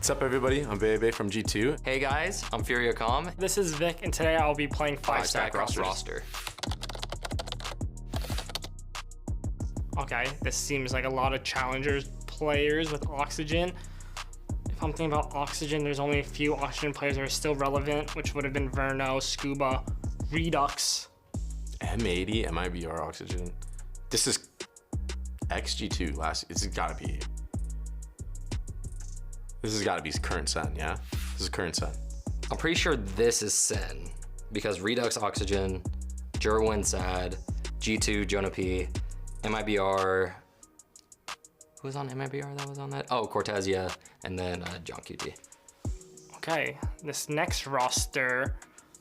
What's up, everybody? I'm Bebe from G2. Hey guys, I'm FuriaCom. This is Vic, and today I'll be playing 5-stack roster. Okay, this seems like a lot of challengers players with Oxygen. If I'm thinking about Oxygen, there's only a few Oxygen players that are still relevant, which would have been Verno, Scuba, Redux. M80, MIBR Oxygen. This is XG2 last. This has gotta be. This has gotta be current Sen, yeah? This is current Sen. I'm pretty sure this is Sen because Redux Oxygen, Jerwin Sad, G2 Jonah P, MIBR. Who was on MIBR that was on that? Oh, Cortezia, and then John QT. Okay, this next roster,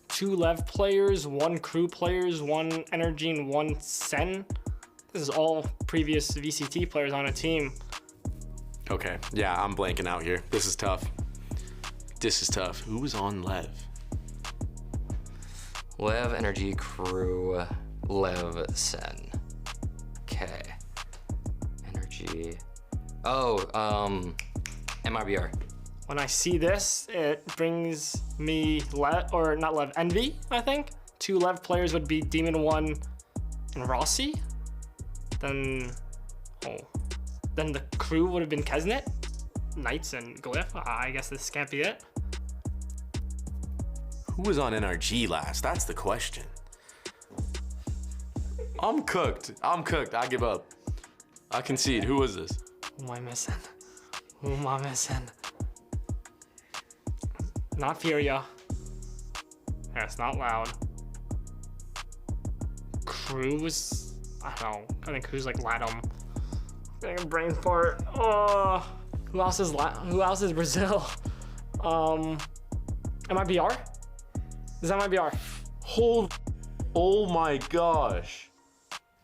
2 Lev players, 1 crew players, 1 Energy, and 1 Sen. This is all previous VCT players on a team. Okay, yeah, I'm blanking out here. This is tough. This is tough. Who was on Lev? Lev, Energy, Crew, Lev, Sen. Okay. Energy. Oh, MIBR. When I see this, it brings me Envy, I think. 2 Lev players would be Demon 1 and Rossi. Then the crew would have been Kesnet, Knights, and Glyph. I guess this can't be it. Who was on NRG last? That's the question. I'm cooked. I give up. I concede. Who was this? Who am I missing? Who am I missing? Not Furia. Yeah, it's not Loud. Cruz? I don't know. I think Cruz like Latum. Getting a brain fart. Oh, who else is Brazil? MIBR? Is that MIBR? Oh my gosh.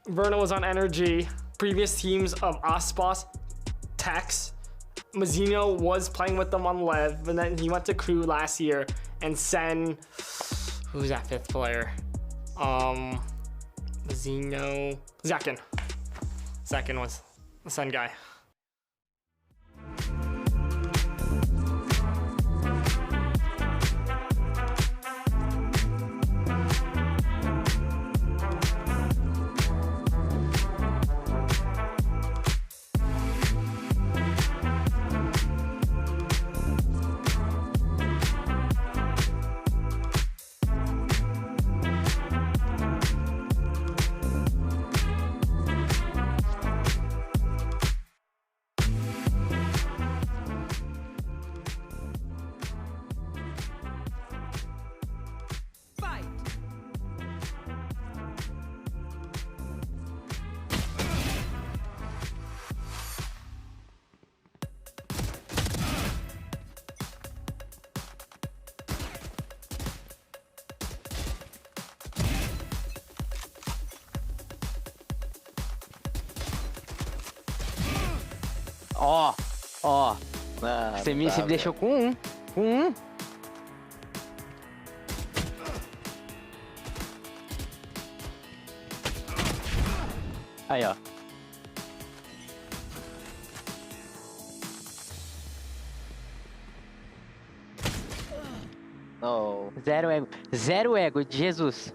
Verno was on Energy. Previous teams of Aspas, Tex. Mazzino was playing with them on Lev, but then he went to Crew last year. And Sen, who's that 5th player? Mazzino, Zakin. Zakin was the Sen guy. Ó. Você me deixou com um. Aí, ó. Oh. Zero ego, Jesus.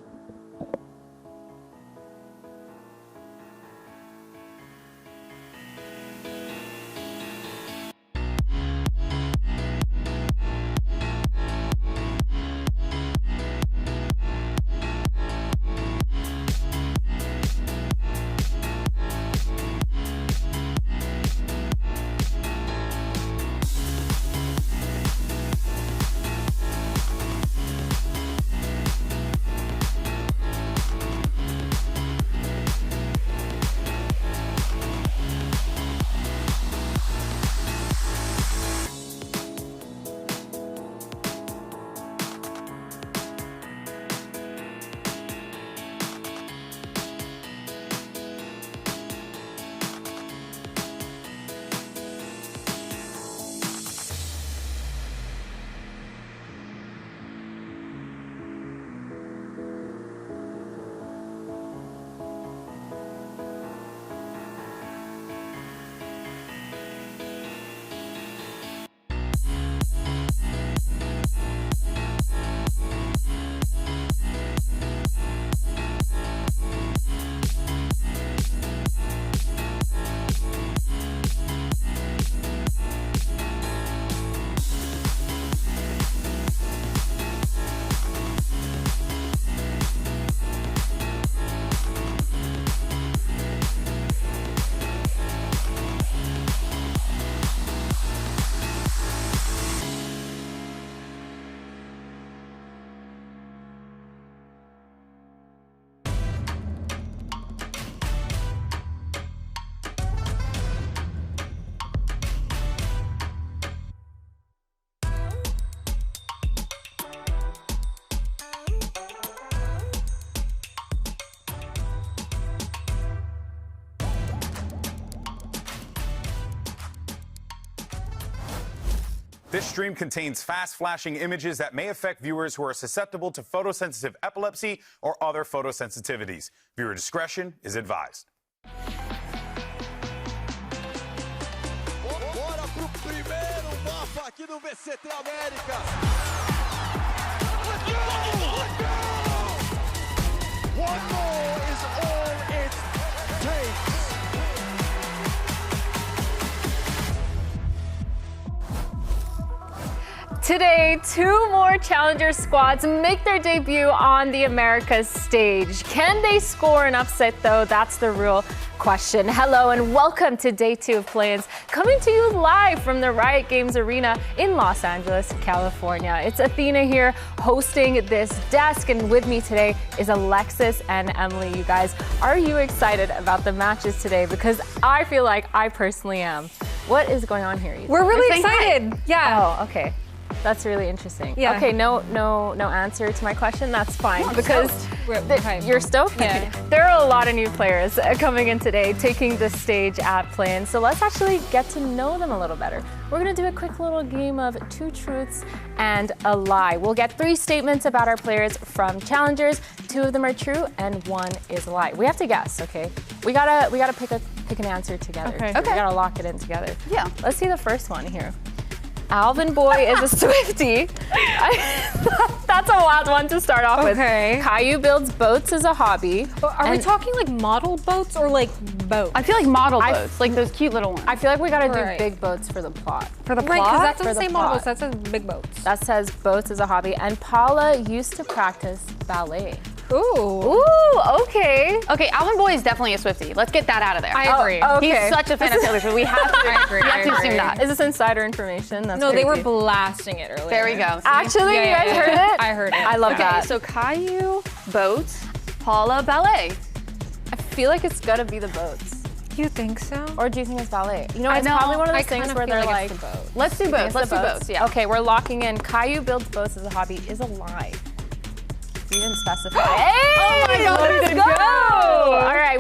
This stream contains fast flashing images that may affect viewers who are susceptible to photosensitive epilepsy or other photosensitivities. Viewer discretion is advised. Bora pro primeiro mapa aqui no VCT Américas. Let's go! One more is all it takes. Today, 2 more challenger squads make their debut on the Americas stage. Can they score an upset though? That's the real question. Hello and welcome to day 2 of play-ins, coming to you live from the Riot Games Arena in Los Angeles, California. It's Athena here hosting this desk, and with me today is Alexis and Emily. You guys, are you excited about the matches today? Because I feel like I personally am. What is going on here? We're really excited. Yeah. Oh, okay. That's really interesting. Yeah. Okay, no answer to my question. That's fine because you're stoked. Yeah. There are a lot of new players coming in today, taking the stage at Play-In. So let's actually get to know them a little better. We're gonna do a quick little game of 2 truths and a lie. We'll get 3 statements about our players from challengers. 2 of them are true and 1 is a lie. We have to guess. Okay. We gotta pick an answer together. Okay. We gotta lock it in together. Yeah. Let's see the first one here. Alvin Boy is a Swiftie. That's a wild one to start off with. Okay. Caillou builds boats as a hobby. Are we talking like model boats or like boats? I feel like model boats, like those cute little ones. I feel like we gotta Right. do big boats for the plot. For the Right, because plot? that doesn't For the say model boats, plot. that says big boats. That says boats as a hobby. And Paula used to practice ballet. Ooh. Ooh, okay. Okay, Alvin Boy is definitely a Swiftie. Let's get that out of there. I agree. Oh, okay. He's such a fan of Taylor Swift. We have to, I agree, we I have to agree. assume that. Is this insider information? That's No, they were crazy. blasting it earlier. There we go. See? Actually, Yeah, you yeah, guys yeah. heard it? I heard it. I love Okay, that. so Caillou, boats, Paula, ballet. I feel like it's gotta be the boats. You think so? Or do you think it's ballet? You know, I it's know. probably one of I those things kinda where feel they're like like, it's the boat. Let's do boats. It's Let's the do boats, yeah. Okay, we're locking in. Caillou builds boats as a hobby is a lie. You didn't specify. Hey! Oh my God, let's let's go! go! All right,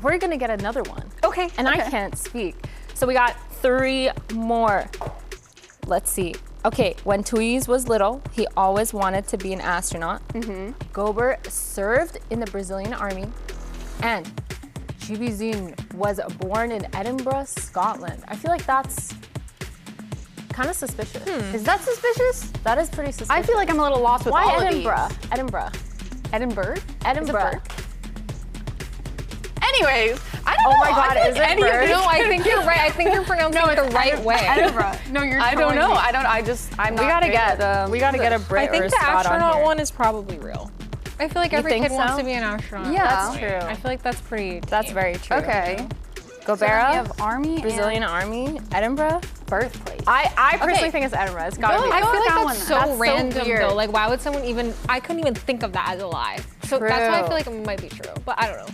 we're gonna get another one. Okay. And I okay. can't speak. So we got 3 more. Let's see. Okay, when Tuiz was little, he always wanted to be an astronaut. Gober served in the Brazilian army. And Chibizin was born in Edinburgh, Scotland. I feel like that's kind of suspicious. Is that suspicious? That is pretty suspicious. I feel like I'm a little lost with Why all Edinburgh? of these. Edinburgh. Edinburgh? Edinburgh. Anyways, I don't know. Oh my God, I feel is like it any of bird? these- No, I think you're right. I think you're pronouncing it the right way. Edinburgh. No, you're I don't telling know. me. I'm We not gotta great get at, we gotta get a I Brit or think a the Scot on astronaut here. one is probably real. I feel like every think kid wants so? to be an astronaut. Yeah. That's true. I feel like that's pretty. That's tame. very true. Okay. Gobera, So then we have army Brazilian and army, Edinburgh. birthplace. I personally Okay. think it's Edinburgh. It's gotta Go- be. I go feel with like that that's one so then. That's so random weird. though. Like, why would someone even? I couldn't even think of that as a lie. So that's why I True. feel like it might be true. But I don't know.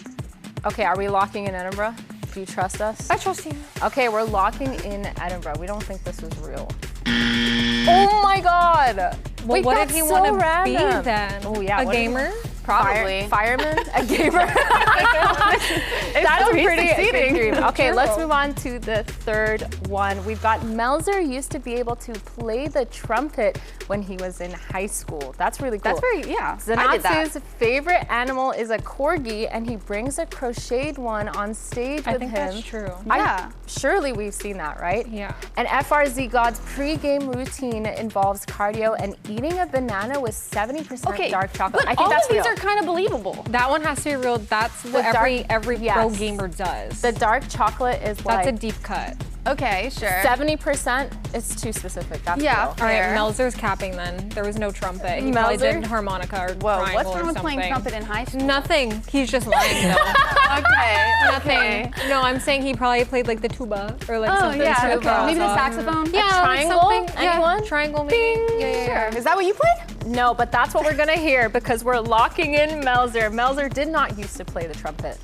Okay, are we locking in Edinburgh? Do you trust us? I trust you. Okay, we're locking in Edinburgh. We don't think this is real. Oh my God! Well, Wait, what that's if you so want to random. be then? Oh yeah, a what if- gamer. Probably. Fireman, a gamer. That's so a he's pretty succeeding. big dream. Okay, True. let's move on to the 3rd one. We've got Melzer used to be able to play the trumpet when he was in high school. That's really cool. That's very, yeah. I did that. Zanatsu's favorite animal is a corgi, and he brings a crocheted one on stage I with think him. that's true. Yeah. Surely we've seen that, right? Yeah. And FRZ God's pre-game routine involves cardio and eating a banana with 70% Okay, dark chocolate. but I think all that's of these real. are kind of believable. That one has to be real. That's what dark- every pro yes. gamer does. The dark chocolate is That's a like deep cut. Okay, sure. 70% is too specific. That's Yeah. real. All right, Fair. Melzer's capping then. There was no trumpet. He probably Melzer? did harmonica or Whoa, triangle what's or wrong with something. playing trumpet in high school? Nothing. He's just lying though. Okay. Nothing. No, I'm saying he probably played like the tuba or like Oh, something. yeah. super Okay. Maybe the awesome. saxophone? Yeah, like triangle? something. Anyone? Yeah, triangle maybe. Yeah, yeah, yeah. Sure. Is that what you played? No, but that's what we're gonna hear because we're locking in Melzer. Melzer did not used to play the trumpet.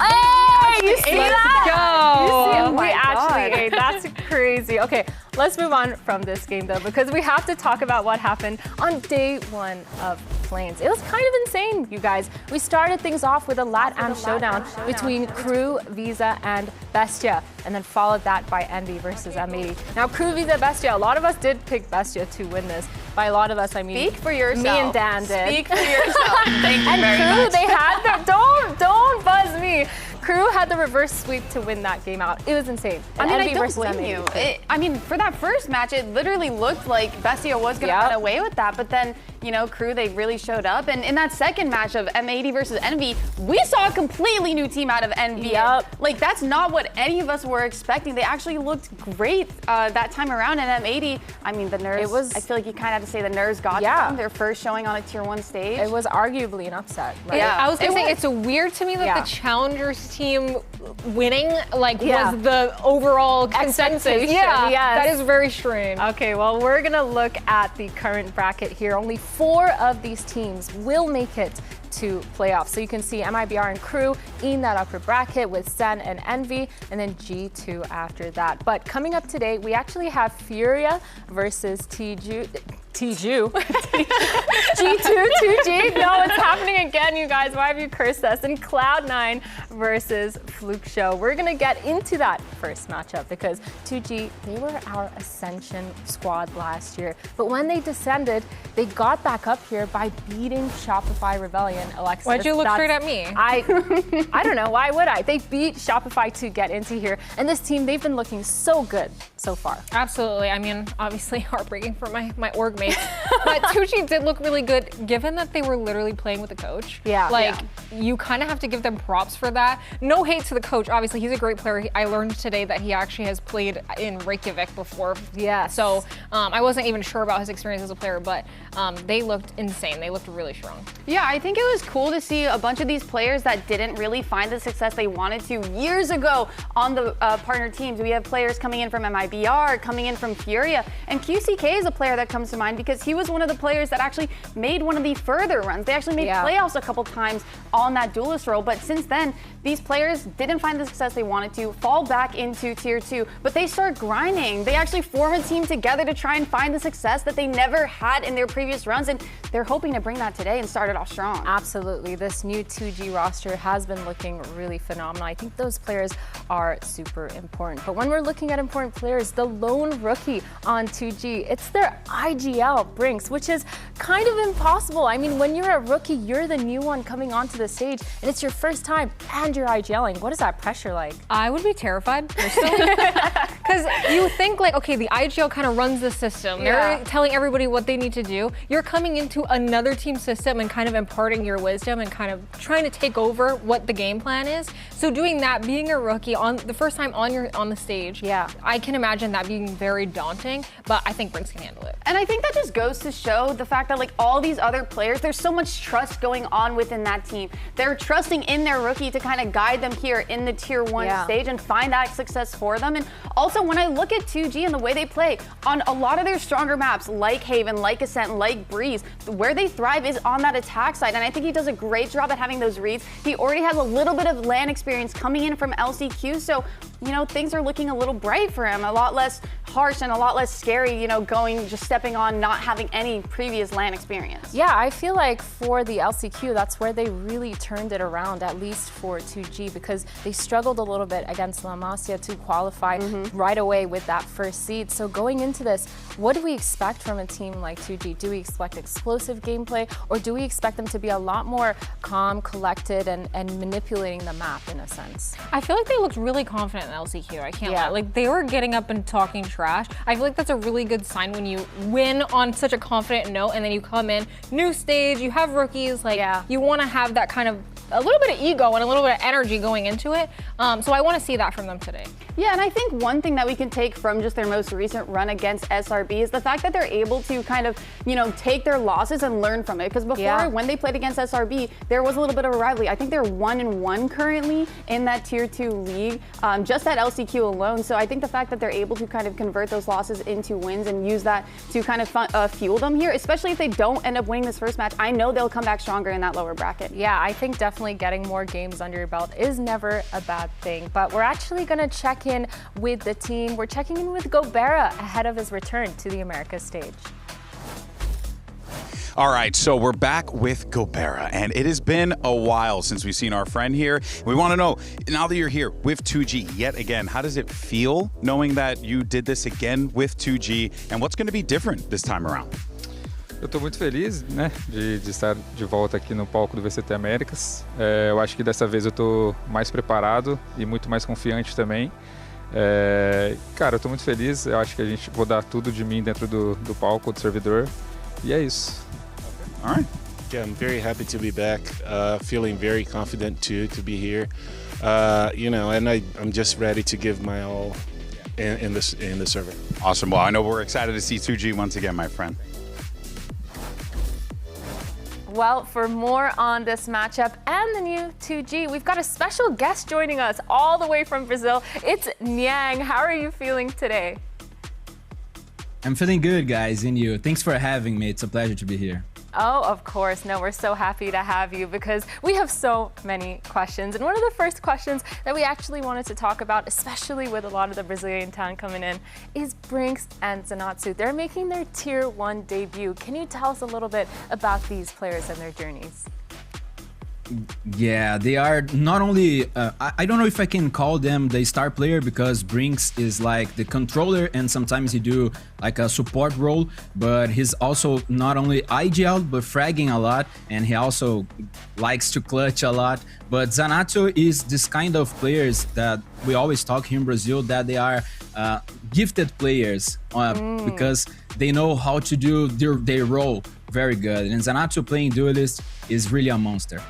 Hey, you see that? Go. You see it? Oh my we actually God. ate. That's crazy. Okay, Let's move on from this game though, because we have to talk about what happened on day 1 of Plains. It was kind of insane, you guys. We started things off with a LATAM showdown between Crew, Visa, and Bestia, and then followed that by Envy versus M80. Now, Crew, Visa, Bestia, a lot of us did pick Bestia to win this. By a lot of us, I mean, Speak for yourself. me and Dan did. Speak for yourself. Thank you very Crew, much. they had the, don't buzz me. Crew had the reverse sweep to win that game out. It was insane. I mean, Envy I don't versus blame M80. you. I mean, for that first match, it literally looked like Bestia was going to run away with that. But then, you know, Crew, they really showed up. And in that second match of M80 versus Envy, we saw a completely new team out of Envy. Yep. Like, that's not what any of us were expecting. They actually looked great that time around. And M80, I mean, the nerves, I feel like you kind of have to say the nerves got to them. Their first showing on a tier 1 stage. It was arguably an upset. Right? I was going to say, it's weird to me that the Challengers team winning was the overall consensus. Yeah, that is very strange. Okay, well, we're gonna look at the current bracket here. Only 4 of these teams will make it to playoffs. So you can see MIBR and Crew in that upper bracket with Sen and Envy, and then G2 after that. But coming up today, we actually have Furia versus G2, 2G. No, it's happening again, you guys. Why have you cursed us? And Cloud9 versus Fluke Show. We're gonna get into that first matchup because 2G, they were our Ascension squad last year. But when they descended, they got back up here by beating Shopify Rebellion. Alexis, why'd you look straight at me? I don't know. Why would I? They beat Shopify to get into here. And this team, they've been looking so good so far. Absolutely. I mean, obviously heartbreaking for my org mates. But 2G did look really good, given that they were literally playing with the coach. Yeah. Like, you kind of have to give them props for that. No hate to the coach. Obviously, he's a great player. I learned today that he actually has played in Reykjavik before. Yeah. So I wasn't even sure about his experience as a player, but they looked insane. They looked really strong. Yeah, I think it was cool to see a bunch of these players that didn't really find the success they wanted to years ago on the partner teams. We have players coming in from MIBR, coming in from Furia, and QCK is a player that comes to mind because he was one of the players that actually made one of the further runs. They actually made playoffs a couple times on that duelist role, but since then, these players didn't find the success they wanted to, fall back into tier 2, but they start grinding. They actually form a team together to try and find the success that they never had in their previous runs, and they're hoping to bring that today and start it off strong. Absolutely. This new 2G roster has been looking really phenomenal. I think those players are super important. But when we're looking at important players, the lone rookie on 2G, it's their IGL Brinks, which is kind of impossible. I mean, when you're a rookie, you're the new one coming onto the stage, and it's your first time, and you're IGLing. What is that pressure like? I would be terrified, personally. Because you think like, okay, the IGL kind of runs the system. They're telling everybody what they need to do. You're coming into another team system and kind of imparting your wisdom and kind of trying to take over what the game plan is. So doing that, being a rookie on the first time on the stage, I can imagine that being very daunting, but I think Brinks can handle it. And I think that just goes to show the fact that like all these other players, there's so much trust going on within that team. They're trusting in their rookie to kind of guide them here in the tier 1 stage and find that success for them. And also when I look at 2G and the way they play on a lot of their stronger maps like Haven, like Ascent, like Breeze, where they thrive is on that attack side. And I think he does a great job at having those reads. He already has a little bit of LAN experience coming in from LCQ. So, you know, things are looking a little bright for him, a lot less harsh and a lot less scary, you know, just stepping on, not having any previous LAN experience. Yeah, I feel like for the LCQ, that's where they really turned it around, at least for 2G, because they struggled a little bit against La Masia to qualify right away with that first seed. So going into this, what do we expect from a team like 2G? Do we expect explosive gameplay, or do we expect them to be a lot more calm, collected, and manipulating the map in a sense? I feel like they looked really confident in LCQ, I can't lie. Like, they were getting up and talking trash. I feel like that's a really good sign when you win on such a confident note and then you come in, new stage, you have rookies, like, you want to have that kind of a little bit of ego and a little bit of energy going into it. So I want to see that from them today. Yeah, and I think one thing that we can take from just their most recent run against SRB is the fact that they're able to kind of, you know, take their losses and learn from it. Because before, when they played against SRB, there was a little bit of a rivalry. I think they're 1-1 currently in that tier 2 league, just at LCQ alone. So I think the fact that they're able to kind of convert those losses into wins and use that to kind of fuel them here, especially if they don't end up winning this first match, I know they'll come back stronger in that lower bracket. Yeah, I think definitely definitely getting more games under your belt is never a bad thing. But we're actually going to check in with the team. We're checking in with Gobera ahead of his return to the Americas stage. All right, so we're back with Gobera, and it has been a while since we've seen our friend here. We want to know, now that you're here with 2G yet again, how does it feel knowing that you did this again with 2G, and what's going to be different this time around? Eu estou muito feliz, né, de estar de volta aqui no palco do VCT Americas. Eu acho que dessa vez eu estou mais preparado e muito mais confiante também. Cara, eu estou muito feliz. Eu acho que a gente vou dar tudo de mim dentro do palco, do servidor. E é isso. All right. Yeah, I'm very happy to be back. Feeling very confident too to be here. You know, and I'm just ready to give my all in the server. Awesome. Well, I know we're excited to see 2G once again, my friend. Well, for more on this matchup and the new 2G, we've got a special guest joining us all the way from Brazil. It's Nyang. How are you feeling today? I'm feeling good, guys, and you. Thanks for having me. It's a pleasure to be here. Oh, of course. No, we're so happy to have you because we have so many questions. And one of the first questions that we actually wanted to talk about, especially with a lot of the Brazilian talent coming in, is Brinks and Zanatsu. They're making their Tier 1 debut. Can you tell us a little bit about these players and their journeys? Yeah, they are not only, I don't know if I can call them the star player because Brinks is like the controller and sometimes he do like a support role, but he's also not only IGL but fragging a lot, and he also likes to clutch a lot. But Zanatsu is this kind of players that we always talk here in Brazil, that they are gifted players because they know how to do their role very good. And Zanatsu playing duelist is really a monster.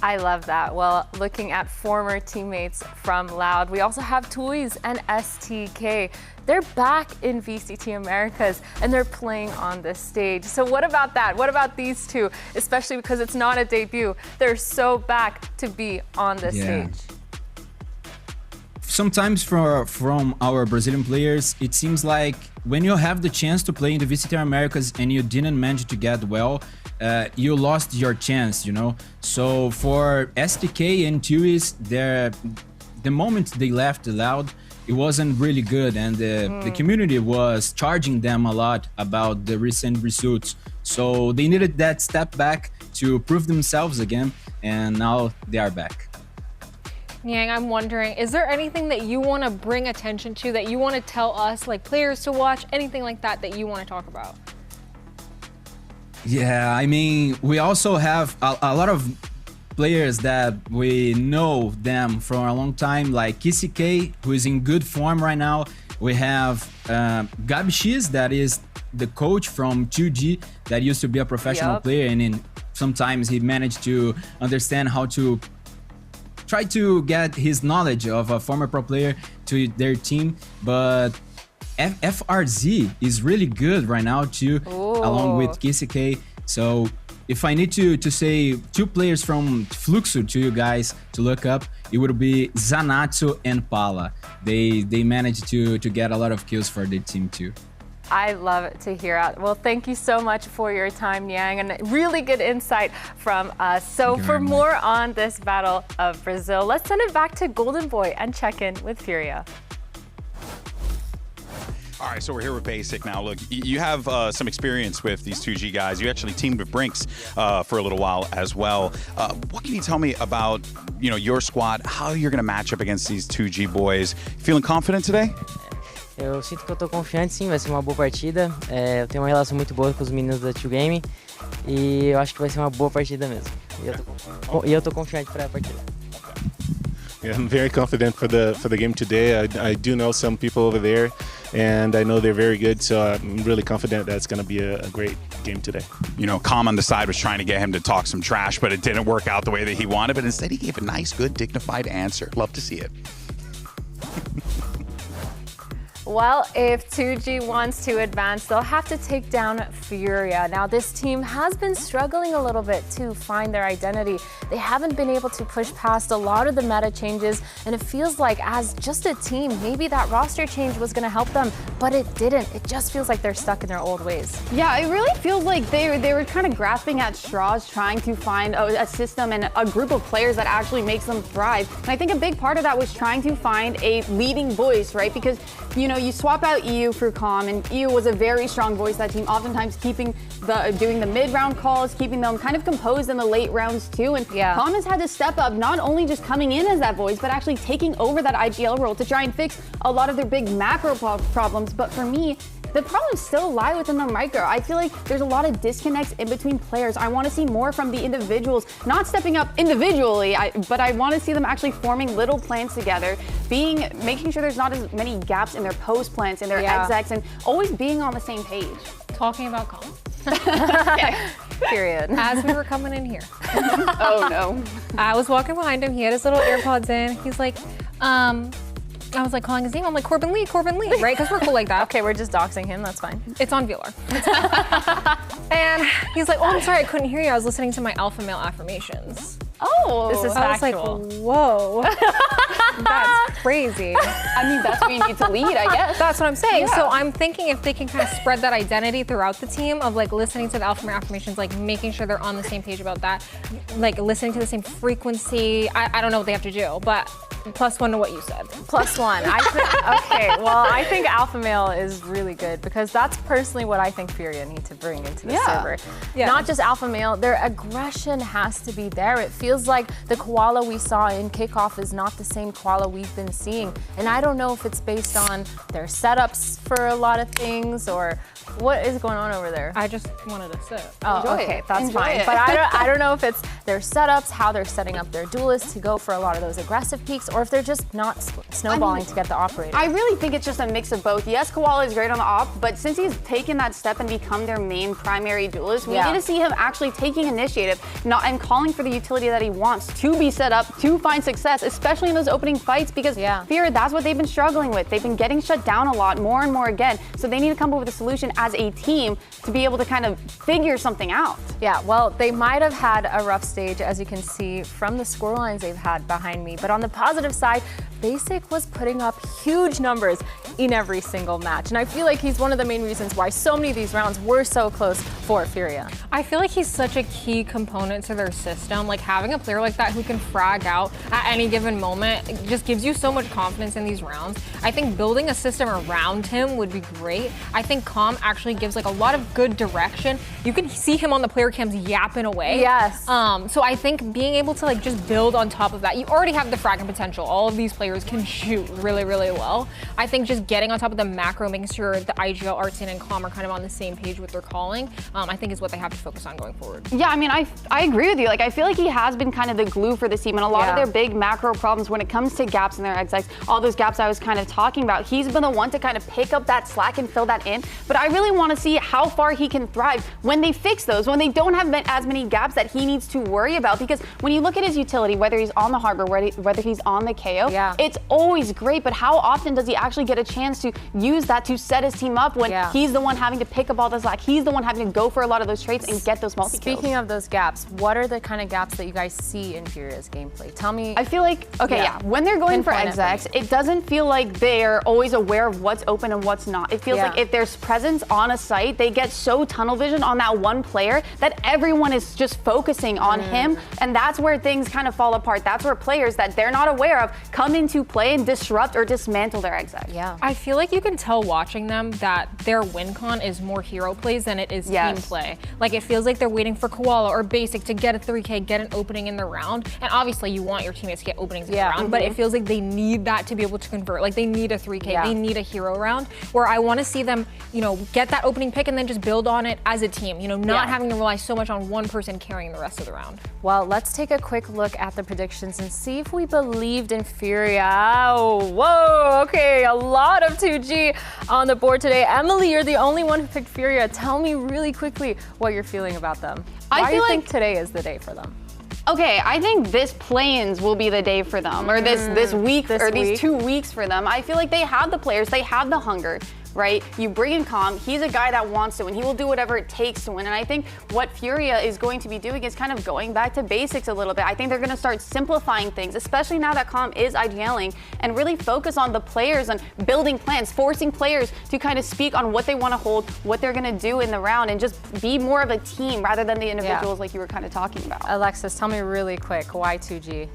I love that. Well, looking at former teammates from Loud, we also have Toys and STK. They're back in VCT Americas and they're playing on this stage. So what about that? What about these two? Especially because it's not a debut. They're so back to be on this stage. Sometimes from our Brazilian players, it seems like when you have the chance to play in the VCT Americas and you didn't manage to get well, you lost your chance, you know. So for STK and Tuis, the moment they left Loud, it wasn't really good, and the community was charging them a lot about the recent results. So they needed that step back to prove themselves again, and now they are back. Yang, I'm wondering, is there anything that you want to bring attention to, that you want to tell us, like players to watch, anything like that that you want to talk about? Yeah, I mean, we also have a lot of players that we know them for a long time, like KCK, who is in good form right now. We have Gabi X, that is the coach from 2G, that used to be a professional player, and sometimes he managed to understand how to try to get his knowledge of a former pro player to their team. But FRZ is really good right now too, along with KCK. So if I need to say two players from Fluxo to you guys to look up, it would be Zanatsu and Pala. They managed to get a lot of kills for their team too. I love to hear it. Well, thank you so much for your time, Yang, and really good insight from us. So for more on this Battle of Brazil, let's send it back to Golden Boy and check in with Furia. All right, so we're here with Basic now. Look, you have some experience with these 2G guys. You actually teamed with Brinks for a little while as well. What can you tell me about, you know, your squad, how you're going to match up against these 2G boys? Feeling confident today? Eu sinto que eu tô confiante, sim, vai ser uma boa partida. Eu tenho uma relação muito boa com os meninos da 2Game e eu acho que vai ser uma boa partida mesmo. E eu tô confiante para a partida. Yeah, I'm very confident for the game today. I do know some people over there, and I know they're very good, so I'm really confident that it's going to be a great game today. You know, Calm on the side was trying to get him to talk some trash, but it didn't work out the way that he wanted, but instead he gave a nice, good, dignified answer. Love to see it. Well, if 2G wants to advance, they'll have to take down Furia. Now, this team has been struggling a little bit to find their identity. They haven't been able to push past a lot of the meta changes, and it feels like as just a team, maybe that roster change was going to help them, but it didn't. It just feels like they're stuck in their old ways. Yeah, it really feels like they were kind of grasping at straws, trying to find a system and a group of players that actually makes them thrive. And I think a big part of that was trying to find a leading voice, right? Because, you know, you swap out EU for Calm, and EU was a very strong voice of that team, oftentimes doing the mid-round calls, keeping them kind of composed in the late rounds too. And Calm has had to step up, not only just coming in as that voice, but actually taking over that IGL role to try and fix a lot of their big macro problems. But for me, the problems still lie within the micro. I feel like there's a lot of disconnects in between players. I want to see more from the individuals, not stepping up individually, but I want to see them actually forming little plans together, making sure there's not as many gaps in their post plans, in their execs, and always being on the same page. Talking about Calm. Period. As we were coming in here. Oh no. I was walking behind him. He had his little AirPods in. He's like, I was like calling his name. I'm like, Corbin Lee, right? Because we're cool like that. Okay, we're just doxing him. That's fine. It's on VLR. And he's like, oh, I'm sorry, I couldn't hear you. I was listening to my alpha male affirmations. Oh, this is I factual. was like, whoa. That's crazy. I mean, that's where you need to lead, I guess. That's what I'm saying. Yeah. So I'm thinking if they can kind of spread that identity throughout the team of like listening to the alpha male affirmations, like making sure they're on the same page about that, like listening to the same frequency. I don't know what they have to do, but +1 to what you said. +1. Okay, well, I think alpha male is really good because that's personally what I think Furia need to bring into the server. Yeah. Not just alpha male, their aggression has to be there. It feels like the koala we saw in kickoff is not the same koala we've been seeing. And I don't know if it's based on their setups for a lot of things or what is going on over there. I just wanted to sit. Oh, okay, that's fine. But I don't know if it's their setups, how they're setting up their duelists to go for a lot of those aggressive peaks, or if they're just not snowballing to get the operator. I really think it's just a mix of both. Yes, Koala is great on the op, but since he's taken that step and become their main primary duelist, we need to see him actually taking initiative and calling for the utility that he wants to be set up to find success, especially in those opening fights, because Fear, that's what they've been struggling with. They've been getting shut down a lot, more and more again. So they need to come up with a solution as a team to be able to kind of figure something out. Yeah, well, they might have had a rough stage, as you can see from the score lines they've had behind me. But on the positive side, Basic was putting up huge numbers in every single match. And I feel like he's one of the main reasons why so many of these rounds were so close for Furia. I feel like he's such a key component to their system. Like having a player like that who can frag out at any given moment just gives you so much confidence in these rounds. I think building a system around him would be great. I think Calm actually gives like a lot of good direction. You can see him on the player cams yapping away. Yes. So I think being able to like just build on top of that, you already have the fragging potential. All of these players can shoot really, really well. I think just getting on top of the macro, making sure the IGL, Artsyn, and Calm are kind of on the same page with their calling, I think is what they have to focus on going forward. Yeah, I mean, I agree with you. Like, I feel like he has been kind of the glue for this team, and a lot of their big macro problems when it comes to gaps in their execs, all those gaps I was kind of talking about, he's been the one to kind of pick up that slack and fill that in. But I really want to see how far he can thrive when they fix those, when they don't have as many gaps that he needs to worry about. Because when you look at his utility, whether he's on the Harbor, whether he's on the KO, it's always great, but how often does he actually get a chance to use that to set his team up when he's the one having to pick up all the slack, he's the one having to go for a lot of those traits and get those multi-kills? Speaking of those gaps, what are the kind of gaps that you guys see in Furia's gameplay? Tell me. I feel like, when they're going for execs, it doesn't feel like they're always aware of what's open and what's not. It feels like if there's presence on a site, they get so tunnel vision on that one player that everyone is just focusing on him, and that's where things kind of fall apart. That's where players that they're not aware of come into play and disrupt or dismantle their exec. Yeah. I feel like you can tell watching them that their win con is more hero plays than it is team play. Like it feels like they're waiting for Koala or Basic to get a 3K, get an opening in the round. And obviously you want your teammates to get openings in the round, but it feels like they need that to be able to convert. Like they need a 3K, they need a hero round, where I want to see them, you know, get that opening pick and then just build on it as a team, you know, not having to rely so much on one person carrying the rest of the round. Well, let's take a quick look at the predictions and see if we believed in Furia. Oh, whoa, okay, a lot of 2G on the board today. Emily, you're the only one who picked Furia. Tell me really quickly what you're feeling about them. Why do you think today is the day for them? Okay, I think this play-ins will be the day for them, or this week, or these 2 weeks for them. I feel like they have the players, they have the hunger, right? You bring in Calm, he's a guy that wants to win. He will do whatever it takes to win. And I think what Furia is going to be doing is kind of going back to basics a little bit. I think they're going to start simplifying things, especially now that Calm is IGLing, and really focus on the players and building plans, forcing players to kind of speak on what they want to hold, what they're going to do in the round, and just be more of a team rather than the individuals like you were kind of talking about. Alexis, tell me really quick, why 2G?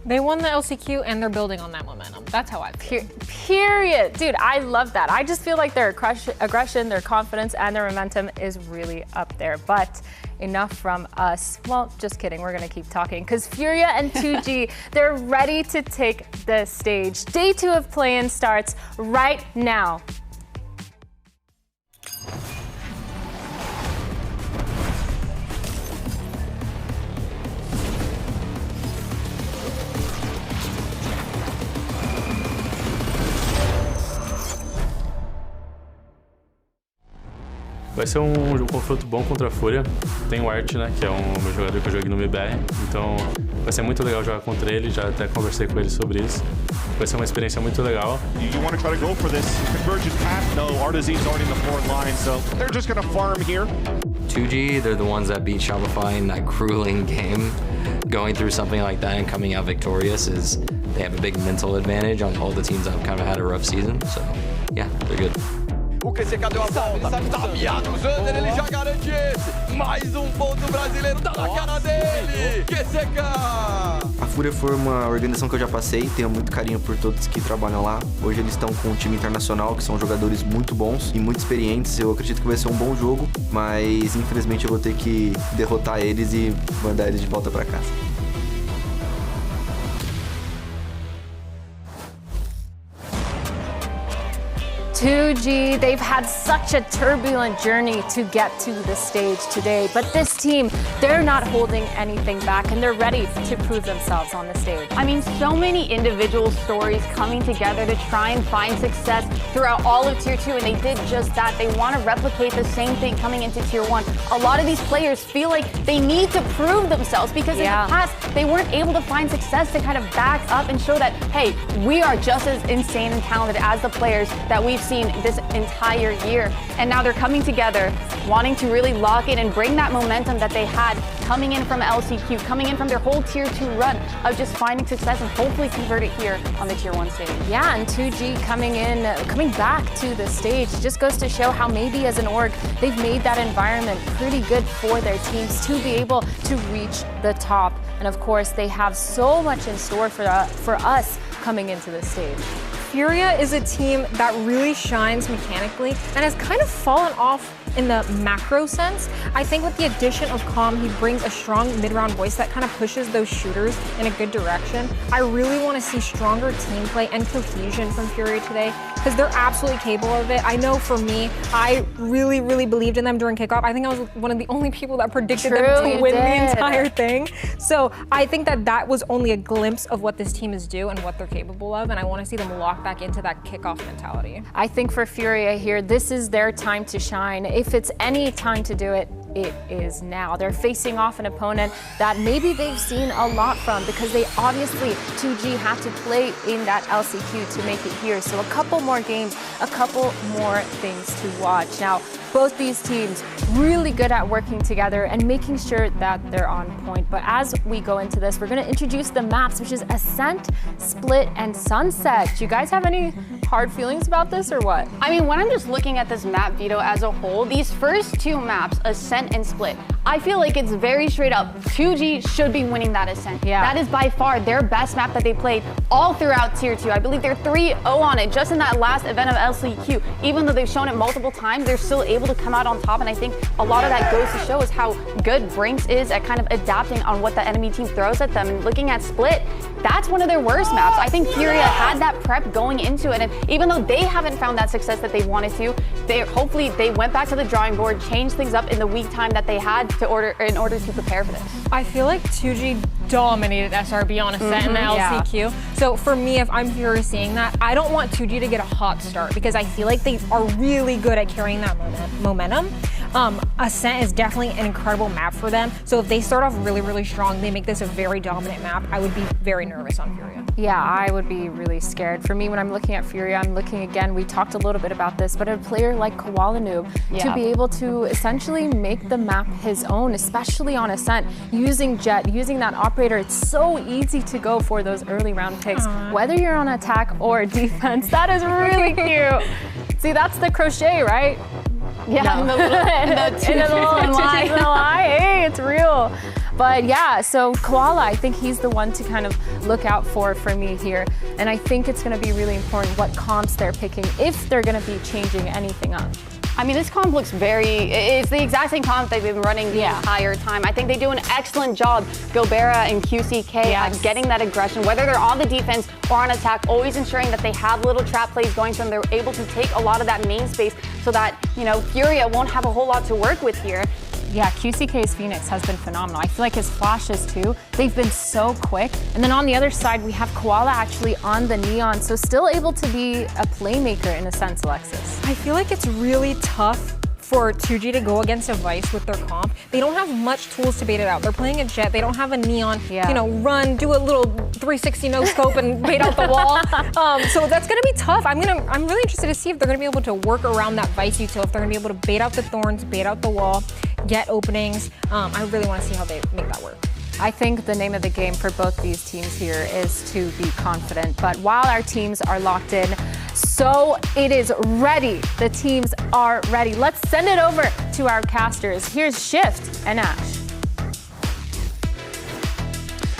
They won the LCQ and they're building on that momentum. That's how I feel. Period. Dude, I love that. I just feel like their aggression, their confidence, and their momentum is really up there. But enough from us. Well, just kidding. We're going to keep talking because Furia and 2G, they're ready to take the stage. Day 2 of play-in starts right now. Vai ser um confronto bom contra a Fúria. Tem o Art, né, que é um meu jogador que eu joguei no MBR. Então vai ser muito legal jogar contra ele, já até conversei com ele sobre isso. Vai ser uma experiência muito legal. You want to try to go for this convergent path? No, Artesine's already in the forward line, so they're just going to farm here. 2G, they're the ones that beat Shopify in that grueling game. Going through something like that and coming out victorious is, they have a big mental advantage on all the teams that have kind of had a rough season. So yeah, they're good. O QCK deu a volta, tá miado o Zander, ele já garante esse. Mais ponto brasileiro, tá na cara dele. QCK! A Fúria foi uma organização que eu já passei, tenho muito carinho por todos que trabalham lá. Hoje eles estão com um time internacional, que são jogadores muito bons e muito experientes. Eu acredito que vai ser um bom jogo, mas infelizmente eu vou ter que derrotar eles e mandar eles de volta pra casa. 2G, they've had such a turbulent journey to get to the stage today, but this team, they're not holding anything back and they're ready to prove themselves on the stage. I mean, so many individual stories coming together to try and find success throughout all of Tier 2, and they did just that. They want to replicate the same thing coming into Tier 1. A lot of these players feel like they need to prove themselves because in the past, they weren't able to find success to kind of back up and show that, hey, we are just as insane and talented as the players that we've seen this entire year. And now they're coming together, wanting to really lock in and bring that momentum that they had coming in from LCQ, coming in from their whole Tier 2 run of just finding success and hopefully convert it here on the Tier 1 stage. Yeah, and 2G coming back to the stage just goes to show how maybe as an org, they've made that environment pretty good for their teams to be able to reach the top. And of course, they have so much in store for us coming into the stage. Furia is a team that really shines mechanically and has kind of fallen off in the macro sense. I think with the addition of Calm, he brings a strong mid-round voice that kind of pushes those shooters in a good direction. I really want to see stronger team play and cohesion from Furia today because they're absolutely capable of it. I know for me, I really, really believed in them during kickoff. I think I was one of the only people that predicted them to win the entire thing. So I think that was only a glimpse of what this team is due and what they're capable of, and I want to see them lock back into that kickoff mentality. I think for Furia here, this is their time to shine. If it's any time to do it, it is now. They're facing off an opponent that maybe they've seen a lot from because they obviously, 2G had to play in that LCQ to make it here. So a couple more games, a couple more things to watch. Now, both these teams really good at working together and making sure that they're on point. But as we go into this, we're going to introduce the maps, which is Ascent, Split, and Sunset. Do you guys have any hard feelings about this or what? I mean, when I'm just looking at this map, Vito, as a whole, these first two maps, Ascent and Split, I feel like it's very straight up. 2G should be winning that Ascent. Yeah. That is by far their best map that they played all throughout Tier 2. I believe they're 3-0 on it just in that last event of LCQ. Even though they've shown it multiple times, they're still able to come out on top, and I think a lot of that goes to show is how good Brinks is at kind of adapting on what the enemy team throws at them. And looking at Split, that's one of their worst maps. I think Furia had that prep going into it, and even though they haven't found that success that they wanted to, hopefully they went back to the drawing board, changed things up in the weak time that they had in order to prepare for this. I feel like 2G dominated SRB on Ascent in the LCQ. Yeah. So for me, if I'm Furia seeing that, I don't want 2G to get a hot start because I feel like they are really good at carrying that momentum. Ascent is definitely an incredible map for them. So if they start off really, really strong, they make this a very dominant map, I would be very nervous on Furia. Yeah, I would be really scared. For me, when I'm looking at Furia, I'm looking again, we talked a little bit about this, but a player like Koala Noob to be able to essentially make the map his own, especially on Ascent, using Jet, using that operator. It's so easy to go for those early round picks, whether you're on attack or defense. That is really cute. See, that's the crochet, right? Yeah, No. the two and the little in two line. cheeks in a lie. Hey, it's real. But yeah, so Koala, I think he's the one to kind of look out for me here. And I think it's going to be really important what comps they're picking, if they're going to be changing anything up. I mean, this comp looks it's the exact same comp they've been running the entire time. I think they do an excellent job, Gobera and QCK, at getting that aggression, whether they're on the defense or on attack, always ensuring that they have little trap plays going for them. They're able to take a lot of that main space so that, you know, Furia won't have a whole lot to work with here. Yeah, QCK's Phoenix has been phenomenal. I feel like his flashes too, they've been so quick. And then on the other side, we have Koala actually on the Neon, so still able to be a playmaker in a sense, Alexis. I feel like it's really tough for 2G to go against a Vice with their comp. They don't have much tools to bait it out. They're playing a Jet. They don't have a Neon, you know, run, do a little 360 no scope and bait out the wall. So that's gonna be tough. I'm really interested to see if they're gonna be able to work around that Vice util, if they're gonna be able to bait out the thorns, bait out the wall, get openings. I really want to see how they make that work. I think the name of the game for both these teams here is to be confident. But while our teams are locked in, so it is ready. The teams are ready. Let's send it over to our casters. Here's Shift and Ash.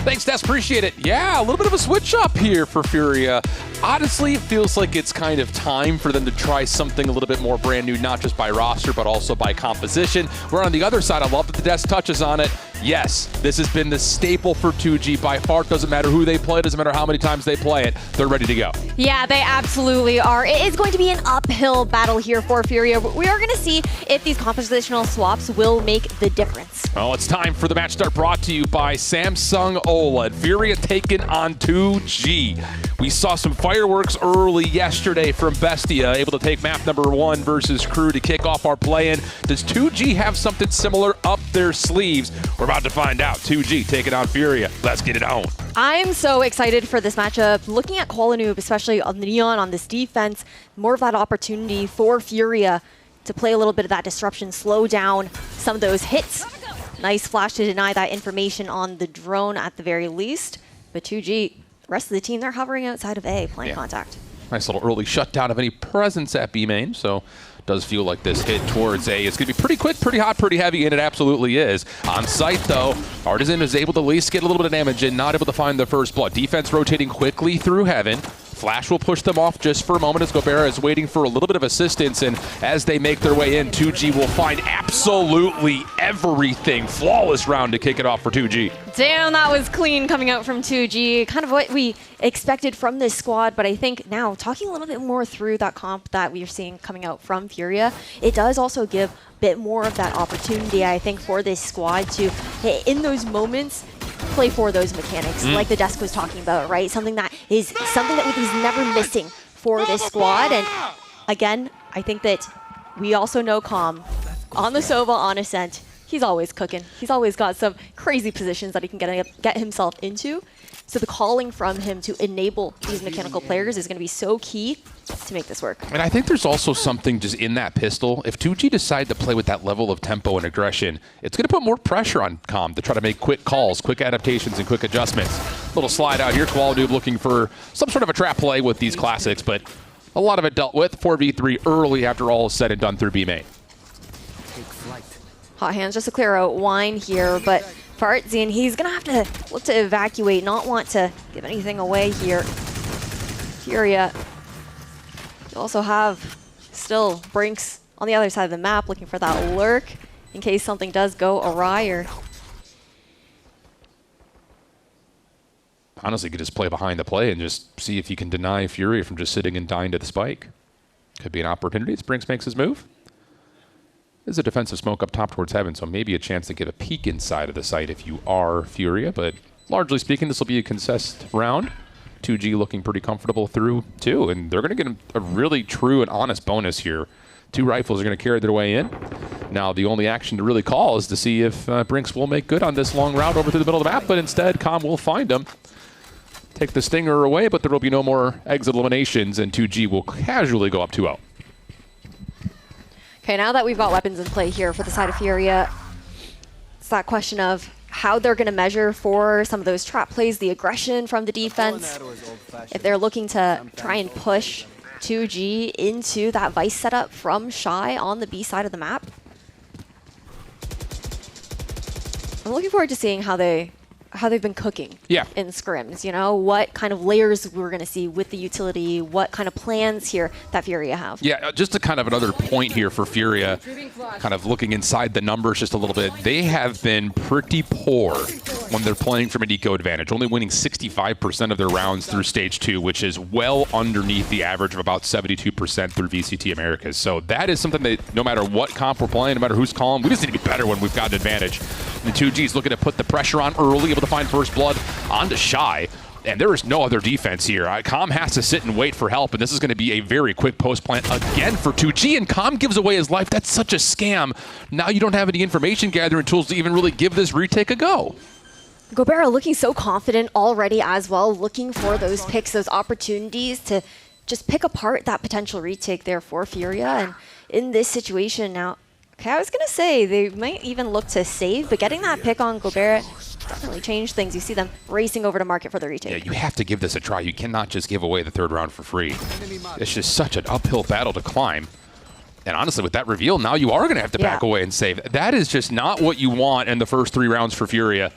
Thanks, Des. Appreciate it. Yeah, a little bit of a switch up here for Furia. Honestly, it feels like it's kind of time for them to try something a little bit more brand new, not just by roster, but also by composition. Where on the other side, I love that the Des touches on it. Yes, this has been the staple for 2G by far. It doesn't matter who they play, it doesn't matter how many times they play it. They're ready to go. Yeah, they absolutely are. It is going to be an uphill battle here for Furia. We are going to see if these compositional swaps will make the difference. Well, it's time for the match start brought to you by Samsung OLED. Furia taken on 2G. We saw some fireworks early yesterday from Bestia, able to take map number 1 versus Crew to kick off our play-in. Does 2G have something similar up their sleeves? We're about to find out. 2G taking on Furia. Let's get it on. I'm so excited for this matchup. Looking at Koala Noob, especially on the Neon on this defense, more of that opportunity for Furia to play a little bit of that disruption, slow down some of those hits. Nice flash to deny that information on the drone at the very least. But 2G, the rest of the team, they're hovering outside of A, playing contact. Nice little early shutdown of any presence at B main, so does feel like this hit towards A is going to be pretty quick, pretty hot, pretty heavy, and it absolutely is. On site, though, Artisan is able to at least get a little bit of damage and not able to find the first blood. Defense rotating quickly through Heaven. Flash will push them off just for a moment as Gobera is waiting for a little bit of assistance, and as they make their way in, 2G will find absolutely everything. Flawless round to kick it off for 2G. Damn, that was clean coming out from 2G. Kind of what we expected from this squad, but I think now, talking a little bit more through that comp that we are seeing coming out from Furia, it does also give a bit more of that opportunity, I think, for this squad to, in those moments, play for those mechanics, like the desk was talking about, right? Something that is never missing for this squad. And again, I think that we also know Calm on the Sova, on Ascent. He's always cooking. He's always got some crazy positions that he can get himself into. So the calling from him to enable these mechanical players is going to be so key to make this work. And I think there's also something just in that pistol. If 2G decide to play with that level of tempo and aggression, it's going to put more pressure on Calm to try to make quick calls, quick adaptations, and quick adjustments. Little slide out here. Koala Noob looking for some sort of a trap play with these classics, but a lot of it dealt with. 4v3 early after all is said and done through B main. Hot hands just to clear out Wine here, but for Artzian, he's going to have to look to evacuate, not want to give anything away here. Furia. You also have still Brinks on the other side of the map looking for that lurk in case something does go awry. Or honestly, you could just play behind the play and just see if you can deny Furia from just sitting and dying to the spike. Could be an opportunity as Brinks makes his move. There's a defensive smoke up top towards Heaven, so maybe a chance to get a peek inside of the site if you are Furia, but largely speaking, this will be a contest round. 2G looking pretty comfortable through two, and they're going to get a really true and honest bonus here. Two rifles are going to carry their way in. Now, the only action to really call is to see if Brinks will make good on this long route over to the middle of the map, but instead, Com will find him. Take the stinger away, but there will be no more exit eliminations, and 2G will casually go up 2-0. Okay, now that we've got weapons in play here for the side of Furia, it's that question of how they're going to measure for some of those trap plays, the aggression from the defense. If they're looking to try and push 2G into that Vice setup from Shy on the B side of the map. I'm looking forward to seeing how they've been cooking in scrims, you know, what kind of layers we're going to see with the utility, what kind of plans here that Furia have. Yeah, just a kind of another point here for Furia, kind of looking inside the numbers just a little bit. They have been pretty poor when they're playing from an eco advantage, only winning 65% of their rounds through stage 2, which is well underneath the average of about 72% through VCT Americas. So that is something that no matter what comp we're playing, no matter who's calling, we just need to be better when we've got an advantage. The 2G's looking to put the pressure on early, able to find first blood onto Shy. And there is no other defense here. Com has to sit and wait for help, and this is going to be a very quick post plant again for 2G, and Com gives away his life. That's such a scam. Now you don't have any information gathering tools to even really give this retake a go. Gobera looking so confident already as well, looking for those picks, those opportunities to just pick apart that potential retake there for Furia. And in this situation now, okay, I was going to say they might even look to save, but getting that pick on Gobera definitely changed things. You see them racing over to market for the retake. Yeah, you have to give this a try. You cannot just give away the third round for free. It's just such an uphill battle to climb. And honestly, with that reveal, now you are going to have to back away and save. That is just not what you want in the first 3 rounds for Furia.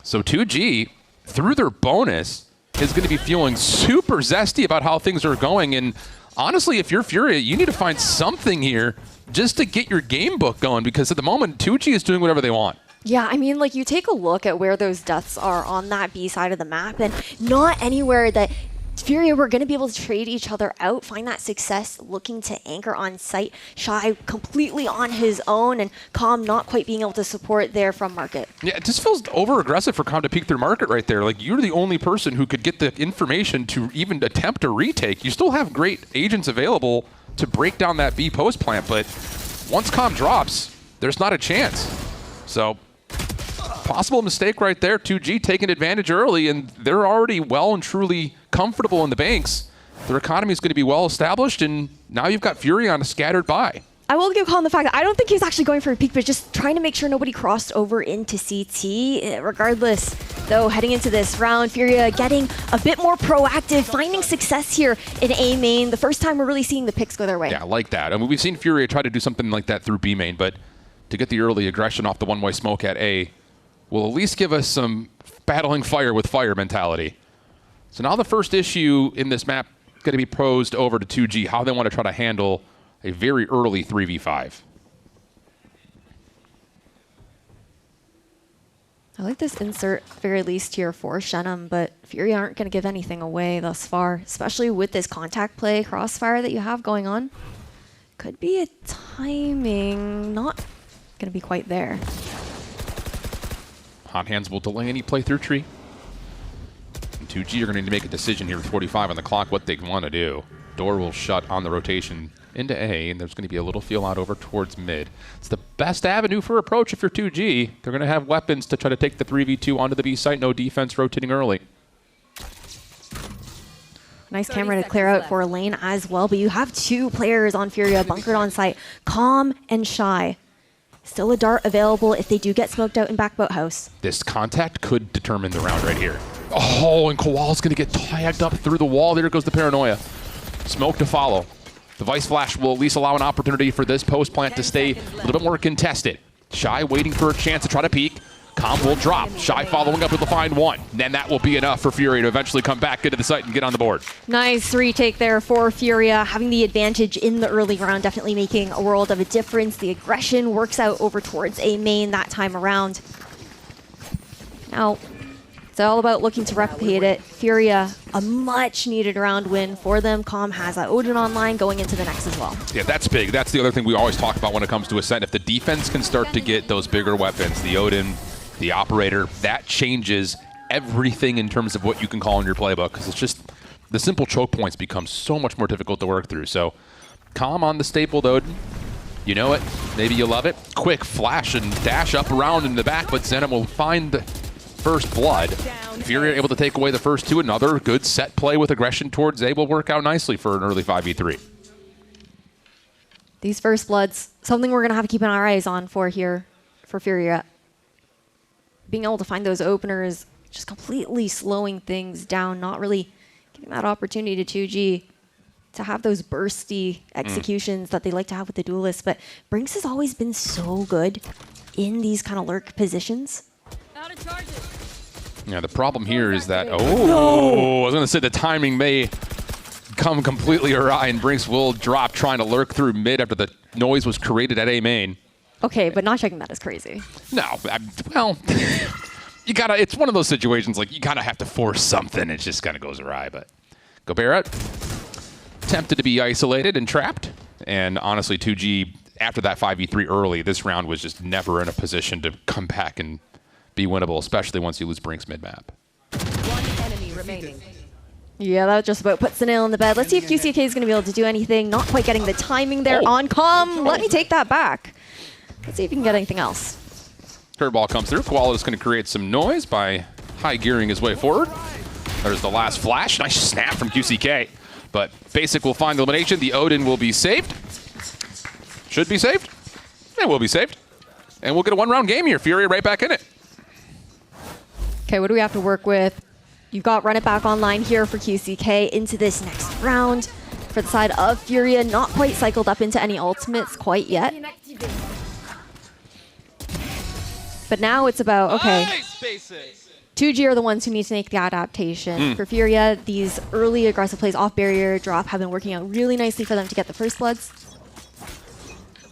So 2G, through their bonus, is going to be feeling super zesty about how things are going. And honestly, if you're Furia, you need to find something here just to get your game book going, because at the moment, 2G is doing whatever they want. Yeah, I mean, like, you take a look at where those deaths are on that B side of the map, and not anywhere that Furia were going to be able to trade each other out, find that success, looking to anchor on site. Shy completely on his own, and Com not quite being able to support there from market. Yeah, it just feels over-aggressive for Com to peek through market right there. Like, you're the only person who could get the information to even attempt a retake. You still have great agents available to break down that B post plant, but once Com drops, there's not a chance. So, possible mistake right there. 2G taking advantage early, and they're already well and truly comfortable in the banks. Their economy is going to be well established, and now you've got Fury on a scattered buy. I will give Colin the fact that I don't think he was actually going for a peek, but just trying to make sure nobody crossed over into CT. Regardless, though, heading into this round, Furia getting a bit more proactive, finding success here in A main. The first time we're really seeing the picks go their way. Yeah, I like that. I mean, we've seen Furia try to do something like that through B main, but to get the early aggression off the one-way smoke at A will at least give us some battling fire with fire mentality. So now the first issue in this map is going to be posed over to 2G, how they want to try to handle a very early 3v5. I like this insert, very least here for Shenum, but Fury aren't going to give anything away thus far, especially with this contact play crossfire that you have going on. Could be a timing, not going to be quite there. Hot Hands will delay any playthrough tree. And 2G are going to need to make a decision here with 45 on the clock, what they want to do. Door will shut on the rotation into A, and there's going to be a little feel out over towards mid. It's the best avenue for approach if you're 2G. They're going to have weapons to try to take the 3v2 onto the B site. No defense rotating early. Nice camera to clear out for a lane as well, but you have 2 players on Furia bunkered on site, Com and Shy. Still a dart available if they do get smoked out in backboat house. This contact could determine the round right here. Oh, and Kowal's going to get tagged up through the wall. There goes the paranoia. Smoke to follow. The Vice Flash will at least allow an opportunity for this post plant to stay a little bit more contested. Shy waiting for a chance to try to peek. Com will drop. Shy following up with a fine 1. Then that will be enough for Fury to eventually come back into the site and get on the board. Nice retake there for Furia. Having the advantage in the early round, definitely making a world of a difference. The aggression works out over towards A main that time around. Now, it's all about looking to replicate it. Furia, a much needed round win for them. Com has that Odin online going into the next as well. Yeah, that's big. That's the other thing we always talk about when it comes to Ascent. If the defense can start to get those bigger weapons, the Odin, the Operator, that changes everything in terms of what you can call in your playbook, because it's just the simple choke points become so much more difficult to work through. So Com on the stapled Odin. You know it, maybe you love it. Quick flash and dash up around in the back, but Zenon will find the first blood. Furia able to take away the first two. Another good set play with aggression towards A will work out nicely for an early 5v3. These first bloods, something we're going to have to keep our eyes on for here for Furia. Being able to find those openers, just completely slowing things down, not really giving that opportunity to 2G to have those bursty executions that they like to have with the duelists. But Brinks has always been so good in these kind of lurk positions. Yeah, the problem here is that, I was going to say the timing may come completely awry, and Brinks will drop trying to lurk through mid after the noise was created at A main. Okay, but not checking that is crazy. No, well, you gotta, it's one of those situations, like, you kind of have to force something. It just kind of goes awry, but Gobert tempted to be isolated and trapped. And honestly, 2G, after that 5v3 early, this round was just never in a position to come back and be winnable, especially once you lose Brinks mid-map. One enemy remaining. Yeah, that just about puts the nail in the bed. Let's see if QCK is going to be able to do anything. Not quite getting the timing there on comm. Let me take that back. Let's see if you can get anything else. Curveball comes through. Koala is going to create some noise by high gearing his way forward. There's the last flash. Nice snap from QCK. But Basic will find the elimination. The Odin will be saved. Should be saved. It will be saved. And we'll get a one-round game here. Furia right back in it. Okay, what do we have to work with? You've got Run It Back online here for QCK into this next round. For the side of Furia, not quite cycled up into any ultimates quite yet. But now it's about, okay, 2G are the ones who need to make the adaptation. For Furia, these early aggressive plays off barrier drop have been working out really nicely for them to get the first bloods.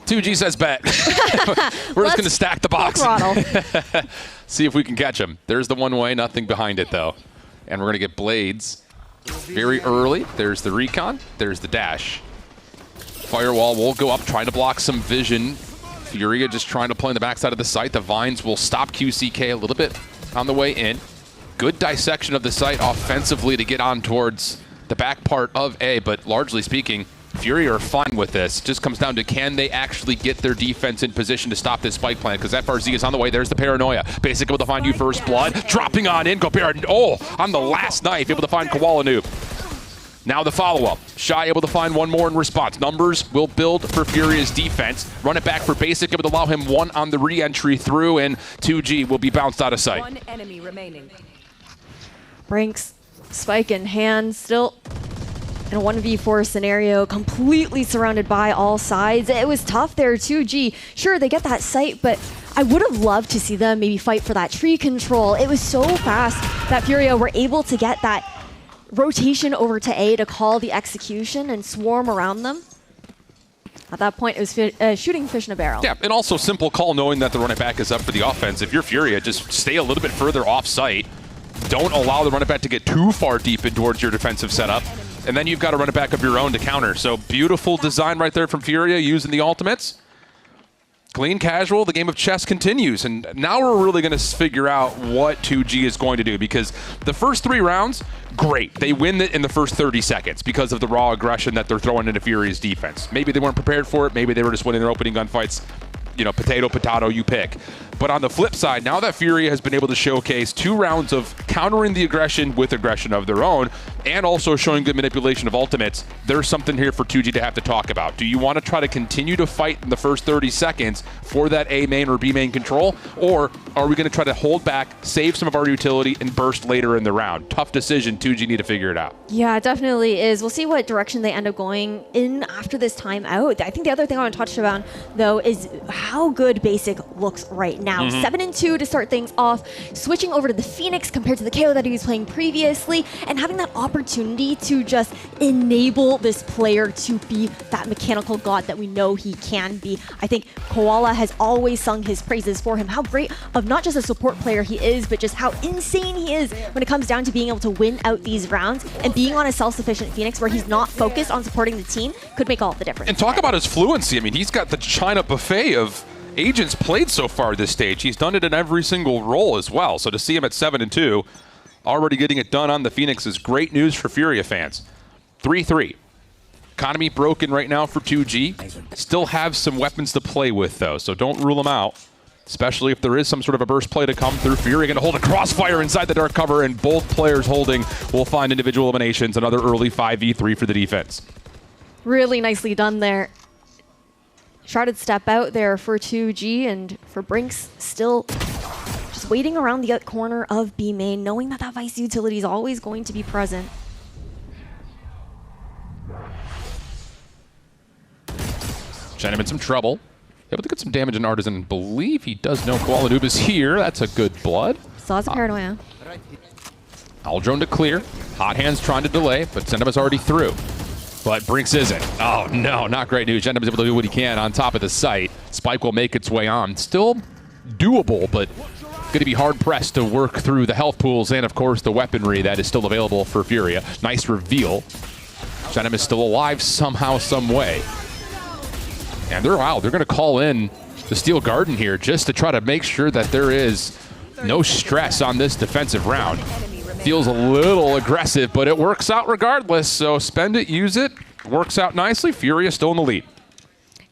2G says bet. We're just going to stack the box. See if we can catch him. There's the one way, nothing behind it though. And we're going to get blades very early. There's the recon. There's the dash. Firewall will go up, trying to block some vision. Furia just trying to play on the backside of the site. The vines will stop QCK a little bit on the way in. Good dissection of the site offensively to get on towards the back part of A, but largely speaking, Furia are fine with this. Just comes down to, can they actually get their defense in position to stop this spike plan? Because FRZ is on the way. There's the paranoia. Basic able to find you first blood. Dropping on in. Gobert, on the last knife, able to find Koala Noob. Now the follow-up. Shy able to find one more in response. Numbers will build for Furia's defense. Run it back for Basic, able to allow him one on the re-entry through, and 2G will be bounced out of sight. One enemy remaining. Brinks, spike in hand, still in a 1v4 scenario, completely surrounded by all sides. It was tough there, 2G. Sure, they get that sight, but I would have loved to see them maybe fight for that tree control. It was so fast that Furia were able to get that rotation over to A to call the execution and swarm around them. At that point, it was shooting fish in a barrel. Yeah, and also simple call knowing that the run it back is up for the offense. If you're Furia, just stay a little bit further off site. Don't allow the run it back to get too far deep in towards your defensive setup. And then you've got to run it back of your own to counter. So beautiful design right there from Furia using the ultimates. Clean, casual, the game of chess continues. And now we're really going to figure out what 2G is going to do, because the first 3 rounds, great. They win it in the first 30 seconds because of the raw aggression that they're throwing into Furia's defense. Maybe they weren't prepared for it. Maybe they were just winning their opening gunfights. You know, potato, you pick. But on the flip side, now that Furia has been able to showcase 2 rounds of countering the aggression with aggression of their own, and also showing good manipulation of ultimates, there's something here for 2G to have to talk about. Do you want to try to continue to fight in the first 30 seconds for that A main or B main control? Or are we going to try to hold back, save some of our utility, and burst later in the round? Tough decision. 2G need to figure it out. Yeah, it definitely is. We'll see what direction they end up going in after this timeout. I think the other thing I want to touch about, though, is how good Basic looks right now. 7-2 to start things off, switching over to the Phoenix compared to the KO that he was playing previously, and having that opportunity to just enable this player to be that mechanical god that we know he can be. I think Koala has always sung his praises for him, how great of not just a support player he is, but just how insane he is when it comes down to being able to win out these rounds, and being on a self-sufficient Phoenix where he's not focused on supporting the team could make all the difference. And talk about his fluency. I mean, he's got the China buffet of agents played so far this stage. He's done it in every single role as well. So to see him at 7-2, already getting it done on the Phoenix is great news for Furia fans. 3-3. Economy broken right now for 2G. Still have some weapons to play with, though, so don't rule them out. Especially if there is some sort of a burst play to come through. Fury going to hold a crossfire inside the dark cover, and both players holding will find individual eliminations. Another early 5v3 for the defense. Really nicely done there. Sharded step out there for 2G, and for Brinks still just waiting around the corner of B main, knowing that that Vice utility is always going to be present. Shannon in some trouble. Able to get some damage in Artisan. Believe he does know Koala Noob is here. That's a good blood. So that's a paranoia. Aldrone to clear. Hot Hands trying to delay, but Zenima's already through. But Brinks isn't. Oh no, not great news. Zenima's able to do what he can on top of the site. Spike will make its way on. Still doable, but going to be hard pressed to work through the health pools and of course the weaponry that is still available for Furia. Nice reveal. Zenima is still alive somehow, some way. And they're going to call in the Steel Garden here just to try to make sure that there is no stress on this defensive round. Feels a little aggressive, but it works out regardless. So spend it, use it. Works out nicely. Furia still in the lead.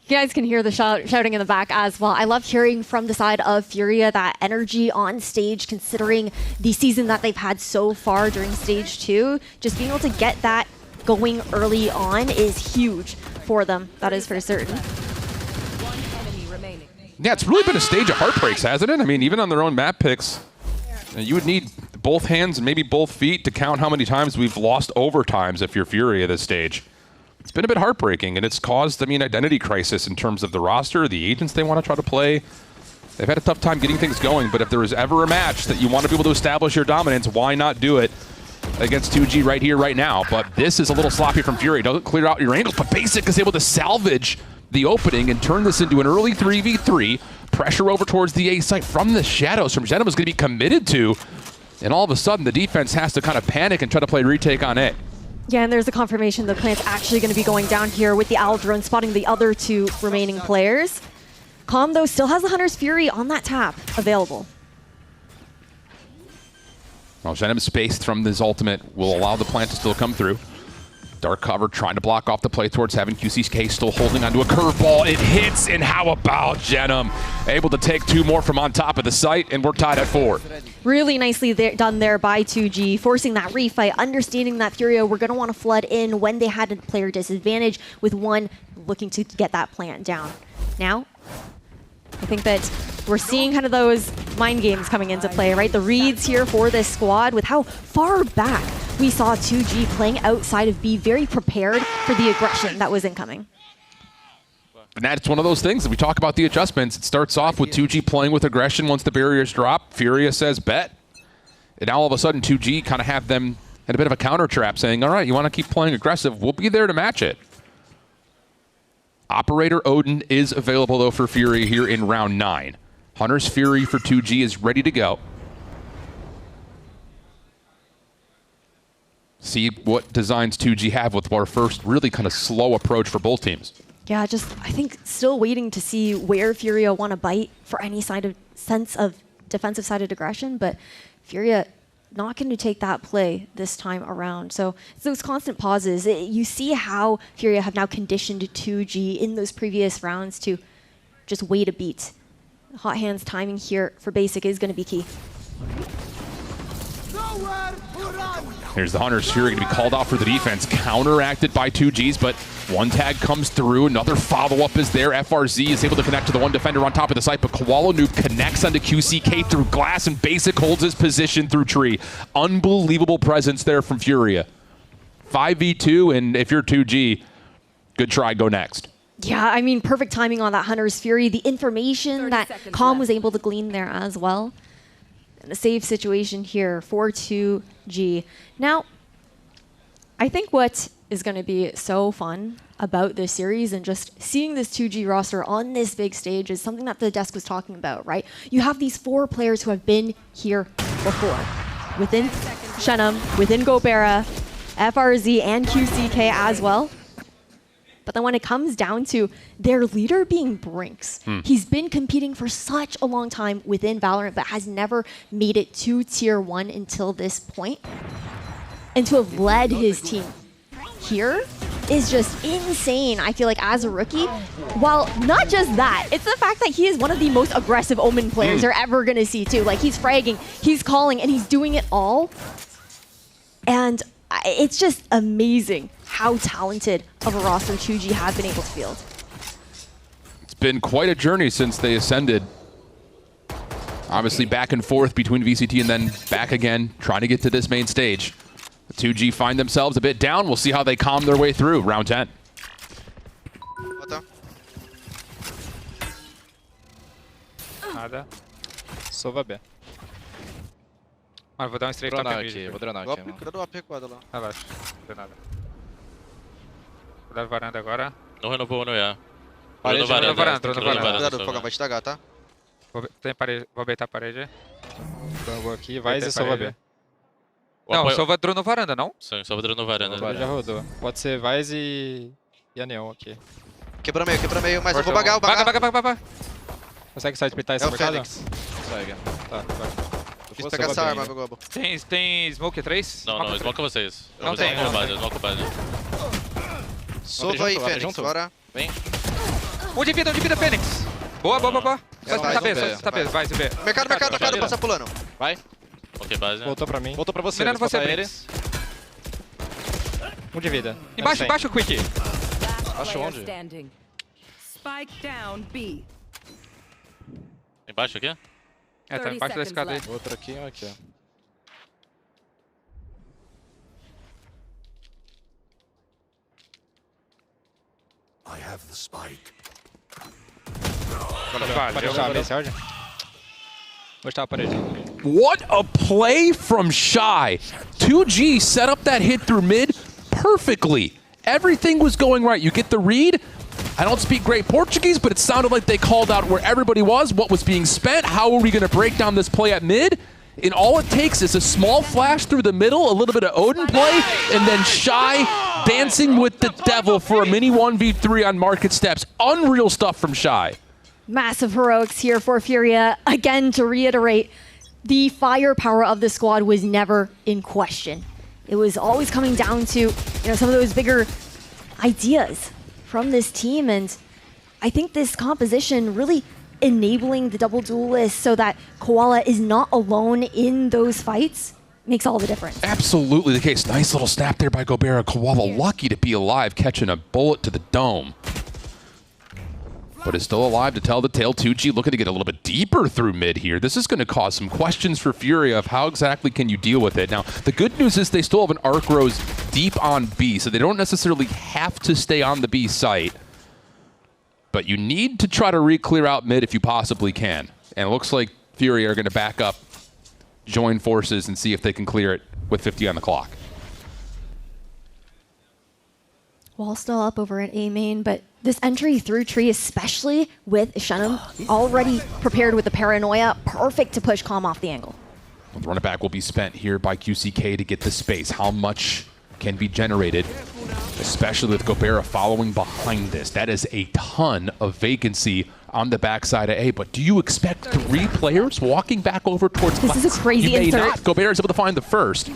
You guys can hear the shouting in the back as well. I love hearing from the side of Furia that energy on stage, considering the season that they've had so far during stage 2. Just being able to get that going early on is huge for them. That is for certain. Yeah, it's really been a stage of heartbreaks, hasn't it? I mean, even on their own map picks, you would need both hands and maybe both feet to count how many times we've lost overtimes if you're Fury at this stage. It's been a bit heartbreaking, and it's caused, I mean, identity crisis in terms of the roster, the agents they want to try to play. They've had a tough time getting things going, but if there is ever a match that you want to be able to establish your dominance, why not do it against 2G right here, right now? But this is a little sloppy from Fury. Doesn't clear out your angles, but Basic is able to salvage the opening and turn this into an early 3v3. Pressure over towards the A site from the shadows from Zenima's going to be committed to. And all of a sudden, the defense has to kind of panic and try to play retake on A. Yeah, and there's a confirmation the plant's actually going to be going down here with the Aldrone spotting the other 2 remaining players. Calm, though, still has the Hunter's Fury on that tap available. Well, Zenima's space from this ultimate will allow the plant to still come through. Dark cover trying to block off the play towards heaven. QCK still holding onto a curveball. It hits, and how about Genom? Able to take 2 more from on top of the site, and we're tied at 4. Really nicely done there by 2G, forcing that refight, understanding that Furia were going to want to flood in when they had a player disadvantage, with one looking to get that plant down. Now, I think that we're seeing kind of those mind games coming into play, right? The reads here for this squad with how far back we saw 2G playing outside of B, very prepared for the aggression that was incoming. And that's one of those things that we talk about the adjustments. It starts off with 2G playing with aggression once the barriers drop. Furia says bet. And now all of a sudden 2G kind of have them in a bit of a counter trap saying, all right, you want to keep playing aggressive, we'll be there to match it. Operator Odin is available though for Fury here in round 9. Hunter's Fury for 2G is ready to go. See what designs 2G have with our first really kind of slow approach for both teams. Yeah, just I think still waiting to see where Furia want to bite for any sense of defensive-sided aggression, but Furia not going to take that play this time around. So it's those constant pauses. You see how Furia have now conditioned 2G in those previous rounds to just wait a beat. Hot Hands timing here for Basic is going to be key. Here's the Hunter's Fury going to be called out for the defense. Counteracted by 2Gs, but one tag comes through. Another follow-up is there. FRZ is able to connect to the one defender on top of the site, but Koala Noob connects onto QCK through glass, and Basic holds his position through tree. Unbelievable presence there from Furia. 5v2, and if you're 2G, good try, go next. Yeah, I mean, perfect timing on that Hunter's Fury. The information that Calm was able to glean there as well. And a save situation here for 2G. Now, I think what is going to be so fun about this series and just seeing this 2G roster on this big stage is something that the desk was talking about, right? You have these 4 players who have been here before. Within Shenum, within Gobera, FRZ, and QCK as well. But then when it comes down to their leader being Brinks, he's been competing for such a long time within VALORANT, but has never made it to Tier 1 until this point. And to have led his team here is just insane, I feel like, as a rookie. While not just that, it's the fact that he is one of the most aggressive Omen players you're ever going to see, too. Like, he's fragging, he's calling, and he's doing it all. And it's just amazing how talented of a roster 2G have been able to field. It's been quite a journey since they ascended. Obviously back and forth between VCT and then back again, trying to get to this main stage. The 2G find themselves a bit down. We'll see how they calm their way through round 10. Nada. Sova B. Mano, vou dar um straight top aqui. Vou dronar aqui, mano. Cuidado do AP quadra lá. Relaxa, não tem nada. Vou dar varanda agora. Não renovou, não é? Parede, varanda. Cuidado, Fogão, vai estragar, tá? Tem parede, vou beitar a parede. Vou aqui, vai e Sova B. O Não, apoio- Sova dronou varanda, não? Sim, só dronou varanda. Já rodou. Pode ser Vaz e a Neon aqui. Quebra meio, mas eu vou Baga. bagar. Consegue side splitar esse É o mercado? Fênix. Consegue. Tá, vai. Preciso pegar essa arma, meu Gobo. Tem smoke 3? Não, smoke vocês. Não tem. Smoke base. Sova e Fênix, bora. Vem. Um de vida, Fênix. Boa. Só tá B, vai, B. Mercado, passa pulando. Vai. Ok, base. Voltou pra mim. Voltou pra você. Mirando você, Fênix. Um de vida. Embaixo, Quick. Acho onde? Standing. Spike down B. Embaixo aqui? É, tá embaixo da escada aí. Outro aqui, aqui, ó. I have the spike. What a play from Shy. 2G set up that hit through mid perfectly. Everything was going right. You get the read. I don't speak great Portuguese, but it sounded like they called out where everybody was, what was being spent, how are we going to break down this play at mid. And all it takes is a small flash through the middle, a little bit of Odin play, and then Shy dancing with the devil for a mini 1v3 on market steps. Unreal stuff from Shy. Massive heroics here for Furia. Again, to reiterate, the firepower of the squad was never in question. It was always coming down to, some of those bigger ideas from this team, and I think this composition really enabling the double duelist so that Koala is not alone in those fights makes all the difference. Absolutely the case. Nice little snap there by Gobera. Koala lucky to be alive, catching a bullet to the dome. But is still alive to tell the tale. 2G looking to get a little bit deeper through mid here. This is going to cause some questions for Furia of how exactly can you deal with it. Now, the good news is they still have an Arc Rose deep on B, so they don't necessarily have to stay on the B site. But you need to try to re-clear out mid if you possibly can. And it looks like Furia are going to back up, join forces, and see if they can clear it with 50 on the clock. Wall still up over at A main, but this entry through tree, especially with Shenum already prepared with the paranoia, perfect to push Calm off the angle. Well, the run it back will be spent here by QCK to get the space. How much can be generated, especially with Gobera following behind this? That is a ton of vacancy on the backside of A, but do you expect 3 players walking back over towards This is a crazy You may insert. not. Gobera is able to find the first.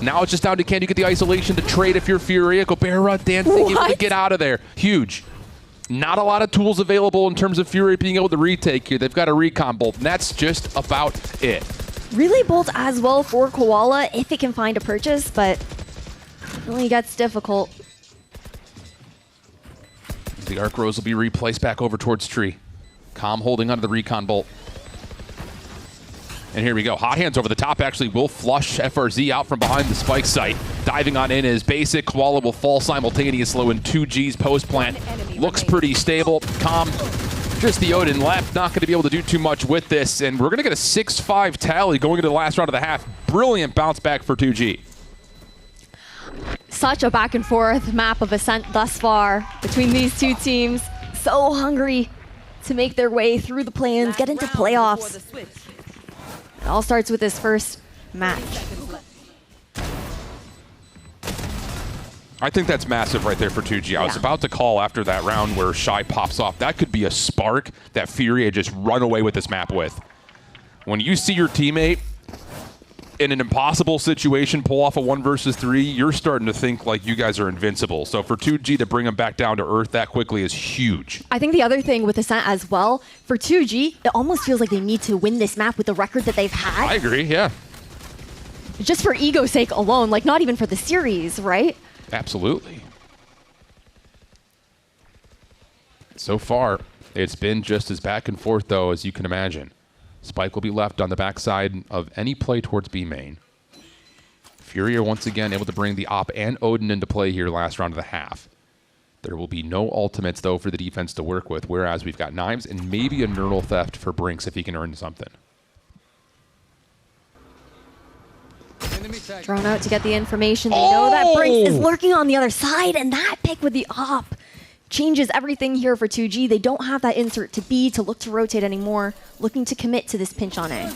Now it's just down to can you get the isolation to trade if you're Furia. Gobera dancing, able to get out of there. Huge. Not a lot of tools available in terms of Furia being able to retake here. They've got a recon bolt, and that's just about it. Really bolt as well for Koala if it can find a purchase, but it really gets difficult. The Arc Rose will be replaced back over towards Tree. Calm holding onto the recon bolt. And here we go. Hot hands over the top actually will flush FRZ out from behind the spike site. Diving on in is basic. Koala will fall simultaneously in 2G's post plant. Looks pretty stable. Calm, just the Odin left. Not going to be able to do too much with this. And we're going to get a 6-5 tally going into the last round of the half. Brilliant bounce back for 2G. Such a back and forth map of Ascent thus far between these two teams. So hungry to make their way through the play-ins, get into playoffs. It all starts with this first match. I think that's massive right there for 2G. I was about to call after that round where Shy pops off. That could be a spark that Furia just run away with this map with. When you see your teammate in an impossible situation, pull off a 1 versus 3, you're starting to think like you guys are invincible. So for 2G to bring them back down to earth that quickly is huge. I think the other thing with Ascent as well, for 2G, it almost feels like they need to win this map with the record that they've had. I agree, yeah. Just for ego's sake alone, like not even for the series, right? Absolutely. So far, it's been just as back and forth, though, as you can imagine. Spike will be left on the backside of any play towards B main. Furia once again able to bring the Op and Odin into play here last round of the half. There will be no ultimates, though, for the defense to work with, whereas we've got Knives and maybe a Nurdle Theft for Brinks if he can earn something. Drone out to get the information. They know that Brinks is lurking on the other side, and that pick with the Op changes everything here for 2G. They don't have that insert to B to look to rotate anymore, looking to commit to this pinch on A.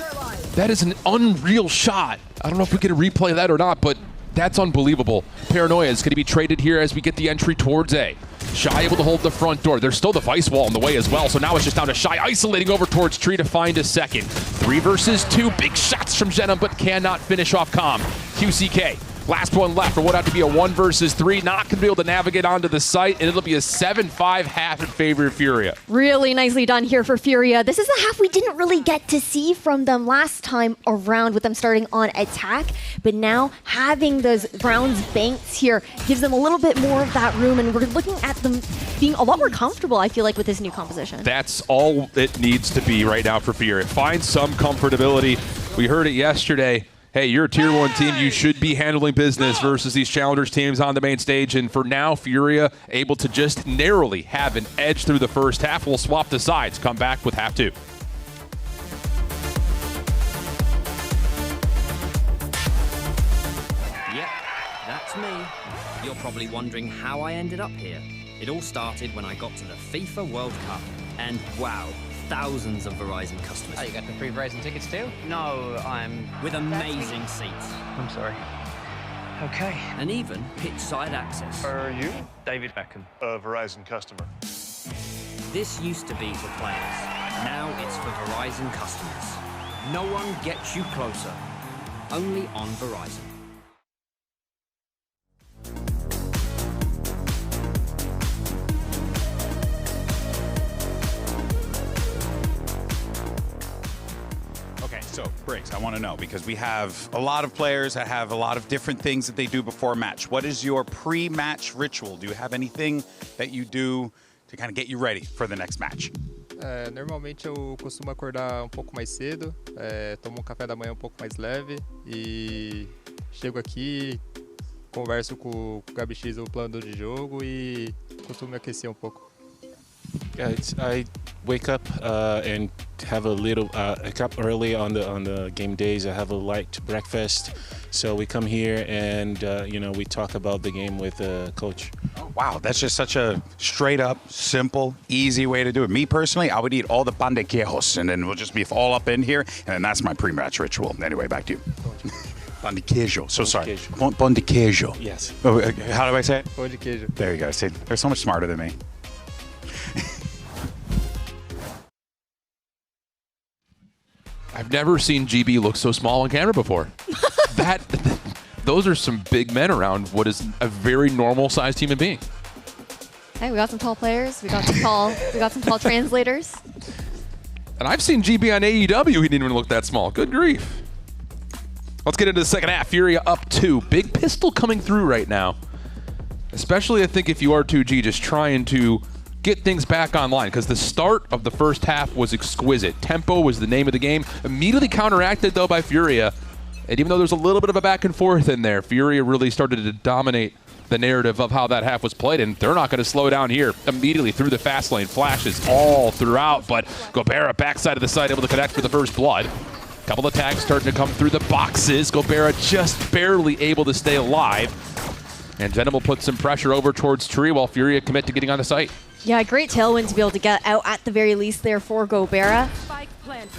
That is an unreal shot. I don't know if we can replay that or not, but that's unbelievable. Paranoia is going to be traded here as we get the entry towards A. Shy able to hold the front door. There's still the Vice Wall in the way as well, so now it's just down to Shy isolating over towards Tree to find a second. 3 versus 2, big shots from Venom, but cannot finish off Calm. QCK. Last one left for what had to be a 1 versus 3. Not going to be able to navigate onto the site, and it'll be a 7-5 half in favor of Furia. Really nicely done here for Furia. This is a half we didn't really get to see from them last time around with them starting on attack, but now having those rounds banked here gives them a little bit more of that room, and we're looking at them being a lot more comfortable, I feel like, with this new composition. That's all it needs to be right now for Furia. Find some comfortability. We heard it yesterday. Hey, you're a tier 1 team. You should be handling business versus these challengers teams on the main stage. And for now, Furia able to just narrowly have an edge through the first half. We'll swap the sides. Come back with half 2. Yep, that's me. You're probably wondering how I ended up here. It all started when I got to the FIFA World Cup. And wow, thousands of Verizon customers. Oh, you got the free Verizon tickets too? No, I'm with amazing seats. I'm sorry. Okay. And even pitch side access. Are you? David Beckham, a Verizon customer. This used to be for players. Now it's for Verizon customers. No one gets you closer. Only on Verizon. So, Briggs, I want to know, because we have a lot of players that have a lot of different things that they do before a match. What is your pre-match ritual? Do you have anything that you do to kind of get you ready for the next match? Normalmente eu costumo acordar pouco mais cedo, tomo café da manhã pouco mais leve e chego aqui, converso com o Gabi X o plano de jogo e costumo me aquecer pouco. Yeah, I wake up and have a cup early on the game days. I have a light breakfast. So we come here and we talk about the game with the coach. Oh, wow, that's just such a straight up, simple, easy way to do it. Me personally, I would eat all the pan de quejos and then we'll just be all up in here, and then that's my pre-match ritual. Anyway, back to you. Pan de queijo. So sorry. Pan de queijo. Yes. Oh, how do I say it? Pão de queijo. There you go. See, they're so much smarter than me. I've never seen GB look so small on camera before. Those are some big men around what is a very normal-sized human being. Hey, we got some tall players. We got some tall translators. And I've seen GB on AEW. He didn't even look that small. Good grief. Let's get into the second half. Furia up 2. Big pistol coming through right now. Especially, I think, if you are 2G, just trying to get things back online, because the start of the first half was exquisite. Tempo was the name of the game. Immediately counteracted, though, by Furia. And even though there's a little bit of a back and forth in there, Furia really started to dominate the narrative of how that half was played, and they're not going to slow down here. Immediately through the fast lane, flashes all throughout, but Gobera backside of the side able to connect for the first blood. Couple of tags starting to come through the boxes. Gobera just barely able to stay alive. And Venom will put some pressure over towards Tree while Furia commit to getting on the site. Yeah, great tailwind to be able to get out at the very least there for Gobera.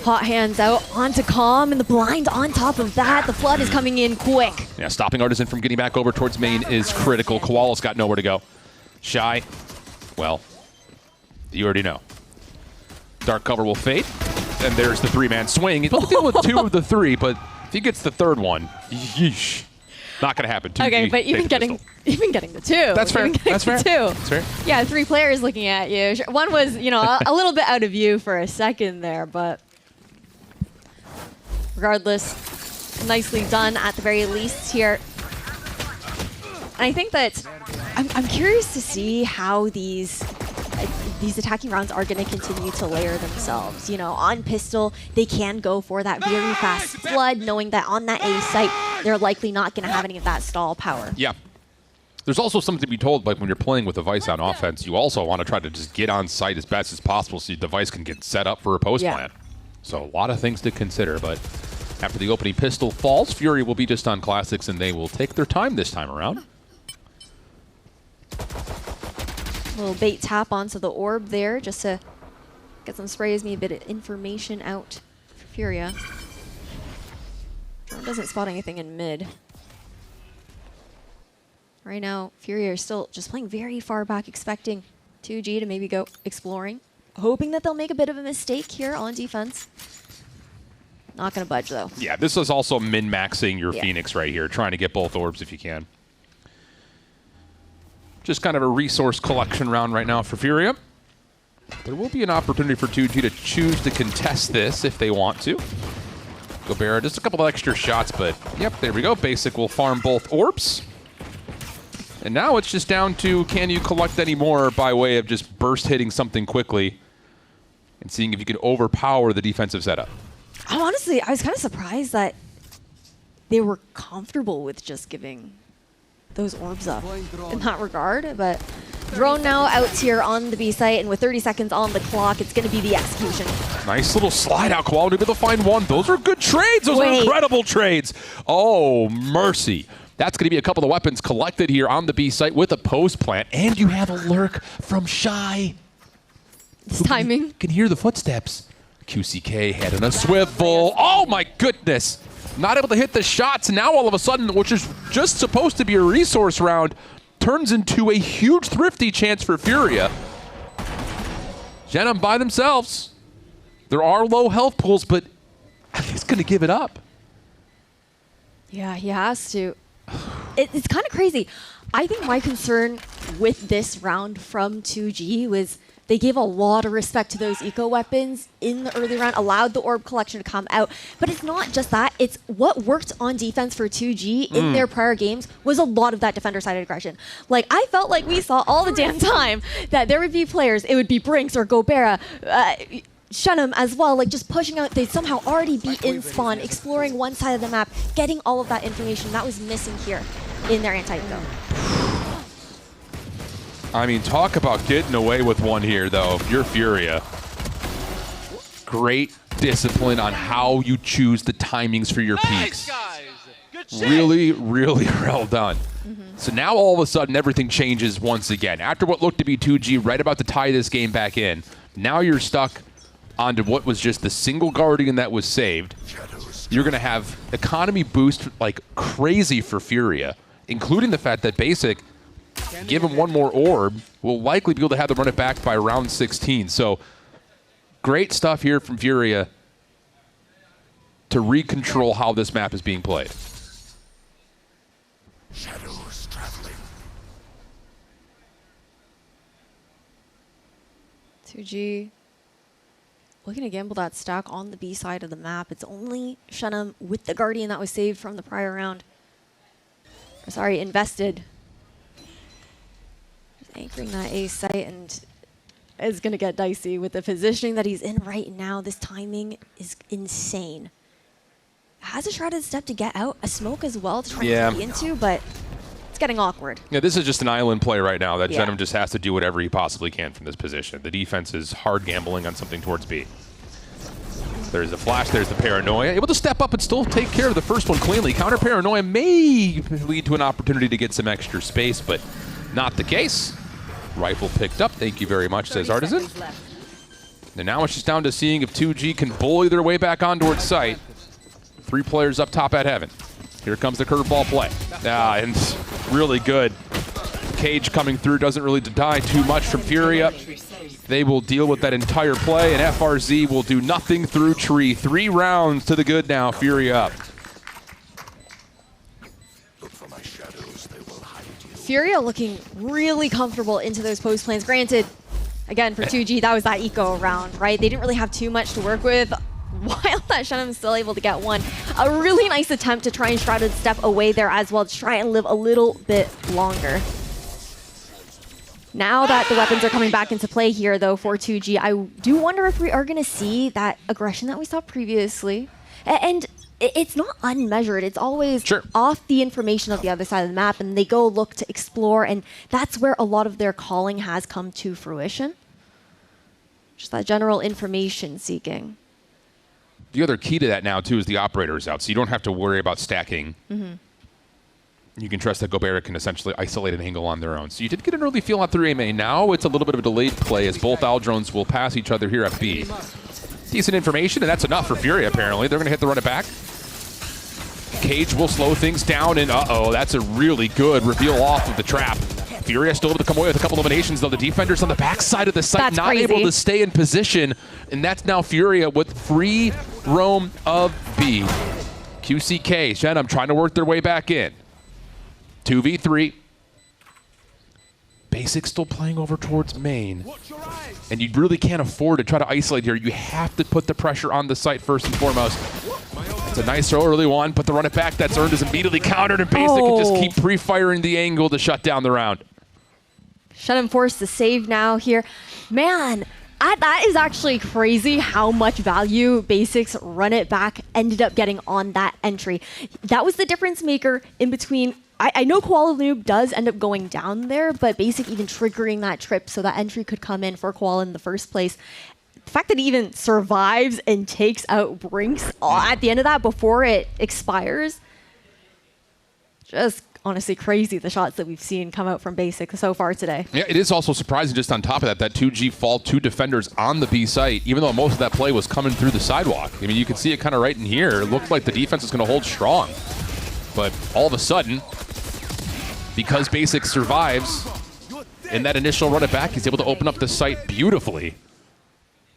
Hot hands out onto Calm, and the blind on top of that. The flood is coming in quick. Yeah, stopping Artisan from getting back over towards main is critical. Koala's got nowhere to go. Shy, well, you already know. Dark cover will fade, and there's the 3-man swing. He'll deal with 2 of the 3, but If he gets the third one, yeesh. Not going to happen. 2G, okay, but even getting the two. That's fair. That's fair. That's fair. Yeah, 3 players looking at you. One was, you know, a little bit out of view for a second there, but regardless, nicely done at the very least here. And I think that I'm curious to see how these attacking rounds are going to continue to layer themselves. You know, on pistol, they can go for that very fast flood, knowing that on that A site, they're likely not going to have any of that stall power. Yeah. There's also something to be told, like when you're playing with a Vice on offense, you also want to try to just get on site as best as possible so your device can get set up for a post plan. So a lot of things to consider, but after the opening pistol falls, Fury will be just on classics and they will take their time this time around. Little bait tap onto the orb there just to get some sprays, me a bit of information out for Furia. Drone doesn't spot anything in mid. Right now, Furia are still just playing very far back, expecting 2G to maybe go exploring. Hoping that they'll make a bit of a mistake here on defense. Not going to budge, though. Yeah, this is also min-maxing your Phoenix right here, trying to get both orbs if you can. Just kind of a resource collection round right now for Furia. There will be an opportunity for 2G to choose to contest this if they want to. Gobera, just a couple of extra shots, but yep, there we go. Basic will farm both orbs. And now it's just down to, can you collect any more by way of just burst hitting something quickly and seeing if you can overpower the defensive setup. Honestly, I was kind of surprised that they were comfortable with just giving those orbs up in that regard, but drone now out here on the B site, and with 30 seconds on the clock, it's going to be the execution. Nice little slide out quality, but they'll find one. Those are good trades. Those are incredible trades. Oh, mercy. That's going to be a couple of weapons collected here on the B site with a post plant, and you have a lurk from Shy. It's timing. You can hear the footsteps. QCK head in a swivel. Oh my goodness. Not able to hit the shots. Now all of a sudden, which is just supposed to be a resource round, turns into a huge thrifty chance for Furia. Genum by themselves. There are low health pools, but he's going to give it up. Yeah, he has to. It's kind of crazy. I think my concern with this round from 2G was they gave a lot of respect to those eco weapons in the early round, allowed the orb collection to come out. But it's not just that. It's what worked on defense for 2G in their prior games was a lot of that defender-sided aggression. Like, I felt like we saw all the damn time that there would be players, it would be Brinks or Gobera, Shenum as well, like just pushing out. They'd somehow already be in spawn, exploring one side of the map, getting all of that information. That was missing here in their anti-eco. I mean, talk about getting away with one here, though. If you're Furia, great discipline on how you choose the timings for your peaks. Really, really well done. So now all of a sudden, everything changes once again. After what looked to be 2G right about to tie this game back in, now you're stuck onto what was just the single Guardian that was saved. You're going to have economy boost like crazy for Furia, including the fact that Basic, give him one more orb, will likely be able to have to run it back by round 16. So great stuff here from Furia to recontrol how this map is being played. Shadows traveling. 2G looking to gamble that stack on the B side of the map. It's only Shenum with the Guardian that was saved from the prior round. Sorry, invested. Just anchoring that A site, and it's going to get dicey with the positioning that he's in right now. This timing is insane. Has a shrouded step to get out, a smoke as well to try to be into, but it's getting awkward. Yeah, this is just an island play right now that Genum just has to do whatever he possibly can from this position. The defense is hard gambling on something towards B. There's a flash, there's the Paranoia. Able to step up and still take care of the first one cleanly. Counter Paranoia may lead to an opportunity to get some extra space, but not the case. Rifle picked up, thank you very much, says Artisan. And now it's just down to seeing if 2G can bully their way back on towards site. 3 players up top at Heaven. Here comes the curveball play. And really good. Cage coming through doesn't really deny too much from Furia. They will deal with that entire play, and FRZ will do nothing through tree. 3 rounds to the good now, Furia up. Furia looking really comfortable into those post plans. Granted, again, for 2G, that was that eco round, right? They didn't really have too much to work with, while that Shannon was still able to get one. A really nice attempt to try and try to step away there as well, to try and live a little bit longer. Now that the weapons are coming back into play here, though, for 2G, I do wonder if we are going to see that aggression that we saw previously. And it's not unmeasured. It's always off the information of the other side of the map, and they go look to explore, and that's where a lot of their calling has come to fruition. Just that general information seeking. The other key to that now, too, is the operators out, so you don't have to worry about stacking. You can trust that Gobert can essentially isolate an angle on their own. So you did get an early feel on 3 A. Now it's a little bit of a delayed play as both Aldrones will pass each other here at B. Decent information, and that's enough for Furia, apparently. They're going to hit the run it back. Cage will slow things down, and uh-oh, that's a really good reveal off of the trap. Furia still able to come away with a couple eliminations, though. The defenders on the backside of the site not able to stay in position, and that's now Furia with free roam of B. QCK, Shannon trying to work their way back in. 2v3. Basic still playing over towards main. And you really can't afford to try to isolate here. You have to put the pressure on the site first and foremost. It's a nice throw early one, but the run it back that's earned is immediately countered, and Basic can just keep pre-firing the angle to shut down the round. Shannon forced to save now here. Man, that is actually crazy how much value Basic's run it back ended up getting on that entry. That was the difference maker in between. I know Koala Noob does end up going down there, but Basic even triggering that trip so that entry could come in for Koala in the first place. The fact that he even survives and takes out Brinks at the end of that before it expires, just honestly crazy, the shots that we've seen come out from Basic so far today. Yeah, it is also surprising just on top of that 2G fall 2 defenders on the B site, even though most of that play was coming through the sidewalk. I mean, you can see it kind of right in here. It looked like the defense is going to hold strong. But all of a sudden, because Basic survives in that initial run it back, he's able to open up the site beautifully.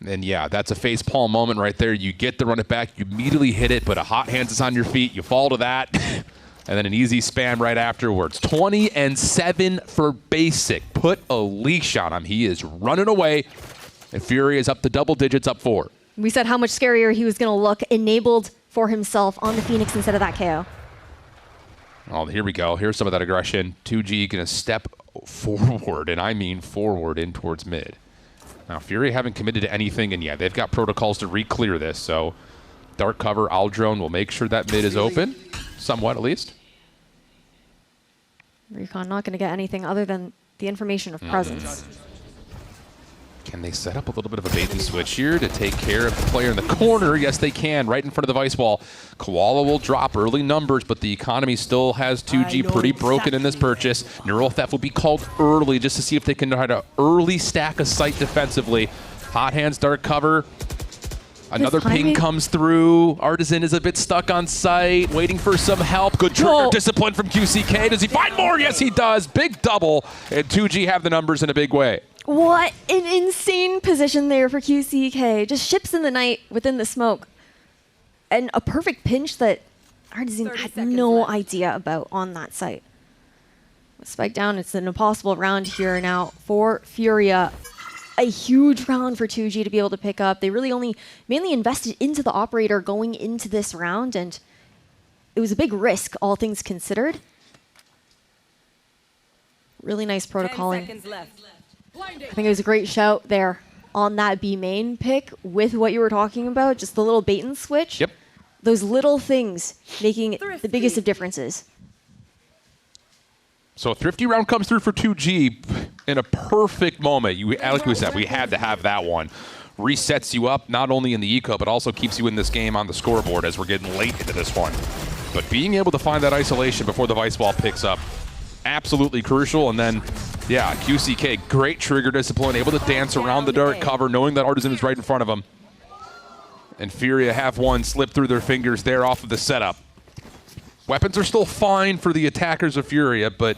And yeah, that's a face palm moment right there. You get the run it back, you immediately hit it, but a hot hands is on your feet, you fall to that, and then an easy spam right afterwards. 20-7 for Basic. Put a leash on him. He is running away, and Fury is up to double digits, up 4. We said how much scarier he was going to look, enabled for himself on the Phoenix instead of that KO. Oh, here we go. Here's some of that aggression. 2G going to step forward, and I mean forward in towards mid. Now, Fury haven't committed to anything, and yeah, they've got protocols to re-clear this, so dark cover, Aldrone will make sure that mid is open, somewhat at least. Recon not going to get anything other than the information of presence. Can they set up a little bit of a bait and switch here to take care of the player in the corner? Yes, they can, right in front of the vice wall. Koala will drop early numbers, but the economy still has 2G pretty broken in this purchase. Neural Theft will be called early just to see if they can try to early stack a site defensively. Hot hands, dark cover. Another ping comes through. Artisan is a bit stuck on site, waiting for some help. Good trigger discipline from QCK. Does he find more? Yes, he does. Big double, and 2G have the numbers in a big way. What an insane position there for QCK. Just ships in the night within the smoke. And a perfect pinch that Artisan had no idea about on that site. Spike down, it's an impossible round here now for Furia. A huge round for 2G to be able to pick up. They really only mainly invested into the operator going into this round, and it was a big risk, all things considered. Really nice protocoling. 10 seconds left. I think it was a great shout there on that B main pick with what you were talking about, just the little bait and switch. Yep. Those little things making the biggest of differences. So a thrifty round comes through for 2G in a perfect moment. Like we said, we had to have that one. Resets you up not only in the eco, but also keeps you in this game on the scoreboard as we're getting late into this one. But being able to find that isolation before the vice wall picks up, absolutely crucial. And then, yeah, QCK, great trigger discipline, able to dance around the dark cover, knowing that Artisan is right in front of him. And Furia have one slip through their fingers there off of the setup. Weapons are still fine for the attackers of Furia, but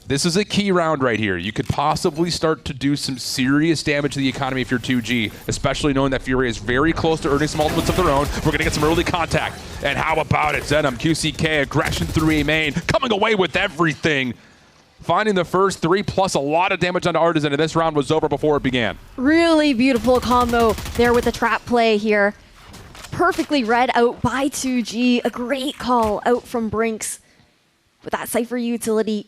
this is a key round right here. You could possibly start to do some serious damage to the economy if you're 2G, especially knowing that Furia is very close to earning some ultimates of their own. We're going to get some early contact. And how about it, Zenom? QCK, aggression through A main, coming away with everything. finding the first 3 plus a lot of damage onto Artisan, and this round was over before it began. Really beautiful combo there with the trap play here. Perfectly read out by 2G. A great call out from Brinks with that Cypher utility.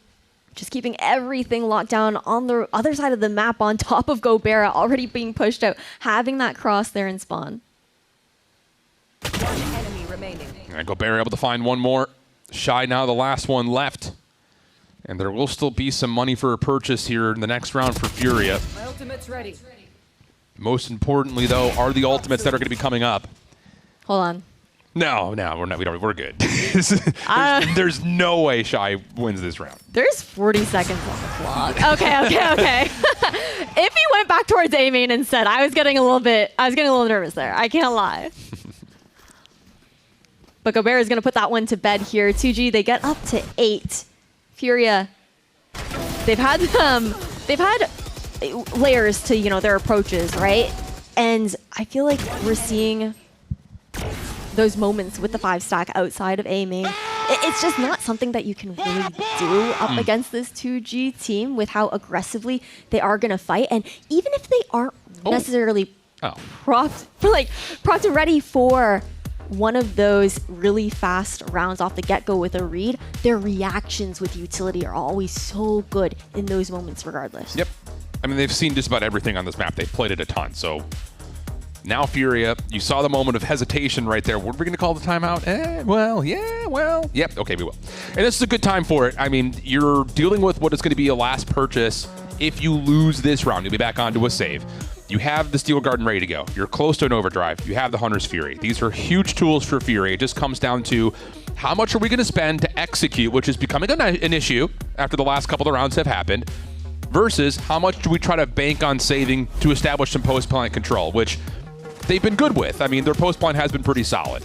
Just keeping everything locked down on the other side of the map on top of Gobera, already being pushed out, having that cross there in spawn. One enemy remaining. And Gobera able to find one more. Shy now the last one left. And there will still be some money for a purchase here in the next round for Furia. My ultimate's ready. Most importantly, though, are the ultimates that are going to be coming up. Hold on. No, we're not. We're good. there's no way Shy wins this round. There's 40 seconds on the clock. Okay. If he went back towards A main instead, I was getting a little nervous there. I can't lie. But Gobera is going to put that one to bed here. 2G, they get up to 8. Furia, they've had layers to, their approaches, right? And I feel like we're seeing those moments with the 5-stack outside of A main. It's just not something that you can really do up against this 2G team with how aggressively they are going to fight. And even if they aren't necessarily propped and ready for one of those really fast rounds off the get-go with a read, their reactions with utility are always so good in those moments regardless. Yep. I mean, they've seen just about everything on this map. They've played it a ton, so now Furia, you saw the moment of hesitation right there. What are we going to call the timeout? Yep, okay, we will. And this is a good time for it. I mean, you're dealing with what is going to be a last purchase. If you lose this round, you'll be back onto a save. You have the Steel Garden ready to go. You're close to an overdrive. You have the Hunter's Fury. These are huge tools for Fury. It just comes down to how much are we going to spend to execute, which is becoming an issue after the last couple of rounds have happened, versus how much do we try to bank on saving to establish some post-plant control, which they've been good with. I mean, their post-plant has been pretty solid.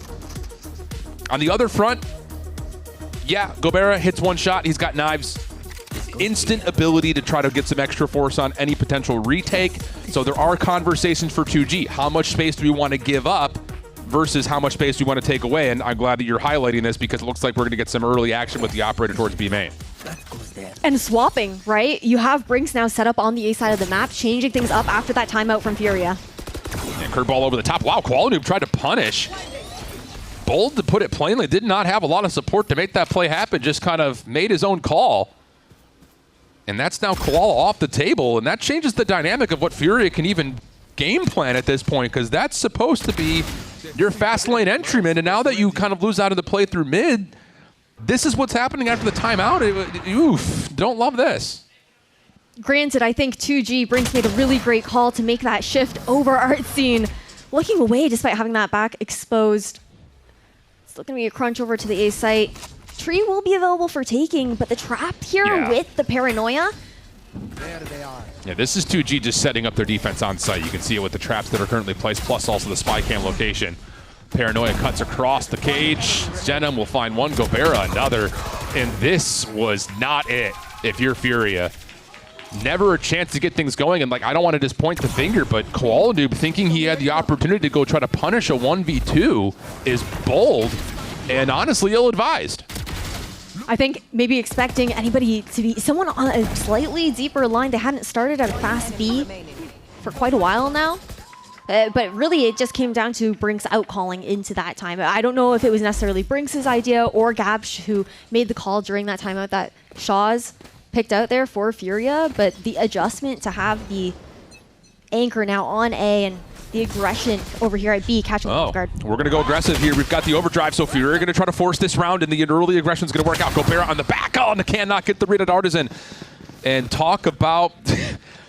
On the other front, yeah, Gobera hits one shot. He's got knives. Instant ability to try to get some extra force on any potential retake. So there are conversations for 2G. How much space do we want to give up versus how much space do we want to take away? And I'm glad that you're highlighting this because it looks like we're going to get some early action with the operator towards B main. And swapping, right? You have Brinks now set up on the A side of the map, changing things up after that timeout from Furia. And curveball over the top. Wow, Qualinoob tried to punish. Bold, to put it plainly, did not have a lot of support to make that play happen. Just kind of made his own call. And that's now Koala off the table, and that changes the dynamic of what Furia can even game plan at this point, because that's supposed to be your fast lane entryman, and now that you kind of lose out of the play through mid, this is what's happening after the timeout. Oof, don't love this. Granted, I think 2G Brinks made a really great call to make that shift over Artscene, looking away despite having that back exposed. It's still going to be a crunch over to the A site. Tree will be available for taking, but the trap here with the paranoia. There they are. Yeah, this is 2G just setting up their defense on site. You can see it with the traps that are currently placed, plus also the spy cam location. Paranoia cuts across the cage. Zenom will find one, Gobera another. And this was not it if you're Furia. Never a chance to get things going. And I don't want to just point the finger, but Qualinoob thinking he had the opportunity to go try to punish a 1v2 is bold and honestly ill-advised. I think maybe expecting anybody to be someone on a slightly deeper line. They hadn't started at a fast B for quite a while now. But really, it just came down to Brinks outcalling into that time. I don't know if it was necessarily Brinks' idea or Gabsh who made the call during that timeout that Shaw's picked out there for Furia, but the adjustment to have the anchor now on A and the aggression over here at B, catching the off guard. We're going to go aggressive here. We've got the overdrive, so Furia are going to try to force this round, and the early aggression is going to work out. Gobera on the back, and the cannot get the read at Artisan. And talk about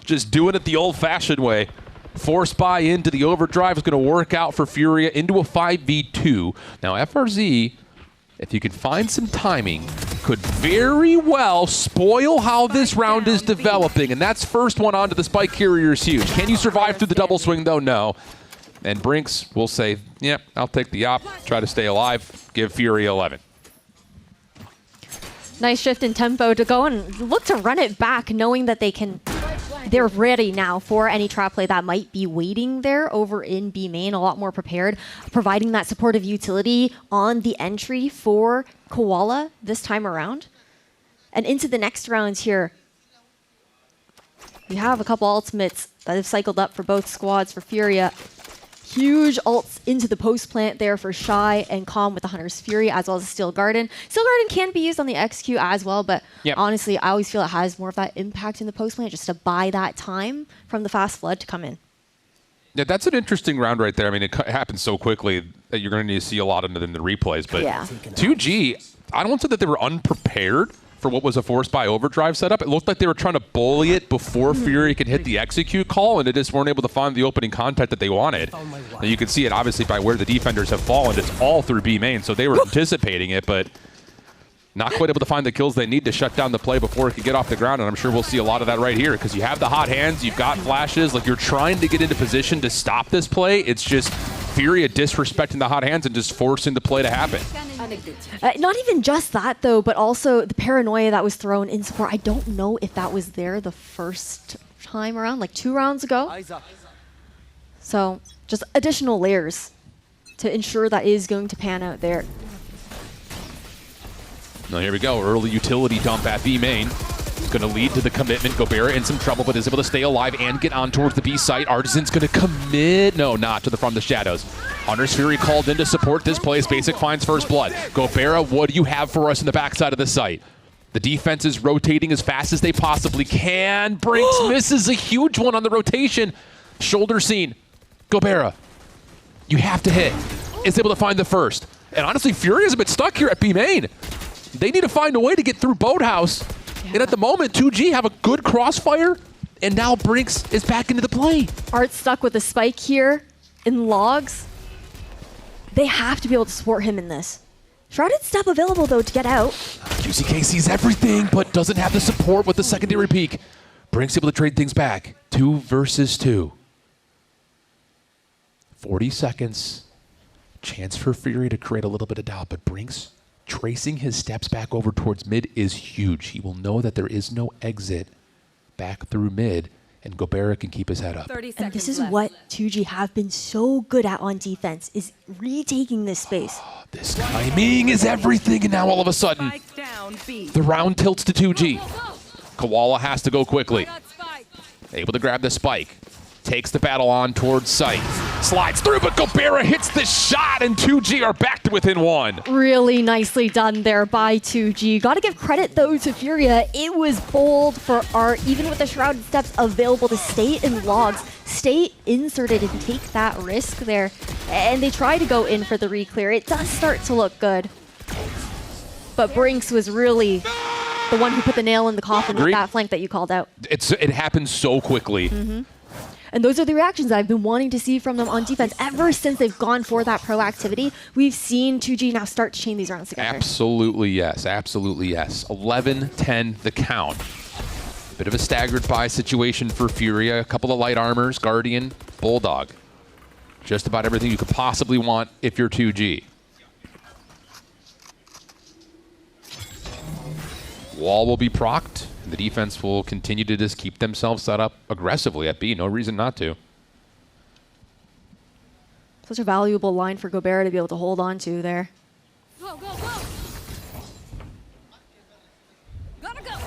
just doing it the old-fashioned way. Force buy into the overdrive is going to work out for Furia into a 5v2. Now, FRZ, if you can find some timing, could very well spoil how this round is developing, and that's first one onto the spike carrier is huge. Can you survive through the double swing, though? No. And Brinks will say, yep, I'll take the op, try to stay alive, give Fury 11. Nice shift in tempo to go and look to run it back, knowing that they're ready now for any trap play that might be waiting there over in B main, a lot more prepared, providing that supportive utility on the entry for Koala this time around. And into the next round here, we have a couple ultimates that have cycled up for both squads. For Furia, huge ults into the post plant there for Shy and Calm with the Hunter's Fury, as well as Steel Garden. Steel Garden can be used on the XQ as well, but honestly, I always feel it has more of that impact in the post plant, just to buy that time from the Fast Flood to come in. Yeah, that's an interesting round right there. I mean, it happens so quickly that you're going to need to see a lot of it in the replays. But 2G, I don't want to say that they were unprepared for what was a forced buy overdrive setup. It looked like they were trying to bully it before Fury could hit the execute call, and they just weren't able to find the opening contact that they wanted. And you can see it obviously by where the defenders have fallen. It's all through B main, so they were anticipating it, but not quite able to find the kills they need to shut down the play before it could get off the ground. And I'm sure we'll see a lot of that right here, because you have the hot hands, you've got flashes, like you're trying to get into position to stop this play. It's just Furia disrespecting the hot hands and just forcing the play to happen. Not even just that, though, but also the paranoia that was thrown in support. I don't know if that was there the first time around, like 2 rounds ago. So just additional layers to ensure that is going to pan out there. Now here we go, early utility dump at B main. It's going to lead to the commitment. Gobera in some trouble, but is able to stay alive and get on towards the B site. Artisan's going to commit. No, not to the From the Shadows. Hunter's Fury called in to support this play as Basic finds first blood. Gobera, what do you have for us in the backside of the site? The defense is rotating as fast as they possibly can. Brinks misses a huge one on the rotation. Shoulder scene. Gobera, you have to hit. Is able to find the first. And honestly, Fury is a bit stuck here at B main. They need to find a way to get through Boathouse. And at the moment, 2G have a good crossfire, and now Brinks is back into the play. Art's stuck with a spike here in logs. They have to be able to support him in this. Shrouded Step available, though, to get out. QCK sees everything, but doesn't have the support with the secondary peek. Brinks able to trade things back. 2 versus 2. 40 seconds. Chance for Fury to create a little bit of doubt, but Brinks tracing his steps back over towards mid is huge. He will know that there is no exit back through mid, and Gobera can keep his head up. And this is what 2G have been so good at on defense, is retaking this space. This timing is everything, and now all of a sudden, the round tilts to 2G. Koala has to go quickly. Able to grab the spike. Takes the battle on towards site. Slides through, but Gobera hits the shot, and 2G are back to within 1. Really nicely done there by 2G. Gotta give credit, though, to Furia. It was bold for Art, even with the Shrouded Steps available to stay in logs, stay inserted and take that risk there. And they try to go in for the reclear. It does start to look good. But Brinks was really the one who put the nail in the coffin with that flank that you called out. It happens so quickly. And those are the reactions that I've been wanting to see from them on defense ever since they've gone for that proactivity. We've seen 2G now start to chain these rounds together. Absolutely yes, absolutely yes. 11-10 the count. Bit of a staggered buy situation for Furia. A couple of light armors, Guardian, Bulldog. Just about everything you could possibly want if you're 2G. Wall will be procced. The defense will continue to just keep themselves set up aggressively at B. No reason not to. Such a valuable line for Gobera to be able to hold on to there. Go, go, go. Gotta go.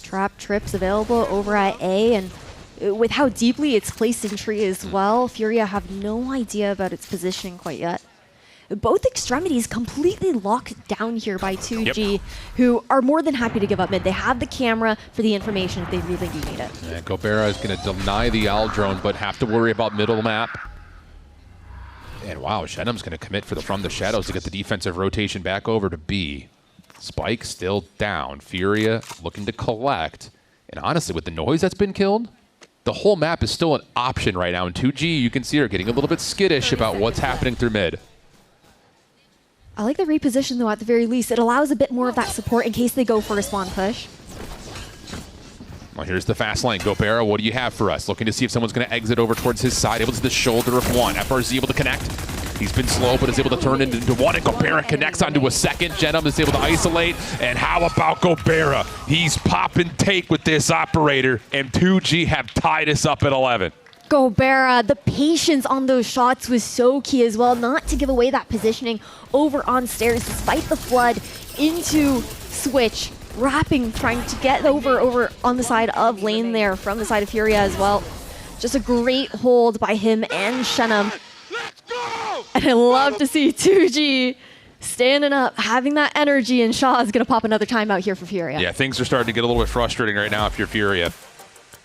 Trap trips available over at A, and with how deeply it's placed in tree as well, Furia have no idea about its positioning quite yet. Both extremities completely locked down here by 2G, who are more than happy to give up mid. They have the camera for the information if they really do need it. Yeah, Gobera is going to deny the Owl drone, but have to worry about middle map. And wow, Shenum's going to commit for the From the Shadows to get the defensive rotation back over to B. Spike still down. Furia looking to collect. And honestly, with the noise that's been killed, the whole map is still an option right now. And 2G, you can see are getting a little bit skittish about what's happening through mid. I like the reposition, though, at the very least. It allows a bit more of that support in case they go for a spawn push. Well, here's the fast lane. Gobera, what do you have for us? Looking to see if someone's going to exit over towards his side. Able to the shoulder of one. FRZ able to connect. He's been slow, but is able to turn it into one. And Gobera connects onto a second. Genum is able to isolate. And how about Gobera? He's pop and take with this operator. And 2G have tied us up at 11. Gobera, the patience on those shots was so key as well, not to give away that positioning over on stairs despite the flood into switch, wrapping, trying to get over on the side of lane there from the side of Furia as well. Just a great hold by him and Shenum. And I love to see 2G standing up, having that energy, and Shaw is going to pop another timeout here for Furia. Yeah, things are starting to get a little bit frustrating right now if you're Furia.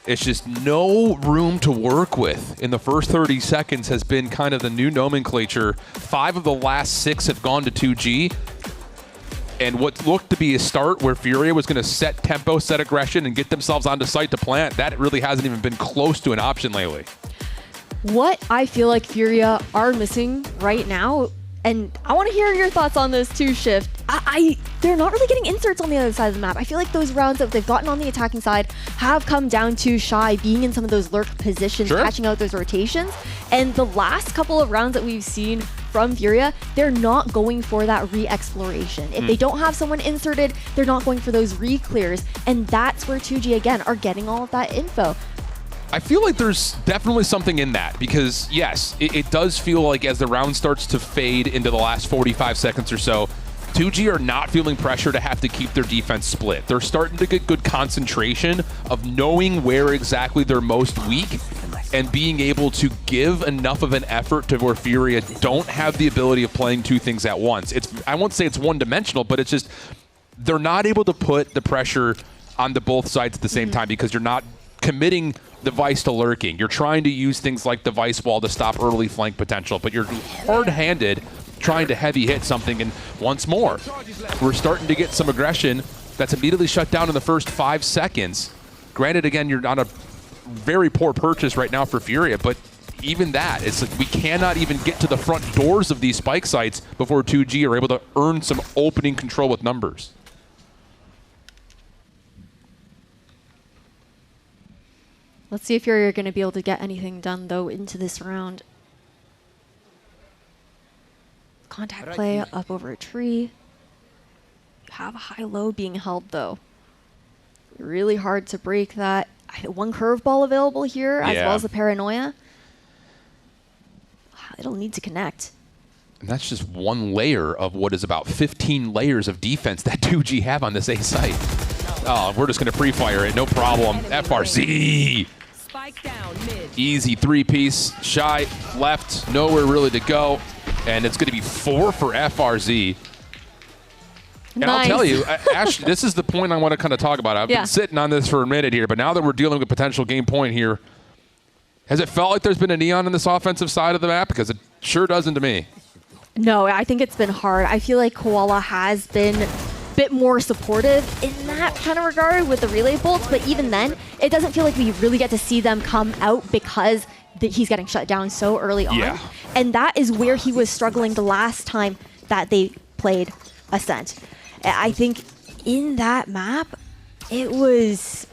It's just no room to work with in the first 30 seconds has been kind of the new nomenclature. 5 of the last 6 have gone to 2G. And what looked to be a start where Furia was going to set tempo, set aggression, and get themselves onto site to plant, that really hasn't even been close to an option lately. What I feel like Furia are missing right now, and I want to hear your thoughts on this too, Shift. They're not really getting inserts on the other side of the map. I feel like those rounds that they've gotten on the attacking side have come down to Shy being in some of those lurk positions, catching out those rotations. And the last couple of rounds that we've seen from Furia, they're not going for that re-exploration. If they don't have someone inserted, they're not going for those re-clears. And that's where 2G, again, are getting all of that info. I feel like there's definitely something in that because, yes, it does feel like as the round starts to fade into the last 45 seconds or so, 2G are not feeling pressure to have to keep their defense split. They're starting to get good concentration of knowing where exactly they're most weak and being able to give enough of an effort to where Furia don't have the ability of playing 2 things at once. I won't say it's one-dimensional, but it's just they're not able to put the pressure onto both sides at the same time because you're not committing the Vice to lurking. You're trying to use things like the Vice wall to stop early flank potential, but you're hard-handed trying to heavy hit something. And once more, we're starting to get some aggression that's immediately shut down in the first 5 seconds. Granted, again, you're on a very poor purchase right now for Furia, but even that, it's like we cannot even get to the front doors of these spike sites before 2G are able to earn some opening control with numbers. Let's see if you're going to be able to get anything done, though, into this round. Contact play up over a tree. You have a high-low being held, though. Really hard to break that. One curveball available here, as well as the paranoia. It'll need to connect. And that's just one layer of what is about 15 layers of defense that 2G have on this A site. Oh, we're just going to pre-fire it, no problem. FRZ! Easy 3-piece. Shy left, nowhere really to go. And it's going to be 4 for FRZ. And I'll tell you, Ashley, this is the point I want to kind of talk about. I've been sitting on this for a minute here, but now that we're dealing with a potential game point here, has it felt like there's been a neon on this offensive side of the map? Because it sure doesn't to me. No, I think it's been hard. I feel like Koala has been bit more supportive in that kind of regard with the relay bolts, but even then, it doesn't feel like we really get to see them come out because he's getting shut down so early on. And that is where he was struggling the last time that they played Ascent. I think in that map, it was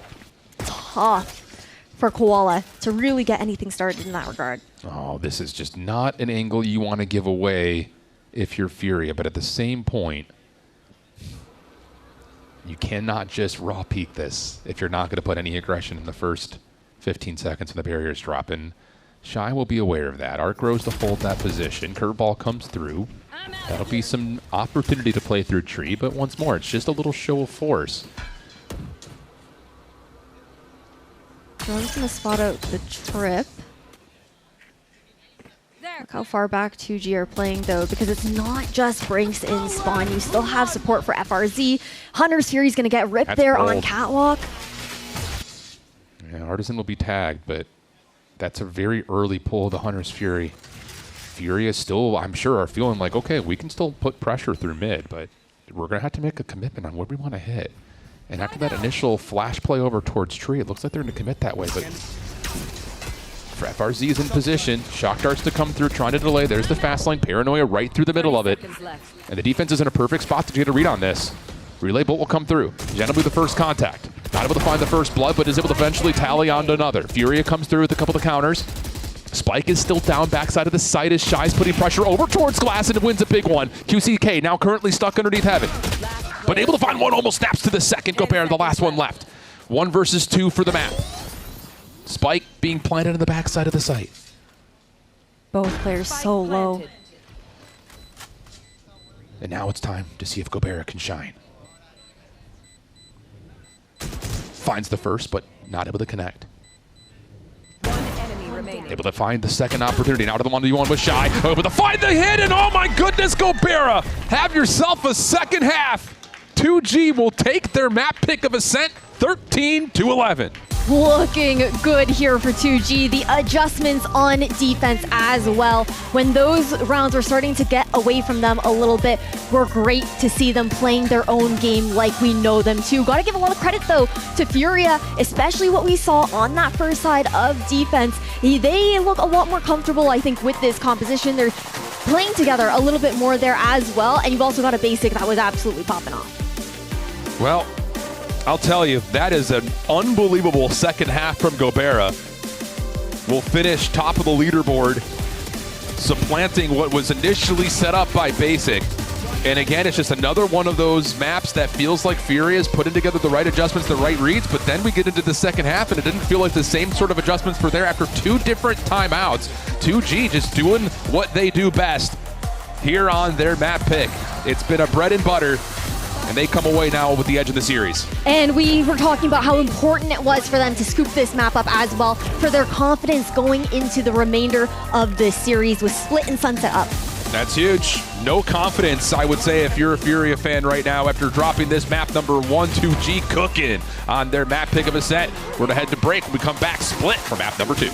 tough for Koala to really get anything started in that regard. Oh, this is just not an angle you want to give away if you're Furia, but at the same point, you cannot just raw peek this if you're not going to put any aggression in the first 15 seconds when the barriers drop in. Shy will be aware of that. Arc grows to hold that position. Curveball comes through. That'll be some opportunity to play through tree, but once more, it's just a little show of force. Drone's going to spot out the trip. Look how far back 2G are playing, though, because it's not just Brinks in spawn. You still have support for FRZ. Hunter's Fury's going to get ripped there on Catwalk. Yeah, Artisan will be tagged, but that's a very early pull of the Hunter's Fury. Fury is still, I'm sure, are feeling like, okay, we can still put pressure through mid, but we're going to have to make a commitment on what we want to hit. And after that initial flash play over towards tree, it looks like they're going to commit that way, but FRZ is in position. Shock darts to come through, trying to delay. There's the fast lane. Paranoia right through the middle of it. And the defense is in a perfect spot to get a read on this. Relay bolt will come through. Jen will be the first contact. Not able to find the first blood, but is able to eventually tally onto another. Furia comes through with a couple of counters. Spike is still down backside of the site as Shy's putting pressure over towards Glass and wins a big one. QCK now currently stuck underneath Heaven. But able to find one, almost snaps to the second. Gobert, the last one left. 1 versus 2 for the map. Spike being planted on the backside of the site. Both players so low. And now it's time to see if Gobert can shine. Finds the first, but not able to connect. Able to find the second opportunity. Now to the 1v1 with Shy. Able to find the hit, and oh my goodness, Gobera! Have yourself a second half. 2G will take their map pick of Ascent, 13-11. Looking good here for 2G. The adjustments on defense as well. When those rounds were starting to get away from them a little bit, were great to see them playing their own game like we know them to. Gotta give a lot of credit though to Furia, especially what we saw on that first side of defense. They look a lot more comfortable, I think, with this composition. They're playing together a little bit more there as well, and you've also got a basic that was absolutely popping off. Well, I'll tell you, that is an unbelievable second half from Gobera. Will finish top of the leaderboard, supplanting what was initially set up by Basic. And again, it's just another one of those maps that feels like Furia is putting together the right adjustments, the right reads, but then we get into the second half and it didn't feel like the same sort of adjustments were there after two different timeouts. 2G just doing what they do best here on their map pick. It's been a bread and butter, and they come away now with the edge of the series. And we were talking about how important it was for them to scoop this map up as well, for their confidence going into the remainder of this series with Split and Sunset up. That's huge. No confidence, I would say, if you're a Furia fan right now after dropping this map number 1, 2G cooking on their map pick of a set. We're gonna head to break when we come back. Split for map number 2.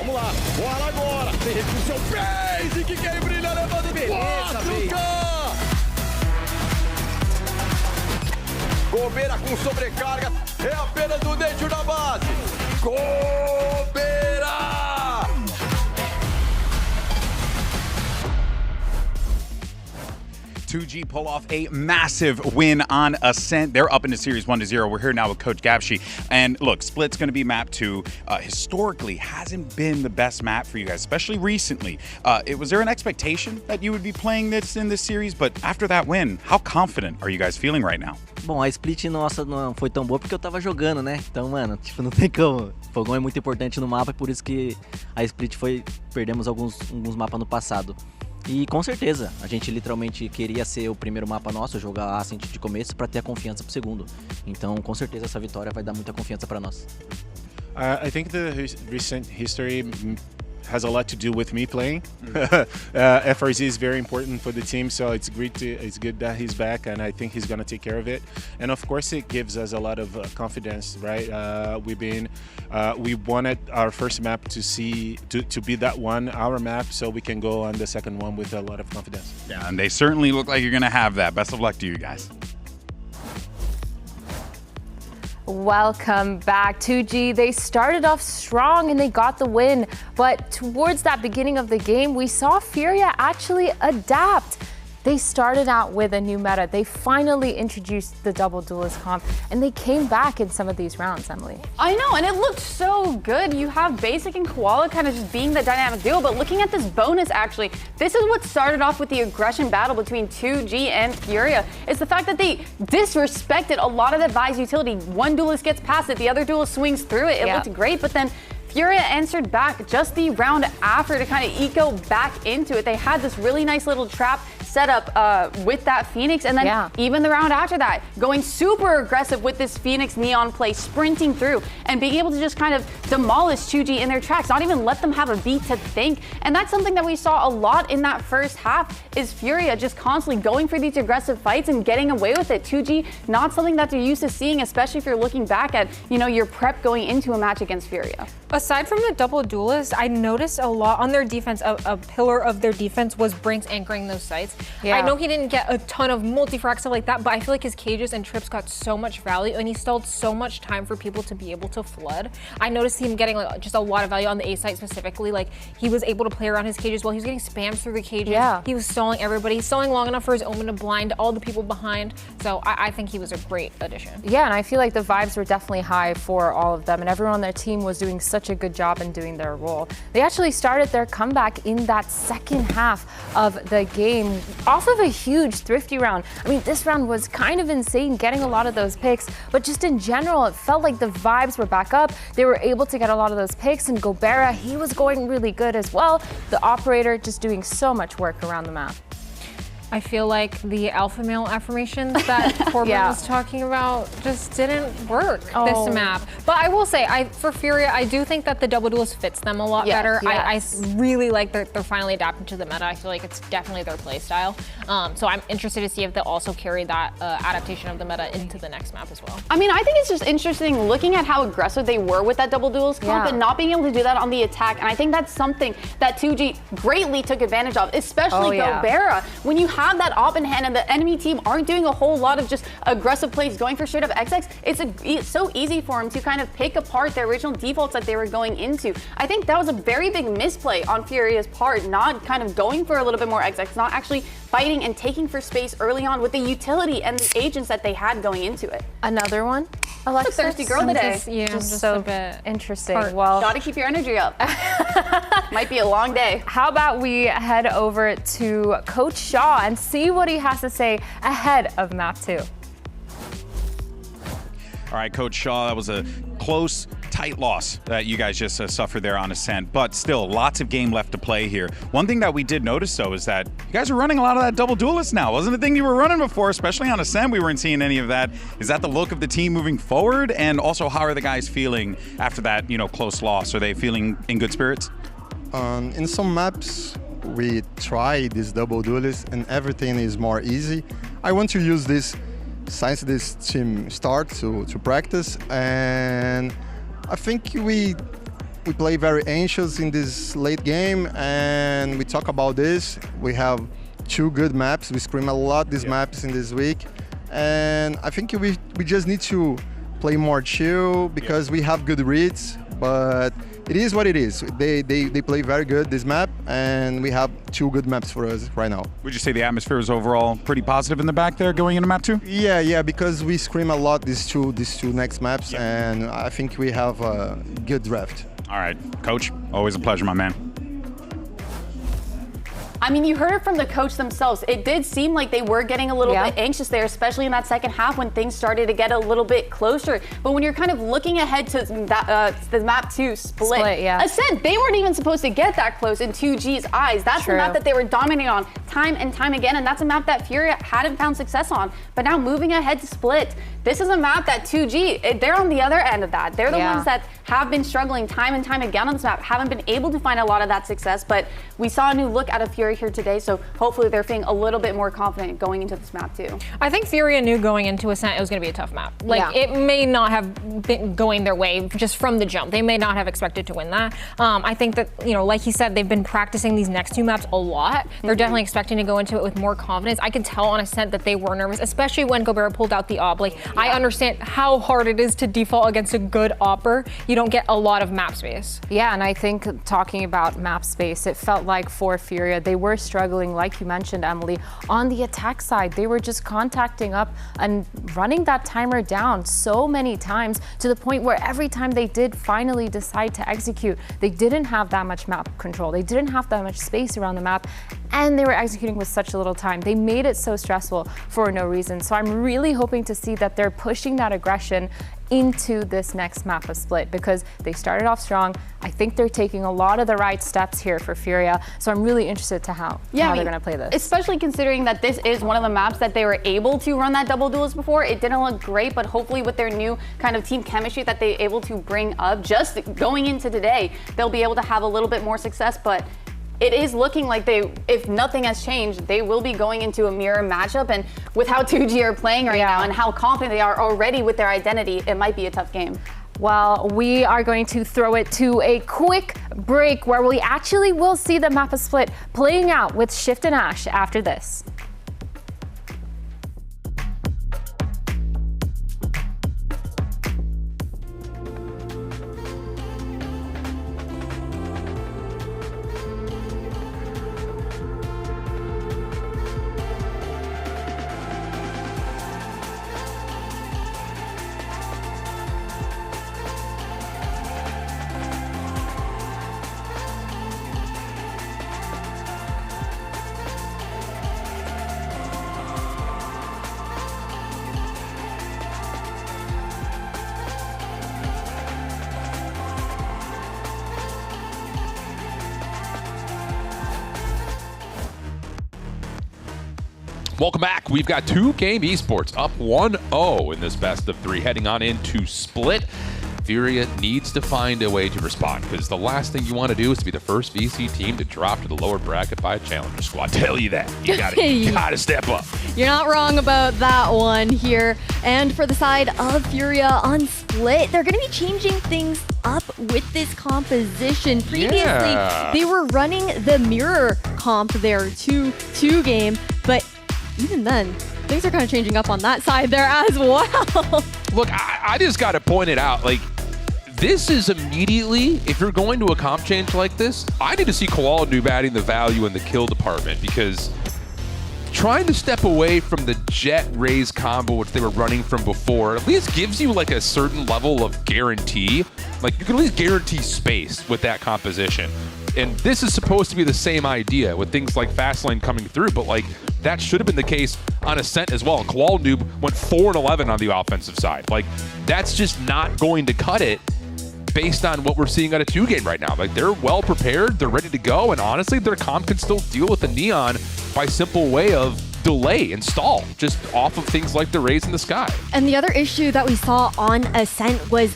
Vamos lá, bora agora. Tem restrição basic, quem brilha levando 4K. Gobera com sobrecarga, é apenas o nature na base. Gobera! 2G pull off a massive win on Ascent. They're up into Series 1-0. We're here now with Coach Gabshi. And look, Split's going to be map 2. Historically, hasn't been the best map for you guys, especially recently. Was there an expectation that you would be playing this in this series? But after that win, how confident are you guys feeling right now? Bom, a split nossa não foi tão boa porque eu tava jogando, né? Então, mano, tipo, não tem como. Fogão é muito importante no mapa, por isso que a split perdemos alguns mapas no passado. E com certeza, a gente literalmente queria ser o primeiro mapa nosso, jogar Ascent de começo para ter a confiança pro segundo. Então, com certeza essa vitória vai dar muita confiança para nós. I think the recent history has a lot to do with me playing. FRZ is very important for the team, so it's good that he's back, and I think he's gonna take care of it. And of course, it gives us a lot of confidence, right? We wanted our first map to be that one, our map, so we can go on the second one with a lot of confidence. Yeah, and they certainly look like you're gonna have that. Best of luck to you guys. Welcome back. 2G, they started off strong and they got the win, but towards that beginning of the game, we saw Furia actually adapt. They started out with a new meta. They finally introduced the double duelist comp, and they came back in some of these rounds, Emily. I know, and it looked so good. You have Basic and Koala kind of just being the dynamic duo, but looking at this bonus, actually, this is what started off with the aggression battle between 2G and Furia. It's the fact that they disrespected a lot of the Vi's utility. One duelist gets past it, the other duelist swings through it. It looked great, but then Furia answered back just the round after to kind of eco back into it. They had this really nice little trap set up with that Phoenix, and then even the round after that, going super aggressive with this Phoenix Neon play, sprinting through and being able to just kind of demolish 2G in their tracks, not even let them have a beat to think. And that's something that we saw a lot in that first half, is Furia just constantly going for these aggressive fights and getting away with it. 2G, not something that they're used to seeing, especially if you're looking back at, you know, your prep going into a match against Furia. Aside from the double duelist, I noticed a lot on their defense, a pillar of their defense was Brinks anchoring those sites. Yeah. I know he didn't get a ton of multi-frag stuff like that, but I feel like his cages and trips got so much value, and he stalled so much time for people to be able to flood. I noticed him getting like just a lot of value on the A site specifically. Like, he was able to play around his cages well. He was getting spammed through the cages. Yeah. He was stalling everybody. He's stalling long enough for his Omen to blind all the people behind. So I think he was a great addition. Yeah, and I feel like the vibes were definitely high for all of them, and everyone on their team was doing such a good job in doing their role. They actually started their comeback in that second half of the game off of a huge Thrifty round. I mean, this round was kind of insane, getting a lot of those picks, but just in general, it felt like the vibes were back up. They were able to get a lot of those picks, and Gobera, he was going really good as well. The operator just doing so much work around the map. I feel like the alpha male affirmations that Corbin was talking about just didn't work this map. But I will say, for Furia, I do think that the double duelist fits them a lot better. Yes. I really like that they're finally adapting to the meta. I feel like it's definitely their play style. So I'm interested to see if they'll also carry that adaptation of the meta into the next map as well. I mean, I think it's just interesting looking at how aggressive they were with that double duelist comp and not being able to do that on the attack. And I think that's something that 2G greatly took advantage of, especially Gobera. When you have that op in hand and the enemy team aren't doing a whole lot of just aggressive plays going for straight up XX, it's so easy for him to kind of pick apart the original defaults that they were going into. I think that was a very big misplay on Furia's part, not kind of going for a little bit more XX, not actually fighting and taking for space early on with the utility and the agents that they had going into it. Another one? Alexis? A thirsty girl today. Just so a bit interesting. Well, gotta keep your energy up. Might be a long day. How about we head over to Coach Shaw and see what he has to say ahead of map 2. All right, Coach Shaw, that was a close, tight loss that you guys just suffered there on Ascent, but still lots of game left to play here. One thing that we did notice, though, is that you guys are running a lot of that double duelist now. Wasn't a thing you were running before, especially on Ascent. We weren't seeing any of that. Is that the look of the team moving forward? And also, how are the guys feeling after that, close loss? Are they feeling in good spirits? In some maps, we try this double duelist and everything is more easy. I want to use this since this team starts to practice, and I think we play very anxious in this late game, and we talk about this. We have 2 good maps. We scream a lot these maps in this week, and I think we just need to play more chill because we have good reads, but it is what it is. They play very good this map, and we have 2 good maps for us right now. Would you say the atmosphere is overall pretty positive in the back there going into map 2? Yeah, because we scream a lot these two next maps, and I think we have a good draft. All right, Coach, always a pleasure, my man. I mean, you heard it from the coach themselves. It did seem like they were getting a little bit anxious there, especially in that second half when things started to get a little bit closer. But when you're kind of looking ahead to that, the map 2 split, Ascent, they weren't even supposed to get that close in 2G's eyes. That's the map that they were dominating on time and time again, and that's a map that Furia hadn't found success on. But now moving ahead to split, this is a map that 2G, they're on the other end of that. They're the ones that have been struggling time and time again on this map, haven't been able to find a lot of that success, but we saw a new look out of Furia here today, so hopefully they're feeling a little bit more confident going into this map too. I think Furia knew going into Ascent it was going to be a tough map. Like, it may not have been going their way just from the jump. They may not have expected to win that. I think that, you know, like he said, they've been practicing these next 2 maps a lot. They're definitely expecting to go into it with more confidence. I could tell on Ascent that they were nervous, especially when Gobert pulled out the AWP. Like, I understand how hard it is to default against a good AWPer. You don't get a lot of map space. Yeah, and I think talking about map space, it felt like for Furia, they were struggling, like you mentioned, Emily, on the attack side. They were just contacting up and running that timer down so many times to the point where every time they did finally decide to execute, they didn't have that much map control. They didn't have that much space around the map, and they were executing with such a little time. They made it so stressful for no reason. So I'm really hoping to see that they're pushing that aggression into this next map of Split, because they started off strong. I think they're taking a lot of the right steps here for Furia, so I'm really interested to how they're going to play this. Especially considering that this is one of the maps that they were able to run that double duelist before. It didn't look great, but hopefully with their new kind of team chemistry that they're able to bring up just going into today, they'll be able to have a little bit more success. But it is looking like if nothing has changed, they will be going into a mirror matchup. And with how 2G are playing right now and how confident they are already with their identity, it might be a tough game. Well, we are going to throw it to a quick break where we actually will see the map of Split playing out with Shift and Ash after this. Welcome back. We've got 2Game Esports up 1-0 in this best of 3 heading on into Split. Furia needs to find a way to respond, because the last thing you want to do is to be the first VC team to drop to the lower bracket by a challenger squad. Tell you that. You gotta step up. You're not wrong about that one here. And for the side of Furia on Split, they're going to be changing things up with this composition. Previously, they were running the mirror comp there to 2Game, but even then, things are kind of changing up on that side there as well. Look, I just got to point it out. Like, this is immediately, if you're going to a comp change like this, I need to see Koala Noob adding the value in the kill department, because trying to step away from the Jet Raze combo, which they were running from before, at least gives you like a certain level of guarantee. Like, you can at least guarantee space with that composition. And this is supposed to be the same idea with things like Fastlane coming through, but like, that should have been the case on Ascent as well. Koala Noob went 4-11 on the offensive side. Like, that's just not going to cut it based on what we're seeing out of 2Game right now. Like, they're well prepared, they're ready to go, and honestly, their comp can still deal with the Neon by simple way of delay and stall, just off of things like the Raze in the sky. And the other issue that we saw on Ascent was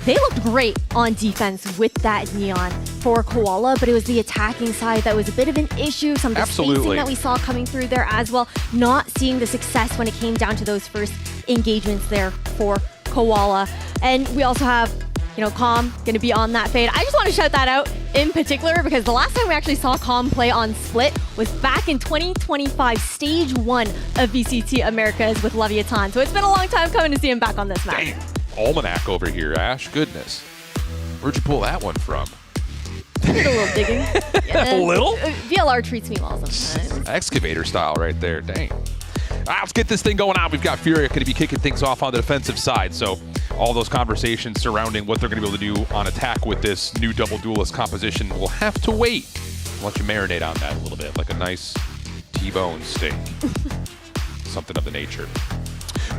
they looked great on defense with that Neon for Koala, but it was the attacking side that was a bit of an issue. Some of the spacing that we saw coming through there as well. Not seeing the success when it came down to those first engagements there for Koala. And we also have, you know, Calm going to be on that fade. I just want to shout that out in particular because the last time we actually saw Calm play on Split was back in 2025, Stage 1 of VCT Americas with Leviatán. So it's been a long time coming to see him back on this map. Damn. Almanac over here, Ash. Goodness. Where'd you pull that one from? Did a little digging. Yeah, A little? VLR treats me well sometimes. Excavator style right there. Dang. Let's get this thing going on. We've got Furia going to be kicking things off on the defensive side. So all those conversations surrounding what they're going to be able to do on attack with this new double duelist composition will have to wait. I'll let you marinate on that a little bit, like a nice T-bone steak. Something of the nature.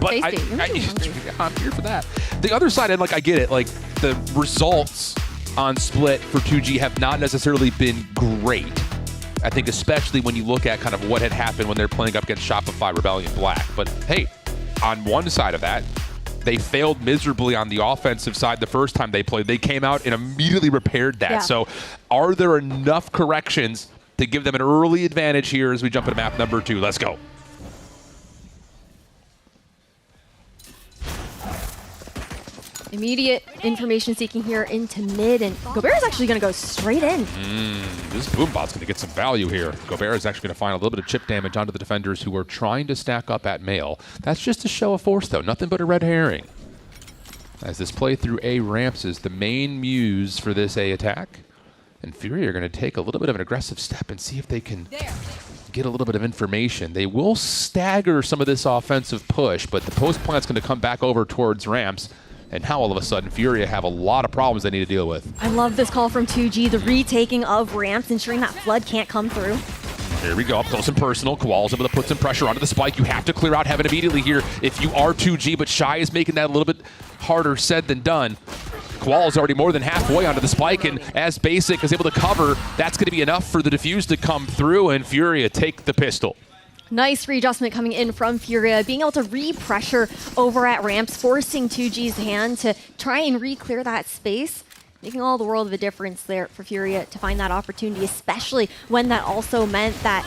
But I'm here for that. The other side, and like I get it, like the results on Split for 2G have not necessarily been great. I think especially when you look at kind of what had happened when they're playing up against Shopify, Rebellion Black. But hey, on one side of that, they failed miserably on the offensive side the first time they played. They came out and immediately repaired that. Yeah. So are there enough corrections to give them an early advantage here as we jump into map number 2? Let's go. Immediate information seeking here into mid, and Gobert is actually going to go straight in. This Boombot's going to get some value here. Gobert is actually going to find a little bit of chip damage onto the defenders who are trying to stack up at male. That's just a show of force, though. Nothing but a red herring. As this play through A ramps is the main muse for this A attack. And Fury are going to take a little bit of an aggressive step and see if they can get a little bit of information. They will stagger some of this offensive push, but the post plant's going to come back over towards ramps. And now all of a sudden, Furia have a lot of problems they need to deal with. I love this call from 2G, the retaking of ramps, ensuring that flood can't come through. Here we go, up close and personal. Koala's able to put some pressure onto the spike. You have to clear out Heaven immediately here if you are 2G, but Shy is making that a little bit harder said than done. Koala's already more than halfway onto the spike, and as Basic is able to cover, that's going to be enough for the defuse to come through, and Furia take the pistol. Nice readjustment coming in from Furia, being able to re-pressure over at ramps, forcing 2G's hand to try and re-clear that space, making all the world of a difference there for Furia to find that opportunity, especially when that also meant that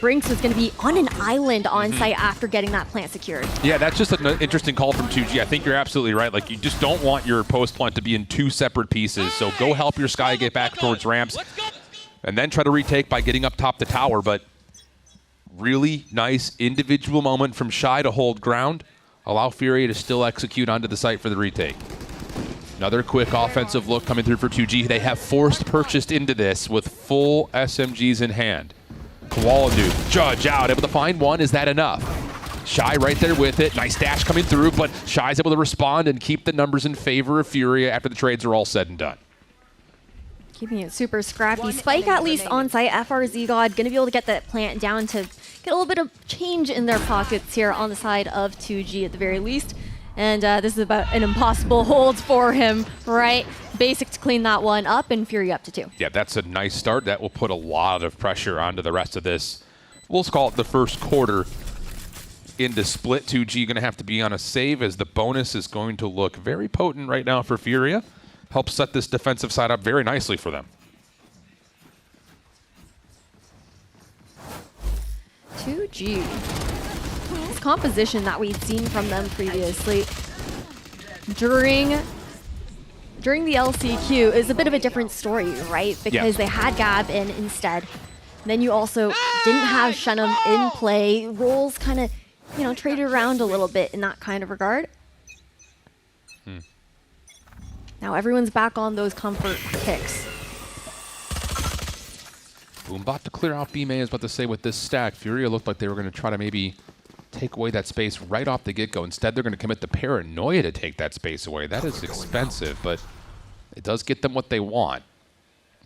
Brinks was going to be on an island on site after getting that plant secured. Yeah, that's just an interesting call from 2G. I think you're absolutely right. Like, you just don't want your post plant to be in two separate pieces, so go help your Sky get back towards ramps, and then try to retake by getting up top the tower, but really nice individual moment from Shy to hold ground, allow Fury to still execute onto the site for the retake. Another quick offensive look coming through for 2G. They have forced purchased into this with full SMGs in hand. Koala nuke, Judge out, able to find one. Is that enough? Shy right there with it. Nice dash coming through, but Shy's able to respond and keep the numbers in favor of Furia after the trades are all said and done. Keeping it super scrappy. Spike at least on site. FRZ God going to be able to get that plant down to get a little bit of change in their pockets here on the side of 2G at the very least. And this is about an impossible hold for him, right? Basic to clean that one up, and Fury up to 2. Yeah, that's a nice start. That will put a lot of pressure onto the rest of this. We'll call it the first quarter into Split. 2G going to have to be on a save as the bonus is going to look very potent right now for Furia. Helps set this defensive side up very nicely for them. 2G. This composition that we'd seen from them previously during the LCQ is a bit of a different story, right? Because they had Gab in instead. Then you also didn't have Shenum in play. Roles kind of, traded around a little bit in that kind of regard. Now everyone's back on those comfort picks. Boombot to clear out B-May is about to say with this stack. Furia looked like they were going to try to maybe take away that space right off the get-go. Instead, they're going to commit the Paranoia to take that space away. That is expensive, but it does get them what they want.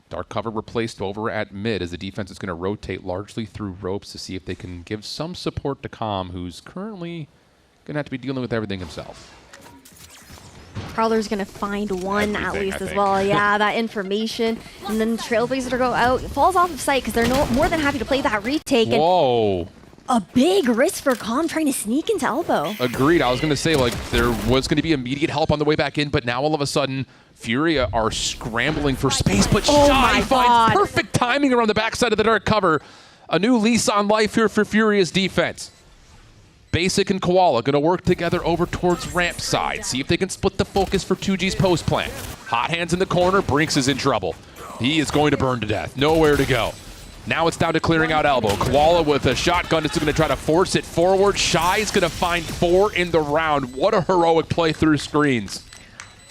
Dark cover replaced over at mid as the defense is going to rotate largely through ropes to see if they can give some support to Calm, who's currently going to have to be dealing with everything himself. Prowler's going to find one at least as well. Yeah, that information. And then Trailblazer to go out. It falls off of site because they're more than happy to play that retake. Whoa. A big risk for Calm trying to sneak into elbow. Agreed. I was going to say, like, there was going to be immediate help on the way back in, but now all of a sudden, Furia are scrambling for space, but Shy finds perfect timing around the backside of the dark cover. A new lease on life here for Furia's defense. Basic and Koala going to work together over towards ramp side. See if they can split the focus for 2G's post plant. Hot hands in the corner. Brinks is in trouble. He is going to burn to death. Nowhere to go. Now it's down to clearing out elbow. Koala with a shotgun is going to try to force it forward. Shy is going to find 4 in the round. What a heroic play through screens.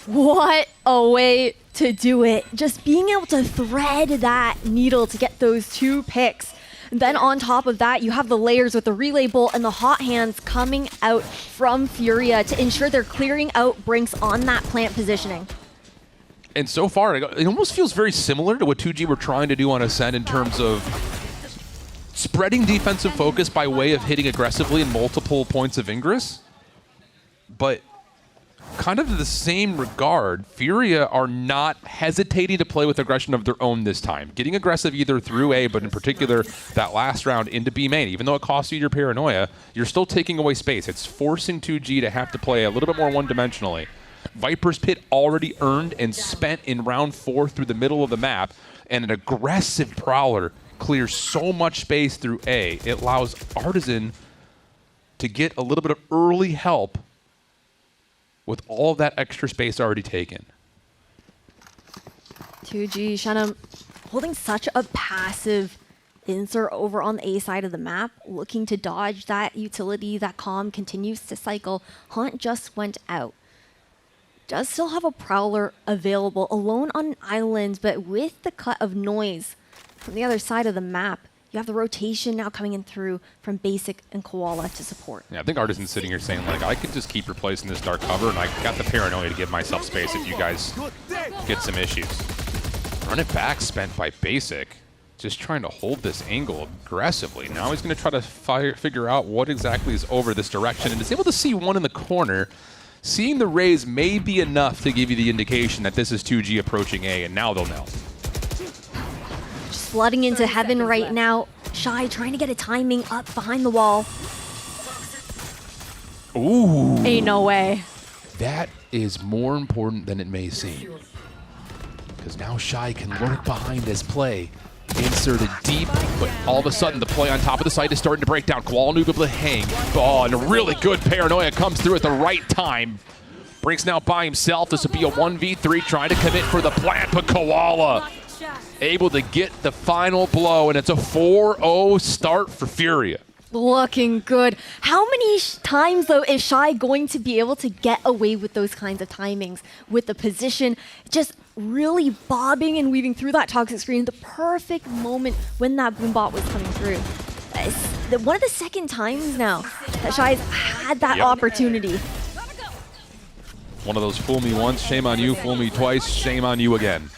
What a way to do it. Just being able to thread that needle to get those 2 picks. And then on top of that, you have the layers with the relay bolt and the hot hands coming out from Furia to ensure they're clearing out Brinks on that plant positioning. And so far, it almost feels very similar to what 2G were trying to do on Ascent in terms of spreading defensive focus by way of hitting aggressively in multiple points of ingress. But kind of to the same regard, Furia are not hesitating to play with aggression of their own this time. Getting aggressive either through A, but in particular that last round into B main. Even though it costs you your paranoia, you're still taking away space. It's forcing 2G to have to play a little bit more one-dimensionally. Viper's Pit already earned and spent in round 4 through the middle of the map, and an aggressive Prowler clears so much space through A. It allows Artisan to get a little bit of early help with all of that extra space already taken. 2G, Shannon holding such a passive insert over on the A side of the map, looking to dodge that utility. That comm continues to cycle. Hunt just went out. Does still have a Prowler available, alone on an island, but with the cut of noise from the other side of the map, you have the rotation now coming in through from Basic and Koala to support. Yeah, I think Artisan's sitting here saying, like, I could just keep replacing this dark cover, and I got the paranoia to give myself space if you guys get some issues. Run it back spent by Basic, just trying to hold this angle aggressively. Now he's going to try to figure out what exactly is over this direction, and is able to see one in the corner. Seeing the raise may be enough to give you the indication that this is 2G approaching A, and now they'll know. Just flooding into heaven right now. Shy trying to get a timing up behind the wall. Ooh. Ain't no way. That is more important than it may seem. Because now Shy can lurk behind this play. Inserted deep, but all of a sudden the play on top of the site is starting to break down. Koala able to hang. Oh, and a really good paranoia comes through at the right time. Brinks now by himself. This will be a 1v3 trying to commit for the plant, but Koala able to get the final blow, and it's a 4-0 start for Furia. Looking good. How many times, though, is Shy going to be able to get away with those kinds of timings, with the position, just really bobbing and weaving through that toxic screen, the perfect moment when that boombot was coming through. It's one of the second times now that Shy's had that opportunity. One of those fool me once, shame on you, fool me twice, shame on you again.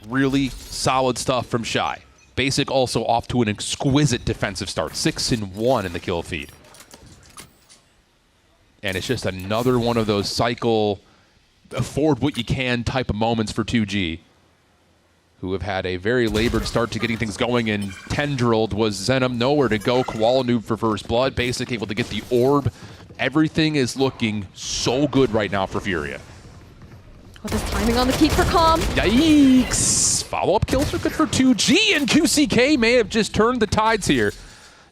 Really solid stuff from Shy. Basic also off to an exquisite defensive start. 6-1 in the kill feed. And it's just another one of those cycle, afford what you can type of moments for 2G, who have had a very labored start to getting things going, and Tendrilled was Zenom, nowhere to go. Koala noob for first blood. Basic able to get the orb. Everything is looking so good right now for Furia. What is timing on the peak for Calm? Yikes! Follow-up kills are good for 2G, and QCK may have just turned the tides here.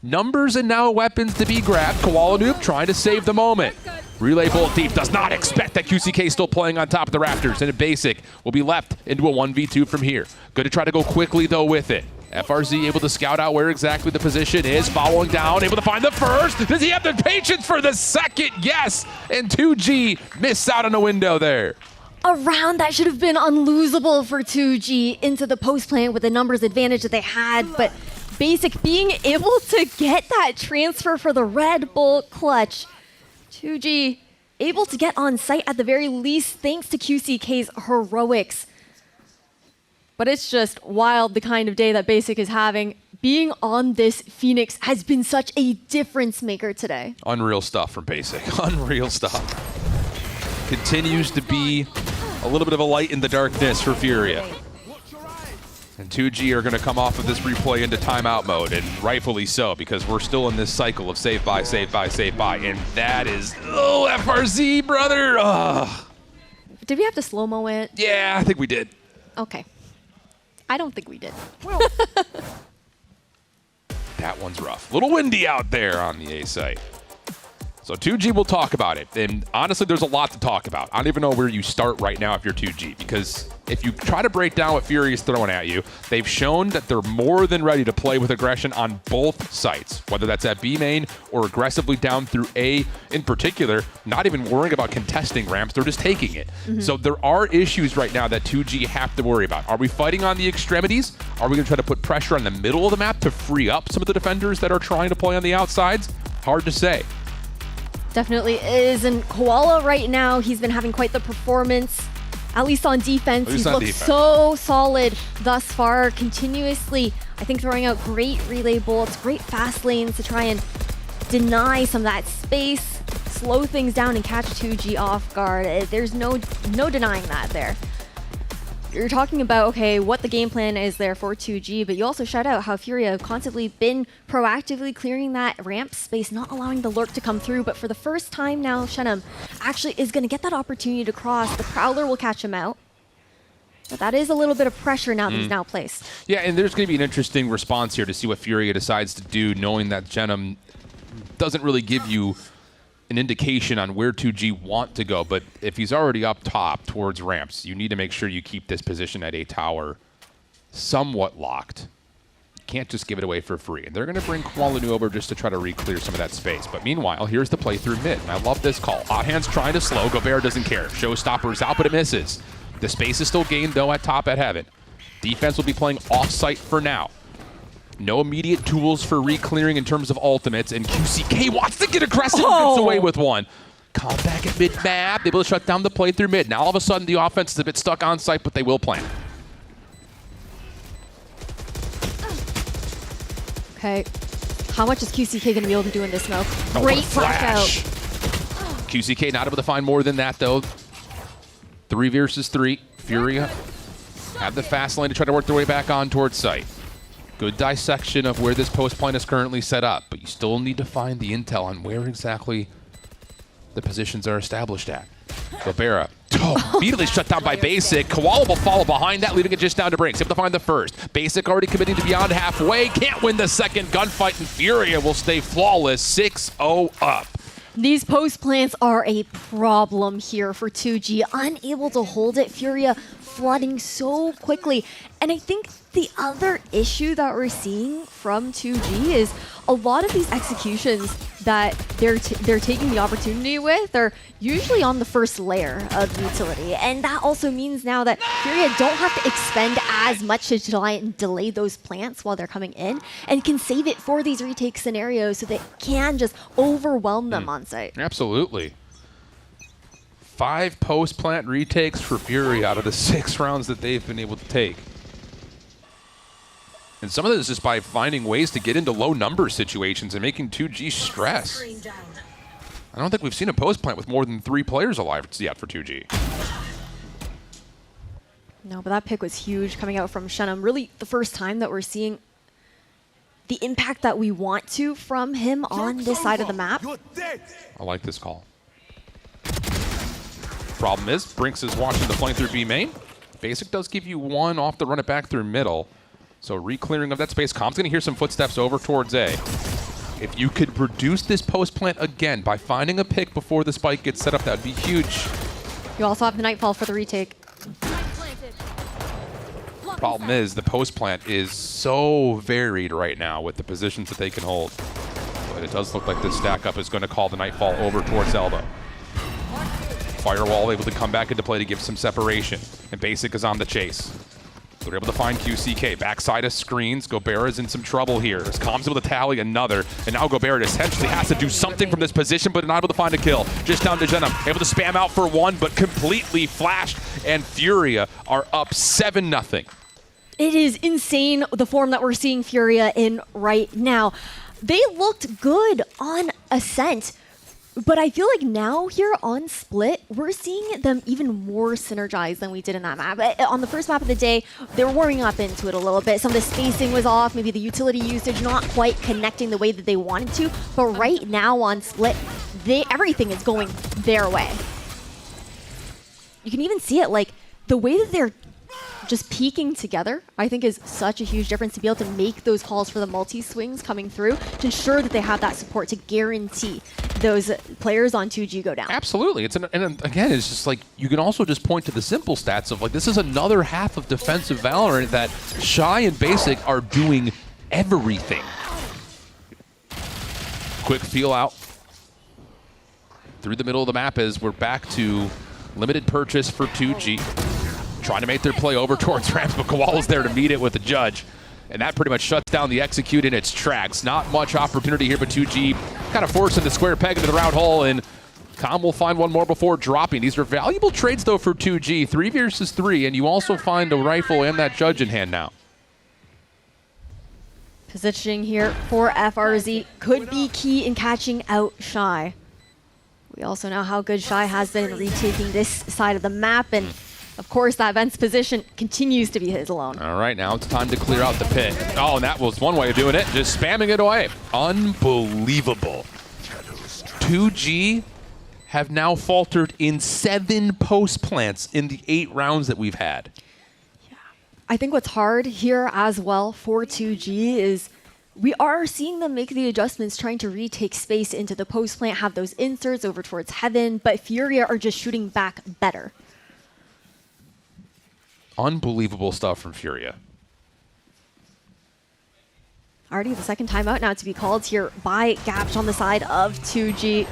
Numbers and now weapons to be grabbed. Koala noob trying to save the moment. Relay Bolt Deep does not expect that QCK still playing on top of the rafters, and a Basic will be left into a 1v2 from here. Good to try to go quickly, though, with it. FRZ able to scout out where exactly the position is, following down, able to find the first. Does he have the patience for the second? Yes, and 2G missed out on a window there. A round that should have been unlosable for 2G into the post plant with the numbers advantage that they had, but Basic being able to get that transfer for the Red Bull clutch. 2G able to get on site at the very least thanks to QCK's heroics. But it's just wild the kind of day that Basic is having. Being on this Phoenix has been such a difference maker today. Unreal stuff from Basic. Unreal stuff. Continues to be a little bit of a light in the darkness for Furia. And 2G are going to come off of this replay into timeout mode, and rightfully so, because we're still in this cycle of save by, save by, save by, and that is, oh, FRZ, brother! Ugh. Did we have to slow-mo it? Yeah, I think we did. Okay. I don't think we did. That one's rough. A little windy out there on the A site. So 2G, we'll talk about it. And honestly, there's a lot to talk about. I don't even know where you start right now if you're 2G, because if you try to break down what Fury is throwing at you, they've shown that they're more than ready to play with aggression on both sites, whether that's at B main or aggressively down through A in particular, not even worrying about contesting ramps, they're just taking it. So there are issues right now that 2G have to worry about. Are we fighting on the extremities? Are we going to try to put pressure on the middle of the map to free up some of the defenders that are trying to play on the outsides? Hard to say. Definitely is. And Koala right now, he's been having quite the performance, at least on defense. He's looked so solid thus far, continuously, I think, throwing out great relay bullets, great fast lanes to try and deny some of that space, slow things down and catch 2G off guard. There's no denying that there. You're talking about, okay, what the game plan is there for 2G, but you also shout out how Fury have constantly been proactively clearing that ramp space, not allowing the lurk to come through. But for the first time now, Shenum actually is going to get that opportunity to cross. The Prowler will catch him out. But that is a little bit of pressure now that he's now placed. Yeah, and there's going to be an interesting response here to see what Fury decides to do, knowing that Shenum doesn't really give you an indication on where 2G want to go, but if he's already up top towards ramps, you need to make sure you keep this position at A tower somewhat locked. You can't just give it away for free. And they're going to bring Kwalanu over just to try to re-clear some of that space. But meanwhile, here's the play through mid. And I love this call. Hand's trying to slow. Gobert doesn't care. Showstopper's out, but it misses. The space is still gained, though, at top at Heaven. Defense will be playing off-site for now. No immediate tools for re-clearing in terms of ultimates, and QCK wants to get aggressive and gets away with one. Comeback at mid-map, able to shut down the play through mid. Now all of a sudden the offense is a bit stuck on site, but they will plan. Okay, how much is QCK going to be able to do in this smoke? Great flash out. QCK not able to find more than that, though. 3 versus 3. Fury have the fast lane to try to work their way back on towards site. Good dissection of where this post point is currently set up, but you still need to find the intel on where exactly the positions are established at. Gobera, immediately shut down by Basic. Koala will follow behind that, leaving it just down to Brinks. Able to find the first. Basic already committing to beyond halfway. Can't win the second gunfight, and Furia will stay flawless, 6-0 up. These post plants are a problem here for 2G, unable to hold it. Furia flooding so quickly. And I think the other issue that we're seeing from 2G is a lot of these executions that they're taking the opportunity with are usually on the first layer of utility. And that also means now that Furia don't have to expend as much to try and delay those plants while they're coming in, and can save it for these retake scenarios so they can just overwhelm them on site. Absolutely. 5 post-plant retakes for Fury out of the 6 rounds that they've been able to take. And some of this is just by finding ways to get into low number situations and making 2G stress. I don't think we've seen a post-plant with more than 3 players alive yet for 2G. No, but that pick was huge coming out from Shenum. Really the first time that we're seeing the impact that we want to from him on this side of the map. I like this call. Problem is, Brinks is watching the flank through B main. Basic does give you 1 off the run it back through middle. So re-clearing of that space. Com's going to hear some footsteps over towards A. If you could reduce this post plant again by finding a pick before the spike gets set up, that would be huge. You also have the Nightfall for the retake. Problem is, the post plant is so varied right now with the positions that they can hold. But it does look like this stack up is going to call the Nightfall over towards Elbow. Firewall able to come back into play to give some separation. And Basic is on the chase. They're able to find QCK. Backside of screens. Gobert is in some trouble here. As Com's able to tally another. And now Gobert essentially has to do something from this position, but not able to find a kill. Just down to Jenna. Able to spam out for 1, but completely flashed. And Furia are up 7-0. It is insane the form that we're seeing Furia in right now. They looked good on Ascent, but I feel like now here on Split, we're seeing them even more synergized than we did in that map. On the first map of the day, they were warming up into it a little bit. Some of the spacing was off, maybe the utility usage not quite connecting the way that they wanted to. But right now on Split, everything is going their way. You can even see it, like the way that they're just peaking together, I think is such a huge difference to be able to make those calls for the multi-swings coming through to ensure that they have that support to guarantee those players on 2G go down. Absolutely. And again, it's just like, you can also just point to the simple stats of like, this is another half of defensive Valorant that Shy and Basic are doing everything. Quick feel out through the middle of the map as we're back to limited purchase for 2G. Trying to make their play over towards Rams, but Koala's there to meet it with the judge. And that pretty much shuts down the execute in its tracks. Not much opportunity here, but 2G kind of forcing the square peg into the round hole, and Com will find one more before dropping. These are valuable trades, though, for 2G. 3 versus 3, and you also find a rifle and that judge in hand now. Positioning here for FRZ could be key in catching out Shy. We also know how good Shy has been in retaking this side of the map, and of course that Vent's position continues to be his alone. All right, now it's time to clear out the pit. Oh, and that was one way of doing it, just spamming it away. Unbelievable. 2G have now faltered in 7 post plants in the 8 rounds that we've had. I think what's hard here as well for 2G is we are seeing them make the adjustments, trying to retake space into the post plant, have those inserts over towards Heaven, but Furia are just shooting back better. Unbelievable stuff from Furia. Already the second timeout now to be called here by Gapch on the side of 2G.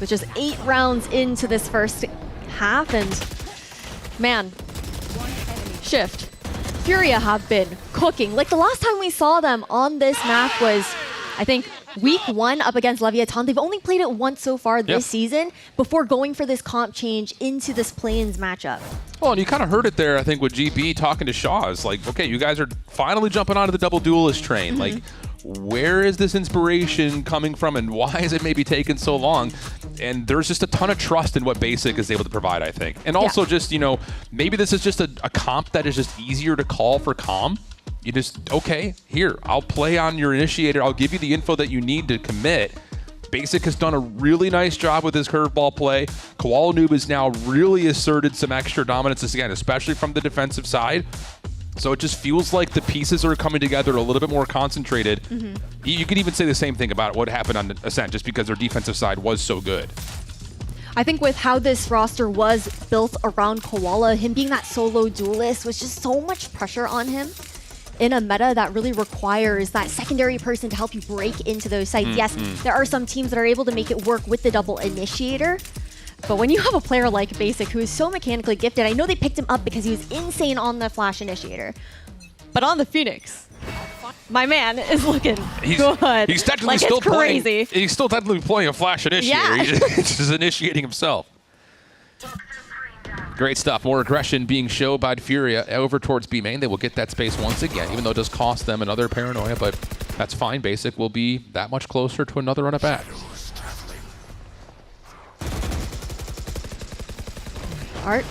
With just 8 rounds into this first half, and man, Shift. Furia have been cooking. Like the last time we saw them on this map was, I think, week 1 up against Leviatán. They've only played it once so far this season before going for this comp change into this play-ins matchup. Well, and you kind of heard it there, I think, with GB talking to Shaw. It's like, okay, you guys are finally jumping onto the double duelist train. Like, where is this inspiration coming from, and why is it maybe taking so long? And there's just a ton of trust in what Basic is able to provide, I think. And also just, you know, maybe this is just a comp that is just easier to call for comm. You just, okay, here, I'll play on your initiator. I'll give you the info that you need to commit. Basic has done a really nice job with his curveball play. Koala Noob has now really asserted some extra dominance again, especially from the defensive side. So it just feels like the pieces are coming together a little bit more concentrated. You could even say the same thing about what happened on Ascent, just because their defensive side was so good. I think with how this roster was built around Koala, him being that solo duelist was just so much pressure on him in a meta that really requires that secondary person to help you break into those sites. Yes, there are some teams that are able to make it work with the double initiator, but when you have a player like Basic who is so mechanically gifted, I know they picked him up because he was insane on the flash initiator, but on the Phoenix, my man is looking good. He's technically like, still playing. Crazy. He's still technically playing a flash initiator. Yeah. He's just initiating himself. Great stuff. More aggression being shown by Furia over towards B main. They will get that space once again, even though it does cost them another paranoia, but that's fine. Basic will be that much closer to another run it back. Art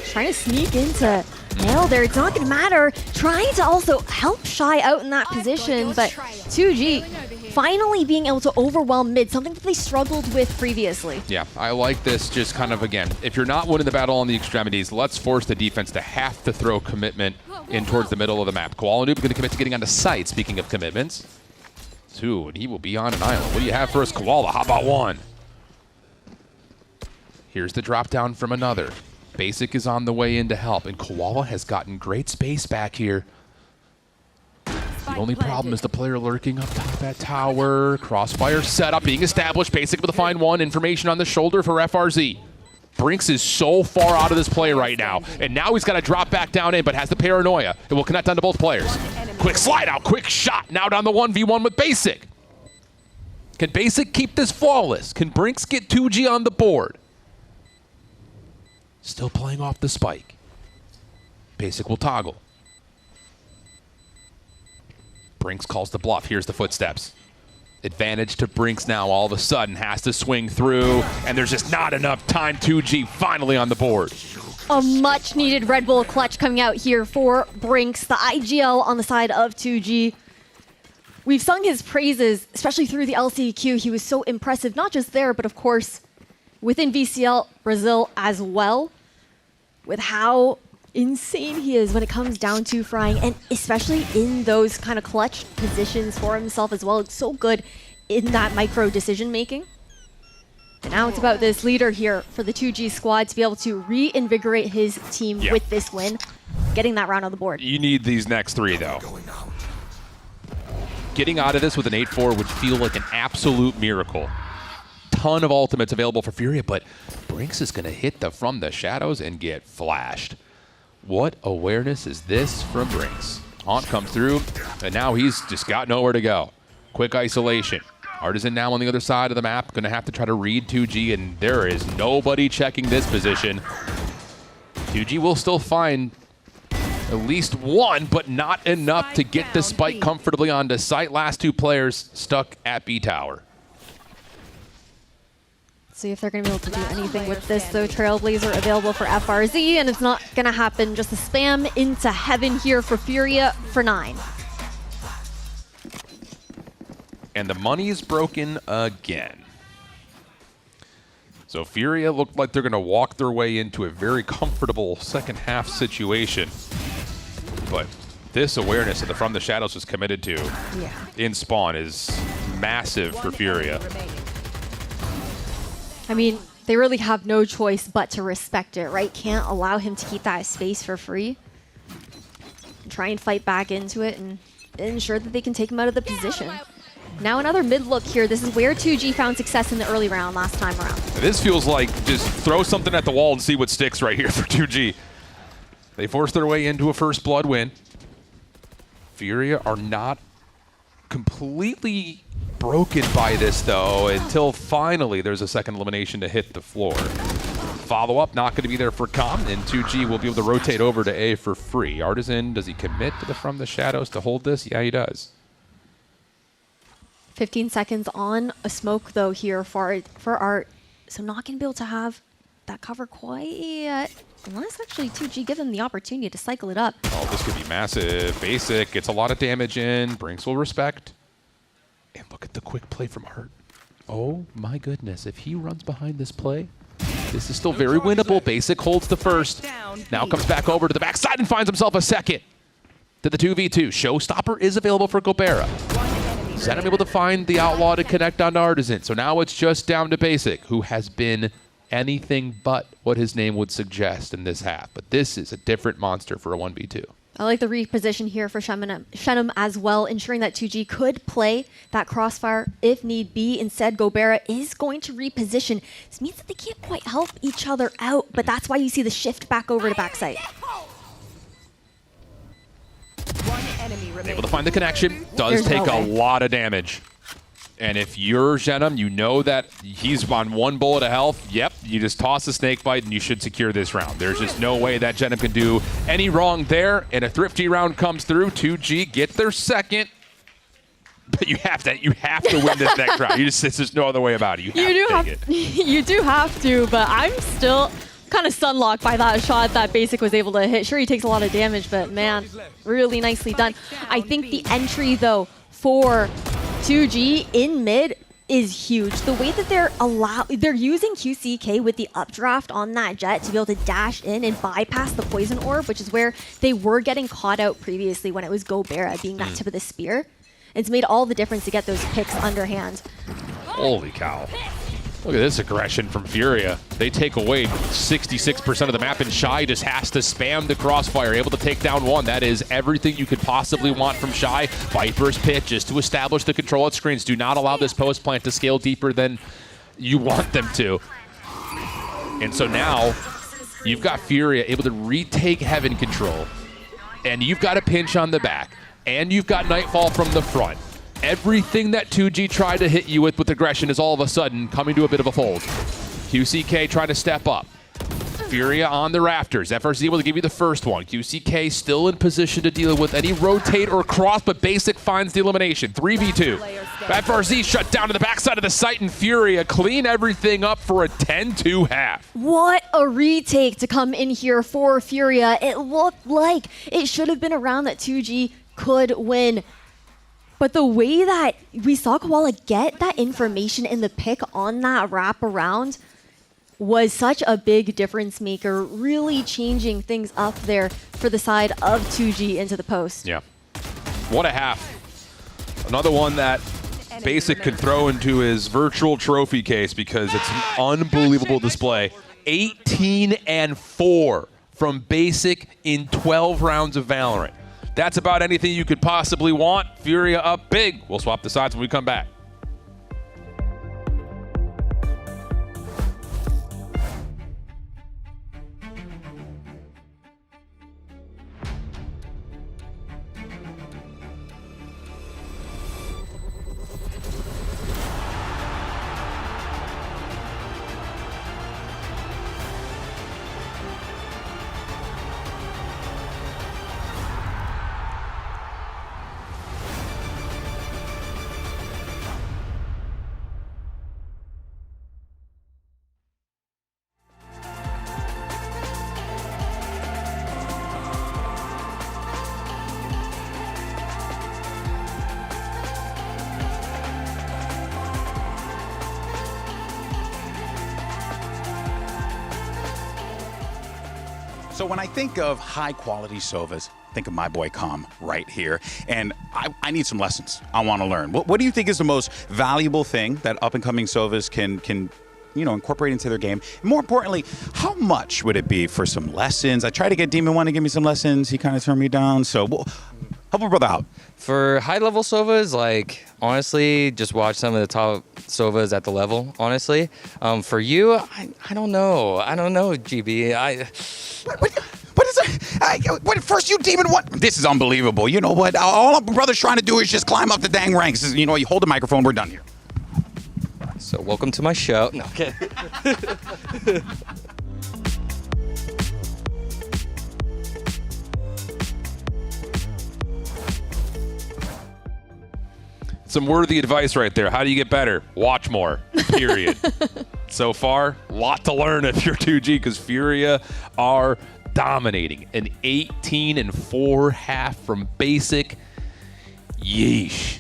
trying to sneak into nail there. It's not going to matter. Trying to also help Shy out in that position, but 2G finally being able to overwhelm mid, something that they struggled with previously. Yeah, I like this just kind of, again, if you're not winning the battle on the extremities, let's force the defense to have to throw commitment in towards the middle of the map. Koala Noob going to commit to getting onto site, speaking of commitments. 2, and he will be on an island. What do you have for us, Koala? How about 1? Here's the drop down from another. Basic is on the way in to help, and Koala has gotten great space back here. The only problem is the player lurking up top at tower. Crossfire setup being established. Basic with a fine 1. Information on the shoulder for FRZ. Brinks is so far out of this play right now, and now he's got to drop back down in, but has the paranoia. It will connect onto both players. Quick slide out, quick shot. Now down the 1v1 with Basic. Can Basic keep this flawless? Can Brinks get 2G on the board? Still playing off the spike. Basic will toggle. Brinks calls the bluff. Here's the footsteps. Advantage to Brinks now. All of a sudden has to swing through, and there's just not enough time. 2G finally on the board. A much needed Red Bull clutch coming out here for Brinks. The IGL on the side of 2G. We've sung his praises, especially through the LCQ. He was so impressive, not just there, but of course within VCL Brazil as well, with how insane he is when it comes down to frying, and especially in those kind of clutch positions for himself as well. It's so good in that micro decision making. And now it's about this leader here for the 2G squad to be able to reinvigorate his team with this win, getting that round on the board. You need these next 3, though. Getting out of this with an 8-4 would feel like an absolute miracle. Ton of ultimates available for Furia, but Brinks is going to hit from the shadows and get flashed. What awareness is this from Brinks? Haunt comes through, and now he's just got nowhere to go. Quick isolation. Artisan now on the other side of the map, going to have to try to read 2G, and there is nobody checking this position. 2G will still find at least one, but not enough to get the spike comfortably onto site. Last 2 players stuck at B tower. See if they're going to be able to do anything with this, though. Trailblazer available for FRZ, and it's not going to happen. Just a spam into heaven here for Furia for 9. And the money is broken again. So Furia looked like they're going to walk their way into a very comfortable second half situation. But this awareness that the From the Shadows was committed to in spawn is massive for Furia. I mean, they really have no choice but to respect it, right? Can't allow him to keep that space for free. Try and fight back into it and ensure that they can take him out of the position. Now another mid look here. This is where 2G found success in the early round last time around. This feels like just throw something at the wall and see what sticks right here for 2G. They forced their way into a first blood win. Furia are not completely broken by this, though, until finally there's a second elimination to hit the floor. Follow-up not going to be there for Com, and 2G will be able to rotate over to A for free. Artisan, does he commit to the From the Shadows to hold this? Yeah, he does. 15 seconds on a smoke, though, here for Art. So not going to be able to have that cover quite yet. Unless actually 2G give him the opportunity to cycle it up. Oh, this could be massive. Basic gets a lot of damage in. Brinks will respect. And look at the quick play from Art. Oh my goodness. If he runs behind this play, this is still very winnable. Basic holds the first. Now comes back over to the backside and finds himself a second to the 2v2. Showstopper is available for Gobera. Zenom able to find the Outlaw to connect on Artisan. So now it's just down to Basic, who has been anything but what his name would suggest in this half. But this is a different monster for a 1v2. I like the reposition here for Shenum as well, ensuring that 2G could play that crossfire if need be. Instead, Gobera is going to reposition. This means that they can't quite help each other out, but that's why you see the shift back over to backside. Able to find the connection. Does take a lot of damage. And if you're Shenum, you know that he's on 1 bullet of health. Yep, you just toss a snake bite and you should secure this round. There's just no way that Shenum can do any wrong there. And a thrifty round comes through. 2G get their second. But you have to win this next round. There's no other way about it. You have to take it. You do have to, but I'm still kind of stun-locked by that shot that Basic was able to hit. Sure, he takes a lot of damage, but man, really nicely done. I think the entry, though, for 2G in mid is huge. The way that they're using QCK with the updraft on that jet to be able to dash in and bypass the poison orb, which is where they were getting caught out previously when it was Gobera being that tip of the spear. It's made all the difference to get those picks underhand. Holy cow. Look at this aggression from Furia. They take away 66% of the map, and Shy just has to spam the crossfire, able to take down 1. That is everything you could possibly want from Shy. Viper's pitch is to establish the control at screens. Do not allow this post plant to scale deeper than you want them to. And so now you've got Furia able to retake Heaven control, and you've got a pinch on the back, and you've got Nightfall from the front. Everything that 2G tried to hit you with aggression is all of a sudden coming to a bit of a fold. QCK trying to step up. Furia on the rafters. FRZ will give you the first one. QCK still in position to deal with any rotate or cross, but Basic finds the elimination. 3v2. FRZ shut down to the backside of the site, and Furia clean everything up for a 10-2 half. What a retake to come in here for Furia. It looked like it should have been a round that 2G could win. But the way that we saw Koala get that information in the pick on that wraparound was such a big difference maker, really changing things up there for the side of 2G into the post. Yeah. What a half. Another one that Basic could throw into his virtual trophy case because it's an unbelievable display. 18-4 from Basic in 12 rounds of Valorant. That's about anything you could possibly want. Furia up big. We'll swap the sides when we come back. So when I think of high-quality Sovas, think of my boy Com right here, and I need some lessons. I want to learn. What do you think is the most valuable thing that up-and-coming Sovas can incorporate into their game? And more importantly, how much would it be for some lessons? I tried to get Demon 1 to give me some lessons. He kind of turned me down. So help a brother out. For high-level Sovas, like, honestly, just watch some of the top Sovas at the level, honestly. For you, I don't know. I don't know, GB. What is it? First you Demon 1. This is unbelievable. You know what? All my brother's trying to do is just climb up the dang ranks. You know, you hold the microphone, we're done here. So welcome to my show. No, okay. Some worthy advice right there. How do you get better? Watch more, period. So far, lot to learn if you're 2G because Furia are dominating. An 18-4 half from Basic. Yeesh.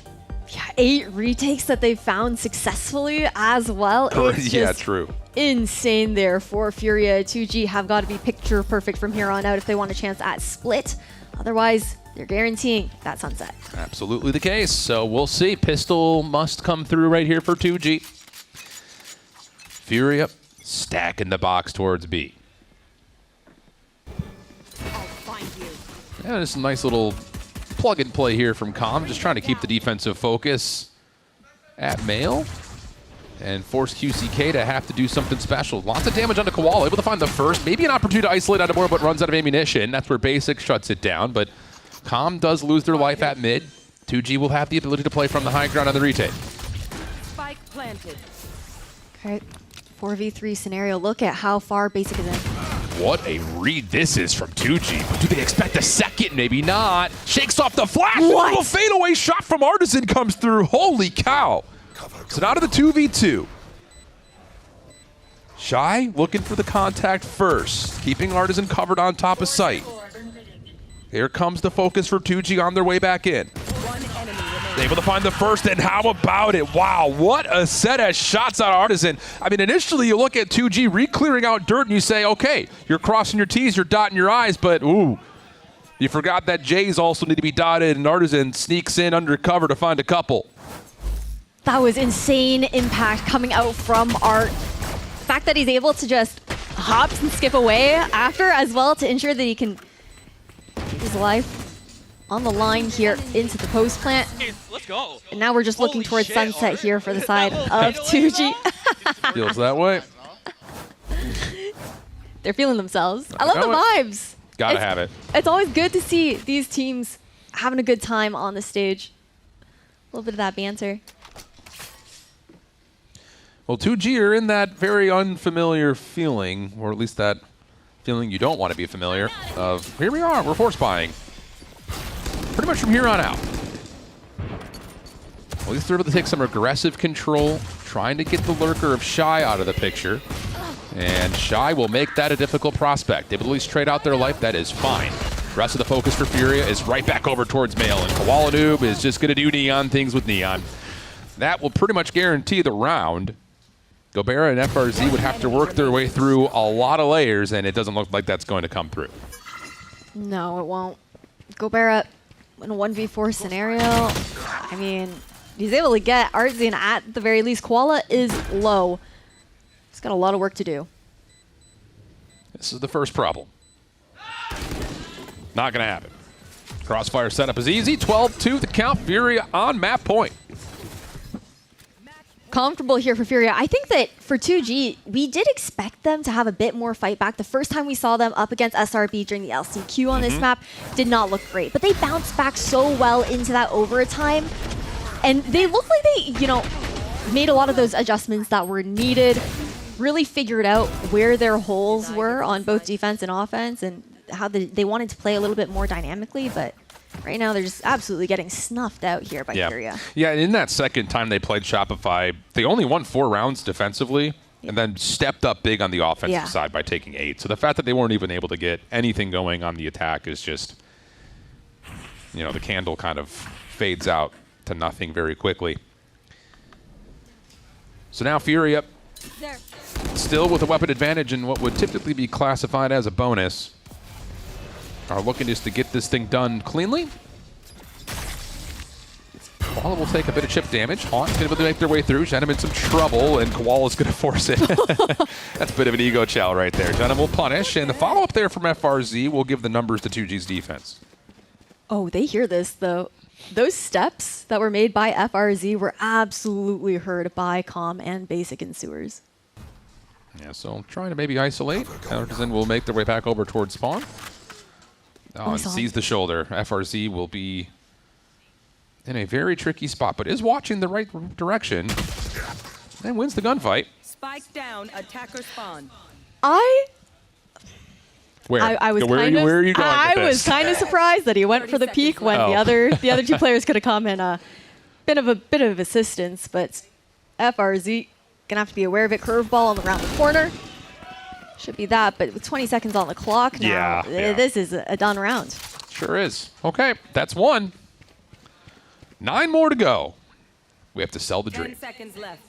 Yeah, 8 retakes that they found successfully as well. It's yeah, just true. Insane there for Furia. 2G have got to be picture perfect from here on out if they want a chance at split. Otherwise, they're guaranteeing that sunset. Absolutely the case. So we'll see. Pistol must come through right here for 2G. Furia stacking the box towards B. Yeah, just a nice little plug and play here from Com. Just trying to keep the defensive focus at Male and force QCK to have to do something special. Lots of damage onto Koala. Able to find the first. Maybe an opportunity to isolate out of more, but runs out of ammunition. That's where Basic shuts it down. But Com does lose their life at mid. 2G will have the ability to play from the high ground on the retake. Spike planted. Okay, 4v3 scenario. Look at how far Basic is in. What a read this is from 2G. But do they expect a second? Maybe not. Shakes off the flash. What? A little fadeaway shot from Artisan comes through. Holy cow. So now to the 2v2. Shy looking for the contact first. Keeping Artisan covered on top of sight. Here comes the focus for 2G on their way back in. Able to find the first, and how about it? Wow, what a set of shots out of Artisan. I mean, initially you look at 2G re-clearing out dirt and you say, okay, you're crossing your T's, you're dotting your I's, but ooh, you forgot that J's also need to be dotted, and Artisan sneaks in undercover to find a couple. That was insane impact coming out from Art. The fact that he's able to just hop and skip away after as well to ensure that he can keep his life on the line here into the post plant. Let's go. And now we're just looking towards sunset here for the side of 2G. Feels that way. They're feeling themselves. I love the vibes. Gotta have it. It's always good to see these teams having a good time on the stage. A little bit of that banter. Well, 2G are in that very unfamiliar feeling, or at least that feeling you don't want to be familiar of, here we are, we're force buying. Pretty much from here on out. At least they're able to take some aggressive control, trying to get the lurker of Shy out of the picture. And Shy will make that a difficult prospect. Able to at least trade out their life, that is fine. Rest of the focus for Furia is right back over towards Male, and Koala Noob is just going to do Neon things with Neon. That will pretty much guarantee the round. Gobera and FRZ would have to work their way through a lot of layers, and it doesn't look like that's going to come through. No, it won't. Gobera in a 1v4 scenario, I mean, he's able to get Artzin at the very least. Koala is low. He's got a lot of work to do. This is the first problem. Not going to happen. Crossfire setup is easy. 12-2 the count. Furia on map point. Comfortable here for Furia. I think that for 2G, we did expect them to have a bit more fight back. The first time we saw them up against SRB during the LCQ on this map did not look great, but they bounced back so well into that overtime, and they looked like they, you know, made a lot of those adjustments that were needed, really figured out where their holes were on both defense and offense, and how they wanted to play a little bit more dynamically, but right now they're just absolutely getting snuffed out here by Furia. Yeah, in that second time they played Shopify, they only won 4 rounds defensively and then stepped up big on the offensive side by taking 8. So the fact that they weren't even able to get anything going on the attack is just, you know, the candle kind of fades out to nothing very quickly. So now Furia still with a weapon advantage in what would typically be classified as a bonus. Are looking just to get this thing done cleanly. Koala will take a bit of chip damage. Haunt's going to be able to make their way through. Jenim in some trouble, and Koala's going to force it. That's a bit of an ego chow right there. Jenim will punish, and the follow-up there from FRZ will give the numbers to 2G's defense. Oh, they hear this, though. Those steps that were made by FRZ were absolutely heard by Com and Basic and Sewers. Yeah, so trying to maybe isolate. Artisan will make their way back over towards spawn. Oh, and sees the shoulder. FRZ will be in a very tricky spot, but is watching the right direction and wins the gunfight. Spike down, attacker spawn. Where? I was where are you going with this? I was kind of surprised that he went for the peek when the other 2 players could have come in a bit of assistance, but FRZ gonna have to be aware of it. Curveball around the corner. Should be that, but with 20 seconds on the clock now, this is a done round. Sure is. Okay, that's 1. 9 more to go. We have to sell the dream. 10 seconds left.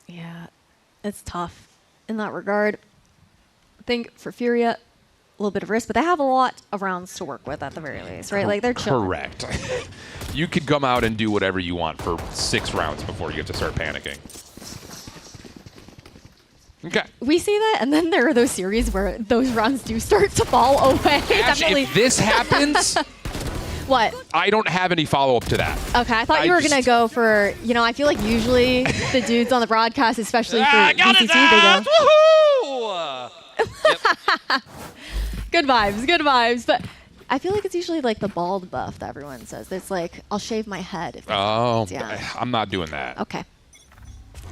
Yeah, it's tough in that regard. I think for Furia, a little bit of risk, but they have a lot of rounds to work with at the very least, right? Like they're chilling. Correct. You could come out and do whatever you want for 6 rounds before you have to start panicking. Okay. We see that, and then there are those series where those rounds do start to fall away. Ash, if this happens, what? I don't have any follow-up to that. Okay, I thought you were going to go for, you know, I feel like usually the dudes on the broadcast, especially for VCT, they go. Yep. Good vibes, good vibes. But I feel like it's usually like the bald buff that everyone says. It's like, I'll shave my head. If I'm not doing that. Okay.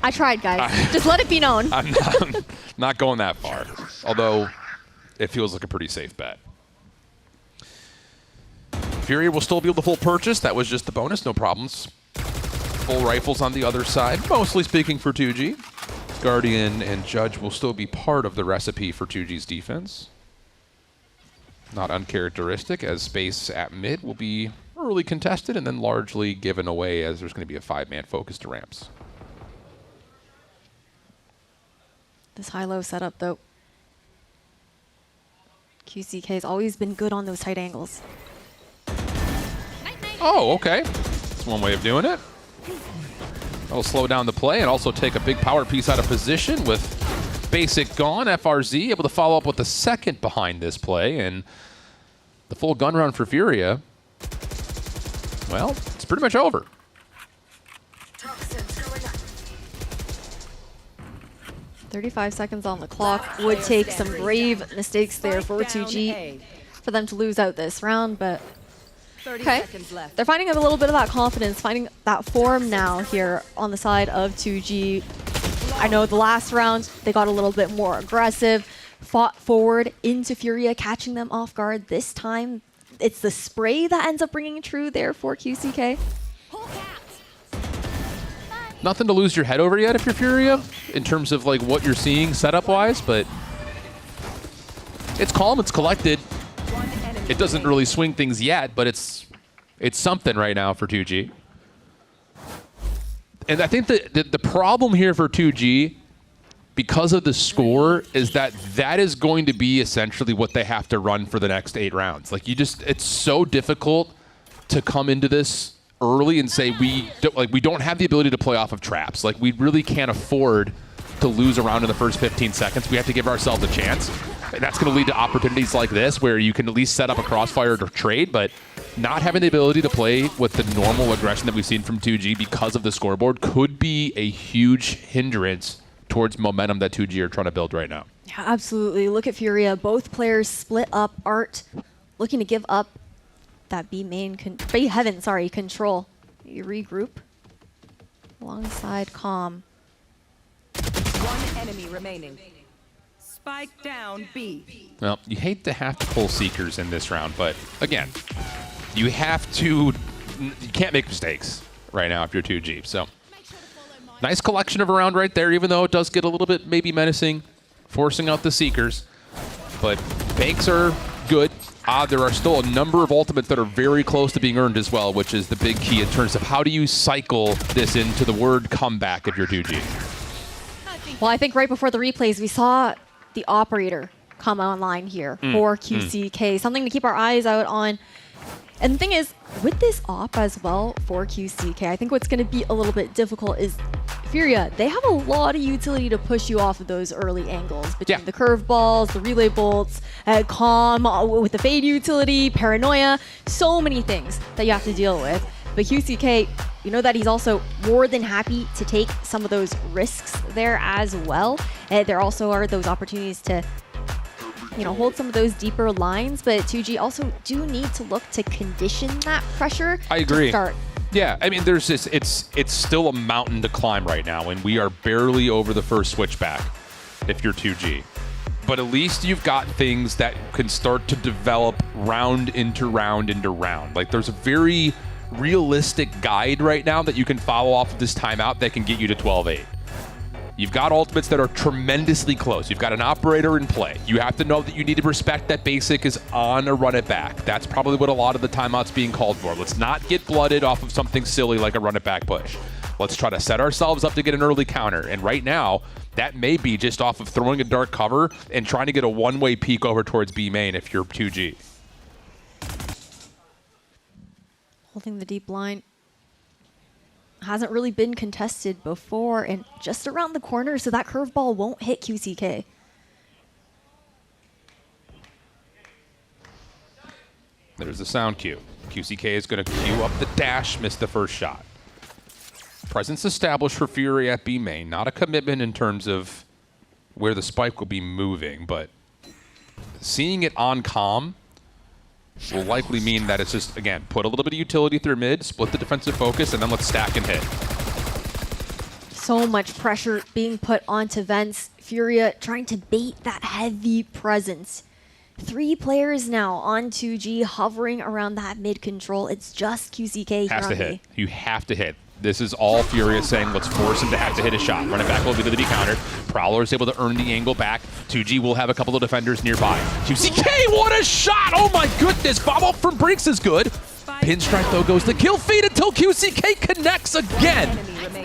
I tried, guys. Just let it be known. I'm not going that far. Although, it feels like a pretty safe bet. Furia will still be able to full purchase. That was just the bonus. No problems. Full rifles on the other side. Mostly speaking for 2G. Guardian and Judge will still be part of the recipe for 2G's defense. Not uncharacteristic, as space at mid will be early contested and then largely given away as there's going to be a 5-man focus to ramps. This high-low setup, though. QCK has always been good on those tight angles. Oh, okay. That's one way of doing it. That'll slow down the play and also take a big power piece out of position with Basic gone. FRZ able to follow up with the second behind this play, and the full gun run for Furia. Well, it's pretty much over. 35 seconds on the clock. Would take some grave mistakes there for 2G for them to lose out this round, but okay. They're finding a little bit of that confidence, finding that form now here on the side of 2G. I know the last round, they got a little bit more aggressive, fought forward into Furia, catching them off guard. This time, it's the spray that ends up bringing true there for QCK. Nothing to lose your head over yet if you're Furia, in terms of like what you're seeing setup-wise, but it's calm, it's collected. It doesn't really swing things yet, but it's something right now for 2G. And I think the problem here for 2G, because of the score, is that is going to be essentially what they have to run for the next 8 rounds. Like it's so difficult to come into this early and say we don't have the ability to play off of traps. Like, we really can't afford to lose a round in the first 15 seconds. We have to give ourselves a chance. And that's going to lead to opportunities like this where you can at least set up a crossfire to trade, but not having the ability to play with the normal aggression that we've seen from 2G because of the scoreboard could be a huge hindrance towards momentum that 2G are trying to build right now. Yeah, absolutely. Look at Furia. Both players split up. Art looking to give up that B heaven, control. You regroup alongside Calm. One enemy remaining. Spike down B. Well, you hate to have to pull Seekers in this round, but again, you can't make mistakes right now if you're 2G. So nice collection of a round right there, even though it does get a little bit maybe menacing, forcing out the Seekers. But banks are good. There are still a number of ultimates that are very close to being earned as well, which is the big key in terms of how do you cycle this into the word comeback if you're 2G. Well, I think right before the replays, we saw the operator come online here for QCK. Something to keep our eyes out on. And the thing is, with this op as well for QCK, I think what's going to be a little bit difficult is Furia, they have a lot of utility to push you off of those early angles between the curveballs, the relay bolts, Calm with the fade utility, paranoia, so many things that you have to deal with. But QCK, you know that he's also more than happy to take some of those risks there as well. There also are those opportunities to hold some of those deeper lines, but 2G also do need to look to condition that pressure. I agree. To start. Yeah, I mean, there's this. It's still a mountain to climb right now, and we are barely over the first switchback. If you're 2G, but at least you've got things that can start to develop round into round into round. Like, there's a very realistic guide right now that you can follow off of this timeout that can get you to 12-8. You've got ultimates that are tremendously close. You've got an operator in play. You have to know that you need to respect that basic is on a run it back. That's probably what a lot of the timeouts being called for. Let's not get blooded off of something silly like a run it back push. Let's try to set ourselves up to get an early counter. And right now, that may be just off of throwing a dark cover and trying to get a one-way peek over towards B main if you're 2G. Holding the deep line. Hasn't really been contested before, and just around the corner, so that curveball won't hit QCK. There's the sound cue. QCK is going to cue up the dash, miss the first shot. Presence established for Fury at B main. Not a commitment in terms of where the spike will be moving, but seeing it on Calm will likely mean that it's just, again, put a little bit of utility through mid, split the defensive focus, and then let's stack and hit. So much pressure being put onto Vents. Furia trying to bait that heavy presence. 3 players now on 2G hovering around that mid control. It's just QCK Has here to on hit. You have to hit. This is all Furia saying, let's force him to have to hit a shot. Run it back will be to be countered. Prowler is able to earn the angle back. 2G will have a couple of defenders nearby. QCK, what a shot! Oh my goodness, follow-up from Brinks is good. Pinstripe though goes the kill feed until QCK connects again.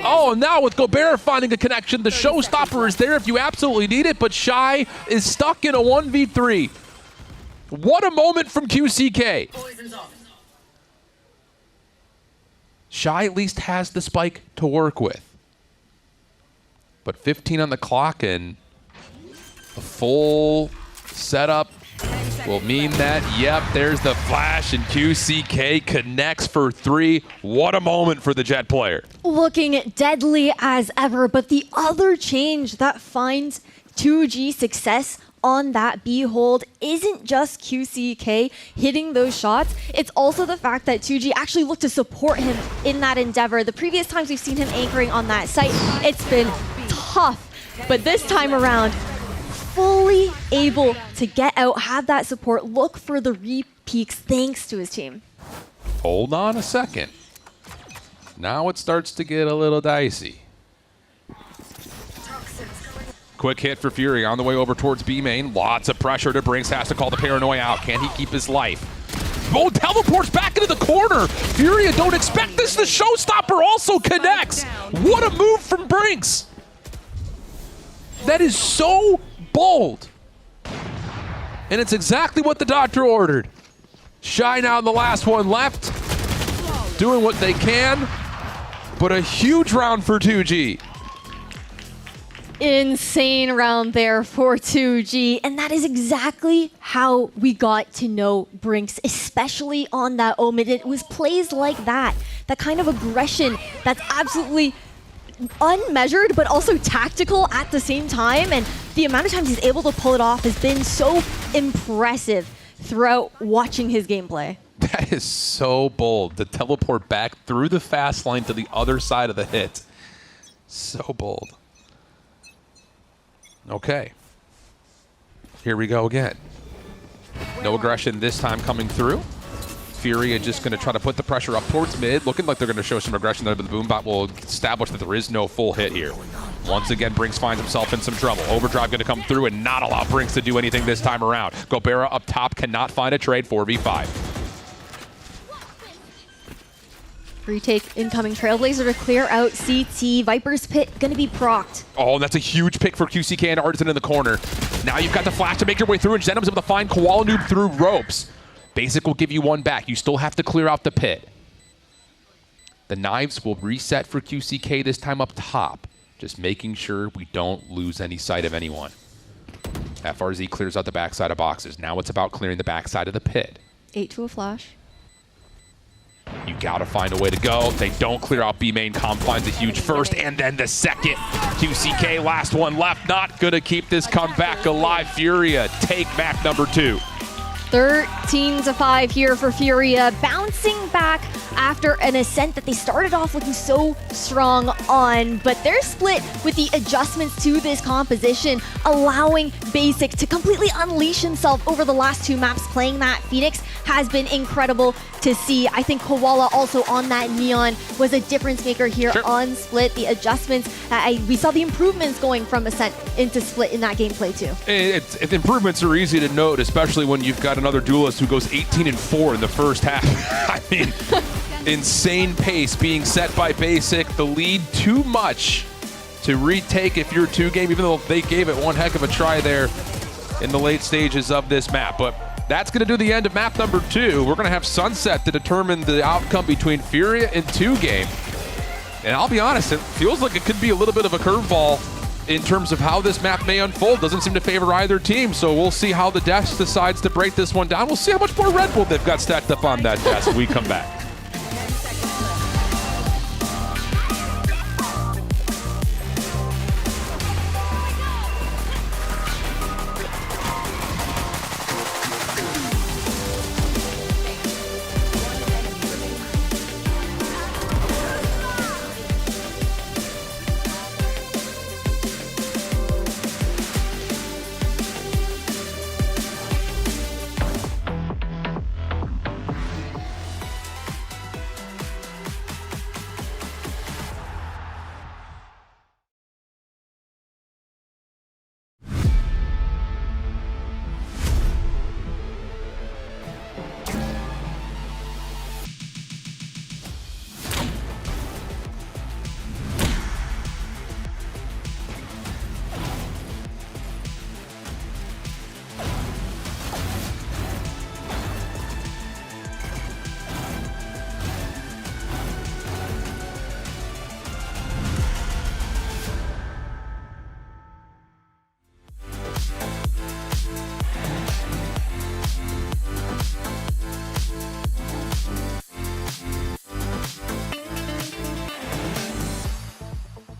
Oh, now with Gobert finding a connection, the showstopper is there if you absolutely need it, but Shy is stuck in a 1v3. What a moment from QCK. Shy at least has the spike to work with. But 15 on the clock and a full setup will mean that, yep, there's the flash and QCK connects for 3. What a moment for the Jet player. Looking deadly as ever, but the other change that finds 2G success on that B hold isn't just QCK hitting those shots, it's also the fact that 2G actually looked to support him in that endeavor. The previous times we've seen him anchoring on that site, it's been tough, but this time around, fully able to get out, have that support, look for the re-peaks thanks to his team. Hold on a second. Now it starts to get a little dicey. Quick hit for Fury on the way over towards B main. Lots of pressure to Brinks. Has to call the paranoia out. Can he keep his life? Oh, teleports back into the corner. Fury, don't expect this. The showstopper also connects. What a move from Brinks. That is so bold. And it's exactly what the doctor ordered. Shy now in the last one left. doing what they can, but a huge round for 2G. Insane round there for 2G, and that is exactly how we got to know Brinks, especially on that Omen. It was plays like that kind of aggression that's absolutely unmeasured but also tactical at the same time, and the amount of times he's able to pull it off has been so impressive throughout watching his gameplay. That is so bold to teleport back through the fast line to the other side of the hit. So bold. Okay. Here we go again. No aggression this time coming through. Furia just going to try to put the pressure up towards mid. Looking like they're going to show some aggression there, but the Boombot will establish that there is no full hit here. Once again, Brinks finds himself in some trouble. Overdrive going to come through and not allow Brinks to do anything this time around. Gobera up top cannot find a trade. 4v5. Retake incoming Trailblazer to clear out CT. Viper's Pit going to be procced. Oh, and that's a huge pick for QCK and Artisan in the corner. Now you've got the flash to make your way through, and Zenom's able to find Koala Noob through ropes. Basic will give you one back. You still have to clear out the pit. The knives will reset for QCK this time up top. Just making sure we don't lose any sight of anyone. FRZ clears out the backside of boxes. Now it's about clearing the backside of the pit. 8 to a flash. You gotta find a way to go. They don't clear out B main. Com finds a huge first and then the second. QCK, last one left. Not gonna keep this comeback alive. Furia take map number 2. 13-5 here for Furia, bouncing back after an ascent that they started off looking so strong on, but they're split with the adjustments to this composition, allowing Basic to completely unleash himself over the last 2 maps. Playing that Phoenix has been incredible to see. I think Koala also on that Neon was a difference maker here on Split. The adjustments, we saw the improvements going from Ascent into Split in that gameplay too. Improvements are easy to note, especially when you've got another duelist who goes 18-4 in the first half. I mean, insane pace being set by Basic. The lead too much to retake if you're 2-game, even though they gave it one heck of a try there in the late stages of this map. But that's going to do the end of map number 2. We're going to have Sunset to determine the outcome between Furia and 2-game. And I'll be honest, it feels like it could be a little bit of a curveball in terms of how this map may unfold. Doesn't seem to favor either team, so we'll see how the desk decides to break this one down. We'll see how much more Red Bull they've got stacked up on that desk when we come back.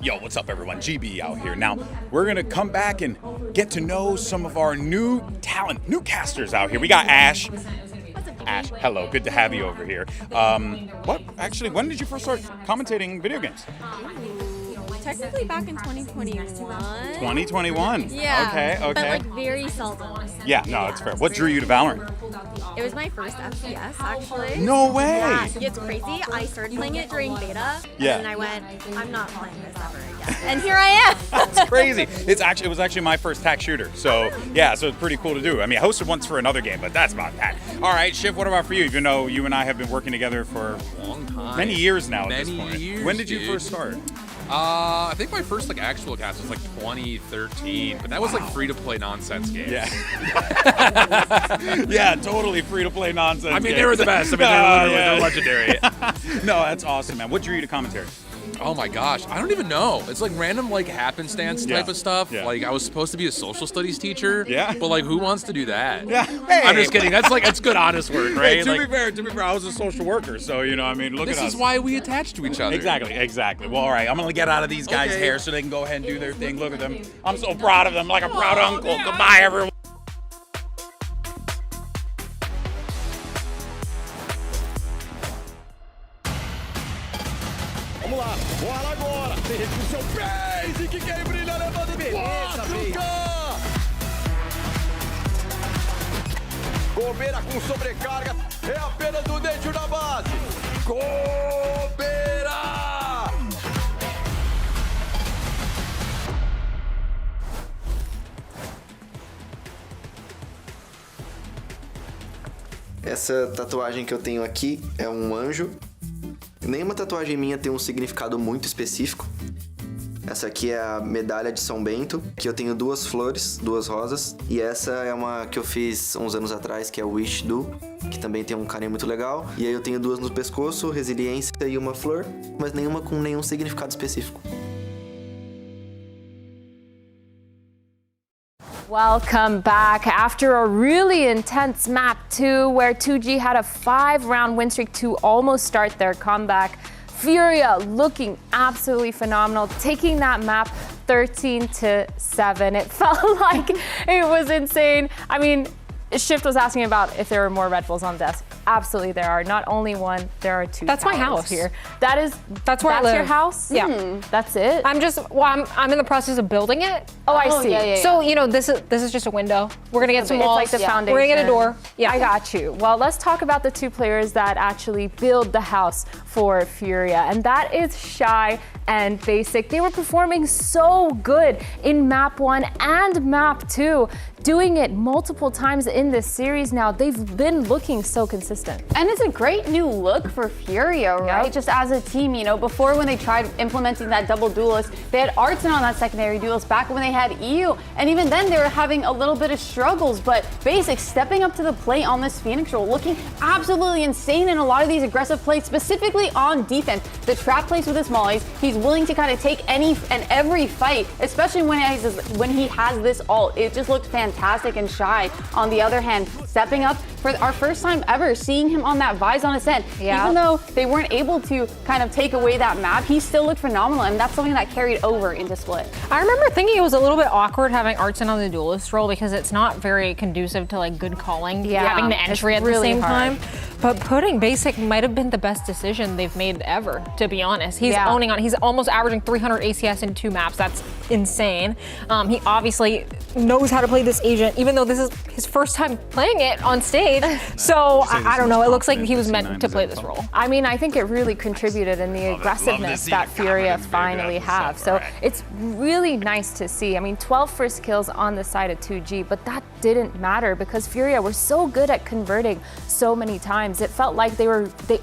Yo, what's up everyone? GB out here. Now, we're gonna come back and get to know some of our new talent, new casters out here. We got Ash. Ash, hello, good to have you over here. When did you first start commentating video games? Technically back in 2021. 2021? Yeah. Okay. But like very seldom. Yeah, no, it's fair. What drew you to Valorant? It was my first FPS actually. No way! Yeah, it's crazy. I started playing it during beta. Yeah. And then I went, I'm not playing this ever again. And here I am. That's crazy. It was actually my first tac shooter. So yeah, so it's pretty cool to do. I mean, I hosted once for another game, but that's about that. All right, Shiv, what about for you? Even though you and I have been working together for a long time, many years now at this many point. years, When did you first start? I think my first like actual cast was like 2013, but that was like free-to-play nonsense games. Yeah. Yeah, totally free-to-play nonsense. I mean, games. they were the best. I mean, they're legendary. No, that's awesome, man. What drew you to commentary? Oh my gosh, I don't even know. It's like random like happenstance type of stuff. Yeah. Like I was supposed to be a social studies teacher. Yeah. But like who wants to do that? Yeah. I'm just kidding. That's good honest work, right? Hey, to Like, be fair, I was a social worker, so you know, I mean, look at us. this is why we attach to each other. Exactly. Well, all right, I'm gonna get out of these guys' hair so they can go ahead and do their thing. Look at them. I'm so proud of them, like a proud uncle. Goodbye, everyone. Vamos lá, bola agora. Tem restrição basic, quem brilha levando 4K. Cobeira com sobrecarga, é apenas o dentro da base. Cobeira! Essa tatuagem que eu tenho aqui é um anjo. Nenhuma tatuagem minha tem um significado muito específico. Essa aqui é a medalha de São Bento, que eu tenho 2 flores, 2 rosas. E essa é uma que eu fiz uns anos atrás, que é o Wish Do, que também tem um carinho muito legal. E aí eu tenho 2 no pescoço, resiliência e uma flor, mas nenhuma com nenhum significado específico. Welcome back after a really intense map 2 where 2G had a 5-round win streak to almost start their comeback. Furia looking absolutely phenomenal, taking that map 13-7. It felt like it was insane. I mean, Shift was asking about if there were more Red Bulls on desk. Absolutely there are. Not only one, there are 2. That's my house here. That's where I live. That's your house? Yeah. That's it? I'm in the process of building it. Oh, I see. Yeah. So, you know, this is just a window. We're gonna get some walls. It's like the foundation. We're gonna get a door. Yeah. I got you. Well, let's talk about the 2 players that actually build the house for Furia, and that is Shy and Basic. They were performing so good in map 1 and map 2, doing it multiple times in this series now. They've been looking so consistent. And it's a great new look for Furia, right? Just as a team, you know, before when they tried implementing that double duelist, they had Artson on that secondary duelist back when they had EU, and even then they were having a little bit of struggles, but Basic stepping up to the plate on this Phoenix role, looking absolutely insane in a lot of these aggressive plays, specifically on defense. The trap plays with his mollies, he's willing to kind of take any and every fight, especially when he has this ult. It just looked fantastic. And Shy, on the other hand, stepping up for our first time ever, seeing him on that Verizon Ascent. Even though they weren't able to kind of take away that map, he still looked phenomenal, and that's something that carried over into Split. I remember thinking it was a little bit awkward having Artson on the duelist role because it's not very conducive to like good calling, having the entry at the same time. But putting Basic might have been the best decision they've made ever, to be honest. He's owning on. He's almost averaging 300 ACS in 2 maps. That's insane. He obviously knows how to play this agent, even though this is his first time playing it on stage. So I don't know. It looks like he was meant to play this role. I mean, I think it really contributed in the aggressiveness that Furia finally have. So it's really nice to see. I mean, 12 first kills on the side of 2G, but that didn't matter because Furia were so good at converting so many times. It felt like they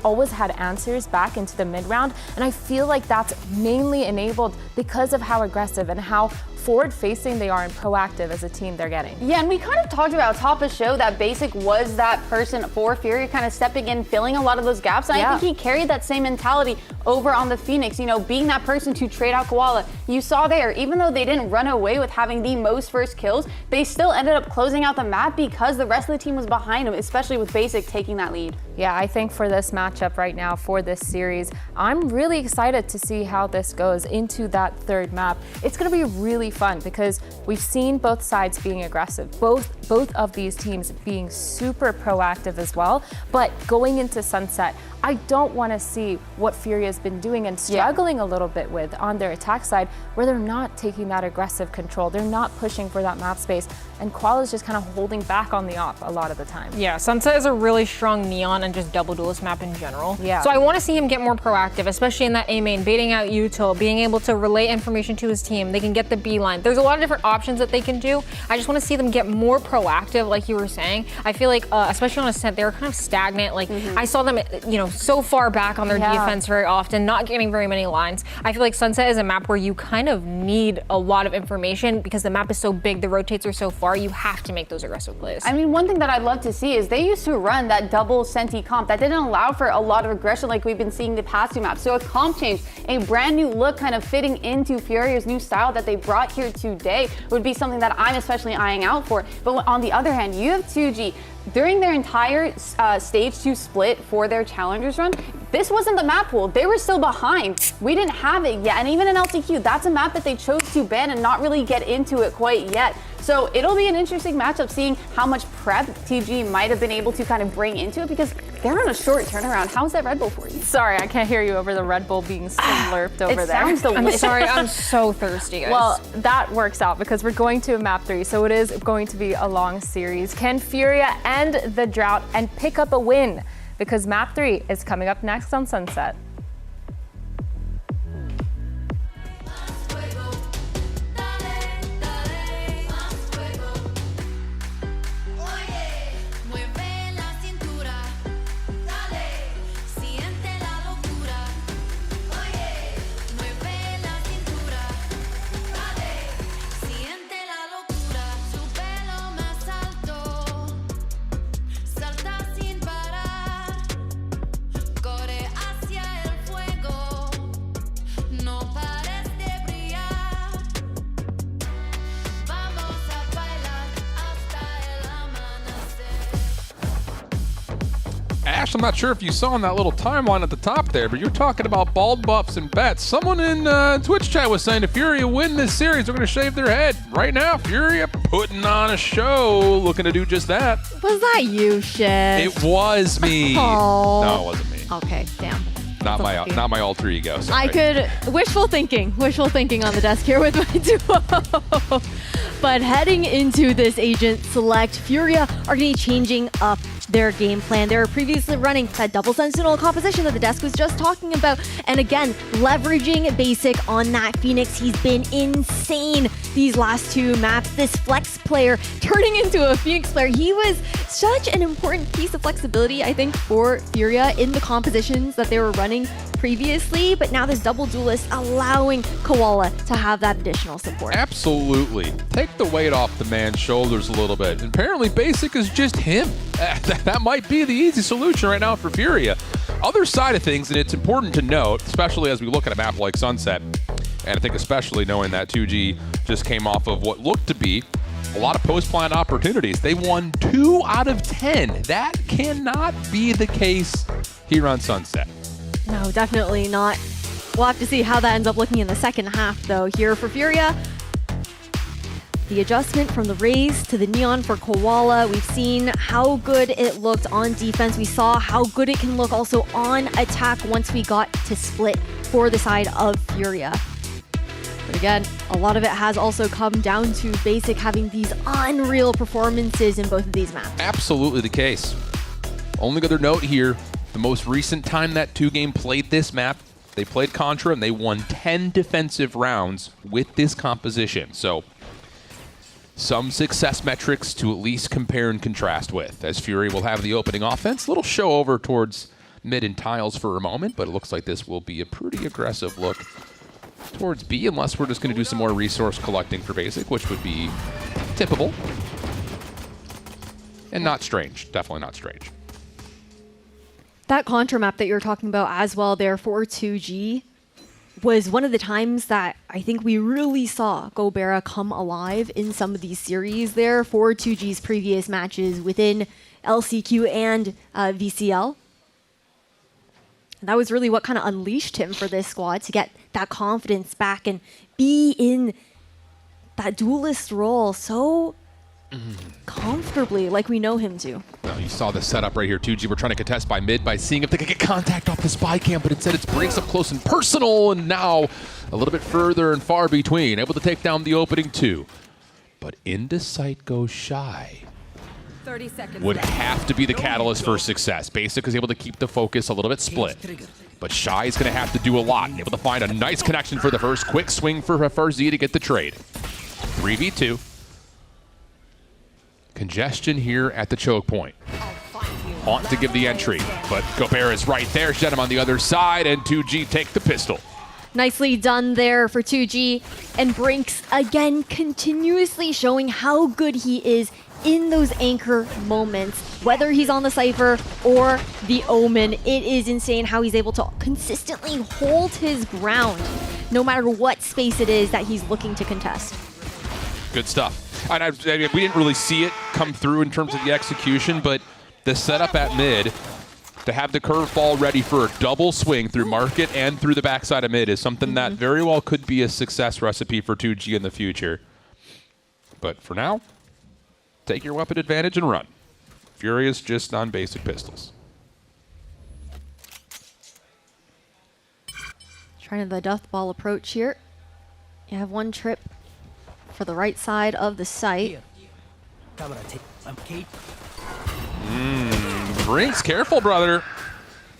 always had answers back into the mid round, and I feel like that's mainly enabled because of how aggressive and how forward-facing they are and proactive as a team they're getting. Yeah, and we kind of talked about top of show that Basic was that person for Fury, kind of stepping in, filling a lot of those gaps. And I think he carried that same mentality over on the Phoenix, you know, being that person to trade out Koala. You saw there, even though they didn't run away with having the most first kills, they still ended up closing out the map because the rest of the team was behind them, especially with Basic taking that lead. Yeah, I think for this matchup right now, for this series, I'm really excited to see how this goes into that 3rd map. It's going to be really fun because we've seen both sides being aggressive, both of these teams being super proactive as well. But going into Sunset, I don't want to see what Furia's been doing and struggling a little bit with on their attack side, where they're not taking that aggressive control. They're not pushing for that map space. and Koala's just kind of holding back on the op a lot of the time. Yeah, Sunset is a really strong Neon and just double duelist map in general. Yeah. So I want to see him get more proactive, especially in that A main, baiting out util, being able to relay information to his team. They can get the B line. There's a lot of different options that they can do. I just want to see them get more proactive, like you were saying. I feel like, especially on Ascent, they were kind of stagnant. Like I saw them, so far back on their defense very often, not getting very many lines. I feel like Sunset is a map where you kind of need a lot of information because the map is so big, the rotates are so far, you have to make those aggressive plays. I mean, one thing that I'd love to see is they used to run that double Senti comp that didn't allow for a lot of aggression like we've been seeing the past two maps. So a comp change, a brand new look kind of fitting into Furia's new style that they brought here today would be something that I'm especially eyeing out for. But on the other hand, you have 2G. During their entire stage 2 split for their challengers run, this wasn't the map pool. They were still behind. We didn't have it yet. And even in LTQ, that's a map that they chose to ban and not really get into it quite yet. So it'll be an interesting matchup seeing how much prep TG might have been able to kind of bring into it because they're on a short turnaround. How's that Red Bull for you? Sorry, I can't hear you over the Red Bull being slurped over there. It sounds delicious. I'm sorry, I'm so thirsty, guys. Well, that works out because we're going to map 3, so it is going to be a long series. Can Furia end the drought and pick up a win? Because map 3 is coming up next on Sunset. Ash, I'm not sure if you saw in that little timeline at the top there, but you're talking about bald buffs and bets. Someone in Twitch chat was saying if Furia win this series, they're going to shave their head. Right now, Furia putting on a show, looking to do just that. Was that you, Shiv? It was me. Oh. No, it wasn't me. Okay, damn. Not my alter ego. Sorry. I could wishful thinking on the desk here with my duo. But heading into this agent select, Furia are going to be changing up their game plan. They were previously running that double sentinel composition that the desk was just talking about. And again, leveraging Basic on that Phoenix. He's been insane these last 2 maps. This flex player turning into a Phoenix player. He was such an important piece of flexibility, I think, for Furia in the compositions that they were running previously. But now this double duelist allowing Koala to have that additional support. Absolutely. Take the weight off the man's shoulders a little bit. And apparently Basic is just him. That might be the easy solution right now for Furia. Other side of things, and it's important to note, especially as we look at a map like Sunset, and I think especially knowing that 2G just came off of what looked to be a lot of post-plant opportunities. They won 2 out of 10. That cannot be the case here on Sunset. No, definitely not. We'll have to see how that ends up looking in the second half, though. Here for Furia, the adjustment from the Raze to the Neon for Koala. We've seen how good it looked on defense. We saw how good it can look also on attack once we got to split for the side of Furia. But again, a lot of it has also come down to Basic having these unreal performances in both of these maps. Absolutely the case. Only other note here, the most recent time that 2Game played this map, they played Contra and they won 10 defensive rounds with this composition. So some success metrics to at least compare and contrast with, as Fury will have the opening offense. Little show over towards mid and tiles for a moment, but it looks like this will be a pretty aggressive look towards B, unless we're just going to do some more resource collecting for Basic, which would be typical. And not strange. Definitely not strange. That Contra map that you're talking about as well there for 2G was one of the times that I think we really saw Gobera come alive in some of these series there for 2G's previous matches within LCQ and VCL. That was really what kind of unleashed him for this squad to get that confidence back and be in that duelist role so comfortably like we know him to. Well, you saw the setup right here. 2G were trying to contest by mid by seeing if they could get contact off the spy cam, but instead it's breaks up close and personal, and now a little bit further and far between. Able to take down the opening 2. But into sight goes Shy. 30 seconds. Would have to be the catalyst for success. Basic is able to keep the focus a little bit split. But Shy is going to have to do a lot. Able to find a nice connection for the first. Quick swing for FRZ to get the trade. 3v2. Congestion here at the choke point. Haunt to give the entry, but Gobert is right there. Shed him on the other side, and 2G take the pistol. Nicely done there for 2G. And Brinks, again, continuously showing how good he is in those anchor moments. Whether he's on the Cypher or the Omen, it is insane how he's able to consistently hold his ground, no matter what space it is that he's looking to contest. Good stuff. And I mean, we didn't really see it come through in terms of the execution, but the setup at mid to have the curveball ready for a double swing through market and through the backside of mid is something that very well could be a success recipe for 2G in the future. But for now, take your weapon advantage and run. Furious just on basic pistols. Trying the death ball approach here. You have one trip for the right side of the site. Brinks, careful, brother.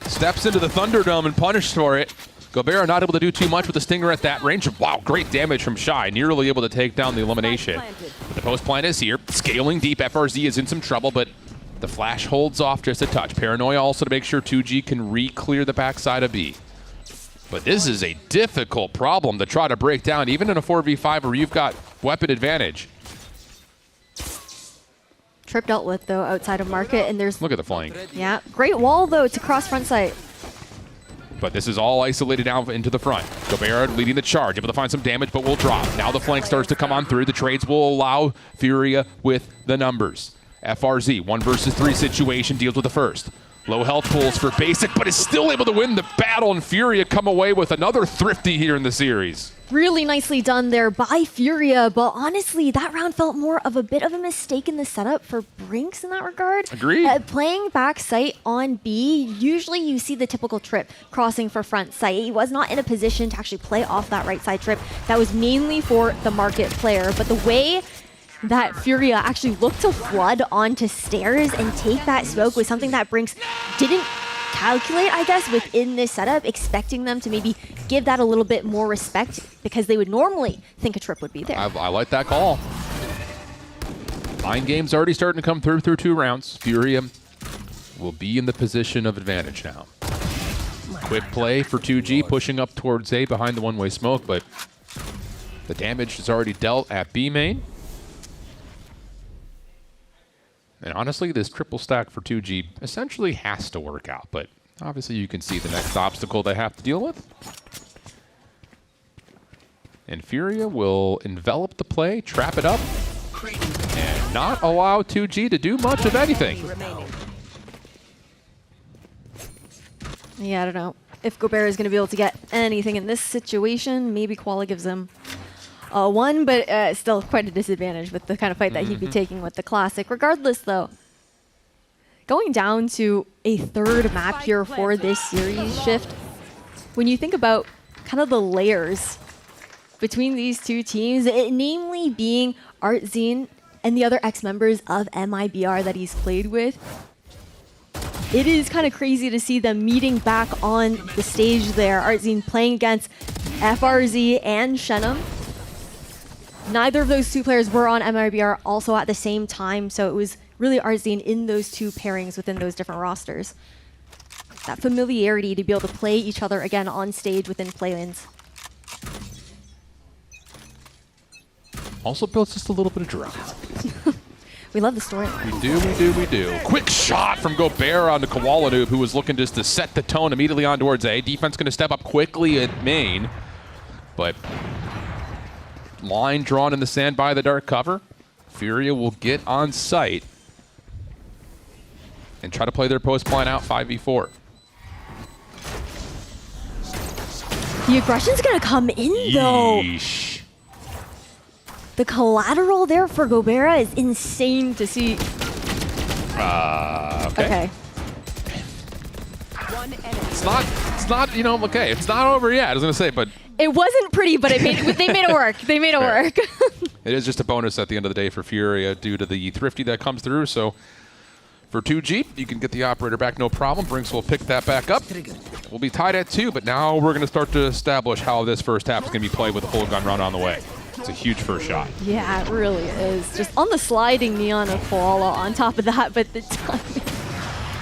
Steps into the Thunderdome and punished for it. Gobert not able to do too much with the Stinger at that range. Wow, great damage from Shy. Nearly able to take down the elimination. But the post plant is here. Scaling deep. FRZ is in some trouble, but the flash holds off just a touch. Paranoia also to make sure 2G can re-clear the backside of B. But this is a difficult problem to try to break down, even in a 4v5 where you've got weapon advantage. Trip dealt with, though, outside of market, and there's... Look at the flank. Yeah, great wall, though, to cross front site. But this is all isolated out into the front. Gobert leading the charge, able to find some damage, but will drop. Now the flank starts to come on through. The trades will allow Furia with the numbers. FRZ, 1 versus 3 situation, deals with the first. Low health pulls for Basic, but is still able to win the battle, and Furia come away with another thrifty here in the series. Really nicely done there by Furia, but honestly, that round felt more of a bit of a mistake in the setup for Brinks in that regard. Agreed. Playing back site on B, usually you see the typical trip crossing for front site. He was not in a position to actually play off that right side trip. That was mainly for the market player, but the way that Furia actually looked to flood onto stairs and take that smoke was something that Brinks didn't calculate, I guess, within this setup, expecting them to maybe give that a little bit more respect because they would normally think a trip would be there. I like that call. Mind game's already starting to come through 2 rounds. Furia will be in the position of advantage now. Quick play for 2G, pushing up towards A behind the one-way smoke, but the damage is already dealt at B main. And honestly, this triple stack for 2G essentially has to work out, but obviously you can see the next obstacle they have to deal with. And Furia will envelop the play, trap it up, and not allow 2G to do much of anything. Yeah, I don't know if Gobert is going to be able to get anything in this situation. Maybe Koala gives him one, but still quite a disadvantage with the kind of fight that he'd be taking with the Classic. Regardless, though, going down to a 3rd map here for this series shift, when you think about kind of the layers between these 2 teams, namely being Artzine and the other ex-members of MIBR that he's played with, it is kind of crazy to see them meeting back on the stage there. Artzine playing against FRZ and Shenum. Neither of those 2 players were on MIBR also at the same time, so it was really Artzine in those 2 pairings within those different rosters. That familiarity to be able to play each other again on stage within play-ins. Also builds just a little bit of drama. We love the storyline. We do. Quick shot from Gobert onto Koala Noob, who was looking just to set the tone immediately on towards A. Defense going to step up quickly at main, but line drawn in the sand by the dark cover. Furia will get on site and try to play their post plan out 5v4. The aggression's going to come in, though. Yeesh. The collateral there for Gobert is insane to see. Okay. It's it's not, you know, okay, it's not over yet. I was going to say, but It wasn't pretty, but they made it work. They made it work. it is just a bonus at the end of the day for Furia due to the thrifty that comes through. So for 2G, you can get the operator back, no problem. Brinks will pick that back up. We'll be tied at 2, but now we're going to start to establish how this first half is going to be played with a full gun run on the way. It's a huge first shot. Yeah, it really is. Just on the sliding Neon of Koala on top of that, but the timing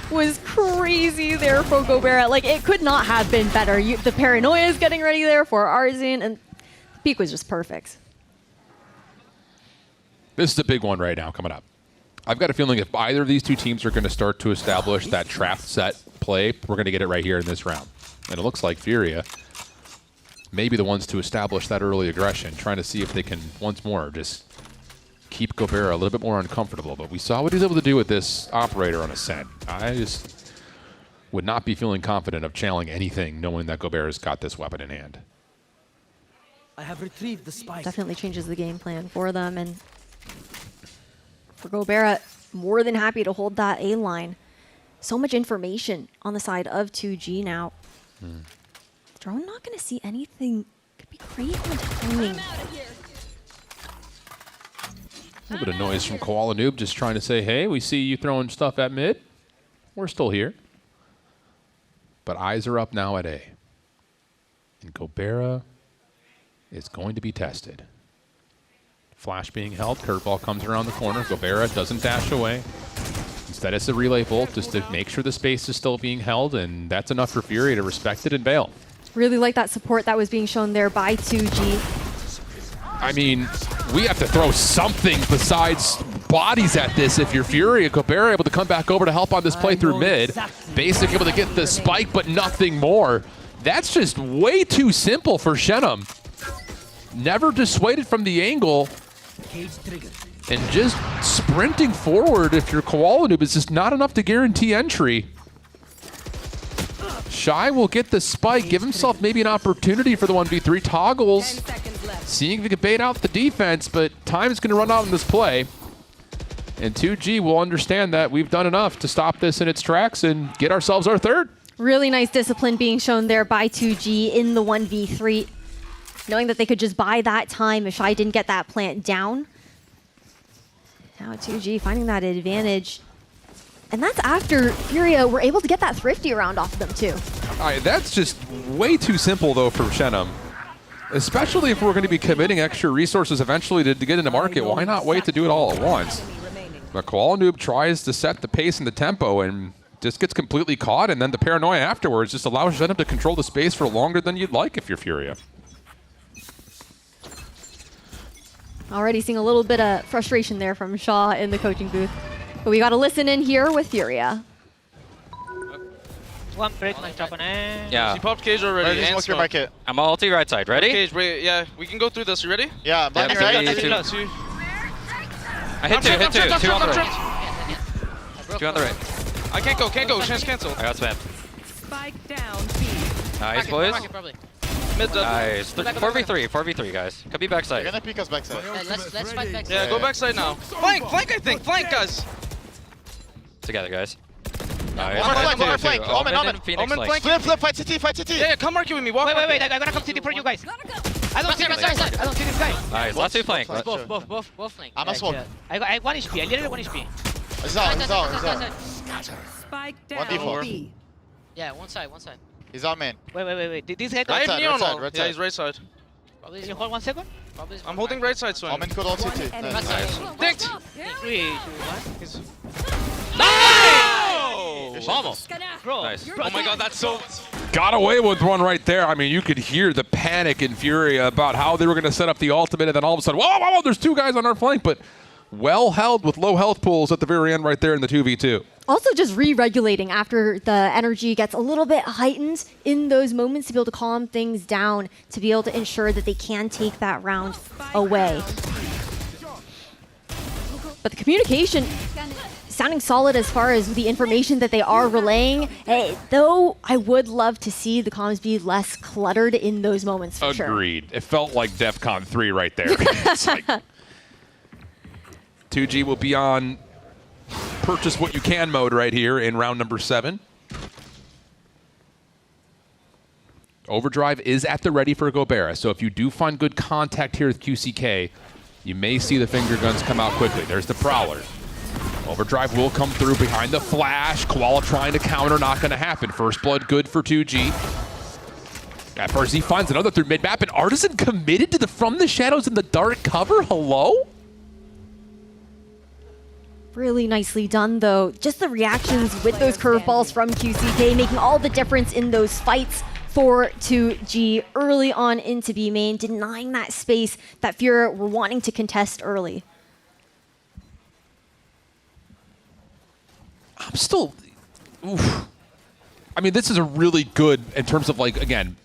was crazy there for Gobert. Like, it could not have been better. The paranoia is getting ready there for Arzin, and the peak was just perfect. This is a big one right now coming up. I've got a feeling if either of these two teams are going to start to establish that trap set play, we're going to get it right here in this round. And it looks like Furia may be the ones to establish that early aggression, trying to see if they can, once more, just keep Gobert a little bit more uncomfortable. But we saw what he's able to do with this operator on Ascent. I just would not be feeling confident of challenging anything knowing that Gobert has got this weapon in hand. I have retrieved the spike. Definitely changes the game plan for them. And for Gobert, more than happy to hold that A line. So much information on the side of 2G now. Drone not going to see anything. Could be great on timing. A little bit of noise from Koala Noob just trying to say, hey, we see you throwing stuff at mid. We're still here. But eyes are up now at A. And Gobert is going to be tested. Flash being held. Curveball comes around the corner. Gobert doesn't dash away. Instead, it's a relay bolt just to make sure the space is still being held, and that's enough for Fury to respect it and bail. Really like that support that was being shown there by 2G. I mean, we have to throw something besides bodies at this if you're Fury. Gobert able to come back over to help on this play through mid. Basic able to get the spike, but nothing more. That's just way too simple for Shenum. Never dissuaded from the angle. And just sprinting forward if you're Koala Noob is just not enough to guarantee entry. Shy will get the spike, give himself maybe an opportunity for the 1v3. Toggles, seeing if he can bait out the defense, but time's going to run out in this play. And 2G will understand that we've done enough to stop this in its tracks and get ourselves our third. Really nice discipline being shown there by 2G in the 1v3. Knowing that they could just buy that time if Shy didn't get that plant down. Now 2G finding that advantage. And that's after Furia were able to get that thrifty around off of them too. All right, that's just way too simple though for Shenum. Especially if we're going to be committing extra resources eventually to get into market. Why not wait to do it all at once? But Koala Noob tries to set the pace and the tempo and just gets completely caught, and then the paranoia afterwards just allows Shenum to control the space for longer than you'd like if you're Furia. Already seeing a little bit of frustration there from Shaw in the coaching booth. But we got to listen in here with Furia. One break, nice job on it. Yeah. She popped cage already. Ready, And smoke your market. I'm ulti right side. Ready? Cage, yeah, we can go through this. You ready? Yeah, blind right. I hit two. Two on the right. Two on the right. I can't go. Chance cancel. I got spam. Spike down. Nice, boys. Mid Nice. 4v3, guys. Could be backside. You're gonna peek us backside. Let's fight backside. Yeah, go backside now. Flank, I think. Flank, guys. Together, guys. Nice. One more flank. Omen. Flank. Flip, fight CT. Yeah, come market with me. Walk. Wait, I gotta come CT for you guys. I don't see this guy. I don't see this guy. Nice. Last two flank. Both flank. I'm a smoke. I 1 HP. I literally 1 HP. He's out. Spike down. 1d4. Yeah, one side. He's on main. Wait. This guy. I have Right Neon side, on. right Yeah, side. he's right side. Probably you hold 1 second. I'm holding right side swing. Omen could ult CT. Nice. Dinked. 3, 2, 1. Nice! Vamos. Bro. Nice. Oh my god, that's so... Got away with one right there. I mean, you could hear the panic in Furia about how they were going to set up the ultimate, and then all of a sudden, whoa, there's two guys on our flank, but well held with low health pools at the very end right there in the 2v2. Also just re-regulating after the energy gets a little bit heightened in those moments to be able to calm things down, to be able to ensure that they can take that round away. But the communication sounding solid as far as the information that they are relaying, though I would love to see the comms be less cluttered in those moments for sure. Agreed. It felt like DEFCON 3 right there. It's like 2G will be on purchase what you can mode right here in round number 7. Overdrive is at the ready for Gobera, so if you do find good contact here with QCK, you may see the finger guns come out quickly. There's the Prowler. Overdrive will come through behind the flash. Koala trying to counter, not going to happen. First blood good for 2G. FRZ finds another through mid-map, and Artisan committed to the from the shadows in the dark cover. Hello? Really nicely done, though. Just the reactions with those curveballs from QCK making all the difference in those fights for 2G early on into B main, denying that space that Furia were wanting to contest early. I'm still... Oof. I mean, this is a really good, in terms of, like, again,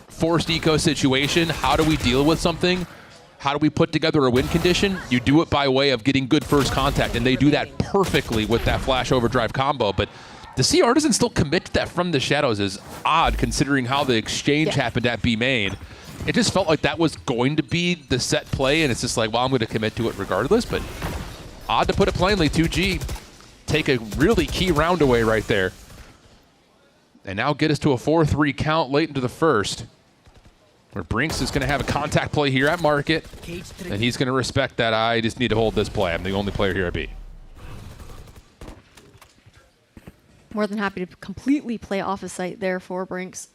forced eco situation. How do we deal with something? How do we put together a win condition? You do it by way of getting good first contact, and they do that perfectly with that flash overdrive combo. But to see Artisan still commit to that from the shadows is odd, considering how the exchange happened at B main. It just felt like that was going to be the set play, and it's just like, well, I'm going to commit to it regardless. But odd to put it plainly, 2G take a really key round away right there. And now get us to a 4-3 count late into the first, where Brinks is going to have a contact play here at Market, and he's going to respect that. I just need to hold this play. I'm the only player here at B. More than happy to completely play off a site there for Brinks,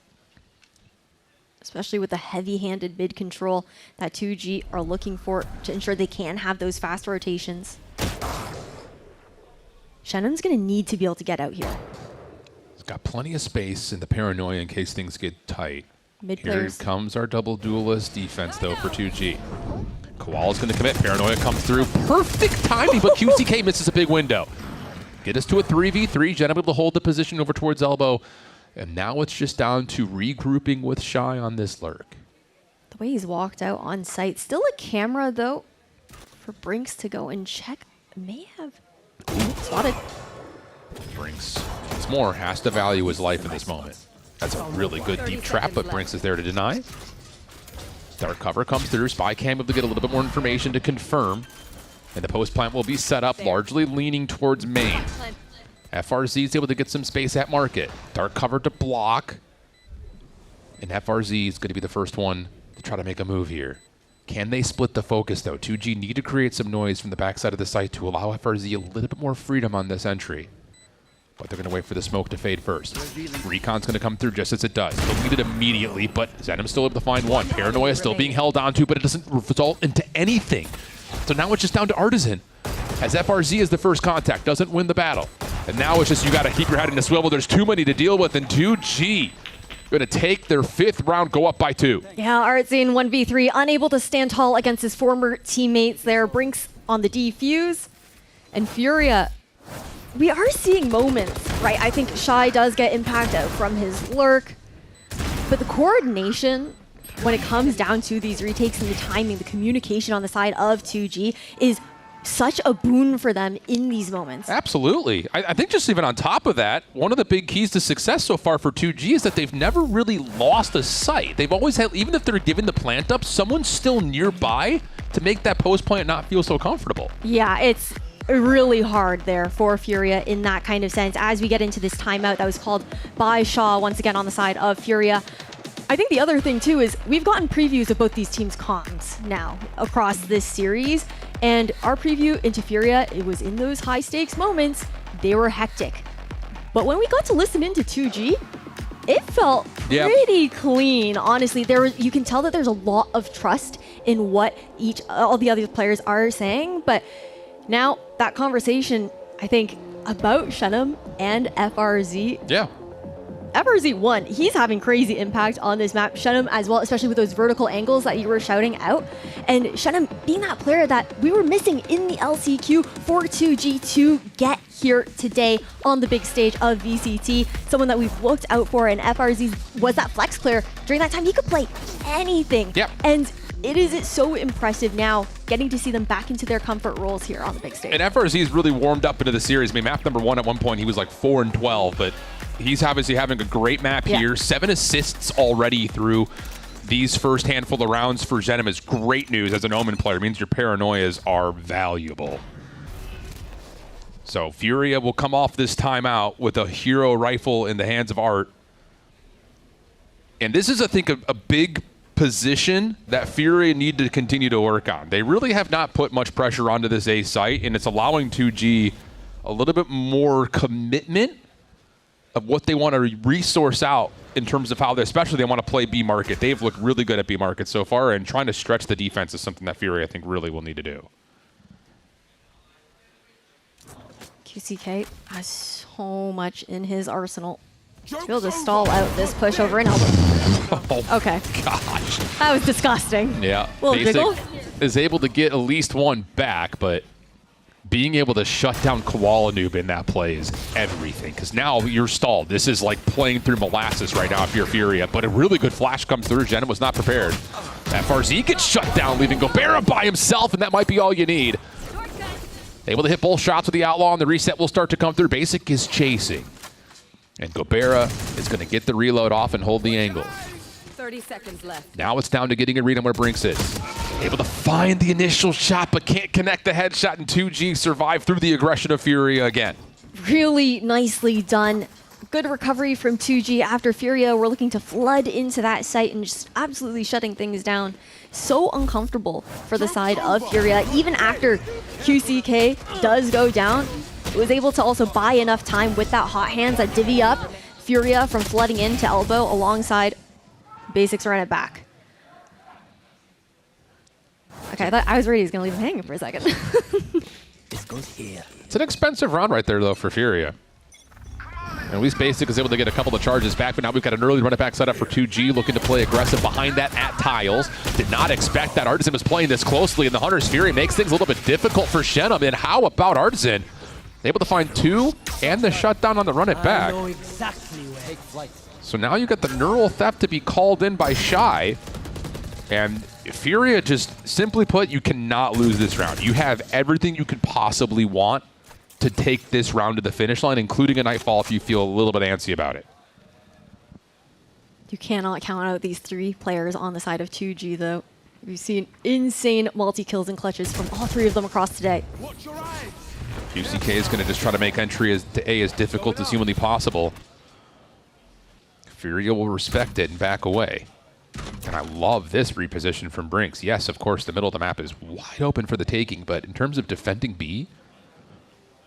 especially with the heavy-handed mid control that 2G are looking for to ensure they can have those fast rotations. Shannon's going to need to be able to get out here. He's got plenty of space in the paranoia in case things get tight. Here comes our double duelist defense, though, for 2G. Koala's going to commit. Paranoia comes through. Perfect timing, but QCK misses a big window. Get us to a 3v3. Jen able to hold the position over towards elbow. And now it's just down to regrouping with Shy on this lurk. The way he's walked out on site. Still a camera, though, for Brinks to go and check. May have spotted. Brinks, once more, has to value his life in this moment. That's a really good deep trap, but Brinks is there to deny. Dark cover comes through. Spy cam able to get a little bit more information to confirm. And the post plant will be set up, largely leaning towards main. FRZ is able to get some space at Market. Dark cover to block. And FRZ is going to be the first one to try to make a move here. Can they split the focus, though? 2G need to create some noise from the backside of the site to allow FRZ a little bit more freedom on this entry. But they're going to wait for the smoke to fade first. Recon's going to come through just as it does. Deleted immediately, but Zenim's still able to find one. Paranoia still being held onto, but it doesn't result into anything. So now it's just down to Artisan, as FRZ is the first contact, doesn't win the battle. And now it's just you got to keep your head in the swivel. There's too many to deal with, and 2G going to take their 5th round, go up by 2. Yeah, Artsin 1v3, unable to stand tall against his former teammates there. Brinks on the defuse, and Furia. We are seeing moments, right? I think Shy does get impact out from his lurk, but the coordination when it comes down to these retakes and the timing, the communication on the side of 2G is such a boon for them in these moments. Absolutely. I think just even on top of that, one of the big keys to success so far for 2G is that they've never really lost a site. They've always had, even if they're giving the plant up, someone's still nearby to make that post plant not feel so comfortable. Yeah, it's really hard there for Furia in that kind of sense. As we get into this timeout that was called by Shaw once again on the side of Furia. I think the other thing too is we've gotten previews of both these teams' comms now across this series, and our preview into Furia, it was in those high stakes moments, they were hectic. But when we got to listen into 2G, it felt pretty clean, honestly. You can tell that there's a lot of trust in what all the other players are saying, but now that conversation, I think, about Shenum and FRZ. Yeah. FRZ won. He's having crazy impact on this map. Shenum as well, especially with those vertical angles that you were shouting out. And Shenum being that player that we were missing in the LCQ for 2G to get here today on the big stage of VCT. Someone that we've looked out for, and FRZ was that flex player. During that time, he could play anything. Yep. And it is so impressive now getting to see them back into their comfort roles here on the big stage. And FRZ's really warmed up into the series. I mean, map number 1 at one point, he was like 4-12, but he's obviously having a great map here. 7 assists already through these first handful of rounds for Zenim is great news as an Omen player. It means your paranoias are valuable. So Furia will come off this timeout with a hero rifle in the hands of Art. And this is, I think, a big position that Furia need to continue to work on. They really have not put much pressure onto this A site, and it's allowing 2G a little bit more commitment of what they want to resource out in terms of how, especially they want to play B market. They've looked really good at B market so far, and trying to stretch the defense is something that Fury, I think, really will need to do. QCK has so much in his arsenal to be able to stall out this push over an elbow. Oh, okay. Gosh. That was disgusting. Yeah. Little jiggle. Is able to get at least one back, but being able to shut down Koala Noob in that play is everything, because now you're stalled. This is like playing through molasses right now if you're Furia, but a really good flash comes through. Jenna was not prepared. FRZ gets shut down, leaving Gobera by himself, and that might be all you need. Able to hit both shots with the Outlaw, and the reset will start to come through. Basic is chasing. And Gobera is going to get the reload off and hold the angle. 30 seconds left. Now it's down to getting a read on where Brinks is. Able to find the initial shot, but can't connect the headshot, and 2G survive through the aggression of Furia again. Really nicely done. Good recovery from 2G after Furia were looking to flood into that site and just absolutely shutting things down. So uncomfortable for the side of Furia. Even after QCK does go down, it was able to also buy enough time with that hot hands that divvy up Furia from flooding into elbow alongside Basics run it back. Okay, I was worried he was going to leave him hanging for a second. This goes here. It's an expensive round right there, though, for Furia. And at least Basic is able to get a couple of charges back, but now we've got an early run-it-back setup for 2G, looking to play aggressive behind that at Tiles. Did not expect that Artisan was playing this closely, and the Hunter's Fury makes things a little bit difficult for Shenum. And how about Artisan? Able to find two and the shutdown on the run-it-back. So now you got the neural theft to be called in by Shy. And Furia, just simply put, you cannot lose this round. You have everything you could possibly want to take this round to the finish line, including a Nightfall if you feel a little bit antsy about it. You cannot count out these three players on the side of 2G, though. We've seen insane multi-kills and clutches from all three of them across today. QCK is going to just try to make entry to A as difficult as humanly possible. Furia will respect it and back away. And I love this reposition from Brinks. Yes, of course, the middle of the map is wide open for the taking, but in terms of defending B,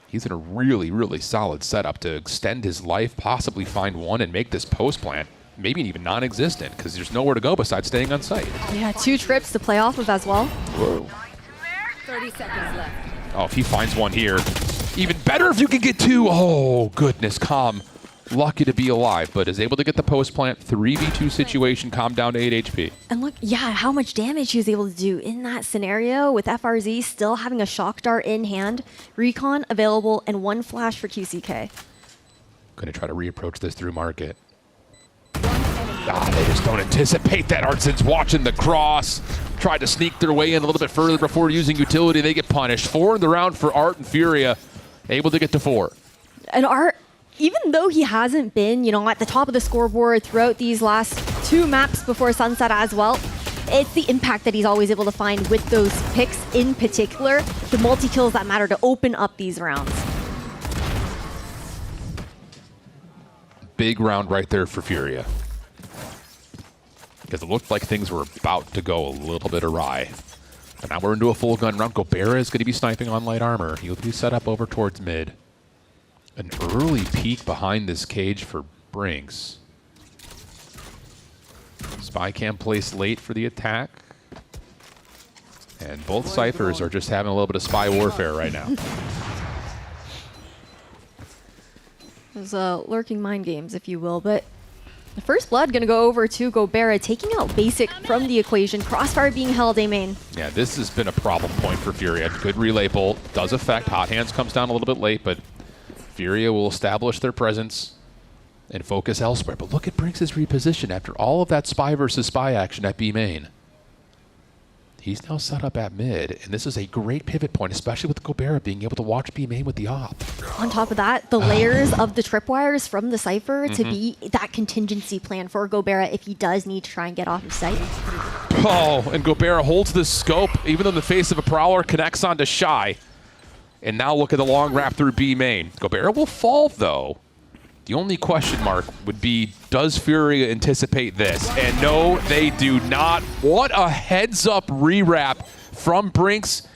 he's in a really, really solid setup to extend his life, possibly find one, and make this post plant maybe even non-existent, because there's nowhere to go besides staying on site. Yeah, 2 trips to play off of as well. Whoa. 30 seconds left. Oh, if he finds one here, even better if you can get 2. Oh, goodness, Calm. Lucky to be alive, but is able to get the post plant. 3v2 situation, Calm down to 8 HP. And look, yeah, how much damage he was able to do in that scenario with FRZ still having a shock dart in hand, recon available, and 1 flash for QCK. Gonna try to reapproach this through market. They just don't anticipate that. Artisan's watching the cross. Tried to sneak their way in a little bit further before using utility. They get punished. 4 in the round for Art and Furia. Able to get to 4. And Art, even though he hasn't been, at the top of the scoreboard throughout these last 2 maps before Sunset as well, it's the impact that he's always able to find with those picks, in particular, the multi-kills that matter to open up these rounds. Big round right there for Furia. Because it looked like things were about to go a little bit awry. But now we're into a full gun round. Gobera is going to be sniping on light armor. He'll be set up over towards mid. An early peek behind this cage for Brinks. Spy cam placed late for the attack. And both Cyphers are just having a little bit of spy warfare right now. Those lurking mind games, if you will, but the first blood going to go over to Gobera, taking out Basic from the equation. Crossfire being held A main. Yeah, this has been a problem point for Furia. Good relay bolt. Does affect. Hot Hands comes down a little bit late, but Furia will establish their presence and focus elsewhere. But look at Brinks' reposition after all of that spy versus spy action at B main. He's now set up at mid, and this is a great pivot point, especially with Gobera being able to watch B main with the op. On top of that, the layers of the tripwires from the Cypher to be that contingency plan for Gobera if he does need to try and get off of sight. Oh, and Gobera holds the scope, even though the face of a Prowler connects onto Shy. And now look at the long wrap through B main. Gobera will fall, though. The only question mark would be, does Furia anticipate this? And no, they do not. What a heads-up rewrap from Brinks.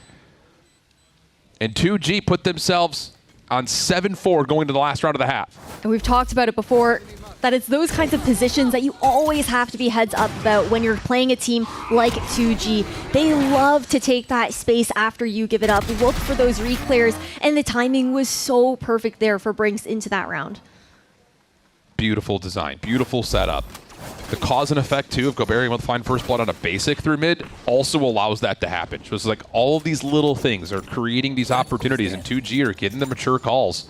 And 2G put themselves on 7-4 going to the last round of the half. And we've talked about it before, that it's those kinds of positions that you always have to be heads up about when you're playing a team like 2G. They love to take that space after you give it up, look for those re-clears, and the timing was so perfect there for Brinks into that round. Beautiful design, beautiful setup. The cause and effect, too, of Gobert being able to find first blood on a basic through mid also allows that to happen. So it's like all of these little things are creating these opportunities, and 2G are getting the mature calls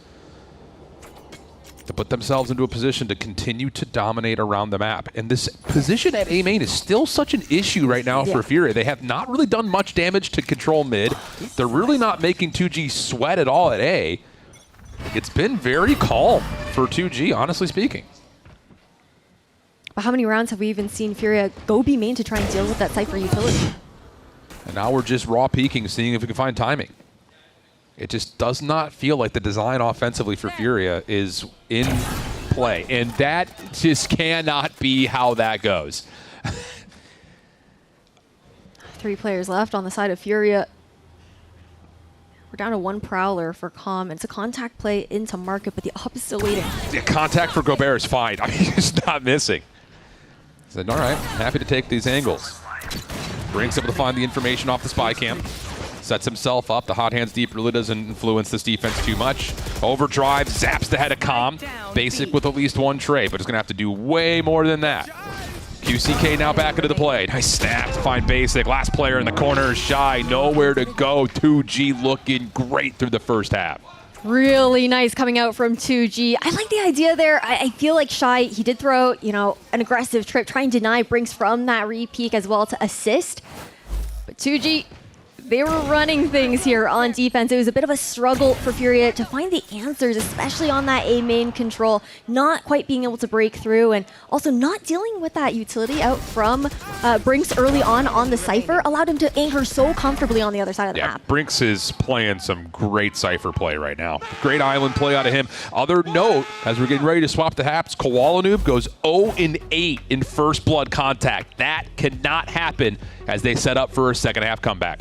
to put themselves into a position to continue to dominate around the map. And this position at A main is still such an issue right now for Furia. They have not really done much damage to control mid. They're really not making 2G sweat at all at A. It's been very calm for 2G, honestly speaking. But how many rounds have we even seen Furia go B main to try and deal with that Cypher utility? And now we're just raw peeking, seeing if we can find timing. It just does not feel like the design offensively for Furia is in play. And that just cannot be how that goes. 3 players left on the side of Furia. We're down to 1 Prowler for Calm. It's a contact play into market, but the opposite still waiting. Yeah, contact for Gobert is fine. I mean, he's not missing. He said, all right, happy to take these angles. Brinks able to find the information off the spy cam. Sets himself up. The hot hands deep really doesn't influence this defense too much. Overdrive, zaps the head of Calm. Basic with at least 1 trade, but it's going to have to do way more than that. QCK now back into the play. Nice snap to find Basic. Last player in the corner is Shy. Nowhere to go. 2G looking great through the first half. Really nice coming out from 2G. I like the idea there. I feel like Shy, he did throw, an aggressive trip, try and deny Brinks from that re-peek as well to assist. But 2G, they were running things here on defense. It was a bit of a struggle for Furia to find the answers, especially on that A main control, not quite being able to break through, and also not dealing with that utility out from Brinks early on the Cypher allowed him to anchor so comfortably on the other side of the map. Brinks is playing some great Cypher play right now. Great island play out of him. Other note, as we're getting ready to swap the haps, Koala Noob goes 0-8 in first blood contact. That cannot happen as they set up for a second half comeback.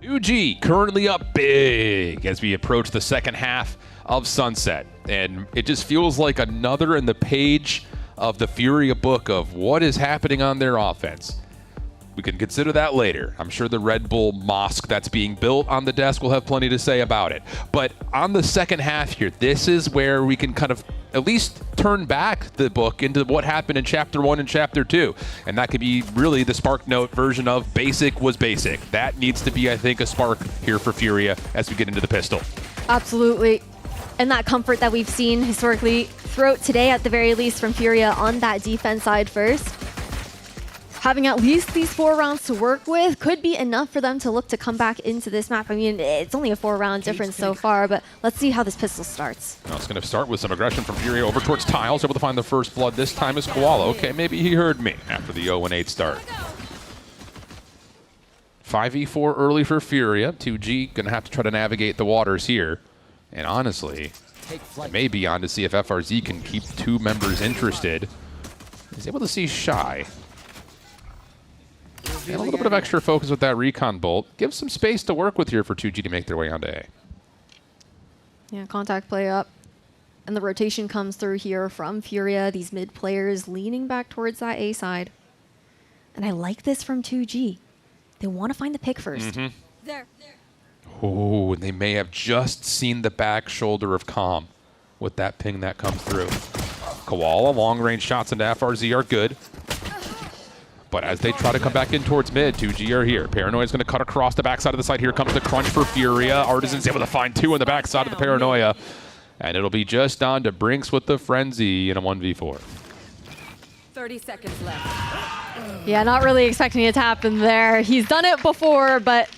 UG currently up big as we approach the second half of Sunset. And it just feels like another in the page of the Furia book of what is happening on their offense. We can consider that later. I'm sure the Red Bull mosque that's being built on the desk will have plenty to say about it. But on the second half here, this is where we can kind of at least turn back the book into what happened in Chapter 1 and Chapter 2. And that could be really the Spark Note version of basic was basic. That needs to be, I think, a spark here for Furia as we get into the pistol. Absolutely. And that comfort that we've seen historically throughout today, at the very least, from Furia on that defense side first. Having at least these 4 rounds to work with could be enough for them to look to come back into this map. I mean, it's only a 4-round difference so far, but let's see how this pistol starts. Now it's going to start with some aggression from Furia over towards Tiles, able to find the first blood. This time is Koala. Okay, maybe he heard me after the 0-8 start. 5v4 early for Furia. 2G going to have to try to navigate the waters here. And honestly, it may be on to see if FRZ can keep 2 members interested. He's able to see Shy. And a little bit of extra focus with that recon bolt. Gives some space to work with here for 2G to make their way onto A. Yeah, contact play up. And the rotation comes through here from Furia. These mid players leaning back towards that A side. And I like this from 2G. They want to find the pick first. There. Oh, and they may have just seen the back shoulder of Calm with that ping that comes through. Koala, long-range shots into FRZ are good. But as they try to come back in towards mid, 2G are here. Paranoia's going to cut across the backside of the site. Here comes the crunch for Furia. Artisan's able to find 2 on the backside of the Paranoia. And it'll be just down to Brinks with the Frenzy in a 1v4. 30 seconds left. Yeah, not really expecting it to happen there. He's done it before, but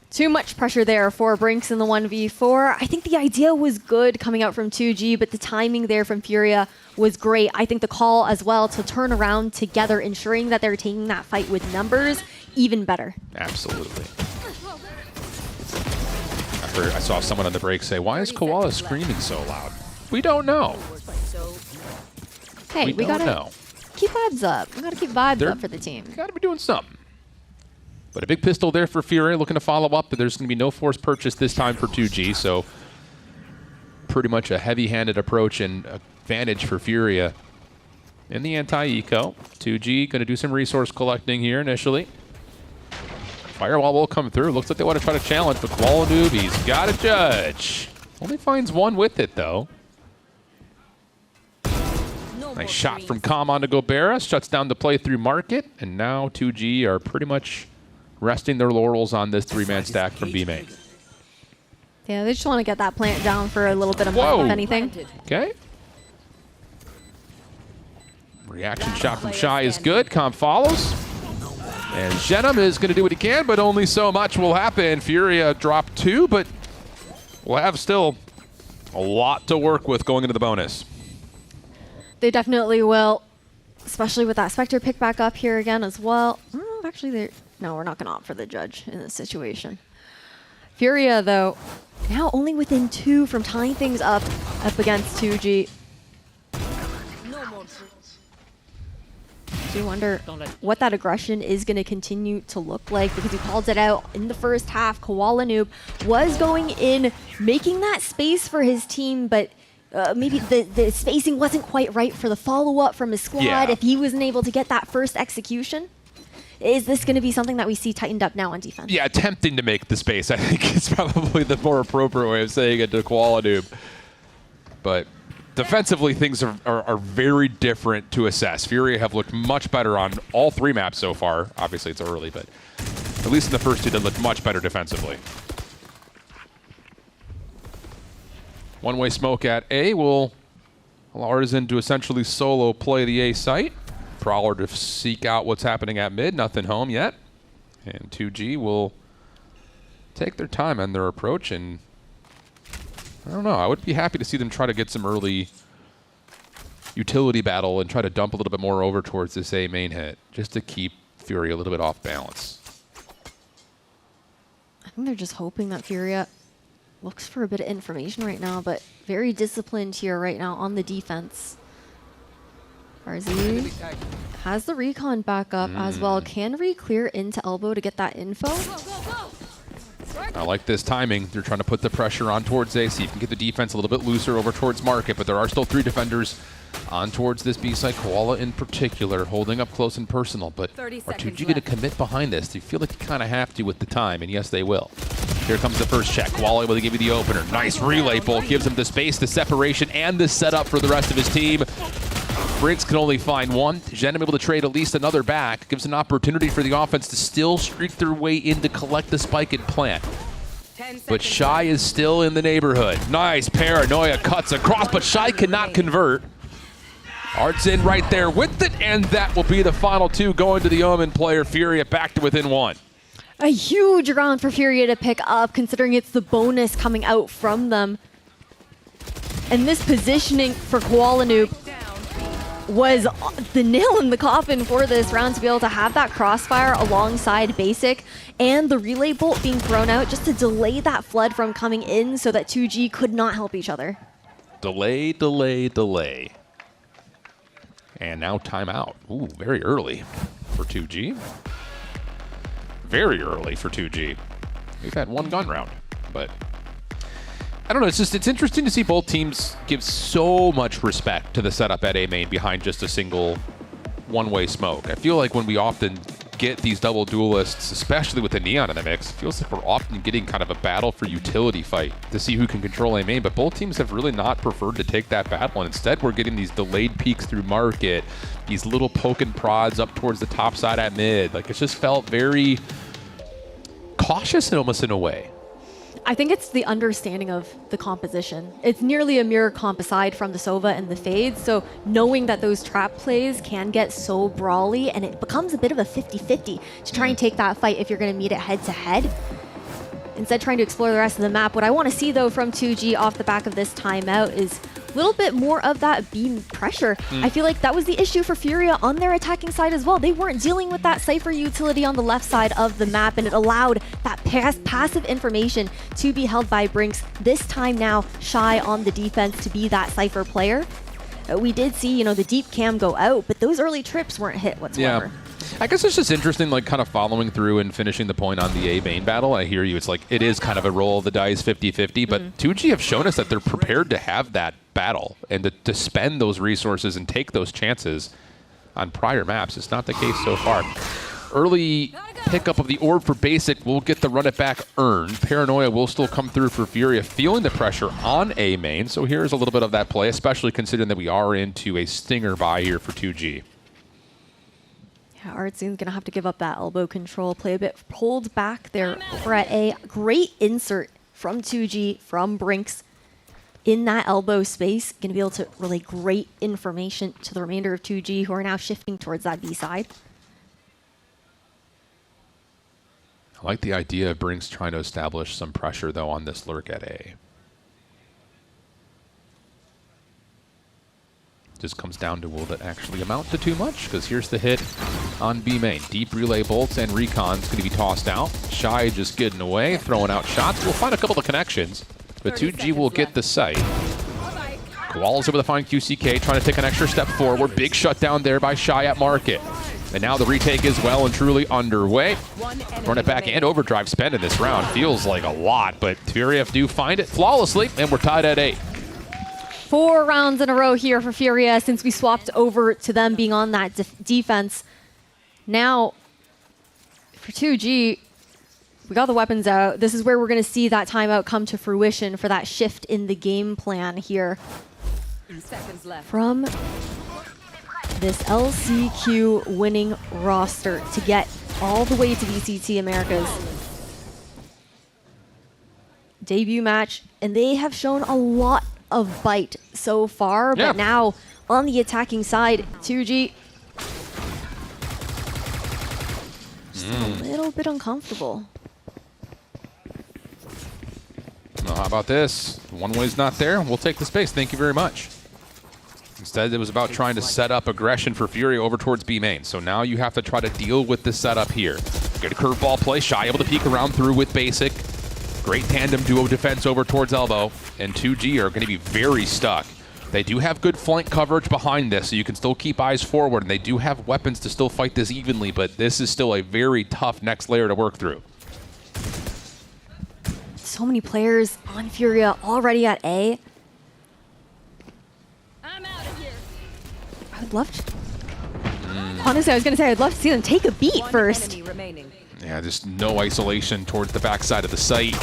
too much pressure there for Brinks in the 1v4. I think the idea was good coming out from 2G, but the timing there from Furia was great. I think the call as well to turn around together, ensuring that they're taking that fight with numbers, even better. Absolutely. I saw someone on the break say, why is Koala screaming so loud? We don't know. Hey, we gotta keep vibes up. We gotta keep vibes up for the team. Gotta be doing something. But a big pistol there for Furia, looking to follow up, but there's going to be no forced purchase this time for 2G, so pretty much a heavy-handed approach and advantage for Furia in the anti-eco. 2G going to do some resource collecting here initially. Firewall will come through. Looks like they want to try to challenge, but Koala Noob, he's got a judge. Only finds 1 with it, though. Nice shot from Calm onto Gobera. Shuts down the play through Market, and now 2G are pretty much resting their laurels on this 3-man stack from B main. Yeah, they just want to get that plant down for a little bit of money, if anything. Okay. Reaction shot from Shy is good. Calm follows. And Shenum is going to do what he can, but only so much will happen. Furia dropped 2, but we'll have still a lot to work with going into the bonus. They definitely will, especially with that Spectre pick back up here again as well. Actually, no, we're not going to opt for the judge in this situation. Furia, though, now only within 2 from tying things up against 2G. Do you wonder what that aggression is going to continue to look like? Because he called it out in the first half. Koala Noob was going in, making that space for his team, but maybe the spacing wasn't quite right for the follow-up from his squad. If he wasn't able to get that first execution. Is this going to be something that we see tightened up now on defense? Yeah, attempting to make the space, I think, is probably the more appropriate way of saying it to Koala Noob. But defensively, things are very different to assess. Furia have looked much better on all 3 maps so far. Obviously, it's early, but at least in the first 2, they looked much better defensively. One-way smoke at A will allow Artisan to essentially solo play the A site. Prowler to seek out what's happening at mid. Nothing home yet. And 2G will take their time on their approach. And I don't know. I would be happy to see them try to get some early utility battle and try to dump a little bit more over towards this A main hit, just to keep Furia a little bit off balance. I think they're just hoping that Furia looks for a bit of information right now, but very disciplined here right now on the defense. RZ has the recon back up as well. Can re-clear into elbow to get that info. I like this timing. They're trying to put the pressure on towards A, so you can get the defense a little bit looser over towards Market, but there are still 3 defenders on towards this B side. Koala in particular, holding up close and personal, but are 2G going to commit behind this? Do you feel like you kind of have to with the time? And yes, they will. Here comes the first check. Koala able to give you the opener. Nice relay bolt gives him the space, the separation, and the setup for the rest of his team. Brinks can only find 1. Genem able to trade at least another back. Gives an opportunity for the offense to still streak their way in to collect the spike and plant. But Shy is still in the neighborhood. Nice Paranoia cuts across, but Shy cannot convert. Art's in right there with it, and that will be the final 2 going to the Omen player. Furia back to within 1. A huge round for Furia to pick up, considering it's the bonus coming out from them. And this positioning for Koala Noob was the nail in the coffin for this round, to be able to have that crossfire alongside Basic and the relay bolt being thrown out just to delay that flood from coming in so that 2G could not help each other. Delay, delay, delay. And now timeout. Ooh, very early for 2G. Very early for 2G. We've had one gun round, but I don't know. It's interesting to see both teams give so much respect to the setup at A main behind just a single one-way smoke. I feel like when we often get these double duelists, especially with the Neon in the mix, it feels like we're often getting kind of a battle for utility fight to see who can control A main, but both teams have really not preferred to take that battle, and instead we're getting these delayed peeks through market, these little poke and prods up towards the top side at mid. Like, it just felt very cautious and almost in a way. I think it's the understanding of the composition. It's nearly a mirror comp aside from the Sova and the Fades, so knowing that those trap plays can get so brawly and it becomes a bit of a 50-50 to try and take that fight if you're going to meet it head-to-head. Instead, trying to explore the rest of the map. What I want to see, though, from 2G off the back of this timeout is a little bit more of that beam pressure. I feel like that was the issue for Furia on their attacking side as well. They weren't dealing with that Cypher utility on the left side of the map, and it allowed that passive information to be held by Brinks. This time now, Shy on the defense to be that Cypher player. We did see, you know, the deep cam go out, but those early trips weren't hit whatsoever. Yeah. I guess it's just interesting, like, kind of following through and finishing the point on the A main battle. I hear you. It's like, it is kind of a roll of the dice 50-50, but 2G have shown us that they're prepared to have that battle and to spend those resources and take those chances on prior maps. It's not the case so far. Early pickup of the orb for Basic will get the run it back earned. Paranoia will still come through for Furia, feeling the pressure on A main. So here's a little bit of that play, especially considering that we are into a stinger buy here for 2G. Yeah, Artzine's going to have to give up that elbow control, play a bit pulled back there over at A. Great insert from 2G, from Brinks in that elbow space. Going to be able to relay great information to the remainder of 2G, who are now shifting towards that B side. I like the idea of Brinks trying to establish some pressure, though, on this lurk at A. Just comes down to, will that actually amount to too much? Because here's the hit on B main. Deep relay bolts and recon's going to be tossed out. Shy just getting away, throwing out shots. We'll find a couple of connections, but 2G will get the site. Koala's able to find QCK, trying to take an extra step forward. Big shutdown there by Shy at market. And now the retake is well and truly underway. Run it back and overdrive spend in this round. Feels like a lot, but Furia do find it flawlessly, and we're tied at 8. 4 rounds in a row here for Furia since we swapped over to them being on that defense. Now, for 2G, we got the weapons out. This is where we're going to see that timeout come to fruition for that shift in the game plan here. From this LCQ winning roster to get all the way to VCT Americas. Debut match, and they have shown a lot of bite so far, but now on the attacking side, 2G just a little bit uncomfortable. Well, how about this? One way's not there. We'll take the space. Thank you very much. Instead, it was about trying to set up aggression for Furia over towards B main. So now you have to try to deal with the setup here. Get a curveball play. Shy able to peek around through with Basic. Great tandem duo defense over towards Elbow. And 2G are going to be very stuck. They do have good flank coverage behind this, so you can still keep eyes forward. And they do have weapons to still fight this evenly, but this is still a very tough next layer to work through. So many players on Furia already at A. I would love to. Honestly, I was going to say I'd love to see them take a beat first. Yeah, just no isolation towards the backside of the site.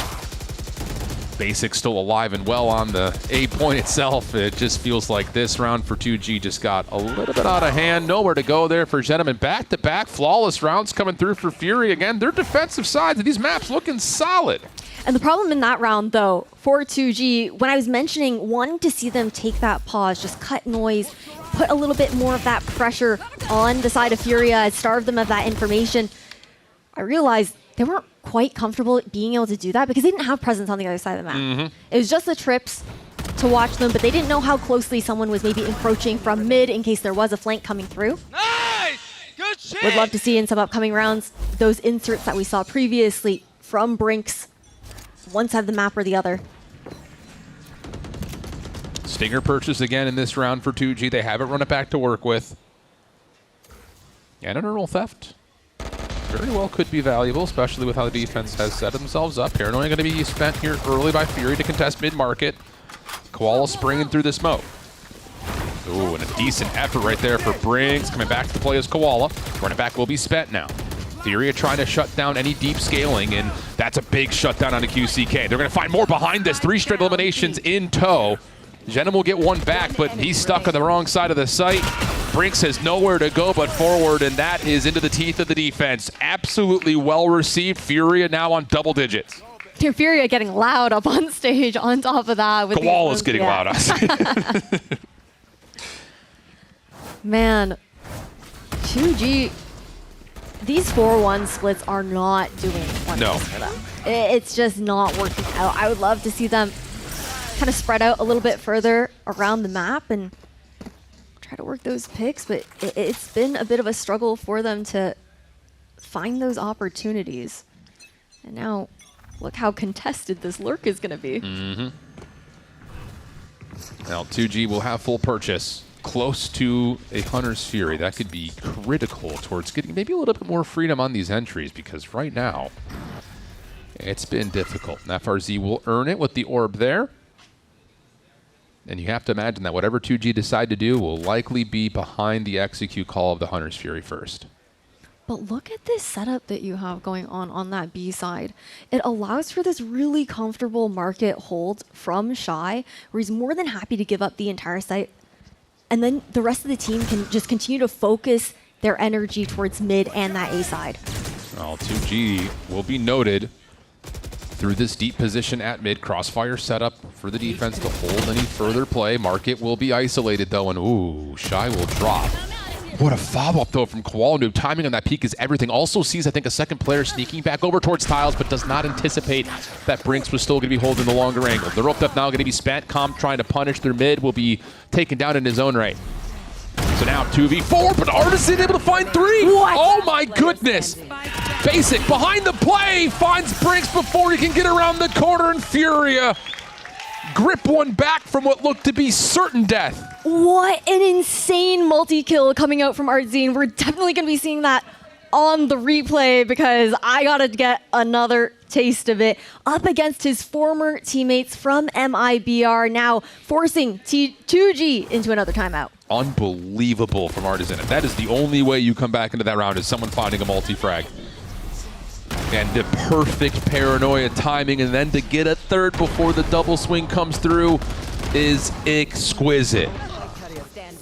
Basic still alive and well on the A point itself. It just feels like this round for 2G just got a little bit out of hand. Nowhere to go there for Gentlemen. Back-to-back flawless rounds coming through for Fury again. Their defensive sides of these maps looking solid. And the problem in that round, though, for 2G, when I was mentioning wanting to see them take that pause, just cut noise, put a little bit more of that pressure on the side of Furia, starve them of that information, I realized they weren't quite comfortable being able to do that because they didn't have presence on the other side of the map. It was just the trips to watch them, but they didn't know how closely someone was maybe encroaching from mid in case there was a flank coming through. Nice! Good shit! Would love to see in some upcoming rounds those inserts that we saw previously from Brinks, one side of the map or the other. Stinger purchase again in this round for 2G. They haven't run it back to work with. And an Earl Theft very well could be valuable, especially with how the defense has set themselves up. Paranoia going to be spent here early by Fury to contest mid-market. Koala springing through the smoke. Ooh, and a decent effort right there for Briggs. Coming back to the play as Koala. Running back will be spent now. Fury trying to shut down any deep scaling, and that's a big shutdown on the QCK. They're going to find more behind this. 3 straight eliminations in tow. Jenem will get one back, but he's stuck on the wrong side of the site. Brinks has nowhere to go but forward, and that is into the teeth of the defense. Absolutely well received. Furia now on double digits. Furia getting loud up on stage on top of that. Koala's getting loud. Man, 2G, these 4-1 splits are not doing wonders for them. It's just not working out. I would love to see them kind of spread out a little bit further around the map and try to work those picks, but it's been a bit of a struggle for them to find those opportunities. And now, look how contested this lurk is going to be. Now, 2G will have full purchase. Close to a Hunter's Fury. That could be critical towards getting maybe a little bit more freedom on these entries, because right now, it's been difficult. And FRZ will earn it with the orb there. And you have to imagine that whatever 2G decide to do will likely be behind the execute call of the Hunter's Fury first. But look at this setup that you have going on that B side. It allows for this really comfortable market hold from Shy, where he's more than happy to give up the entire site. And then the rest of the team can just continue to focus their energy towards mid and that A side. Well, 2G will be noted through this deep position at mid. Crossfire setup for the defense to hold any further play. Market will be isolated though, and ooh, Shy will drop. What a follow-up though from Koala. Timing on that peak is everything. Also sees, I think, a second player sneaking back over towards Tiles, but does not anticipate that Brinks was still going to be holding the longer angle. The rope up now going to be spent. Comp trying to punish their mid will be taken down in his own right. So now 2v4, but Artisan able to find 3. What? Oh my goodness. Basic behind the play, finds Brinks before he can get around the corner, and Furia grip one back from what looked to be certain death. What an insane multi-kill coming out from Artzine. We're definitely going to be seeing that on the replay, because I got to get another taste of it. Up against his former teammates from MIBR, now forcing 2G into another timeout. Unbelievable from Artisan. That is the only way you come back into that round, is someone finding a multi-frag. And the perfect Paranoia timing, and then to get a third before the double swing comes through is exquisite.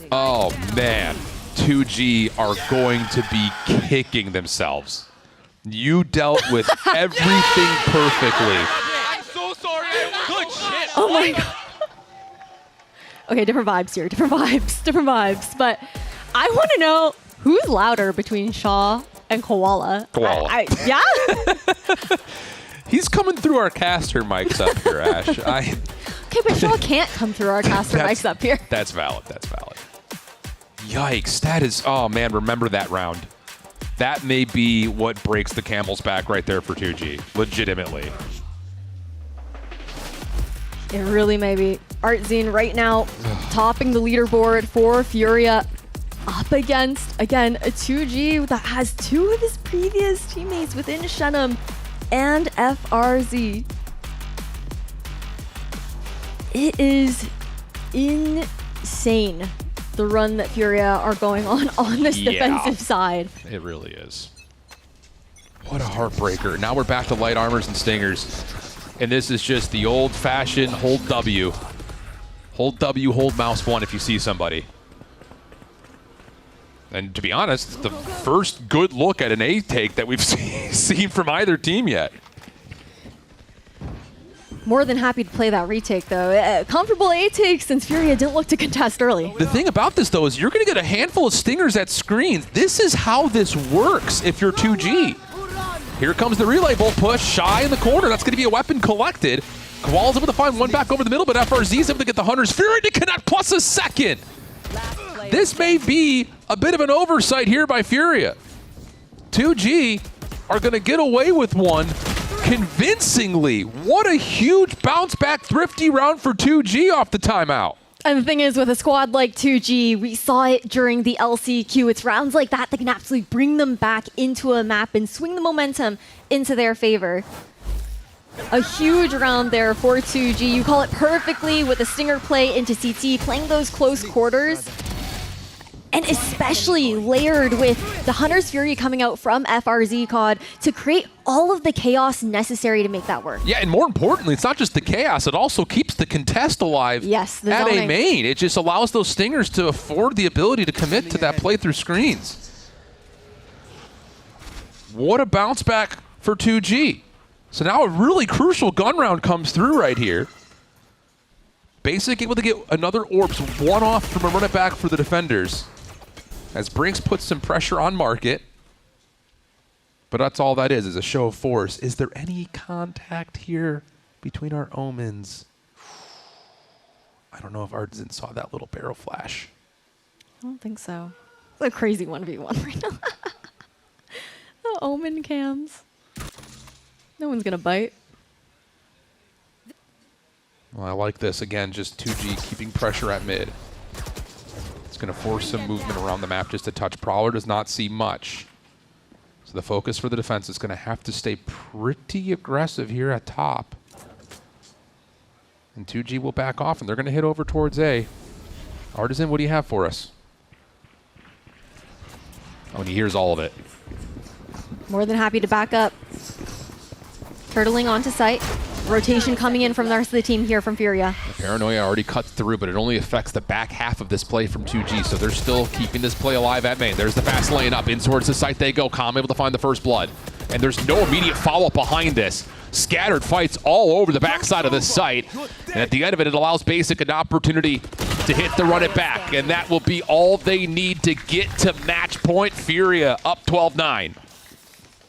Oh man, 2G are going to be kicking themselves. You dealt with everything perfectly. I'm so sorry. Good shit. Oh my god. Okay, different vibes here, different vibes. But I want to know who's louder between Shaw and Koala. Koala. Yeah? He's coming through our caster mics up here, Ash. Okay, but Shaw can't come through our caster mics up here. That's valid. Yikes, that is, oh man, remember that round. That may be what breaks the camel's back right there for 2G, legitimately. It really may be. Artzine right now topping the leaderboard for Furia, up against, again, a 2G that has 2 of his previous teammates within Shenem and FRZ. It is insane, the run that Furia are going on this defensive side. It really is. What a heartbreaker. Now we're back to light armors and stingers. And this is just the old-fashioned hold W. Hold W, hold mouse 1 if you see somebody. And to be honest, the first good look at an A take that we've seen from either team yet. More than happy to play that retake, though. Comfortable A take since Furia didn't look to contest early. The thing about this, though, is you're going to get a handful of stingers at screens. This is how this works if you're 2G. Here comes the relay bolt push. Shy in the corner. That's going to be a weapon collected. Koala's able to find one back over the middle, but FRZ is able to get the Hunter's Fury to connect plus a second. This may be a bit of an oversight here by Furia. 2G are going to get away with one convincingly. What a huge bounce back thrifty round for 2G off the timeout. And the thing is, with a squad like 2G, we saw it during the LCQ. It's rounds like that that can absolutely bring them back into a map and swing the momentum into their favor. A huge round there for 2G. You call it perfectly with the Stinger play into CT, playing those close quarters. And especially layered with the Hunter's Fury coming out from FRZ COD to create all of the chaos necessary to make that work. Yeah, and more importantly, it's not just the chaos, it also keeps the contest alive yes, the at zoning. A main. It just allows those Stingers to afford the ability to commit to that play through screens. What a bounce back for 2G. So now a really crucial gun round comes through right here. Basic able to get another Orbs, one off from a run it back for the defenders. As Brinks puts some pressure on Market. But that's all that is a show of force. Is there any contact here between our Omens? I don't know if Artisan saw that little barrel flash. I don't think so. It's a crazy 1v1 right now. The Omen cams. No one's gonna bite. Well, I like this. Again, just 2G keeping pressure at mid. It's going to force some movement around the map just a touch. Prowler does not see much. So the focus for the defense is going to have to stay pretty aggressive here at top. And 2G will back off, and they're going to hit over towards A. Artisan, what do you have for us? Oh, and he hears all of it. More than happy to back up. Turtling onto site. Rotation coming in from the rest of the team here from Furia. The Paranoia already cuts through, but it only affects the back half of this play from 2G, so they're still keeping this play alive at main. There's the fast lane up. In towards the site they go. Calm able to find the first blood. And there's no immediate follow-up behind this. Scattered fights all over the backside of this site. And at the end of it, it allows Basic an opportunity to hit the run it back. And that will be all they need to get to match point. Furia up 12-9.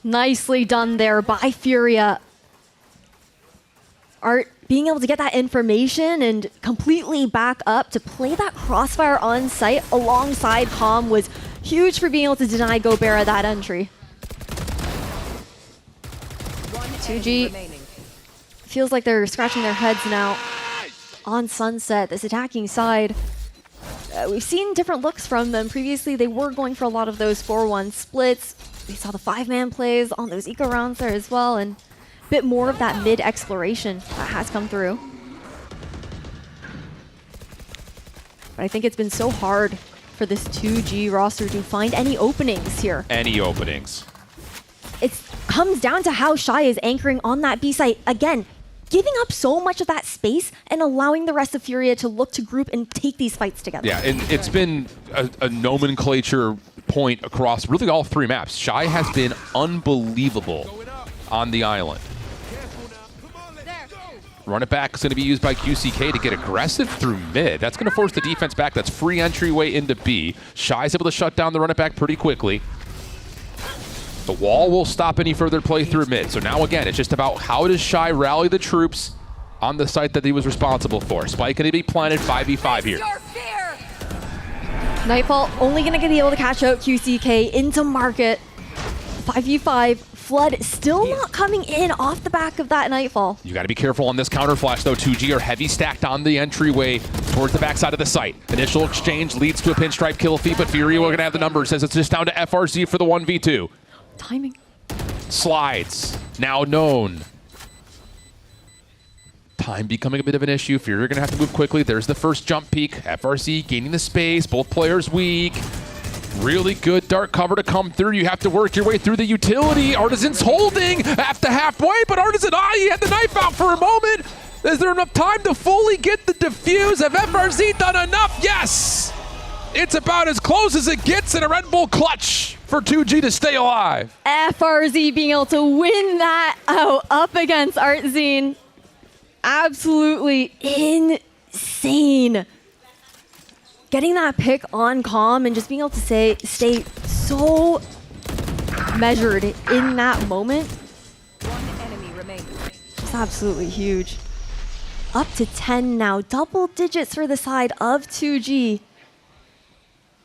Nicely done there by Furia. Art being able to get that information and completely back up to play that crossfire on site alongside Calm was huge for being able to deny Gobera that entry. 2G feels like they're scratching their heads now on Sunset, this attacking side. We've seen different looks from them. Previously, they were going for a lot of those 4-1 splits. We saw the 5-man plays on those eco rounds there as well, and bit more of that mid exploration that has come through. But I think it's been so hard for this 2G roster to find any openings here. Any openings. It comes down to how Shy is anchoring on that B site. Again, giving up so much of that space and allowing the rest of Furia to look to group and take these fights together. Yeah, and it's been a nomenclature point across really all three maps. Shy has been unbelievable on the island. Run it back is going to be used by QCK to get aggressive through mid. That's going to force the defense back. That's free entryway into B. Shy's able to shut down the run it back pretty quickly. The wall will stop any further play through mid. So now again, it's just about how does Shy rally the troops on the site that he was responsible for. Spike going to be planted 5v5 here. Nightfall only going to be able to catch out QCK into Market. 5v5. Flood still not coming in off the back of that Nightfall. You got to be careful on this counter flash though. 2G are heavy stacked on the entryway towards the backside of the site. Initial exchange leads to a pinstripe kill feed, but Fury, we're going to have the numbers as it's just down to FRZ for the 1v2. Timing. Slides, now known. Time becoming a bit of an issue. Fury are going to have to move quickly. There's the first jump peak. FRZ gaining the space. Both players weak. Really good dark cover to come through. You have to work your way through the utility. Artisan's holding after halfway, but Artisan, he had the knife out for a moment. Is there enough time to fully get the defuse? Have FRZ done enough? Yes! It's about as close as it gets in a Red Bull clutch for 2G to stay alive. FRZ being able to win that out up against Artzine. Absolutely insane. Getting that pick on Calm and just being able to stay so measured in that moment. One enemy remaining. It's absolutely huge. Up to 10 now, double digits for the side of 2G.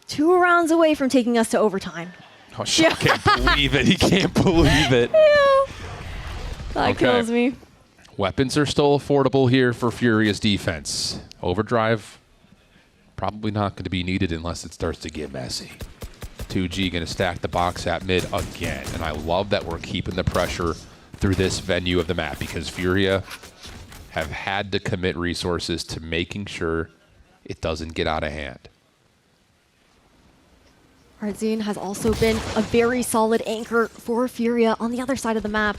2 rounds away from taking us to overtime. Oh, Shaw can't believe it. He can't believe it. Yeah. That kills me. Weapons are still affordable here for Furia's defense. Overdrive Probably not going to be needed unless it starts to get messy. 2G going to stack the box at mid again. And I love that we're keeping the pressure through this venue of the map because Furia have had to commit resources to making sure it doesn't get out of hand. Arzun has also been a very solid anchor for Furia on the other side of the map.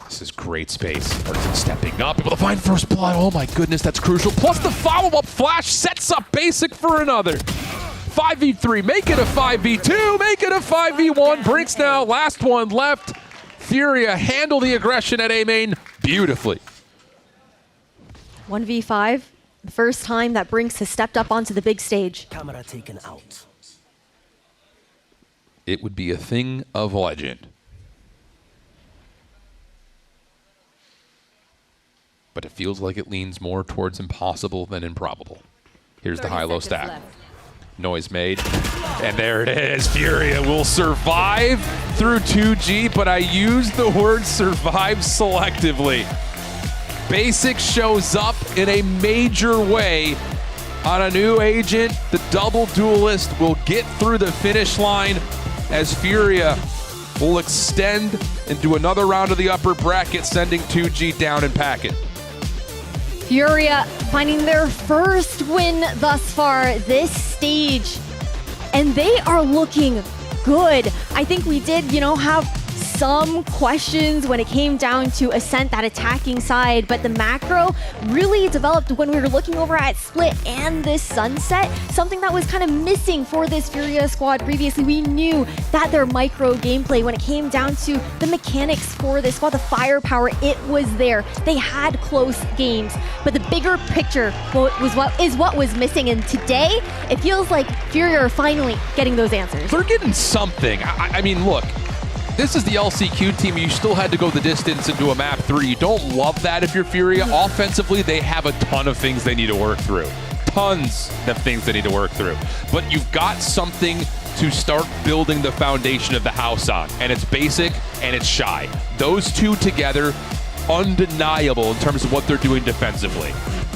This is great space. Arzun stepping up, able to find first blood. Oh my goodness, that's crucial. Plus the follow-up flash sets up Basic for another. 5v3, make it a 5v2, make it a 5v1. Brinks now, last one left. Furia handle the aggression at A main beautifully. 1v5, the first time that Brinks has stepped up onto the big stage. Camera taken out. It would be a thing of legend. But it feels like it leans more towards impossible than improbable. Here's the high-low stack. Left. Noise made, and there it is. Furia will survive through 2G, but I use the word survive selectively. Basic shows up in a major way on a new agent. The double duelist will get through the finish line as Furia will extend into another round of the upper bracket, sending 2G down in packet. Furia finding their first win thus far this stage, and they are looking good. I think we did, have some questions when it came down to Ascent, that attacking side, but the macro really developed when we were looking over at Split and this Sunset, something that was kind of missing for this Furia squad previously. We knew that their micro gameplay, when it came down to the mechanics for this squad, the firepower, it was there. They had close games, but the bigger picture is what was missing, and today it feels like Furia are finally getting those answers. They're getting something. I mean, look, this is the LCQ team. You still had to go the distance into a map 3. You don't love that if you're Furia. Offensively, they have a ton of things they need to work through. Tons of things they need to work through. But you've got something to start building the foundation of the house on. And it's Basic and it's Shy. Those two together, undeniable in terms of what they're doing defensively.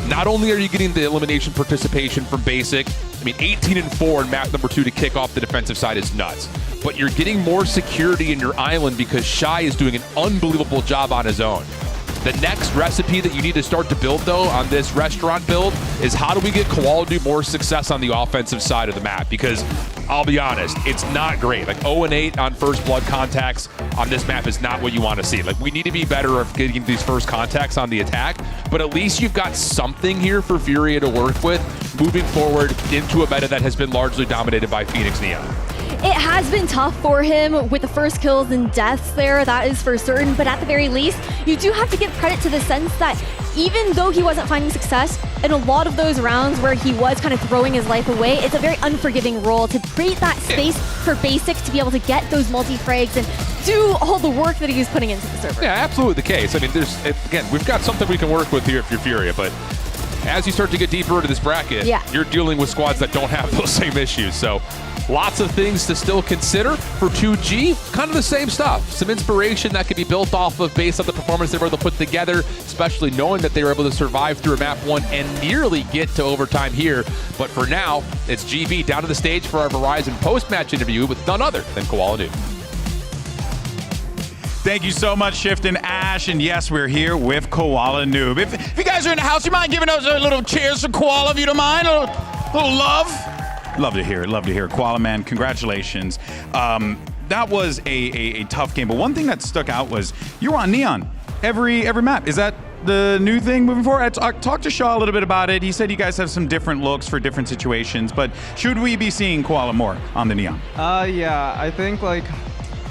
Not only are you getting the elimination participation from Basic, 18-4 in map number 2 to kick off the defensive side is nuts. But you're getting more security in your island because Shy is doing an unbelievable job on his own. The next recipe that you need to start to build, though, on this restaurant build is how do we get Koala do more success on the offensive side of the map? Because I'll be honest, it's not great. 0-8 on first blood contacts on this map is not what you want to see. We need to be better at getting these first contacts on the attack, but at least you've got something here for Furia to work with moving forward into a meta that has been largely dominated by Phoenix Neon. It has been tough for him with the first kills and deaths there, that is for certain, but at the very least, you do have to give credit to the sense that even though he wasn't finding success in a lot of those rounds where he was kind of throwing his life away, it's a very unforgiving role to create that space for Basic to be able to get those multi-frags and do all the work that he was putting into the server. Yeah, absolutely the case. Again, we've got something we can work with here if you're Furia, but as you start to get deeper into this bracket, you're dealing with squads that don't have those same issues. So lots of things to still consider for 2G. Kind of the same stuff. Some inspiration that can be built off of based on the performance they were able to put together, especially knowing that they were able to survive through a map 1 and nearly get to overtime here. But for now, it's GB down to the stage for our Verizon post-match interview with none other than Koala Noob. Thank you so much, Shift and Ash. And yes, we're here with Koala Noob. If you guys are in the house, you mind giving us a little cheers for Koala, if you don't mind? A little love? Love to hear it. Love to hear it. Koala, man, congratulations. That was a tough game. But one thing that stuck out was you were on Neon every map. Is that the new thing moving forward? I talked to Shaw a little bit about it. He said you guys have some different looks for different situations. But should we be seeing Koala more on the Neon? Yeah, I think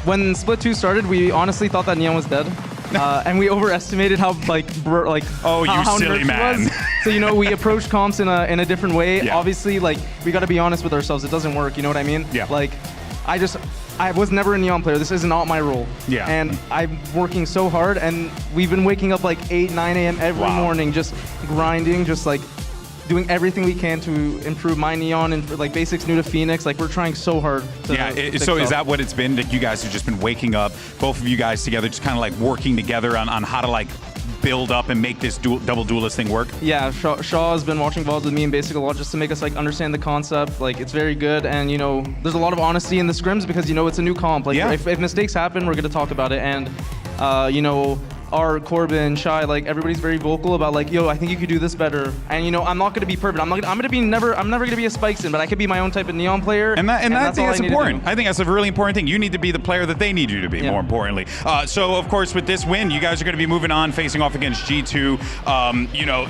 when Split 2 started, we honestly thought that Neon was dead. And we overestimated how how silly man. Was. So we approached comps in a different way. Yeah. Obviously, we got to be honest with ourselves. It doesn't work. You know what I mean? Yeah. I was never a Neon player. This is not my role. Yeah. And I'm working so hard, and we've been waking up 8, 9 a.m. every morning, just grinding, just doing everything we can to improve my Neon and Basics new to Phoenix. We're trying so hard to so is that what it's been? That you guys have just been waking up, both of you guys together, just kind of working together on how to build up and make this double duelist thing work? Yeah, Shaw has been watching VODs with me and Basic a lot just to make us like understand the concept. Like it's very good, and you know, there's a lot of honesty in the scrims because you know it's a new comp. Like if mistakes happen, we're gonna talk about it, and you know, our Corbin, Shy, like everybody's very vocal about like, yo, I think you could do this better. And you know, I'm not gonna be perfect. I'm never gonna be a Spikeson, but I could be my own type of Neon player. And I think that's important. I think that's a really important thing. You need to be the player that they need you to be, more importantly. So of course, with this win, you guys are gonna be moving on, facing off against G2. You know,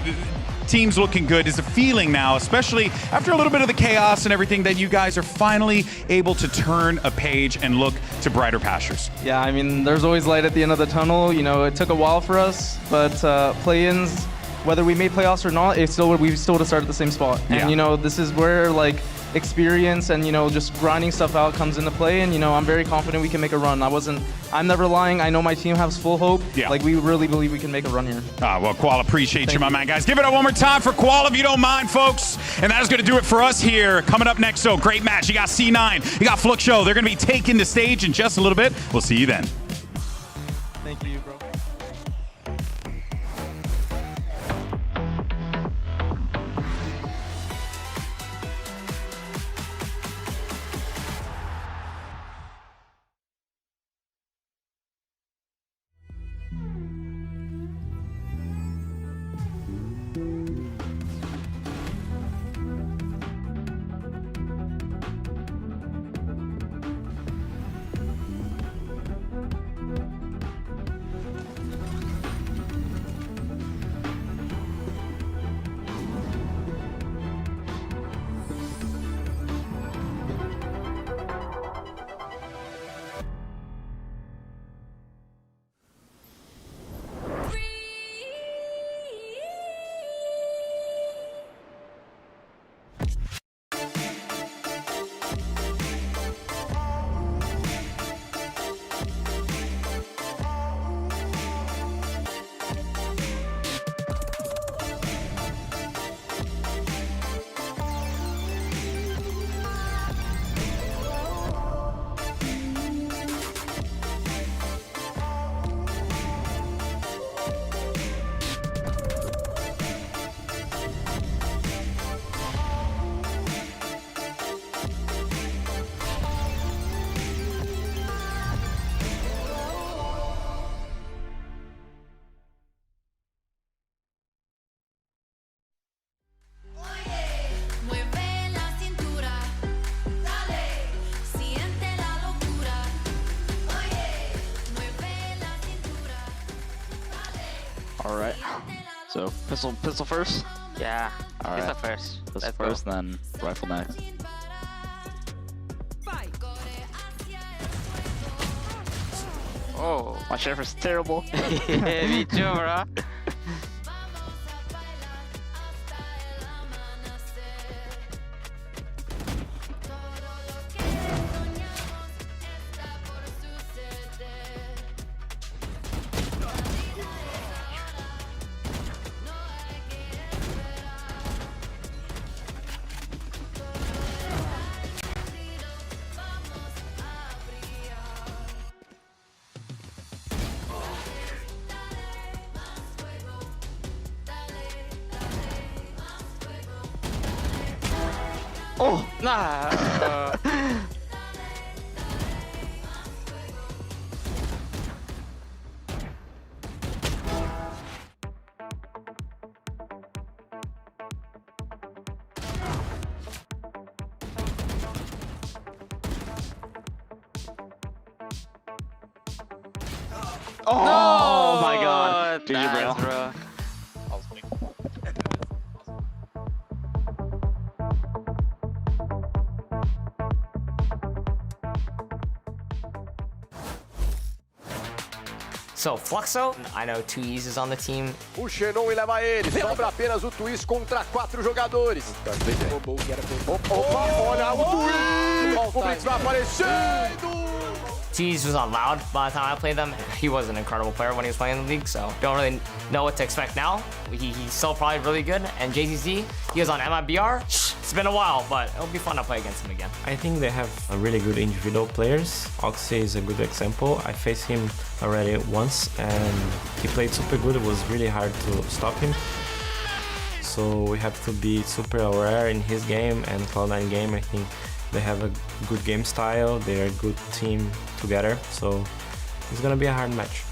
team's looking good. Is a feeling now, especially after a little bit of the chaos and everything, that you guys are finally able to turn a page and look to brighter pastures. Yeah, I mean, there's always light at the end of the tunnel. You know, it took a while for us, but play-ins, whether we made playoffs or not, we still would have started at the same spot. And you know, this is where like experience and you know just grinding stuff out comes into play. And you know, I'm very confident we can make a run. I'm never lying. I know my team has full hope. Yeah. Like we really believe we can make a run here. Well, Koala, appreciate you, my man, guys. Give it up one more time for Koala, if you don't mind, folks. And that is going to do it for us here. Coming up next, so great match. You got C9, you got Fluke Show. They're going to be taking the stage in just a little bit. We'll see you then. Thank you, bro. Alright. So pistol first? Yeah. Alright. Pistol first. Pistol first, then rifle next. Oh. My sheriff is terrible. Yeah, me too, bro. Oh! Nah. Oh my god. GG, Nice, bro. So, Fluxo, I know 2Es is on the team. O Xenon leva ele. Sobra apenas o Twist contra 4 jogadores. Opa, olha o Twist. O Blitz vai aparecendo. Cheese was on Loud by the time I played them. He was an incredible player when he was playing in the league, so don't really know what to expect now. He's still probably really good. And JZZ, he was on MIBR. It's been a while, but it'll be fun to play against him again. I think they have a really good individual players. Oxy is a good example. I faced him already once and he played super good. It was really hard to stop him. So we have to be super aware in his game and Cloud9 game. I think they have a good game style. They're a good team together. So it's gonna be a hard match.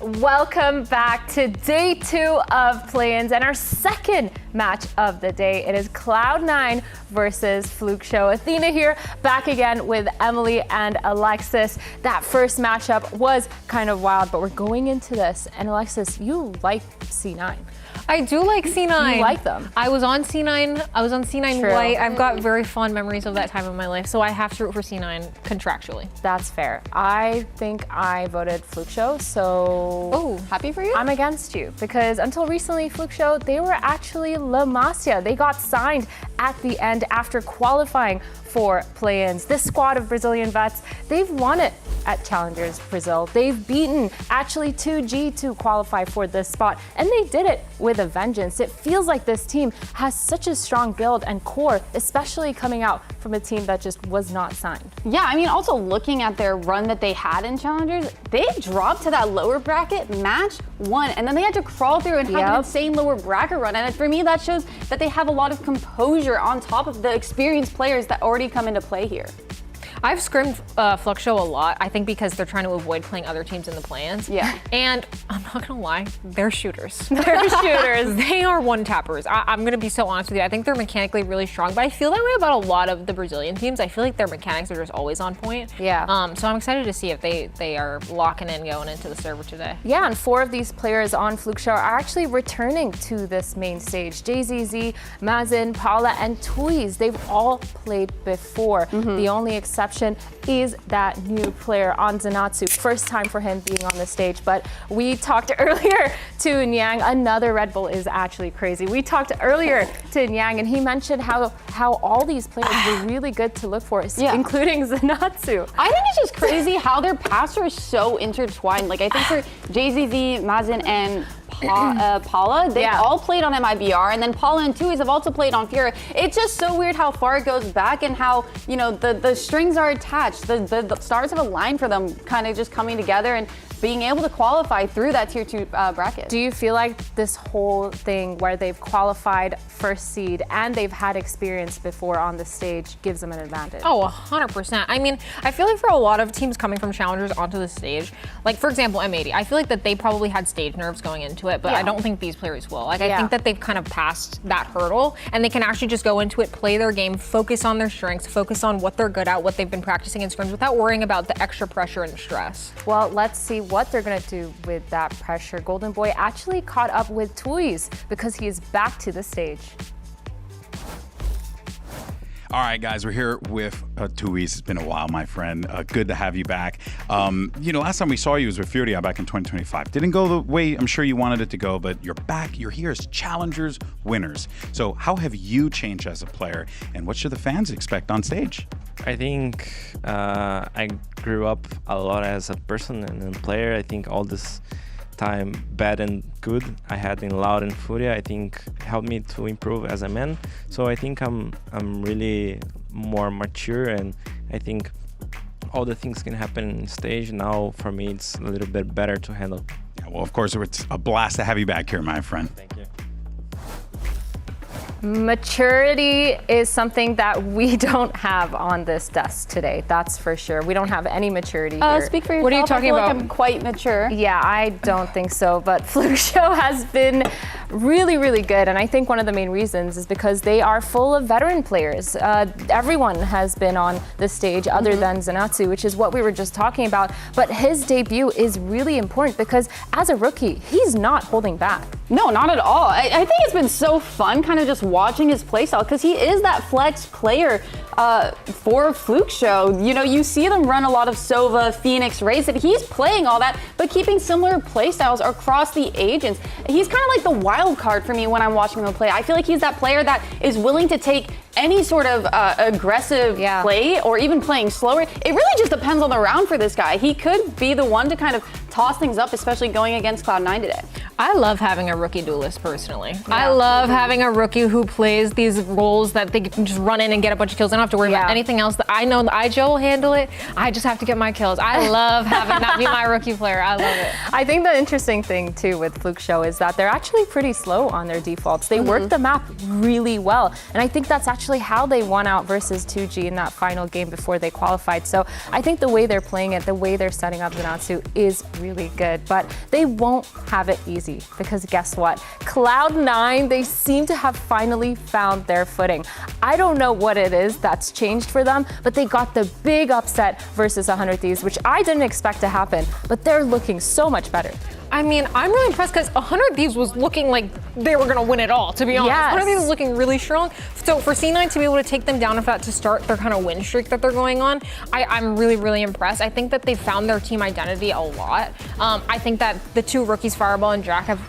Welcome back to day 2 of play-ins and our second match of the day. It is Cloud9 versus Fluke Show. Athena here, back again with Emily and Alexis. That first matchup was kind of wild, but we're going into this. And Alexis, you like C9. I do like C9. You like them. I was on C9. I was on C9 True. White. I've got very fond memories of that time in my life, so I have to root for C9 contractually. That's fair. I think I voted Fluke Show, so... Oh, happy for you? I'm against you, because until recently, Fluke Show, they were actually La Masia. They got signed at the end after qualifying for play-ins. This squad of Brazilian vets, they've won it at Challengers Brazil. They've beaten actually 2G to qualify for this spot, and they did it with a vengeance. It feels like this team has such a strong build and core, especially coming out from a team that just was not signed. Yeah, I mean, also looking at their run that they had in Challengers, they dropped to that lower bracket, match 1, and then they had to crawl through and have an insane lower bracket run. And for me, that shows that they have a lot of composure on top of the experienced players that already come into play here. I've scrimmed Flux Show a lot, I think because they're trying to avoid playing other teams in the play-ins. Yeah. And I'm not gonna lie, they're shooters. They're shooters. They are one-tappers. I'm gonna be so honest with you. I think they're mechanically really strong, but I feel that way about a lot of the Brazilian teams. I feel like their mechanics are just always on point. Yeah. So I'm excited to see if they are locking in going into the server today. Yeah, and 4 of these players on Fluke Show are actually returning to this main stage. JZZ, Mazin, Paula, and Tuiz, they've all played before. The only exception is that new player on Zanatsu. First time for him being on the stage, but we talked earlier to Nyang. Another Red Bull is actually crazy. We talked earlier to Nyang, and he mentioned how all these players were really good to look for, including Zanatsu. I think it's just crazy how their paths are so intertwined. Like, I think for JZZ, Mazin, and Paula, they all played on MIBR, and then Paula and Tuiz have also played on Fury. It's just so weird how far it goes back and how, you know, the strings are attached. The stars have aligned for them, kind of just coming together and being able to qualify through that tier 2 bracket. Do you feel like this whole thing where they've qualified first seed and they've had experience before on the stage gives them an advantage? Oh, 100%. I mean, I feel like for a lot of teams coming from challengers onto the stage, like for example, M80, I feel like that they probably had stage nerves going into it, but I don't think these players will. Like, I think that they've kind of passed that hurdle and they can actually just go into it, play their game, focus on their strengths, focus on what they're good at, what they've been practicing in scrims without worrying about the extra pressure and stress. Well, let's see what they're gonna do with that pressure. Golden Boy actually caught up with Tuiz because he is back to the stage. All right, guys, we're here with Tuiz. It's been a while, my friend. Good to have you back. You know, last time we saw you was with Furia back in 2025. Didn't go the way I'm sure you wanted it to go, but you're back. You're here as challengers winners. So how have you changed as a player, and what should the fans expect on stage? I think I grew up a lot as a person and a player. I think all this time, bad and good, I had in Loud and Furia, I think helped me to improve as a man. So I think I'm really more mature, and I think all the things can happen on stage. Now for me it's a little bit better to handle. Yeah, well, of course, it's a blast to have you back here, my friend. Thank you. Maturity is something that we don't have on this desk today, that's for sure. We don't have any maturity here. Speak for yourself. What are you talking about? Like I'm quite mature. Yeah, I don't think so, but Fluke Show has been really, really good, and I think one of the main reasons is because they are full of veteran players. Everyone has been on the stage other than Zanatsu, which is what we were just talking about, but his debut is really important because as a rookie, he's not holding back. No, not at all. I think it's been so fun kind of just watching his playstyle because he is that flex player for Fluke Show. You know, you see them run a lot of Sova, Phoenix, Race, and he's playing all that, but keeping similar playstyles across the agents. He's kind of like the wild card for me when I'm watching him play. I feel like he's that player that is willing to take any sort of aggressive play or even playing slower. It really just depends on the round for this guy. He could be the one to kind of toss things up, especially going against Cloud9 today. I love having a rookie duelist personally. I love having a rookie who plays these roles that they can just run in and get a bunch of kills. I don't have to worry about anything else. That I know the IGL will handle it. I just have to get my kills. I love having that be my rookie player. I love it. I think the interesting thing too with Fluke Show is that they're actually pretty slow on their defaults. They work the map really well. And I think that's actually how they won out versus 2G in that final game before they qualified. So I think the way they're playing it, the way they're setting up Zanatsu is really good. But they won't have it easy because guess what? Cloud9, they seem to have finally found their footing. I don't know what it is that's changed for them, but they got the big upset versus 100 Thieves, which I didn't expect to happen, but they're looking so much better. I mean, I'm really impressed because 100 Thieves was looking like they were going to win it all, to be honest. 100 Thieves was looking really strong. So for C9 to be able to take them down with that to start their kind of win streak that they're going on, I'm really, really impressed. I think that they found their team identity a lot. I think that the two rookies, Fireball and Jack, have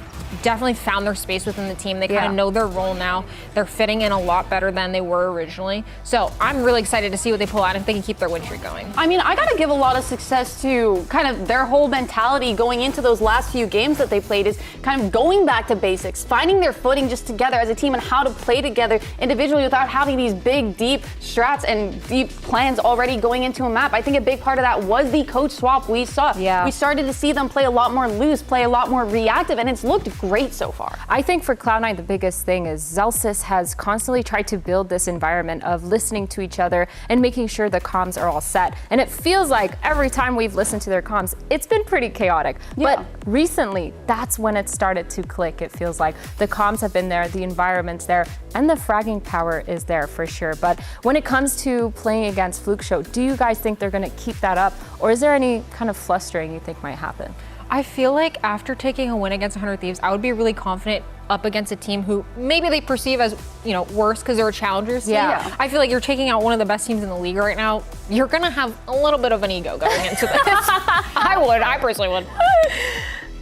definitely found their space within the team. They kind of know their role now. They're fitting in a lot better than they were originally. So I'm really excited to see what they pull out and if they can keep their win streak going. I mean, I got to give a lot of success to kind of their whole mentality going into those last few games that they played is kind of going back to basics, finding their footing just together as a team and how to play together individually without having these big, deep strats and deep plans already going into a map. I think a big part of that was the coach swap we saw. We started to see them play a lot more loose, play a lot more reactive, and it's looked great so far. I think for Cloud9, the biggest thing is Zellsis has constantly tried to build this environment of listening to each other and making sure the comms are all set. And it feels like every time we've listened to their comms, it's been pretty chaotic. But recently, that's when it started to click. It feels like the comms have been there, the environment's there, and the fragging power is there for sure. But when it comes to playing against Fluke Show, do you guys think they're going to keep that up? Or is there any kind of flustering you think might happen? I feel like after taking a win against 100 Thieves, I would be really confident up against a team who maybe they perceive as, you know, worse because they're a challengers team. I feel like you're taking out one of the best teams in the league right now. You're gonna have a little bit of an ego going into this. I personally would.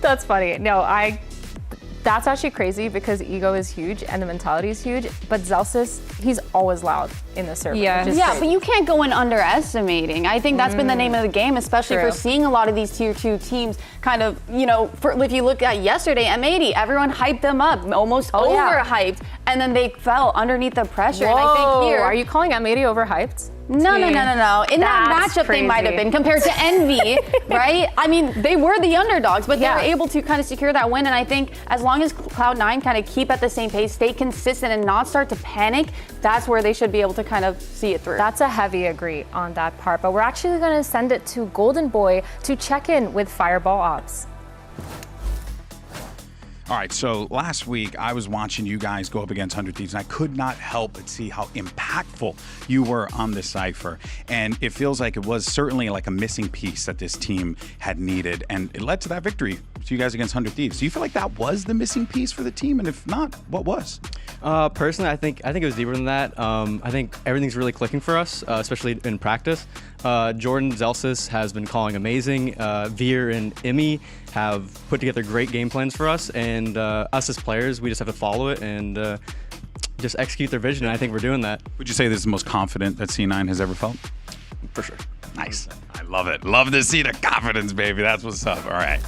That's funny. No, that's actually crazy because ego is huge and the mentality is huge. But Zellsis, he's always loud in the server. But you can't go in underestimating. I think that's been the name of the game, especially for seeing a lot of these tier 2 teams kind of, you know, if you look at yesterday, M80, everyone hyped them up, almost overhyped, and then they fell underneath the pressure. Whoa, and I think here, are you calling M80 overhyped? No. In that matchup, they might have been compared to Envy, right? I mean, they were the underdogs, but they were able to kind of secure that win. And I think as long as Cloud9 kind of keep at the same pace, stay consistent, and not start to panic, that's where they should be able to kind of see it through. That's a heavy agree on that part. But we're actually going to send it to Golden Boy to check in with Fireball Ops. All right, so last week I was watching you guys go up against 100 Thieves, and I could not help but see how impactful you were on this cipher. And it feels like it was certainly like a missing piece that this team had needed, and it led to that victory to you guys against 100 Thieves. Do you feel like that was the missing piece for the team? And if not, what was? Personally, I think it was deeper than that. I think everything's really clicking for us, especially in practice. Jordan Zellsis has been calling amazing. Veer and Emmy have put together great game plans for us, and us as players, we just have to follow it and just execute their vision, and I think we're doing that. Would you say this is the most confident that C9 has ever felt? For sure. Nice. I love it. Love to see the confidence, baby. That's what's up. All right.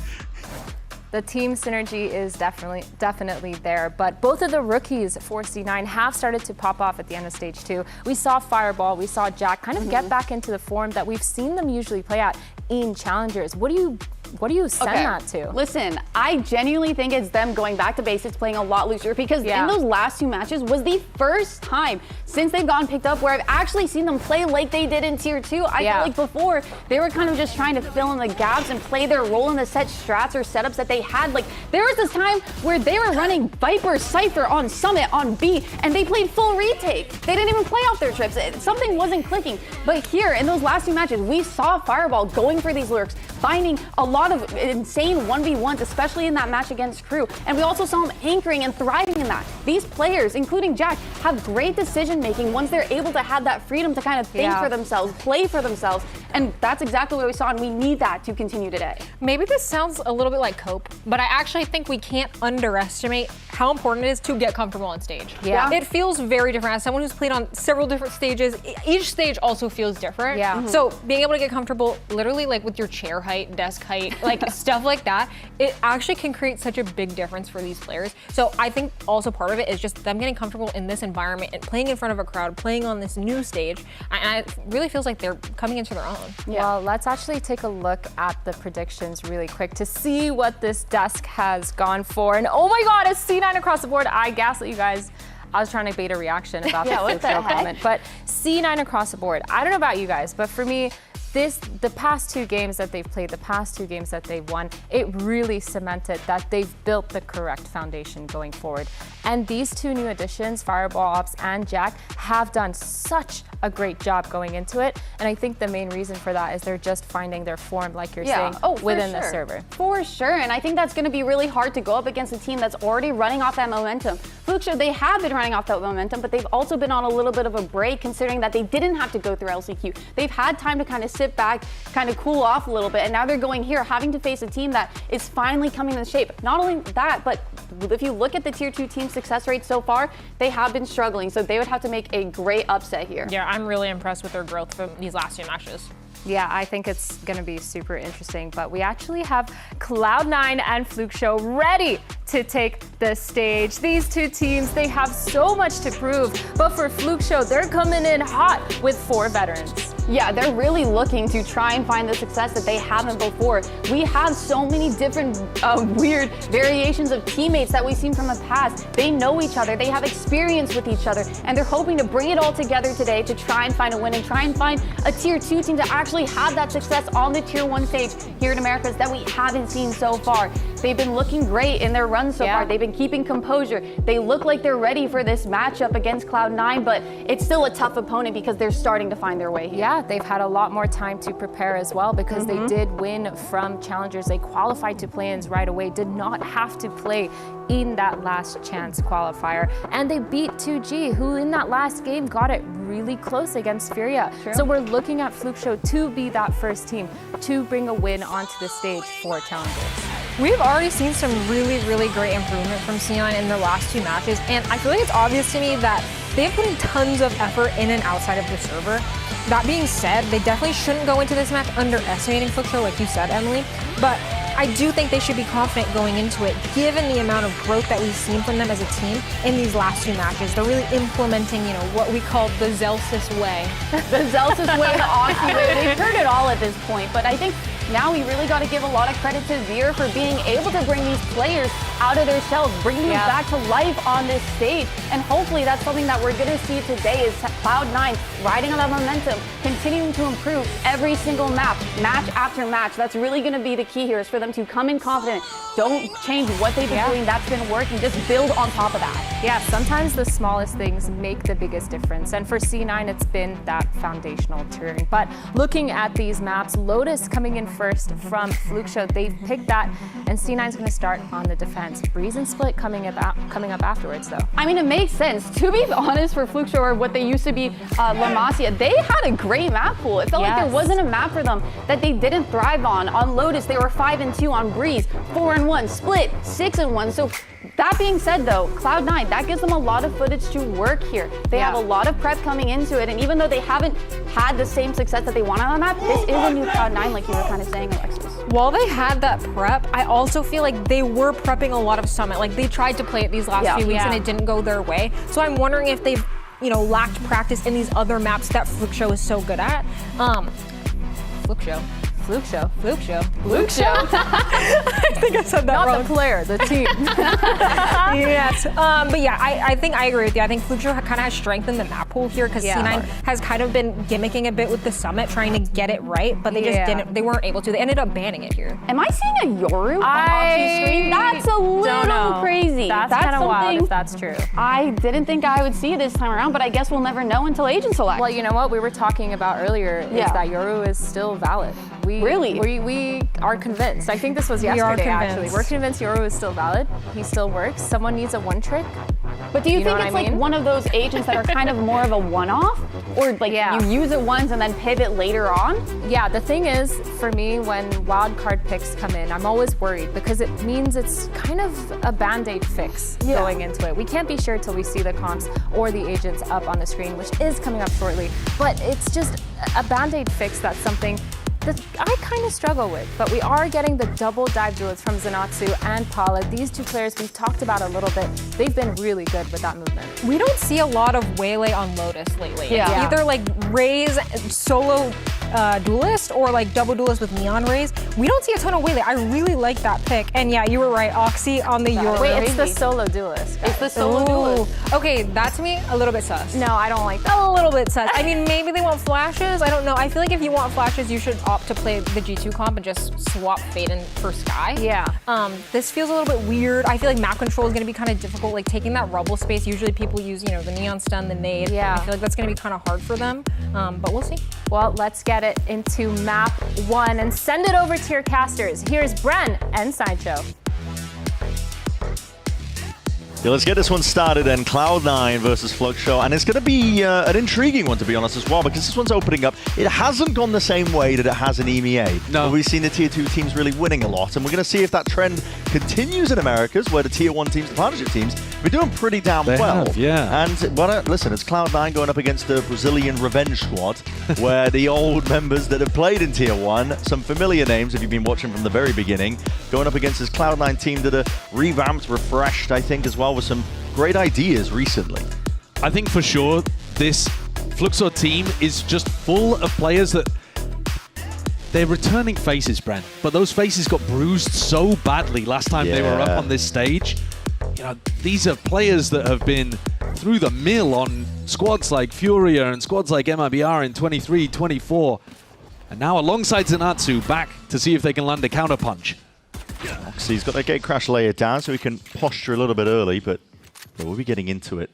The team synergy is definitely there, but both of the rookies for C9 have started to pop off at the end of stage 2. We saw Fireball, we saw Jack kind of get back into the form that we've seen them usually play at in challengers. What do you send that to? Listen, I genuinely think it's them going back to basics, playing a lot looser, because in those last 2 matches was the first time since they've gotten picked up where I've actually seen them play like they did in tier 2. I feel like before they were kind of just trying to fill in the gaps and play their role in the set strats or setups that they had. Like there was this time where they were running Viper Cypher on Summit on B and they played full retake. They didn't even play off their trips. Something wasn't clicking. But here in those last 2 matches, we saw Fireball going for these lurks, finding a lot of insane 1v1s, especially in that match against Crew. And we also saw him anchoring and thriving in that. These players, including Jack, have great decision making once they're able to have that freedom to kind of think for themselves, play for themselves. And that's exactly what we saw, and we need that to continue today. Maybe this sounds a little bit like cope, but I actually think we can't underestimate how important it is to get comfortable on stage. Yeah. It feels very different. As someone who's played on several different stages, each stage also feels different. Yeah. So being able to get comfortable literally like with your chair height, desk height, like stuff like that, it actually can create such a big difference for these players. So I think also part of it is just them getting comfortable in this environment and playing in front of a crowd, playing on this new stage. And it really feels like they're coming into their own. Yeah. Well, let's actually take a look at the predictions really quick to see what this desk has gone for. And oh my God, a C9 across the board. I gaslit you guys. I was trying to bait a reaction about the Fluke Show comment, but C9 across the board. I don't know about you guys, but for me, the past 2 games that they've played, the past 2 games that they've won, it really cemented that they've built the correct foundation going forward. And these 2 new additions, Fireball Ops and Jack, have done such a great job going into it. And I think the main reason for that is they're just finding their form, like you're saying, within the server. For sure, and I think that's going to be really hard to go up against a team that's already running off that momentum. Fluke Show, they have been running off that momentum, but they've also been on a little bit of a break considering that they didn't have to go through LCQ. They've had time to kind of sit back, kind of cool off a little bit, and now they're going here, having to face a team that is finally coming into shape. Not only that, but if you look at the Tier 2 team success rate so far, they have been struggling, so they would have to make a great upset here. Yeah, I'm really impressed with their growth from these last 2 matches. Yeah, I think it's going to be super interesting, but we actually have Cloud9 and Fluke Show ready to take the stage. These 2 teams, they have so much to prove, but for Fluke Show, they're coming in hot with 4 veterans. Yeah, they're really looking to try and find the success that they haven't before. We have so many different weird variations of teammates that we've seen from the past. They know each other, they have experience with each other, and they're hoping to bring it all together today to try and find a win and try and find a Tier 2 team to actually have that success on the Tier 1 stage here in Americas that we haven't seen so far. They've been looking great in their run so far. They've been keeping composure. They look like they're ready for this matchup against Cloud9, but it's still a tough opponent because they're starting to find their way here. Yeah, they've had a lot more time to prepare as well because they did win from challengers. They qualified to play-ins right away, did not have to play in that last chance qualifier. And they beat 2G, who in that last game got it really close against Furia. So we're looking at Fluke Show to be that first team to bring a win onto the stage for challengers. We've already seen some really, really great improvement from C9 in their last 2 matches, and I feel like it's obvious to me that they've put in tons of effort in and outside of the server. That being said, they definitely shouldn't go into this match underestimating Fluke Show, like you said, Emily, but I do think they should be confident going into it, given the amount of growth that we've seen from them as a team in these last 2 matches. They're really implementing, you know, what we call the Zelsis way. The Zelsis way, the Aussie way. They've heard it all at this point, but I think now we really got to give a lot of credit to Veer for being able to bring these players out of their shells, bringing them back to life on this stage. And hopefully that's something that we're going to see today is Cloud9 riding on that momentum, continuing to improve every single match after match. That's really going to be the key here, is for them to come in confident. Don't change what they've been doing. That's been working. Just build on top of that. Yeah, sometimes the smallest things make the biggest difference. And for C9, it's been that foundational turn. But looking at these maps, Lotus coming in first from Fluke Show. They've picked that, and C9's going to start on the defense. Breeze and Split coming up afterwards, though. I mean, it makes sense. To be honest, for Fluke Show, or what they used to be La Masia, they had a great map pool. It felt like there wasn't a map for them that they didn't thrive on. On Lotus, they were 5-2. On Breeze, 4-1. Split, 6-1. So that being said, though, Cloud9, that gives them a lot of footage to work here. They have a lot of prep coming into it, and even though they haven't had the same success that they wanted on the map, this is a new Cloud9, like you were kind of saying, Alexis. While they had that prep, I also feel like they were prepping a lot of Summit. Like, they tried to play it these last few weeks and it didn't go their way. So I'm wondering if they've, you know, lacked practice in these other maps that Fluke Show is so good at. Fluke Show. Fluke Show. Fluke Show. Fluke Show. I think I said that wrong. Not the player, the team. Yes. But yeah, I think I agree with you. I think Fluke Show kind of has strengthened the map pool here because C9 has kind of been gimmicking a bit with the Summit, trying to get it right, but they just didn't. They weren't able to. They ended up banning it here. Am I seeing a Yoru on Oxy's screen? That's a little crazy. That's kind of wild if that's true. I didn't think I would see it this time around, but I guess we'll never know until Agent Select. Well, you know what we were talking about earlier is that Yoru is still valid. We are convinced. I think this was yesterday, actually. We're convinced Yoru is still valid. He still works. Someone needs a one trick. But do you, You know think what it's I like mean? one of those agents that are kind of more of a one-off? Or like you use it once and then pivot later on? Yeah, the thing is, for me, when wildcard picks come in, I'm always worried because it means it's kind of a band-aid fix going into it. We can't be sure till we see the comps or the agents up on the screen, which is coming up shortly. But it's just a band-aid fix. That's something that I kind of struggle with, but we are getting the double dive duels from Zenatsu and Paula. These two players we've talked about a little bit. They've been really good with that movement. We don't see a lot of Waylay on Lotus lately. Yeah. It's either like Raze solo duelist or like double duelist with Neon Raze. We don't see a ton of Waylay. I really like that pick. And yeah, you were right. Oxy on the Euro. Wait, it's the solo duelist. It's the solo duelist. Okay, that to me, a little bit sus. No, I don't like that. A little bit sus. I mean, maybe they want flashes. I don't know. I feel like if you want flashes, you should opt to play the G2 comp and just swap Faden for Sky. Yeah. This feels a little bit weird. I feel like map control is going to be kind of difficult. Like taking that rubble space, usually people use, you know, the Neon Stun, the Nade. Yeah. I feel like that's going to be kind of hard for them, but we'll see. Well, let's get it into map 1 and send it over to your casters. Here's Bren and Sideshow. Yeah, let's get this one started then. Cloud9 versus Fluxo, and it's going to be an intriguing one, to be honest, as well, because this one's opening up. It hasn't gone the same way that it has in EMEA. No. But we've seen the Tier 2 teams really winning a lot, and we're going to see if that trend continues in Americas, where the Tier 1 teams, the partnership teams, are doing pretty damn well. Have, yeah. And listen, it's Cloud9 going up against the Brazilian Revenge Squad, where the old members that have played in Tier 1, some familiar names if you've been watching from the very beginning, going up against this Cloud9 team that are revamped, refreshed, I think, as well, with some great ideas recently. I think for sure this Fluxor team is just full of players that they're returning faces, Brent, but those faces got bruised so badly last time they were up on this stage. You know, these are players that have been through the mill on squads like Furia and squads like MIBR in 23, 24, and now alongside Zenatsu back to see if they can land a counterpunch. Oxy's got their gate crash layered down so he can posture a little bit early, but we'll be getting into it.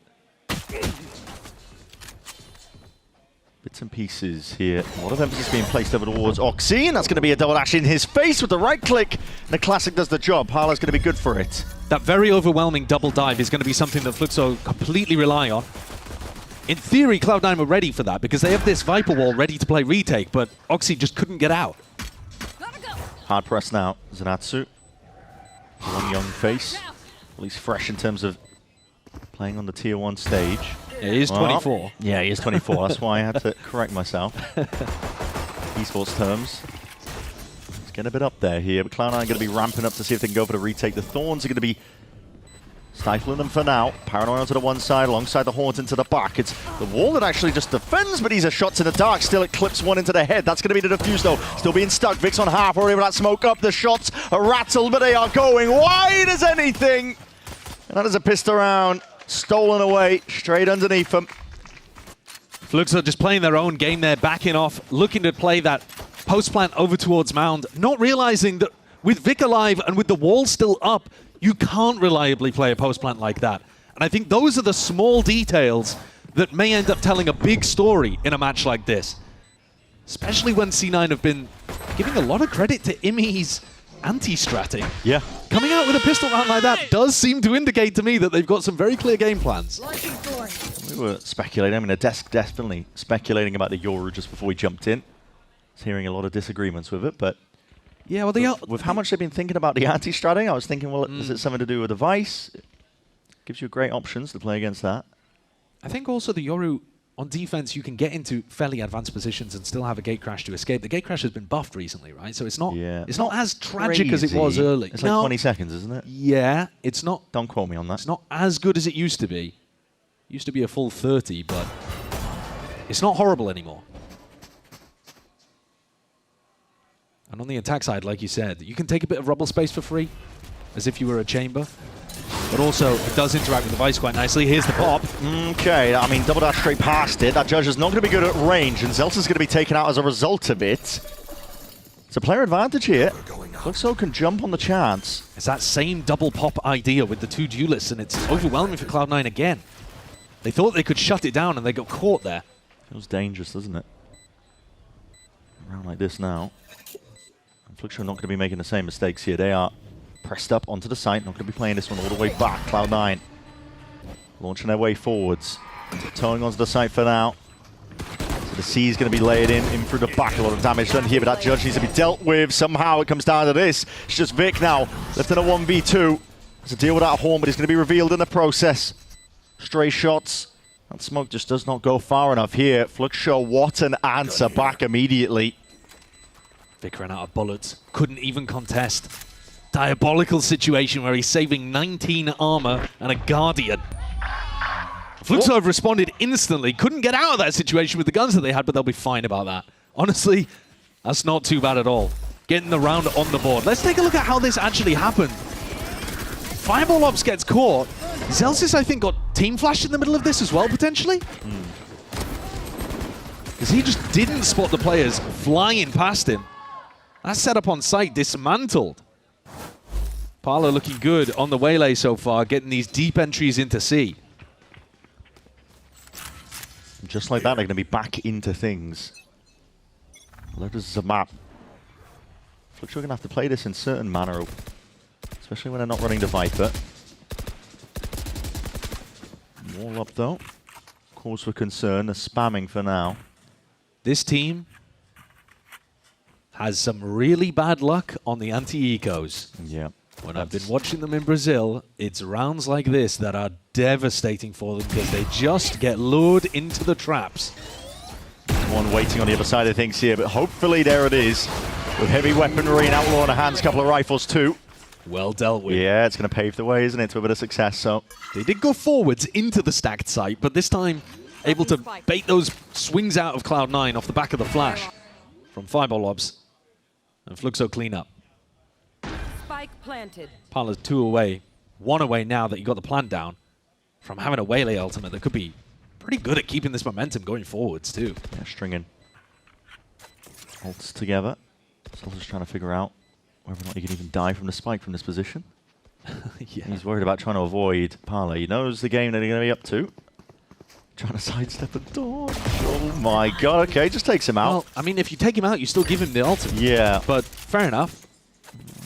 Bits and pieces here. A lot of emphasis being placed over towards Oxy, and that's going to be a double dash in his face with the right click. And the classic does the job. Parla's going to be good for it. That very overwhelming double dive is going to be something that Fluxo completely rely on. In theory, Cloud9 were ready for that because they have this Viper wall ready to play retake, but Oxy just couldn't get out. Hard press now. Zenatsu. One young face. At least fresh in terms of playing on the Tier 1 stage. Yeah, he is 24. Yeah, he is 24. That's why I had to correct myself. Esports terms. Let's get a bit up there here. But Cloud9 are going to be ramping up to see if they can go for the retake. The Thorns are going to be stifling them for now. Paranoia to the one side, alongside the Horns into the back. It's the wall that actually just defends, but these are shots in the dark. Still, it clips one into the head. That's going to be the defuse, though. Still being stuck. Vix on half, already with that smoke up. The shots are rattled, but they are going wide as anything. And that is a pistol round. Stolen away, straight underneath them. Fluxo just playing their own game there, backing off, looking to play that post plant over towards Mound, not realizing that with Vic alive and with the wall still up, you can't reliably play a post plant like that. And I think those are the small details that may end up telling a big story in a match like this. Especially when C9 have been giving a lot of credit to Imi's anti-stratting. Yeah. Coming out with a pistol round like that does seem to indicate to me that they've got some very clear game plans. We were speculating, I mean, a desk definitely speculating about the Yoru just before we jumped in. I was hearing a lot of disagreements with it, but yeah, well, with how much they've been thinking about the anti-stratting, I was thinking, well, is it something to do with the Vice? It gives you great options to play against that. I think also the Yoru, on defense, you can get into fairly advanced positions and still have a gate crash to escape. The gate crash has been buffed recently, right? So it's not it's not as tragic as it was early. It's like 20 seconds, isn't it? Yeah, it's not. Don't quote me on that. It's not as good as it used to be. It used to be a full 30, but it's not horrible anymore. And on the attack side, like you said, you can take a bit of rubble space for free, as if you were a chamber. But also, it does interact with the Vice quite nicely. Here's the pop. Okay, I mean, double dash straight past it. That judge is not going to be good at range, and Zelsa's going to be taken out as a result of it. It's a player advantage here. Fluxo can jump on the chance. It's that same double pop idea with the two duelists, and it's overwhelming for Cloud9 again. They thought they could shut it down, and they got caught there. Feels dangerous, doesn't it? Around like this now. And Fluxo not going to be making the same mistakes here. They are pressed up onto the site, not going to be playing this one all the way back. Cloud9 launching their way forwards. Towing onto the site for now. So the C is going to be laid in through the back. A lot of damage done here, but that judge needs to be dealt with. Somehow it comes down to this. It's just Vic now, left in a 1v2. Has to deal with that horn, but he's going to be revealed in the process. Stray shots. That smoke just does not go far enough here. Fluxo, what an answer back immediately. Vic ran out of bullets. Couldn't even contest. Diabolical situation where he's saving 19 armor and a Guardian. Fluxo responded instantly. Couldn't get out of that situation with the guns that they had, but they'll be fine about that. Honestly, that's not too bad at all. Getting the round on the board. Let's take a look at how this actually happened. Fireball Ops gets caught. Zelsis, I think, got team flashed in the middle of this as well, potentially. Because he just didn't spot the players flying past him. That setup on site dismantled. Parla looking good on the waylay so far, getting these deep entries into C. Just like that, they're going to be back into things. Lotus is a map. Fluxo are going to have to play this in certain manner, especially when they're not running the Viper. Wall up though. Cause for concern, they're spamming for now. This team has some really bad luck on the anti-ecos. Yeah. When I've been watching them in Brazil, it's rounds like this that are devastating for them because they just get lured into the traps. One waiting on the other side of things here, but hopefully there it is. With heavy weaponry and outlaw in the hands, a couple of rifles too. Well dealt with. Yeah, it's going to pave the way, isn't it, to a bit of success. So they did go forwards into the stacked site, but this time able to bait those swings out of Cloud9 off the back of the flash from Fireball Ops. And Fluxo clean up. Spike planted. Parla's 2 away, 1 away now that you got the plant down from having a waylay ultimate that could be pretty good at keeping this momentum going forwards too. Yeah, stringing ults together. So just trying to figure out whether or not he can even die from the spike from this position. Yeah. He's worried about trying to avoid Parla. He knows the game that they're going to be up to. Trying to sidestep a door. Oh my god, okay, just takes him out. Well, I mean, if you take him out, you still give him the ultimate. Yeah. But fair enough.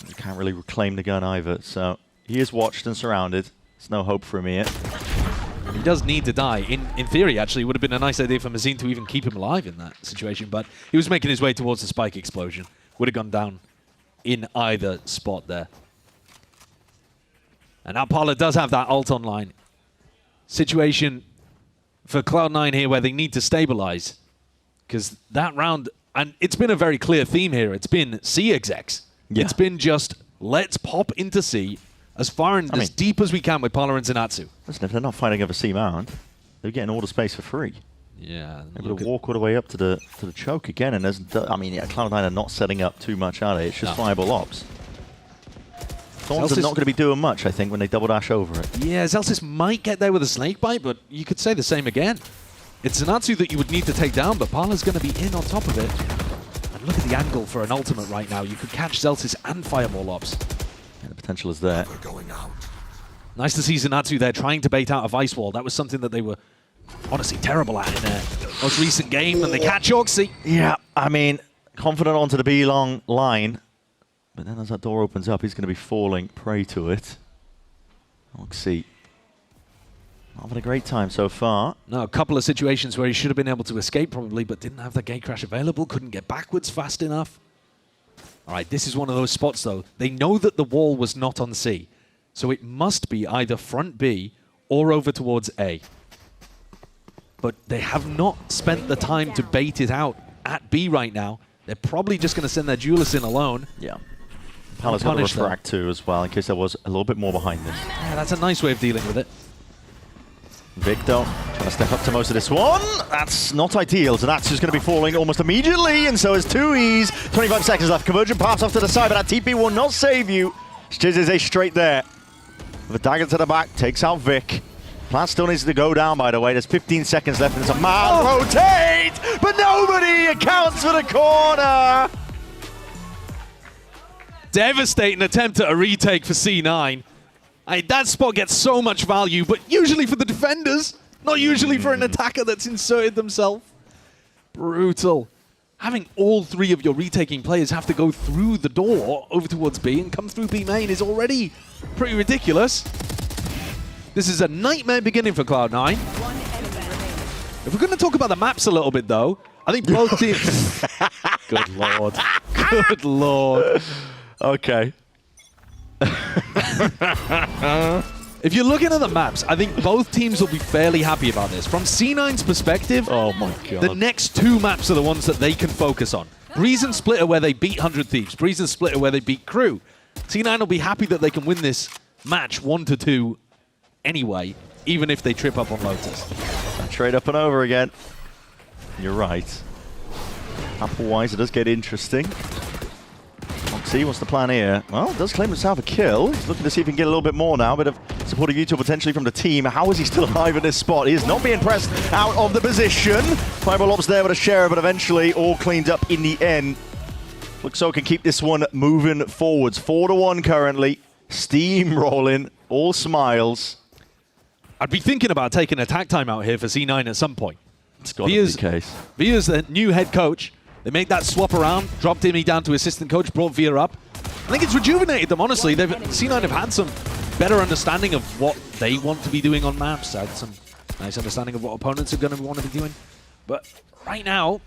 You can't really reclaim the gun either, so he is watched and surrounded. There's no hope for him here. He does need to die. In theory, actually, it would have been a nice idea for Mazin to even keep him alive in that situation, but he was making his way towards the spike explosion. Would have gone down in either spot there. And now Parla does have that ult online. Situation for Cloud9 here where they need to stabilize. Because that round, and it's been a very clear theme here, it's been C execs. Yeah. It's been just, let's pop into C as far and as deep as we can with Parla and Zenatsu. Listen, if they're not fighting over C mount, they're getting all the space for free. Yeah. Able to walk all the way up to the choke again, and there's, I mean, yeah, Cloud9 are not setting up too much out of it. It's just Fireball Ops. Thorns are not going to be doing much, I think, when they double dash over it. Yeah, Zelsis might get there with a snake bite, but you could say the same again. It's Zenatsu that you would need to take down, but Parla's going to be in on top of it. And look at the angle for an ultimate right now. You could catch Zelsis and Fireball Ops. Yeah, the potential is there. Nice to see Zenatsu there trying to bait out a Ice Wall. That was something that they were honestly terrible at in their most recent game, and they catch Oxy. Yeah, I mean, confident onto the B-long line. But then as that door opens up, he's going to be falling prey to it. Oxy. Not having a great time so far. No, a couple of situations where he should have been able to escape probably, but didn't have the gate crash available, couldn't get backwards fast enough. All right, this is one of those spots though. They know that the wall was not on C, so it must be either front B or over towards A. But they have not spent the time to bait it out at B right now. They're probably just going to send their duelist in alone. Yeah. Parla's got to refract too as well, in case there was a little bit more behind this. Yeah, that's a nice way of dealing with it. Victor trying to step up to most of this one. That's not ideal. So that's just going to be falling almost immediately, and so is 2Es. 25 seconds left. Convergent pass off to the side, but that TP will not save you. Stiz is a straight there. With a dagger to the back, takes out Vic. Plant still needs to go down, by the way. There's 15 seconds left, and it's a man rotate, but nobody accounts for the corner. Devastating attempt at a retake for C9. That spot gets so much value, but usually for the defenders, not usually for an attacker that's inserted themselves. Brutal. Having all 3 of your retaking players have to go through the door over towards B and come through B main is already pretty ridiculous. This is a nightmare beginning for Cloud9. If we're going to talk about the maps a little bit, though, I think both teams... Good lord. Good lord. Okay. If you're looking at the maps, I think both teams will be fairly happy about this. From C9's perspective, oh my god, the next two maps are the ones that they can focus on. Breeze and Splitter where they beat 100 Thieves. Breeze and Splitter where they beat Crew. C9 will be happy that they can win this match 1-2 anyway, even if they trip up on Lotus. Trade up and over again. You're right. Apple-wise, it does get interesting. Oxy, what's the plan here? Well, does claim himself a kill. He's looking to see if he can get a little bit more now. Bit of supporting util potentially from the team. How is he still alive in this spot? He is not being pressed out of the position. Fireball Ops there with a share, but eventually all cleaned up in the end. Fluxo can keep this one moving forwards. 4-1 currently. Steamrolling. All smiles. I'd be thinking about taking a attack timeout here for C9 at some point. It's got to be the case. Via's the new head coach. They made that swap around, dropped Immy down to assistant coach, brought Via up. I think it's rejuvenated them, honestly. C9 have had some better understanding of what they want to be doing on maps. Had some nice understanding of what opponents are going to want to be doing. But right now,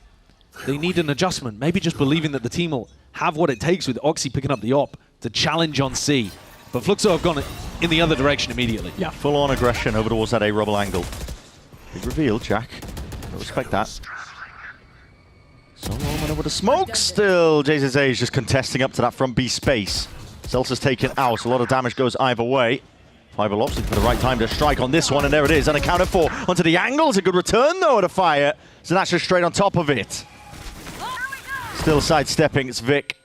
they need an adjustment. Maybe just believing that the team will have what it takes with Oxy picking up the op to challenge on C. But Fluxo have gone in the other direction immediately. Yeah, full-on aggression over towards that A-rubble angle. Big reveal, Jack. I respect that. So went over the smoke still. JZA is just contesting up to that front B space. Zelsa's taken out. A lot of damage goes either way. Fireball Ops looking for the right time to strike on this one, and there it is. Unaccounted for onto the angle. It's a good return, though, at a fire. So that's just straight on top of it. Still sidestepping. It's Vic.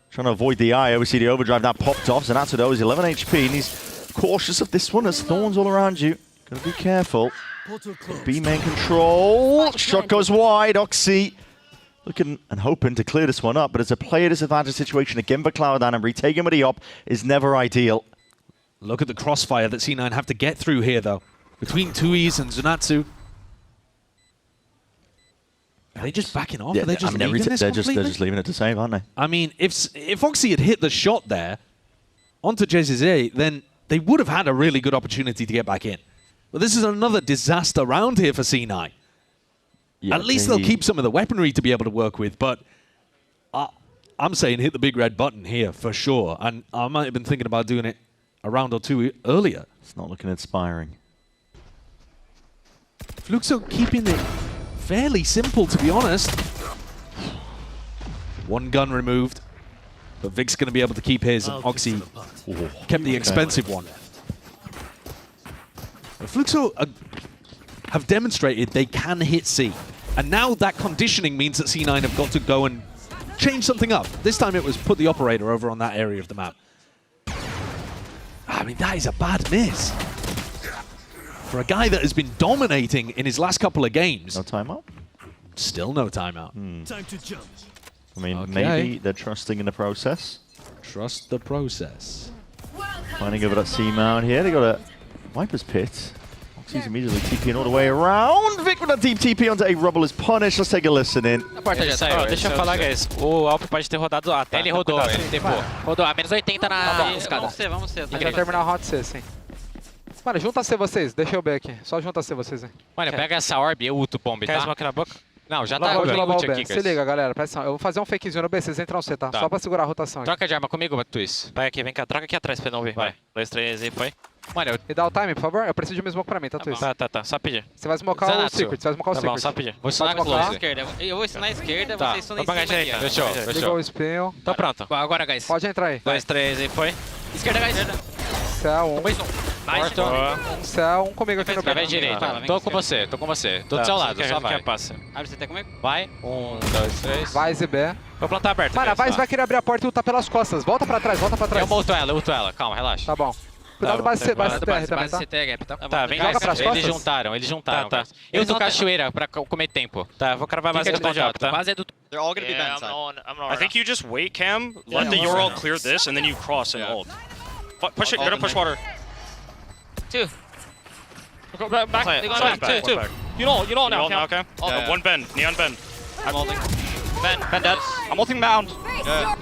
Trying to avoid the eye. We see the overdrive that popped off. Zanatsudo is 11 HP, and he's cautious of this one. There's thorns all around you. Gotta be careful. B main control. Shot goes wide. Oxy looking and hoping to clear this one up, but it's a player disadvantage situation again for Cloud9, and retaking with the op is never ideal. Look at the crossfire that C9 have to get through here, though. Between Tuis and Zanatsu. Are they just backing off? Yeah, Are they just leaving this they're completely? just leaving it to save, aren't they? I mean, if Oxy had hit the shot there onto JZA, then they would have had a really good opportunity to get back in. But this is another disaster round here for C9. Yeah, at least they'll keep some of the weaponry to be able to work with, but I'm saying hit the big red button here for sure. And I might have been thinking about doing it a round or two earlier. It's not looking inspiring. Fluxo keeping it fairly simple, to be honest. One gun removed, but Vic's going to be able to keep his, and Oxy kept the expensive one. Fluxo have demonstrated they can hit C. And now that conditioning means that C9 have got to go and change something up. This time it was put the operator over on that area of the map. I mean, that is a bad miss. For a guy that has been dominating in his last couple of games. No timeout? Still no timeout. Time to jump. I mean, maybe they're trusting in the process. Trust the process. Finding over that C-mount here. They got a Viper's Pit. Oxy's immediately TPing all the way around. Vic with a deep TP onto a rubble is punished. Let's take a listen in. Deixa eu falar, guys. O Alp pode ter rodado A, tá? Ele rodou, ele tepou. Rodou A, menos 80 na escada. Vamos ser. A gente vai terminar o Hot C, sim. Mano, junta C vocês. Deixa eu ver aqui. Só junta C vocês, hein. Mano, pega essa orb e eu ulto o bomb, tá? Quer smoke na boca? Não, já tá. Se liga, galera. Presta atenção. Eu vou fazer um fakezinho no B. Vocês entram no C, tá? Só pra segurar a rotação. Troca de arma comigo, Twist. Vai aqui, vem cá. Troca aqui atrás pra não ver. Vai. 2, 3 e foi. Mano, me dá o time, por favor? Eu preciso de uma smoke pra mim, tá, Twist? Tá. Só pedir. Você vai smocar o Secret. Você vai smocar o Secret. Tá bom, só pedir. Vou stunar na esquerda. Eu vou stunar na esquerda, vocês stunar em cima aqui. Fechou. Ligou o spin. Tô pronto. Agora, guys. Pode entrar aí. 2, 3 e foi. Esquerda, guys. Céu, um. Morto. Um céu, um comigo aqui no B. Vai direito. Tô com você. Tô do seu lado, só vai. Abre CT comigo? Vai. 1, 2, 3. Vai, ZB. Vou plantar aberto. Mano, a Vice vai querer abrir a porta e lutar pelas costas. Volta pra trás, volta pra trás. Eu ulto ela. Calma, relaxa. Tá bom. Cuidado base CTR também, tá? Tá, vem cá. Eles juntaram. Tá. Eu tô cachoeira pra comer tempo. Tá, vou cravar a base do top, tá? Base é do... They're all gonna be bad side. I think you just wait, Cam, let the Ural clear this, and then you cross and ult. Push it, gonna push water. 2. Go back. Two. You know now, Cam. One bend, neon bend. I'm holding. Ben dead. I'm ulting mound.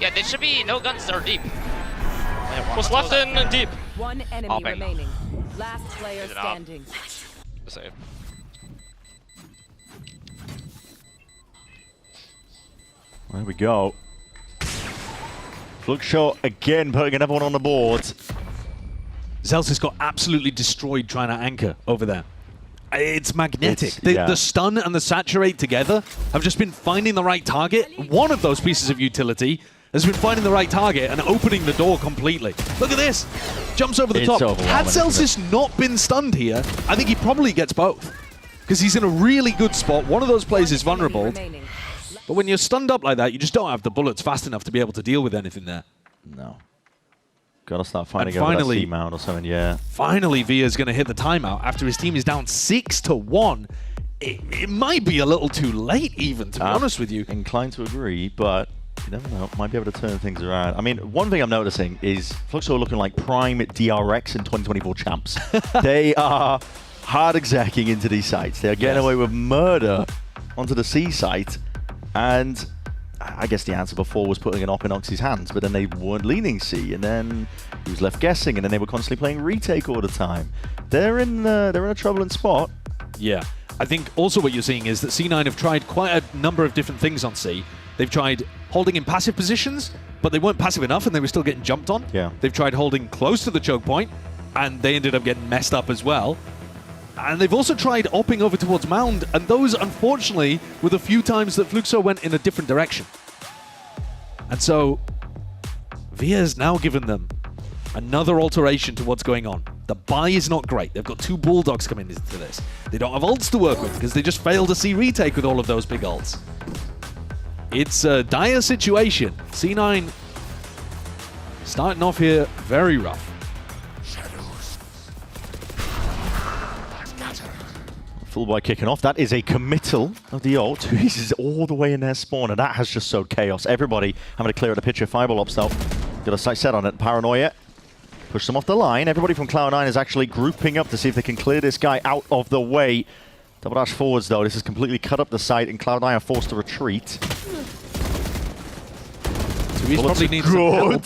Yeah, there should be no guns that are deep. What's left in deep? One enemy remaining. Last player standing. Save. There we go. Fluxo again putting another one on the board. Zelsis got absolutely destroyed trying to anchor over there. It's magnetic. The stun and the saturate together have just been finding the right target. One of those pieces of utility has been finding the right target and opening the door completely. Look at this. Jumps over the top. Had Zelsis not been stunned here, I think he probably gets both. Because he's in a really good spot. One of those players is vulnerable. But when you're stunned up like that, you just don't have the bullets fast enough to be able to deal with anything there. No. Gotta start finding over that C-mount or something, yeah. Finally, Via's going to hit the timeout after his team is down 6-1. It might be a little too late even, to be honest with you. Inclined to agree, but you never know. Might be able to turn things around. I mean, one thing I'm noticing is Fluxo looking like prime DRX in 2024 champs. They are hard execing into these sites. They're getting away with murder onto the C site. And I guess the answer before was putting an op in Oxy's hands, but then they weren't leaning C, and then he was left guessing, and then they were constantly playing retake all the time. They're in a troubling spot. Yeah, I think also what you're seeing is that C9 have tried quite a number of different things on C. They've tried holding in passive positions, but they weren't passive enough, and they were still getting jumped on. Yeah. They've tried holding close to the choke point, and they ended up getting messed up as well. And they've also tried opping over towards Mound, and those, unfortunately, were the few times that Fluxo went in a different direction. And so, Via's now given them another alteration to what's going on. The buy is not great. They've got 2 Bulldogs coming into this. They don't have ults to work with because they just failed to see retake with all of those big ults. It's a dire situation. C9 starting off here very rough. Full by kicking off. That is a committal of the ult. He's all the way in their spawn, and that has just sowed chaos. Everybody having to clear out the picture. Fireball ops though. Got a sight set on it. Paranoia. Push them off the line. Everybody from Cloud9 is actually grouping up to see if they can clear this guy out of the way. Double dash forwards though. This has completely cut up the site, and Cloud9 are forced to retreat. So he probably needs some help.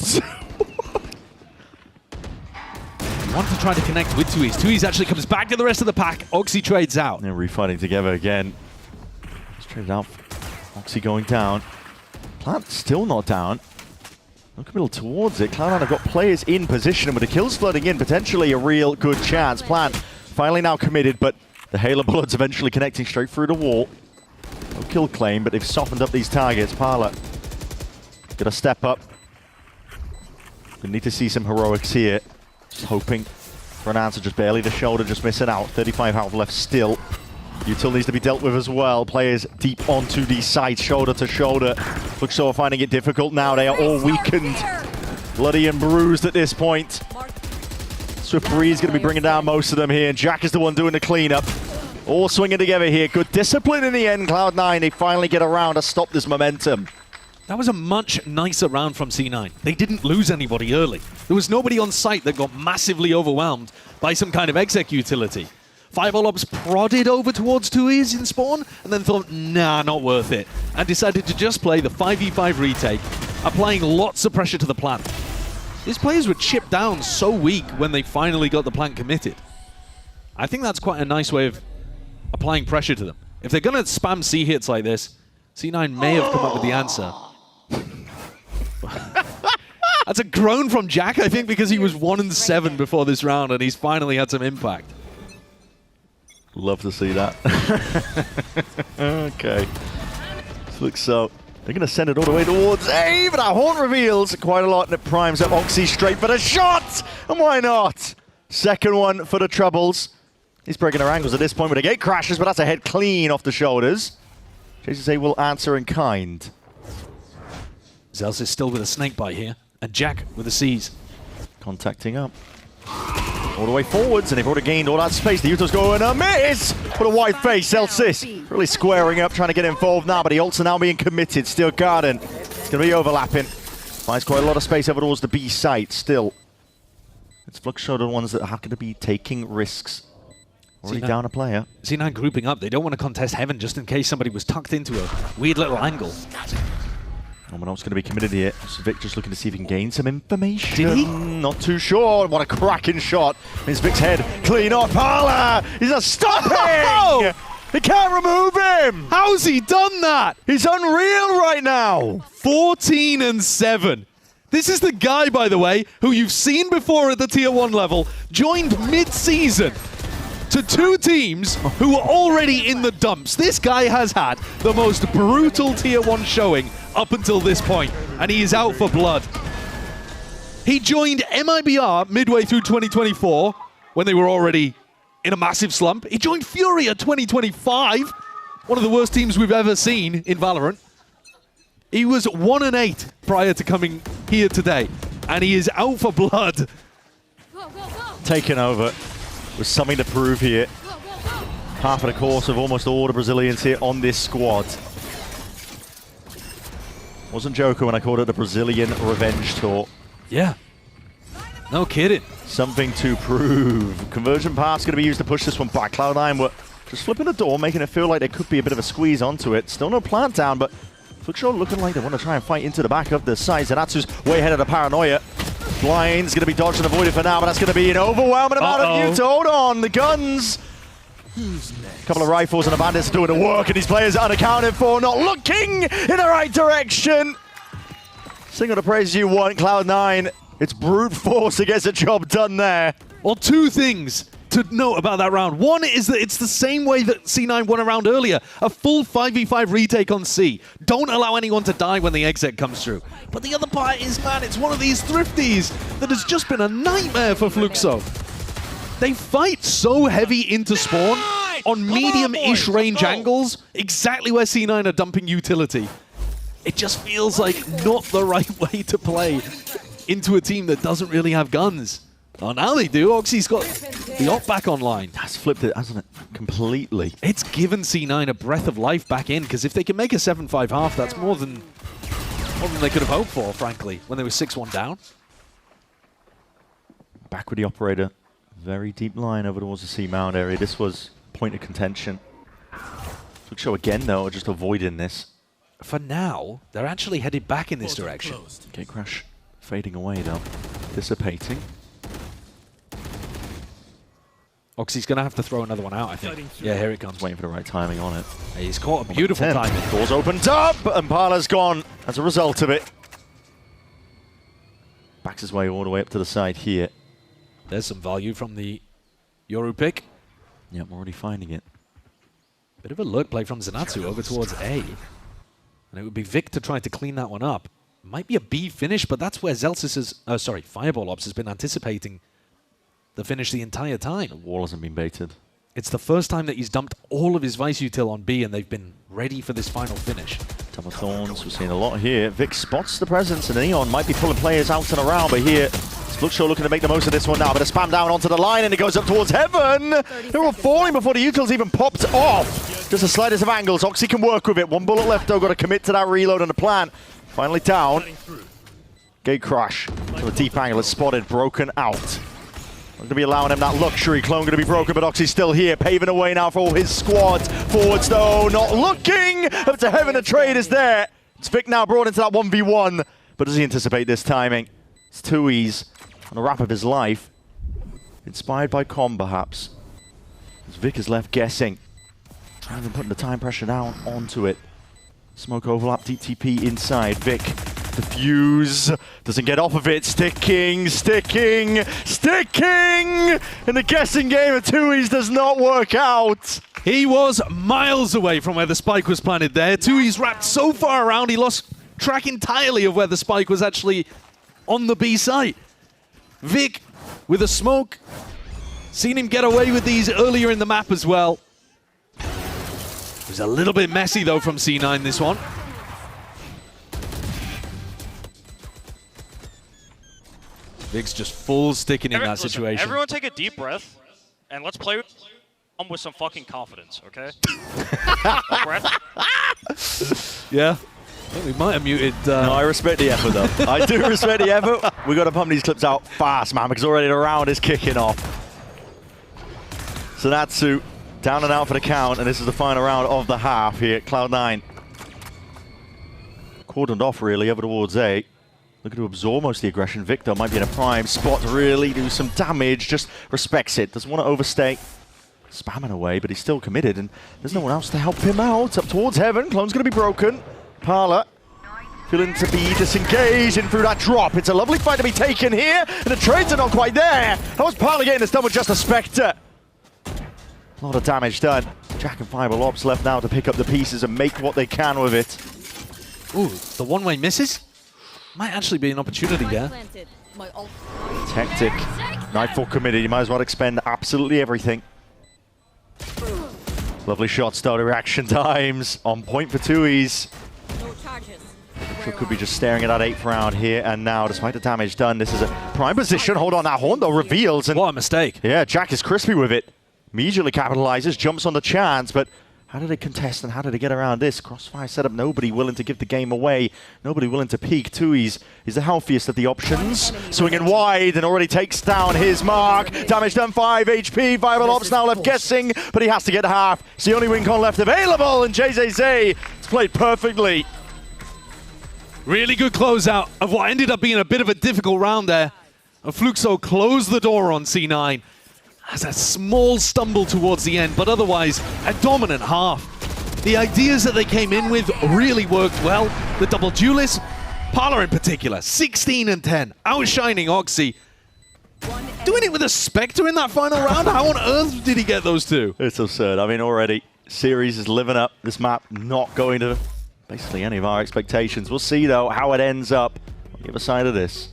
Want to try to connect with Tuiz. Tuiz actually comes back to the rest of the pack. Oxy trades out. They're refighting together again. Just traded out. Oxy going down. Plant still not down. Look a little towards it. Cloud9 have got players in position, and with the kills flooding in, potentially a real good chance. Plant finally now committed, but the Halo bullets eventually connecting straight through the wall. No kill claim, but they've softened up these targets. Parla got to step up. We need to see some heroics here. Just hoping for an answer, just barely. The shoulder just missing out. 35 health left still. Util needs to be dealt with as well. Players deep onto these sides, shoulder to shoulder. Fluxo are finding it difficult now. They are all weakened, bloody and bruised at this point. Swift Breeze going to be bringing down most of them here. And Jack is the one doing the cleanup. All swinging together here. Good discipline in the end. Cloud9, they finally get around to stop this momentum. That was a much nicer round from C9. They didn't lose anybody early. There was nobody on site that got massively overwhelmed by some kind of exec utility. Fireball Ops prodded over towards Tuiz in spawn, and then thought, nah, not worth it, and decided to just play the 5v5 retake, applying lots of pressure to the plant. These players were chipped down so weak when they finally got the plant committed. I think that's quite a nice way of applying pressure to them. If they're going to spam C hits like this, C9 may have come up with the answer. That's a groan from Jack, I think, because he was 1-7 before this round, and he's finally had some impact. Love to see that. Okay. Looks so. They're going to send it all the way towards A, but our horn reveals quite a lot, and it primes up Oxy straight for the shot! And why not? Second one for the Troubles. He's breaking their angles at this point with the gate crashes, but that's a head clean off the shoulders. JCC will answer in kind. Zelsis is still with a snake bite here, and Jack with the C's. Contacting up. All the way forwards, and they've already gained all that space. The Uto's going a miss! What a white face, Zelsis really squaring up, trying to get involved now, but the ults are now being committed. Steel Garden, it's going to be overlapping. Finds quite a lot of space over towards the B site still. It's Fluxo the ones that are going to be taking risks. Already C9, down a player. C9 grouping up. They don't want to contest Heaven just in case somebody was tucked into a weird little angle. No one else going to be committed here. So Vic just looking to see if he can gain some information. Did he? Not too sure. What a cracking shot. It's Vic's head. Clean up. Parla! He's not stopping! They can't remove him! How's he done that? He's unreal right now! 14-7. This is the guy, by the way, who you've seen before at the Tier 1 level, joined mid-season to two teams who are already in the dumps. This guy has had the most brutal Tier 1 showing up until this point, and he is out for blood. He joined MIBR midway through 2024 when they were already in a massive slump. He joined Furia 2025, one of the worst teams we've ever seen in Valorant. He was 1-8 prior to coming here today, and he is out for blood. Taken over with something to prove here. Half of the course of almost all the Brazilians here on this squad. Wasn't joking when I called it the Brazilian Revenge Tour. Yeah. No kidding. Something to prove. Conversion path's going to be used to push this one back. Cloud9 were just flipping the door, making it feel like there could be a bit of a squeeze onto it. Still no plant down, but Fluxo looking like they want to try and fight into the back of the side. Zanatsu's way ahead of the paranoia. Blind's going to be dodged and avoided for now, but that's going to be an overwhelming amount of you to hold on. The guns. A couple of rifles and the bandits doing the work, and these players are unaccounted for, not looking in the right direction. Single to praise you want, Cloud9. It's brute force to get the job done there. Well, two things to note about that round. One is that it's the same way that C9 won a round earlier. A full 5v5 retake on C. Don't allow anyone to die when the exit comes through. But the other part is, man, it's one of these thrifties that has just been a nightmare for Fluxo. They fight so heavy into spawn on medium-ish range angles, exactly where C9 are dumping utility. It just feels like not the right way to play into a team that doesn't really have guns. Oh, now they do. Oxy's got the op back online. That's flipped it, hasn't it? Completely. It's given C9 a breath of life back in, because if they can make a 7-5 half, that's more than they could have hoped for, frankly, when they were 6-1 down. Back with the operator. Very deep line over towards the C-mount area. This was point of contention. Fluxo again, though, just avoiding this. For now, they're actually headed back in this direction. Gatecrash fading away, though. Dissipating. Oxy's going to have to throw another one out, I think. Yeah, here it comes. Waiting for the right timing on it. He's caught a beautiful timing. Doors opened up, and Parla's gone as a result of it. Backs his way all the way up to the side here. There's some value from the Yoru pick. Yeah, I'm already finding it. Bit of a lurk play from Zanatsu over towards A. And it would be Vic to try to clean that one up. Might be a B finish, but that's where Zelsis has, Fireball Ops has been anticipating the finish the entire time. The wall hasn't been baited. It's the first time that he's dumped all of his Vice Util on B, and they've been ready for this final finish. Double Thorns, we're seeing a lot here. Vic spots the presence, and Neon might be pulling players out and around, but here, Fluxo looking to make the most of this one now, but a spam down onto the line, and it goes up towards heaven. They're all falling before the Utils even popped off. Just the slightest of angles. Oxy can work with it. One bullet left, though. Got to commit to that reload and the plan. Finally down. Gate crash. So the deep angle is spotted, broken out. Not going to be allowing him that luxury. Clone going to be broken, but Oxy's still here, paving the way now for all his squad. Forwards, though, not looking. Up to heaven, the trade is there. It's Vic now brought into that 1v1, but does he anticipate this timing? It's Tui's on the wrap of his life. Inspired by Com, perhaps. As Vic is left guessing. Not even putting the time pressure down onto it. Smoke overlap, deep TP inside. Vic, defuse, doesn't get off of it. Sticking, sticking, sticking! And the guessing game of Tui's does not work out. He was miles away from where the spike was planted there. Tui's wrapped so far around, he lost track entirely of where the spike was actually on the B site. Vic, with a smoke, seen him get away with these earlier in the map as well. It was a little bit messy, though, from C9 this one. Vic's just full sticking in that situation. Everyone take a deep breath, and let's play with some fucking confidence, okay? Yeah. I think we might have muted... No, I respect the effort, though. I do respect the effort. We've got to pump these clips out fast, man, because already the round is kicking off. Zanatsu down and out for the count, and this is the final round of the half here at Cloud9. cordoned off really over towards A. Looking to absorb most of the aggression. Victor might be in a prime spot to really do some damage. Just respects it. Doesn't want to overstay. Spamming away, but he's still committed, and there's no one else to help him out. Up towards heaven. Clone's going to be broken. Parla feeling to be disengaged in through that drop. It's a lovely fight to be taken here, and the trades are not quite there. How was Parla getting this done with just a Spectre? A lot of damage done. Jack and Fireball Ops left now to pick up the pieces and make what they can with it. Ooh, the one-way misses? Might actually be an opportunity there. Tactic. Nightfall committed. You might as well expend absolutely everything. Lovely shots, though. The reaction times on point for Tui's. Could be just staring at that 8th round here and now. Despite the damage done, this is a prime position. Hold on, that horn though reveals. And what a mistake. Yeah, Jack is crispy with it. Immediately capitalizes, jumps on the chance, but how did they contest and how did they get around this? Crossfire setup, nobody willing to give the game away. Nobody willing to peek. Tui's is the healthiest of the options. Swinging wide and already takes down his mark. Damage done, 5 HP. Viable Ops now left guessing, but he has to get half. It's the only win con left available, and JZZ has played perfectly. Really good closeout of what ended up being a bit of a difficult round there. And Fluxo closed the door on C9. Has a small stumble towards the end, but otherwise a dominant half. The ideas that they came in with really worked well. The double duelist, Parla in particular, 16 and 10, outshining Oxy. Doing it with a Spectre in that final round? How on earth did he get those two? It's absurd. I mean, already, series is living up. This map not going to basically any of our expectations. We'll see, though, how it ends up on the other side of this.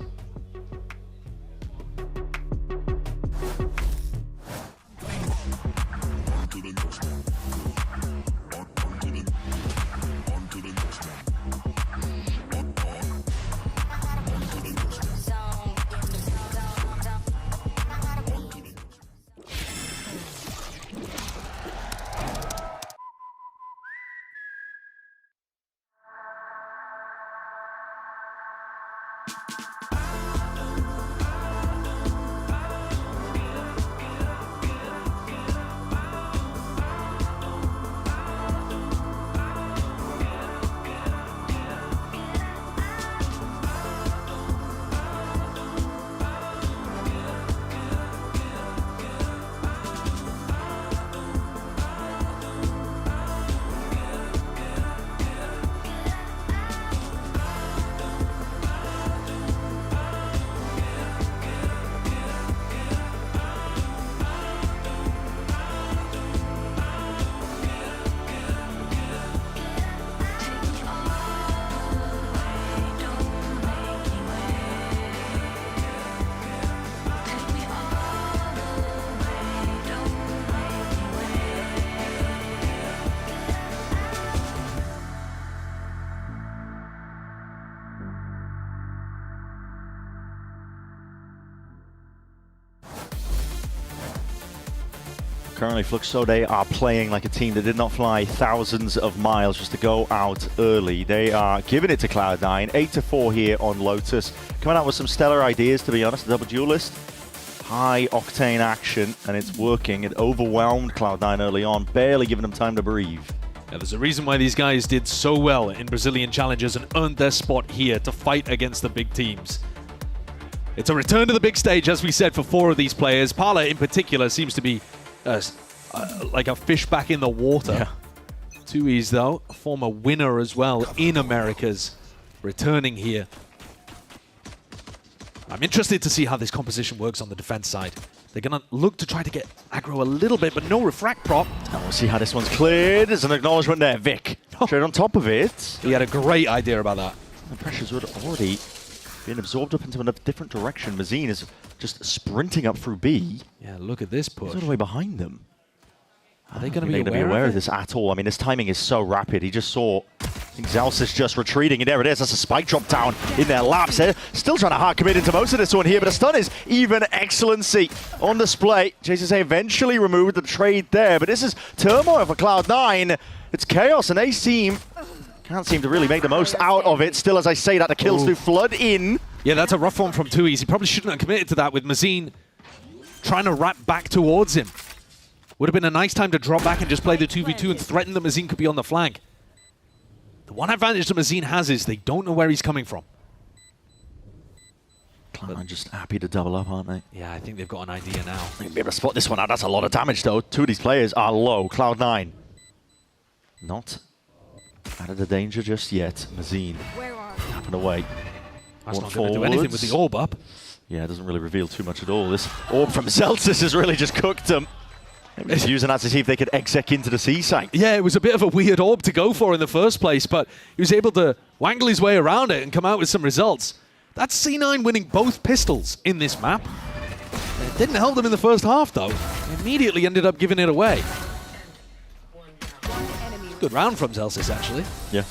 Currently, Fluxo, they are playing like a team that did not fly thousands of miles just to go out early. They are giving it to Cloud9. 8-4 here on Lotus. Coming out with some stellar ideas, to be honest. The double duelist. High octane action, and it's working. It overwhelmed Cloud9 early on, barely giving them time to breathe. Yeah, there's a reason why these guys did so well in Brazilian challenges and earned their spot here to fight against the big teams. It's a return to the big stage, as we said, for 4 of these players. Parla, in particular, seems to be like a fish back in the water. Yeah. Tui's, though, a former winner as well in Americas, returning here. I'm interested to see how this composition works on the defense side. They're going to look to try to get aggro a little bit, but no refract prop. Oh, we'll see how this one's cleared. There's an acknowledgement there. Vic, straight on top of it. He had a great idea about that. The pressure's already being absorbed up into a different direction. Mazine is just sprinting up through B. Yeah, look at this push. He's all the way behind them. Are they going to be aware of this at all? I mean, this timing is so rapid. He just saw, I think Zalsis just retreating, and there it is. That's a spike drop down in their laps. They're still trying to hard commit into most of this one here, but a stun is even excellency on display. JCC eventually removed the trade there, but this is turmoil for Cloud9. It's chaos, and they can't seem to really make the most out of it. Still, as I say that, the kills do flood in. Yeah, that's a rough one from Tui's. He probably shouldn't have committed to that with Mazine trying to wrap back towards him. Would have been a nice time to drop back and just play the 2v2 and threaten that Mazine could be on the flank. The one advantage that Mazine has is they don't know where he's coming from. Cloud9 just happy to double up, aren't they? Yeah, I think they've got an idea now. They'll be able to spot this one out. That's a lot of damage, though. Two of these players are low. Cloud9 not out of the danger just yet. Mazine tapping away. That's not going to do anything with the orb up. Yeah, it doesn't really reveal too much at all. This orb from Zelsis has really just cooked them. Maybe just using that to see if they could exec into the C site. Yeah, it was a bit of a weird orb to go for in the first place, but he was able to wangle his way around it and come out with some results. That's C9 winning both pistols in this map. It didn't help them in the first half, though. Immediately ended up giving it away. Good round from Zelsis, actually. Yeah.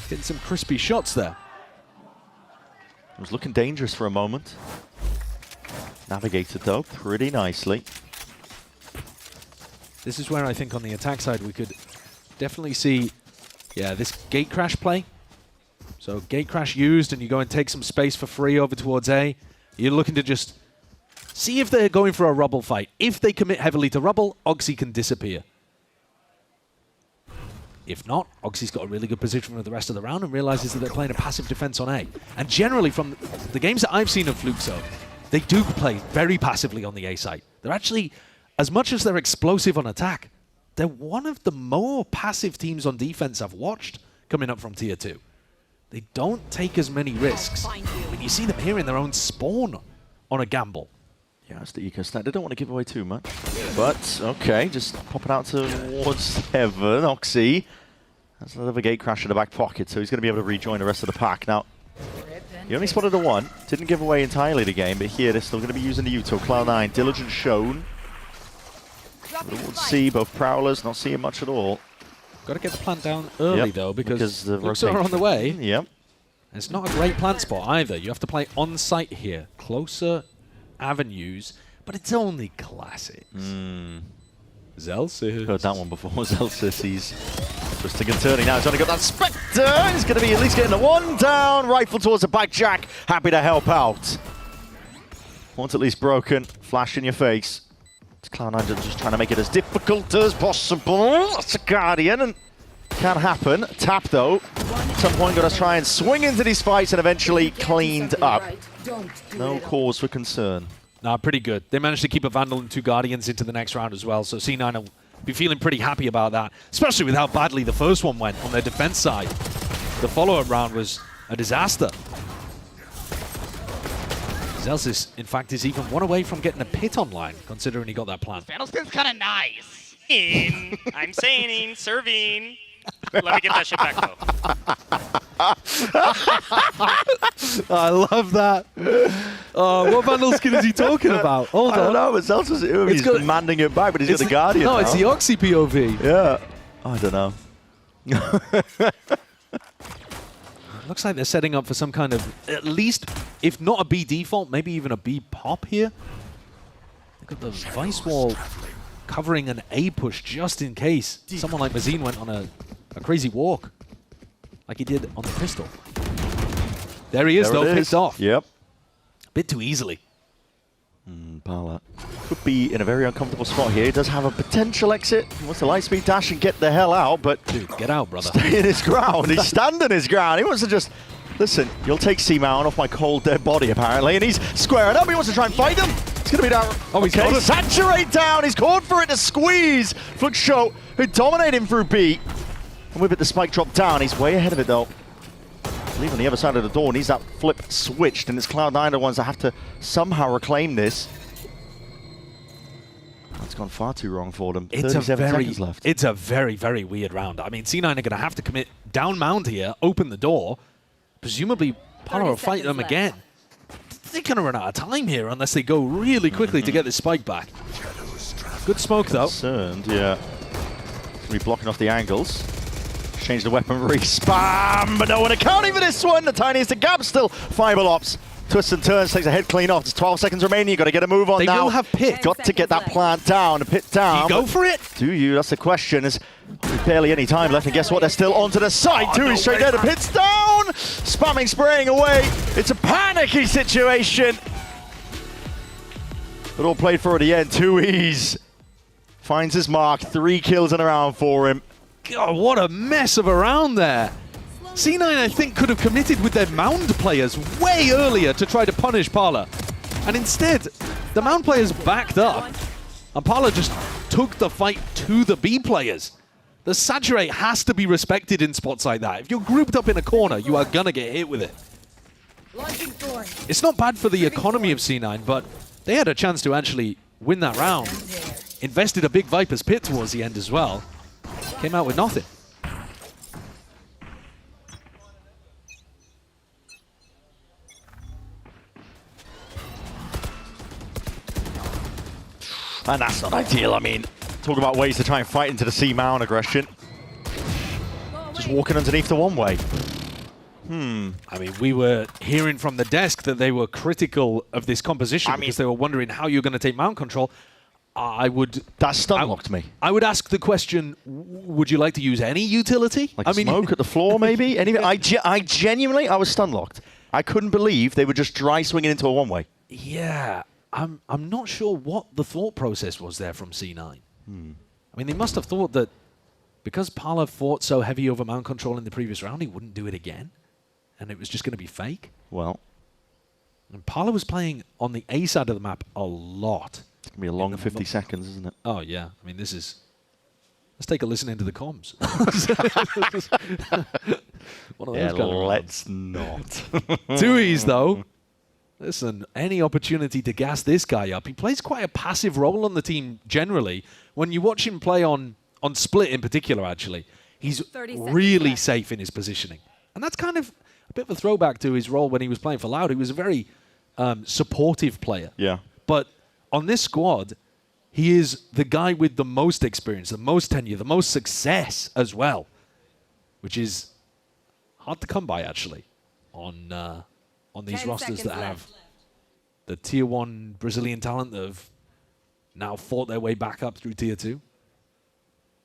Getting some crispy shots there. It was looking dangerous for a moment. Navigated, though, pretty nicely. This is where I think on the attack side we could definitely see, yeah, this gate crash play. So gate crash used and you go and take some space for free over towards A. You're looking to just see if they're going for a rubble fight. If they commit heavily to rubble, Oxy can disappear. If not, Oxy's got a really good position for the rest of the round and realizes that they're playing a passive defense on A. And generally from the games that I've seen of Fluxo, they do play very passively on the A side. They're actually, as much as they're explosive on attack, they're one of the more passive teams on defense I've watched coming up from Tier 2. They don't take as many risks. When you see them here in their own spawn on a gamble. Yeah, that's the eco stat. They don't want to give away too much. But, okay, just popping out towards heaven. Oxy has another gate crash in the back pocket, so he's going to be able to rejoin the rest of the pack. Now, he only spotted a one. Didn't give away entirely the game, but here they're still going to be using the Uto. Cloud9, diligent shown. Towards C, both Prowlers, not seeing much at all. Got to get the plant down early, though, because the Fluxo are on the way. Yep. It's not a great plant spot either. You have to play on site here. Closer avenues, but it's only classics. Zelsis. Heard that one before. Zelsis, he's twisting and turning now. He's only got that Spectre. He's going to be at least getting the one down. Rifle towards the back, Jack. Happy to help out. Once at least broken. Flash in your face. It's Cloud9 just trying to make it as difficult as possible. That's a Guardian, and can happen. Tap, though. At some point, got to try and swing into these fights and eventually cleaned up. No cause for concern. Nah, pretty good. They managed to keep a Vandal and two Guardians into the next round as well, so C9 will be feeling pretty happy about that, especially with how badly the first one went on their defense side. The follow-up round was a disaster. Zelsis, in fact, is even one away from getting a pit online, considering he got that plan. Vandal spin's kind of nice. I'm saying, serving. Let me get that shit back, though. I love that. What Vandal skin is he talking about? Hold on. I don't know, but Zelsis, he's demanding it back, but he's got the Guardian No, now. it's the Oxy POV. Yeah. I don't know. Looks like they're setting up for some kind of, at least, if not a B default, maybe even a B pop here. Look at the Vice Wall covering an A push just in case someone like Mazine went on a crazy walk, like he did on the pistol. There he is, though, picked off. Yep. A bit too easily. Parla could be in a very uncomfortable spot here. He does have a potential exit. He wants to lightspeed dash and get the hell out, but... Dude, get out, brother. Stay in his ground. He's standing his ground. He wants to just... Listen, you'll take C-Mount off my cold, dead body, apparently, and he's squaring up. He wants to try and fight him. It's going to be down. Oh, he's got it. Saturate down. He's called for it to squeeze. Fluxo, who dominate him through B. And with it, the spike drop down. He's way ahead of it, though. I believe on the other side of the door, needs that flip switched, and it's Cloud9 the ones that have to somehow reclaim this. That's gone far too wrong for them. It's 37 seconds left. It's a very, very weird round. I mean, C9 are going to have to commit down mound here, open the door. Presumably, Parla will fight them again. They're going to run out of time here unless they go really quickly to get this spike back. Good smoke, though. Concerned, yeah. Going to be blocking off the angles. Change the weaponry. Spam! But no one accounting for this one. The tiniest of gap still. Fiber ops. Twists and turns, takes a head clean off. There's 12 seconds remaining. You've got to get a move on now. They will have pit. Got to get that plant down, a pit down. Do you go for it? Do you? That's the question. There's barely any time left, and guess what? They're still onto the side. He's straight there. The pit's down. Spamming, spraying away. It's a panicky situation. But all played for at the end. 2Es. Finds his mark. 3 kills in a round for him. God, what a mess of a round there. C9, I think, could have committed with their Mound players way earlier to try to punish Parla. And instead, the Mound players backed up, and Parla just took the fight to the B players. The saturate has to be respected in spots like that. If you're grouped up in a corner, you are gonna get hit with it. It's not bad for the economy of C9, but they had a chance to actually win that round. Invested a big Viper's Pit towards the end as well. Came out with nothing. And that's not ideal. I mean, talk about ways to try and fight into the C-mount aggression. Just walking underneath the one-way. I mean, we were hearing from the desk that they were critical of this composition because they were wondering how you're going to take mount control. That stun-locked me. I would ask the question, would you like to use any utility? Like smoke at the floor, maybe? I genuinely, I was stun-locked. I couldn't believe they were just dry swinging into a one-way. Yeah. I'm not sure what the thought process was there from C9. I mean, they must have thought that because Parla fought so heavy over mount control in the previous round, he wouldn't do it again. And it was just going to be fake. Well. And Parla was playing on the A side of the map a lot. It's going to be a long 50 seconds, isn't it? Oh, yeah. I mean, this is... Let's take a listen into the comms. One of those kind of let's not. Tui's, though. Listen, any opportunity to gas this guy up. He plays quite a passive role on the team generally. When you watch him play on Split in particular, actually, he's really safe in his positioning. And that's kind of a bit of a throwback to his role when he was playing for Loud. He was a very supportive player. Yeah. But on this squad, he is the guy with the most experience, the most tenure, the most success as well, which is hard to come by, actually, on these rosters that have the Tier 1 Brazilian talent that have now fought their way back up through Tier 2.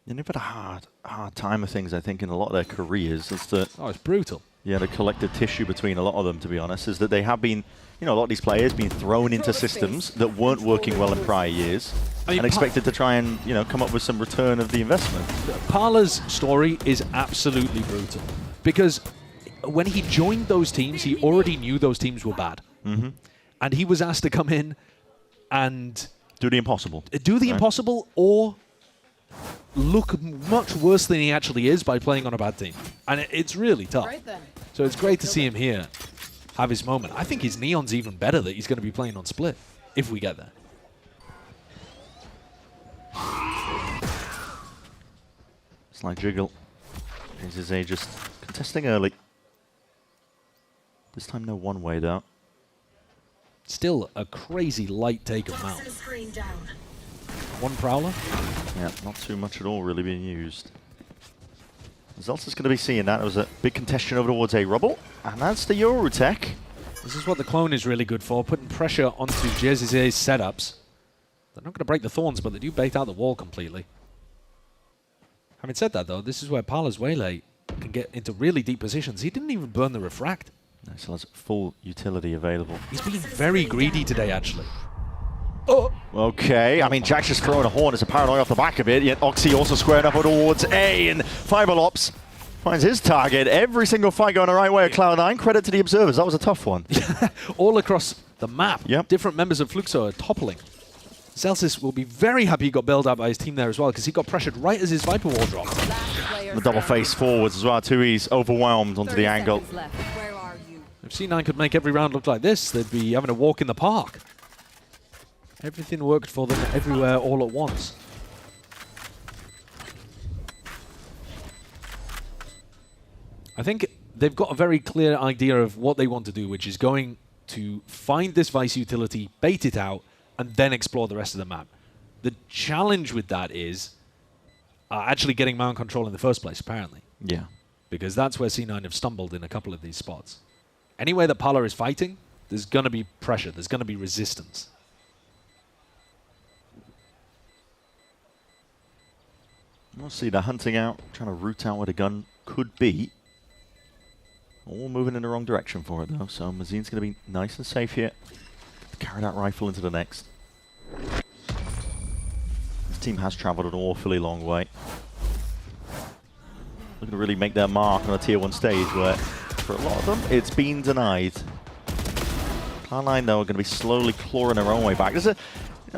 And they've had a hard time of things, I think, in a lot of their careers. It's brutal. Yeah, the collective tissue between a lot of them, to be honest, is that they have been, a lot of these players being thrown into systems that weren't working well in prior years and expected to try and, come up with some return of the investment. Parla's story is absolutely brutal because when he joined those teams, he already knew those teams were bad. And he was asked to come in and... do the impossible. Do the impossible or look much worse than he actually is by playing on a bad team. And it's really tough. So it's great to see him here have his moment. I think his Neon's even better that he's going to be playing on Split, if we get there. It's like Jiggle. Is A just contesting early. This time no one-way, though. Still a crazy light take of Mount. One Prowler. Yeah, not too much at all really being used. Zelsa's going to be seeing that. It was a big contestation over towards A Rubble. And that's the Eurotech. This is what the clone is really good for, putting pressure onto Jezzy's setups. They're not going to break the Thorns, but they do bait out the wall completely. Having said that, though, this is where Parla's Waylay can get into really deep positions. He didn't even burn the Refract. No, so has full utility available. He's been very greedy today, actually. Oh. Okay, I mean, Jack's just throwing a horn as a paranoia off the back of it, yet Oxy also squaring up towards A, and Fiberlops finds his target. Every single fight going the right way at Cloud9. Credit to the observers, that was a tough one. All across the map, yep. Different members of Fluxo are toppling. Celsius will be very happy he got bailed out by his team there as well, because he got pressured right as his Viper wall dropped. The double face forwards as well, too. He's overwhelmed onto the angle. If C9 could make every round look like this, they'd be having a walk in the park. Everything worked for them everywhere all at once. I think they've got a very clear idea of what they want to do, which is going to find this Vice utility, bait it out, and then explore the rest of the map. The challenge with that is actually getting mount control in the first place, apparently. Yeah. Because that's where C9 have stumbled in a couple of these spots. Anywhere that Parla is fighting, there's going to be pressure, there's going to be resistance. We'll see, they're hunting out, trying to root out where the gun could be. All moving in the wrong direction for it, though, so Mazine's going to be nice and safe here. Carry that rifle into the next. This team has traveled an awfully long way. looking to really make their mark on a tier 1 stage where, for a lot of them, it's been denied. Cloud9, though, are going to be slowly clawing their own way back. There's a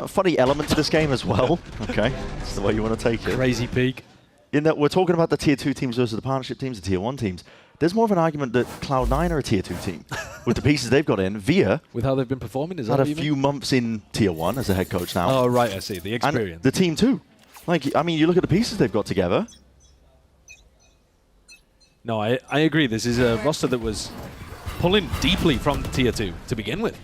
funny element to this game as well. Okay, that's the way you want to take it. Crazy peak. In that we're talking about the tier 2 teams versus the partnership teams, the tier 1 teams. There's more of an argument that Cloud9 are a tier 2 team with the pieces they've got in. Via, with how they've been performing, is that had a what you few months in tier 1 as a head coach now. Oh, right, I see. The experience. And the team too. Like, I mean, you look at the pieces they've got together. No, I agree. This is a roster that was pulling deeply from tier 2 to begin with.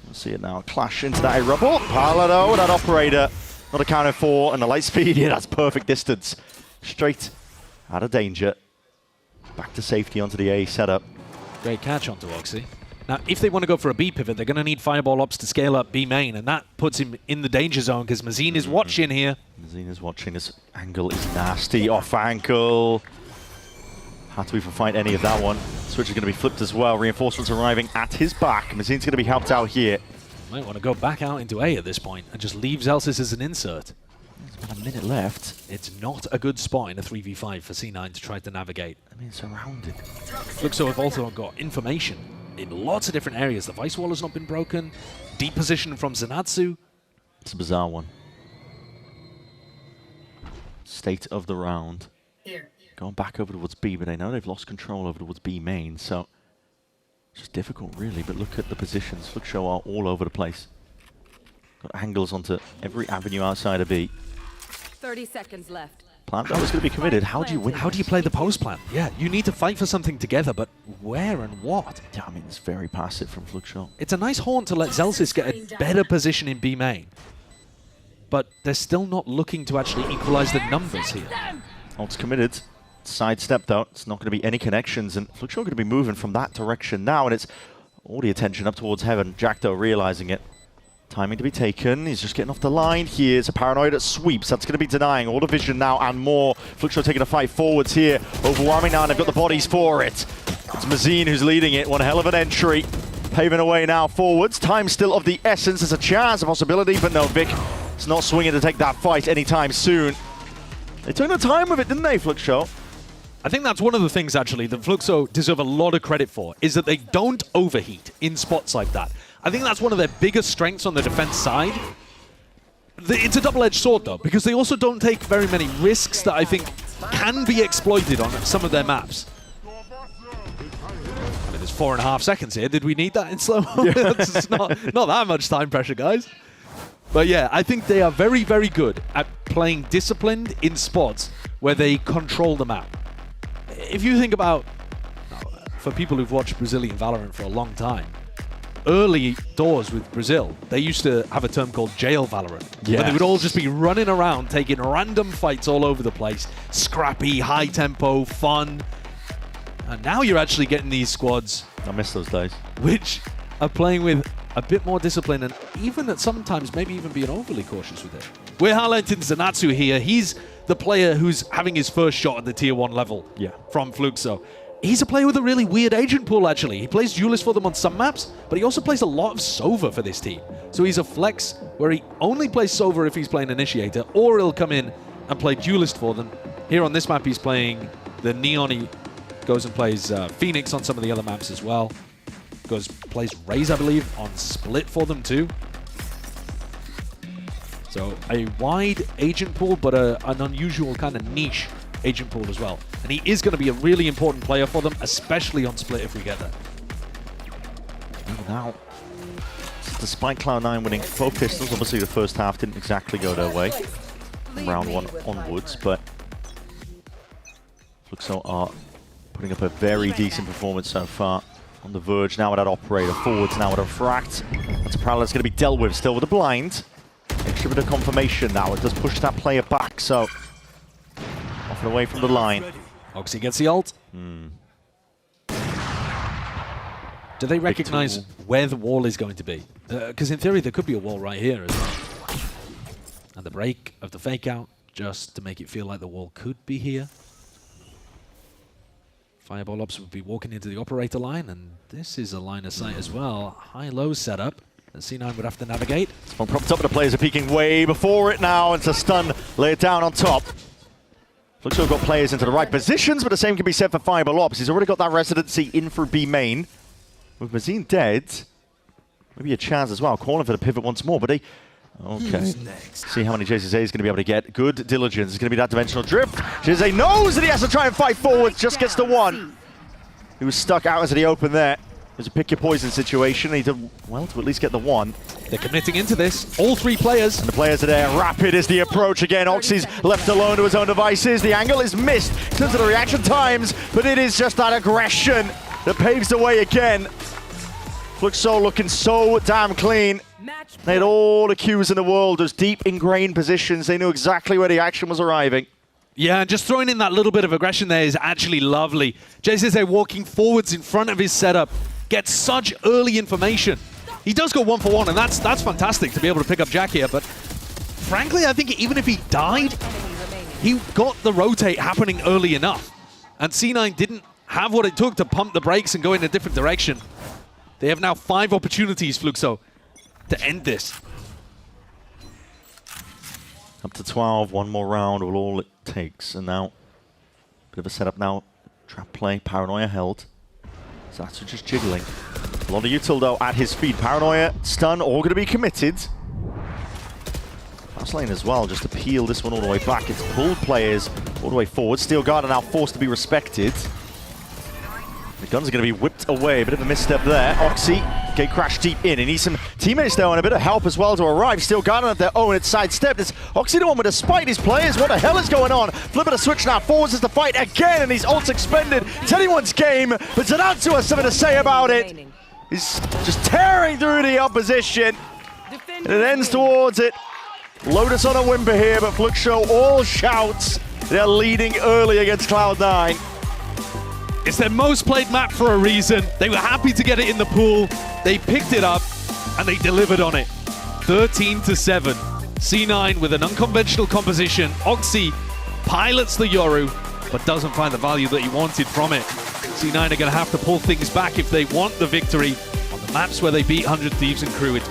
We'll see it now. Clash into that rubble. Palado, that operator, not accounted for. And the light speed, yeah, that's perfect distance. Straight out of danger. Back to safety onto the A setup. Great catch onto Oxy. Now, if they want to go for a B pivot, they're going to need Fireball Ops to scale up B main, and that puts him in the danger zone because Mazine is watching here. Mazine is watching. His angle is nasty. Off ankle. Had to even fight any of that one. Switch is going to be flipped as well. Reinforcements arriving at his back. Mazine's going to be helped out here. Might want to go back out into A at this point and just leave Zelsis as an insert. There's about a minute left. It's not a good spot in a 3v5 for C9 to try to navigate. I mean, surrounded. Fluxo have also got information in lots of different areas. The Vice Wall has not been broken. Deep position from Zenatsu. It's a bizarre one. State of the round. Here. Going back over towards B, but they know they've lost control over towards B main, so it's just difficult, really. But look at the positions. Fluxo are all over the place. Got angles onto every avenue outside of B. 30 seconds left. Plant though is going to be committed. How do you win? How do you play the post plan? Yeah, you need to fight for something together, but where and what? Yeah, I mean, it's very passive from Fluxo. It's a nice haunt to let Zelsis get a better position in B main, but they're still not looking to actually equalize the numbers here. Oh, it's committed. Sidestep though. It's not going to be any connections, and Fluxo going to be moving from that direction now, and it's all the attention up towards heaven. Jackdo realizing it. Timing to be taken. He's just getting off the line. Here's a paranoid at sweeps. That's going to be denying all the vision now and more. Fluxo taking a fight forwards here. Overwhelming now, and they've got the bodies for it. It's Mazine who's leading it. One hell of an entry. Paving away now forwards. Time still of the essence. There's a chance, a possibility, but no, Vic is not swinging to take that fight anytime soon. They took the time with it, didn't they, Fluxo? I think that's one of the things, actually, that Fluxo deserve a lot of credit for, is that they don't overheat in spots like that. I think that's one of their biggest strengths on the defense side. It's a double-edged sword, though, because they also don't take very many risks that I think can be exploited on some of their maps. I mean, there's 4.5 seconds here. Did we need that in slow-mo? Yeah. It's not that much time pressure, guys. But yeah, I think they are very, very good at playing disciplined in spots where they control the map. If you think about, for people who've watched Brazilian Valorant for a long time, early doors with Brazil, they used to have a term called jail Valorant. Yeah. Where they would all just be running around, taking random fights all over the place. Scrappy, high tempo, fun. And now you're actually getting these squads. I miss those days. Which are playing with a bit more discipline and even at sometimes maybe even being overly cautious with it. We're highlighting Zenatsu here. He's the player who's having his first shot at the tier 1 level from Fluxo. He's a player with a really weird agent pool, actually. He plays Duelist for them on some maps, but he also plays a lot of Sova for this team. So he's a flex where he only plays Sova if he's playing Initiator, or he'll come in and play Duelist for them. Here on this map, he's playing the Neon. He goes and plays Phoenix on some of the other maps as well. Plays Raze, I believe, on Split for them too. So a wide agent pool, but an unusual kind of niche agent pool as well. And he is going to be a really important player for them, especially on Split if we get there. Now, despite Cloud9 winning both pistols, obviously the first half didn't exactly go their way from round 1 onwards, but Fluxo are putting up a very decent performance so far. On the verge now with that operator, forwards now with a fract. That's a parallel that's going to be dealt with still with a blind. Extra bit of confirmation now, it does push that player back, so off and away from the line. Oxy gets the ult. Do they recognize where the wall is going to be? Because in theory there could be a wall right here as well. And the break of the fake out, just to make it feel like the wall could be here. Fireball Ops would be walking into the operator line, and this is a line of sight as well. High-low setup that C9 would have to navigate. On prop top, the players are peeking way before it now. It's a stun, lay it down on top. Fluxo got players into the right positions, but the same can be said for Fireball Ops. He's already got that residency in for B main. With Mazine dead, maybe a chance as well. Calling for the pivot once more, but they... Okay. See how many JZA is going to be able to get. Good diligence. It's going to be that dimensional drift. JZA knows that he has to try and fight forward. Just gets the one. He was stuck out into the open there. It was a pick your poison situation. He did well to at least get the one. They're committing into this. All three players. And the players are there. Rapid is the approach again. Oxy's left alone to his own devices. The angle is missed in terms of the reaction times, but it is just that aggression that paves the way again. Fluxo looking so damn clean. They had all the cues in the world, those deep ingrained positions. They knew exactly where the action was arriving. Yeah, and just throwing in that little bit of aggression there is actually lovely. JZA walking forwards in front of his setup, gets such early information. He does go 1-for-1, and that's fantastic to be able to pick up Jack here, but frankly, I think even if he died, he got the rotate happening early enough. And C9 didn't have what it took to pump the brakes and go in a different direction. They have now 5 opportunities, Fluxo, to end this. Up to 12, one more round will all it takes. And now, bit of a setup now. Trap play, Paranoia held. Zatsu just jiggling. A lot of util though at his feet. Paranoia, stun, all going to be committed. Last lane as well, just to peel this one all the way back. It's pulled players all the way forward. Steel Guard are now forced to be respected. The guns are going to be whipped away. A bit of a misstep there. Oxy, gate crash deep in. He needs some teammates though and a bit of help as well to arrive. Still Guard on their own. It's sidestepped. It's Oxy the one with a spite his players. What the hell is going on? Flipping a switch now. Forces the fight again and he's ult's expended. It's anyone's game, but Zanatsu has something to say about it. He's just tearing through the opposition. And it ends towards it. Lotus on a whimper here, but Fluxo all shouts. They're leading early against Cloud9. It's their most played map for a reason. They were happy to get it in the pool. They picked it up and they delivered on it. 13-7. C9 with an unconventional composition. Oxy pilots the Yoru, but doesn't find the value that he wanted from it. C9 are going to have to pull things back if they want the victory. On the maps where they beat 100 Thieves and Crew, it's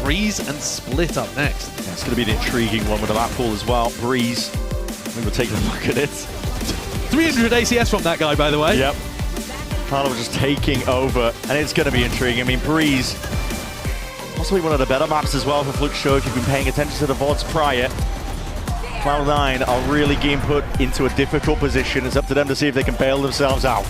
Breeze and Split up next. Yeah, it's going to be the intriguing one with the map pool as well. Breeze, we will take a look at it. 300 ACS from that guy, by the way. Yep. Carlo just taking over, and it's going to be intriguing. I mean, Breeze, possibly one of the better maps as well for Fluxo if you've been paying attention to the VODs prior. Cloud9 are really getting put into a difficult position. It's up to them to see if they can bail themselves out.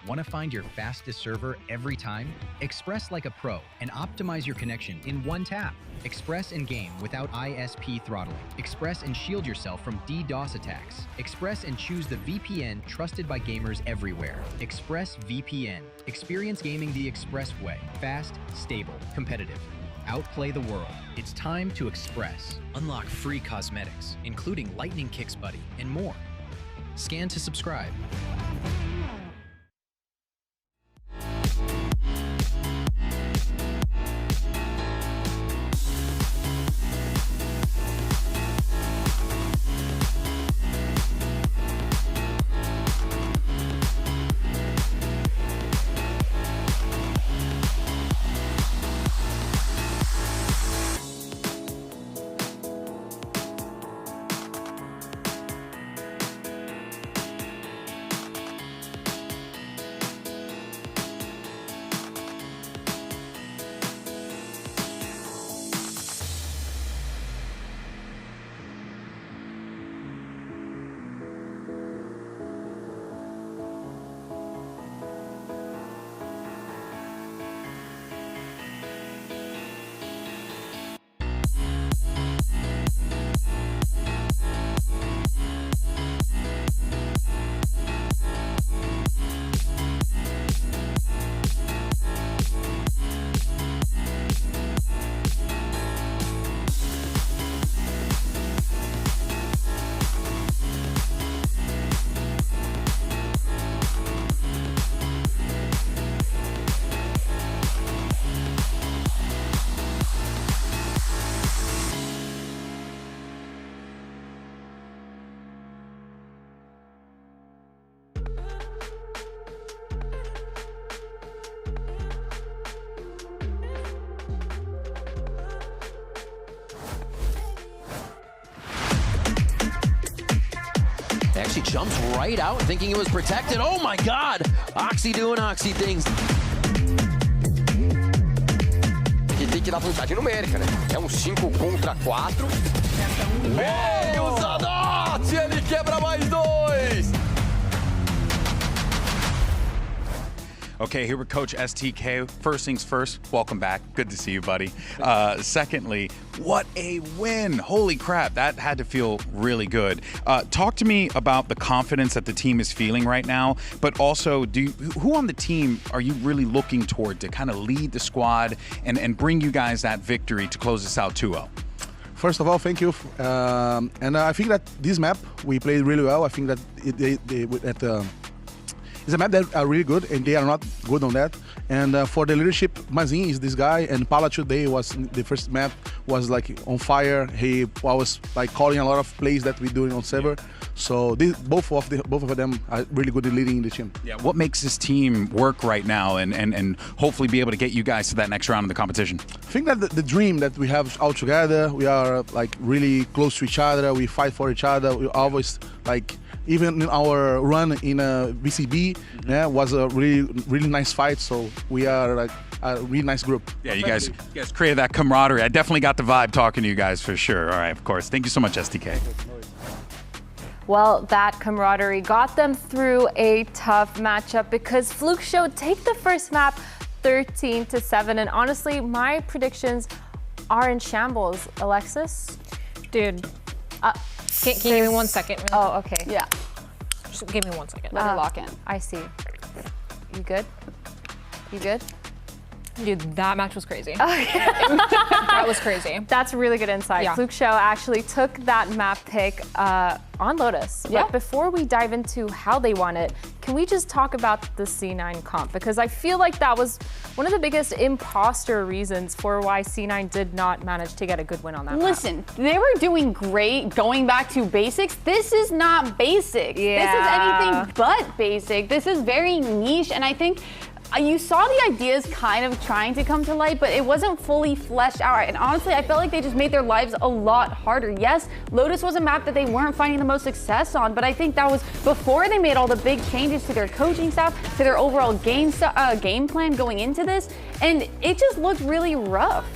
Want to find your fastest server every time? Express like a pro and optimize your connection in one tap. Express and game without ISP throttling. Express and shield yourself from DDoS attacks. Express and choose the VPN trusted by gamers everywhere. ExpressVPN. Experience gaming the Express way. Fast, stable, competitive. Outplay the world. It's time to Express. Unlock free cosmetics, including Lightning Kicks Buddy and more. Scan to subscribe. She jumps right out thinking it was protected. Oh my God! Oxy doing Oxy things. Que tem que dar vantagem numérica, né? É um 5 contra 4. Ei, o Zanotti, ele quebra mais 2. Okay, here with Coach STK. First things first, welcome back. Good to see you, buddy. Secondly, what a win. Holy crap, that had to feel really good. Talk to me about the confidence that the team is feeling right now, but also who on the team are you really looking toward to kind of lead the squad and bring you guys that victory to close this out 2-0? First of all, thank you. And I think that this map, we played really well. I think that it's a map that are really good, and they are not good on that. And for the leadership, Mazin is this guy, and Pala today was the first map was like on fire. He was like calling a lot of plays that we doing on server. So both of them are really good at leading the team. Yeah. What makes this team work right now, and hopefully be able to get you guys to that next round of the competition? I think that the dream that we have all together, we are like really close to each other. We fight for each other. We always like. Even in our run in VCB, was a really nice fight. So we are like a really nice group. Yeah, you guys created that camaraderie. I definitely got the vibe talking to you guys for sure. All right, of course. Thank you so much, STK. Well, that camaraderie got them through a tough matchup because Fluke Show take the first map 13-7. And honestly, my predictions are in shambles. Alexis? Dude. Can you give me 1 second? Really? Oh, okay. Yeah. Just give me 1 second. Let her lock in. I see. You good? You good? Dude, that match was crazy. That was crazy. That's really good insight. Yeah. Fluke Show actually took that map pick on Lotus. Yeah. But before we dive into how they won it, can we just talk about the C9 comp? Because I feel like that was one of the biggest imposter reasons for why C9 did not manage to get a good win on that map. Listen, they were doing great going back to basics. This is not basic. Yeah. This is anything but basic. This is very niche, and I think you saw the ideas kind of trying to come to light, but it wasn't fully fleshed out. And honestly, I felt like they just made their lives a lot harder. Yes, Lotus was a map that they weren't finding the most success on, but I think that was before they made all the big changes to their coaching staff, to their overall game plan going into this, and it just looked really rough.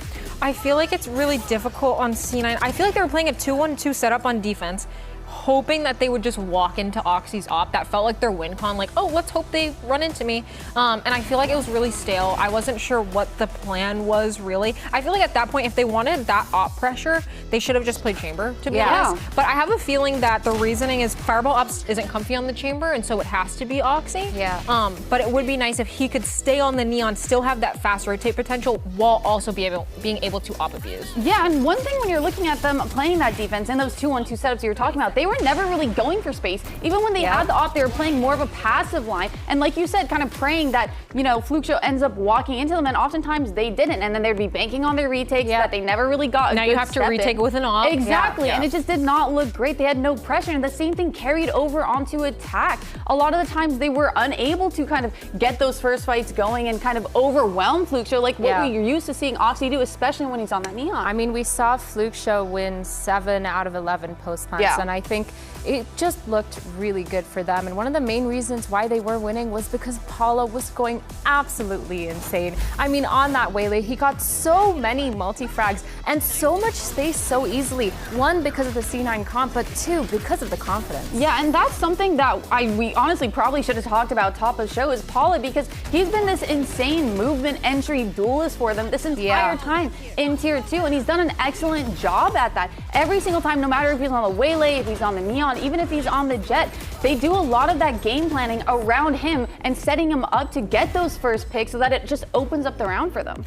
I feel like it's really difficult on C9. I feel like they were playing a 2-1-2 setup on defense, hoping that they would just walk into Oxy's op. That felt like their win con, like, oh, let's hope they run into me. And I feel like it was really stale. I wasn't sure what the plan was really. I feel like at that point, if they wanted that op pressure, they should have just played Chamber, to be honest. But I have a feeling that the reasoning is Fireball Ops isn't comfy on the Chamber, and so it has to be Oxy. Yeah. But it would be nice if he could stay on the Neon, still have that fast rotate potential, while also being able to op abuse. Yeah, and one thing when you're looking at them playing that defense in those 2-1-2 setups you were talking about, they were never really going for space. Even when they had the op, they were playing more of a passive line. And like you said, kind of praying that, you know, Fluke Show ends up walking into them, and oftentimes they didn't. And then they'd be banking on their retakes that they never really got. Now you have to retake it with an op. Exactly. And it just did not look great. They had no pressure. And the same thing carried over onto attack. A lot of the times they were unable to kind of get those first fights going and kind of overwhelm Fluke Show, like what we're used to seeing Oxy do, especially when he's on that Neon. I mean, we saw Fluke Show win 7 out of 11 post plants, and I think it just looked really good for them. And one of the main reasons why they were winning was because Paula was going absolutely insane. I mean, on that Waylay, he got so many multi-frags and so much space so easily. One, because of the C9 comp, but two, because of the confidence. Yeah, and that's something that we honestly probably should have talked about top of the show is Paula, because he's been this insane movement entry duelist for them this entire time in Tier 2, and he's done an excellent job at that. Every single time, no matter if he's on the Waylay, if he's on the Neon, even if he's on the Jet, they do a lot of that game planning around him and setting him up to get those first picks so that it just opens up the round for them.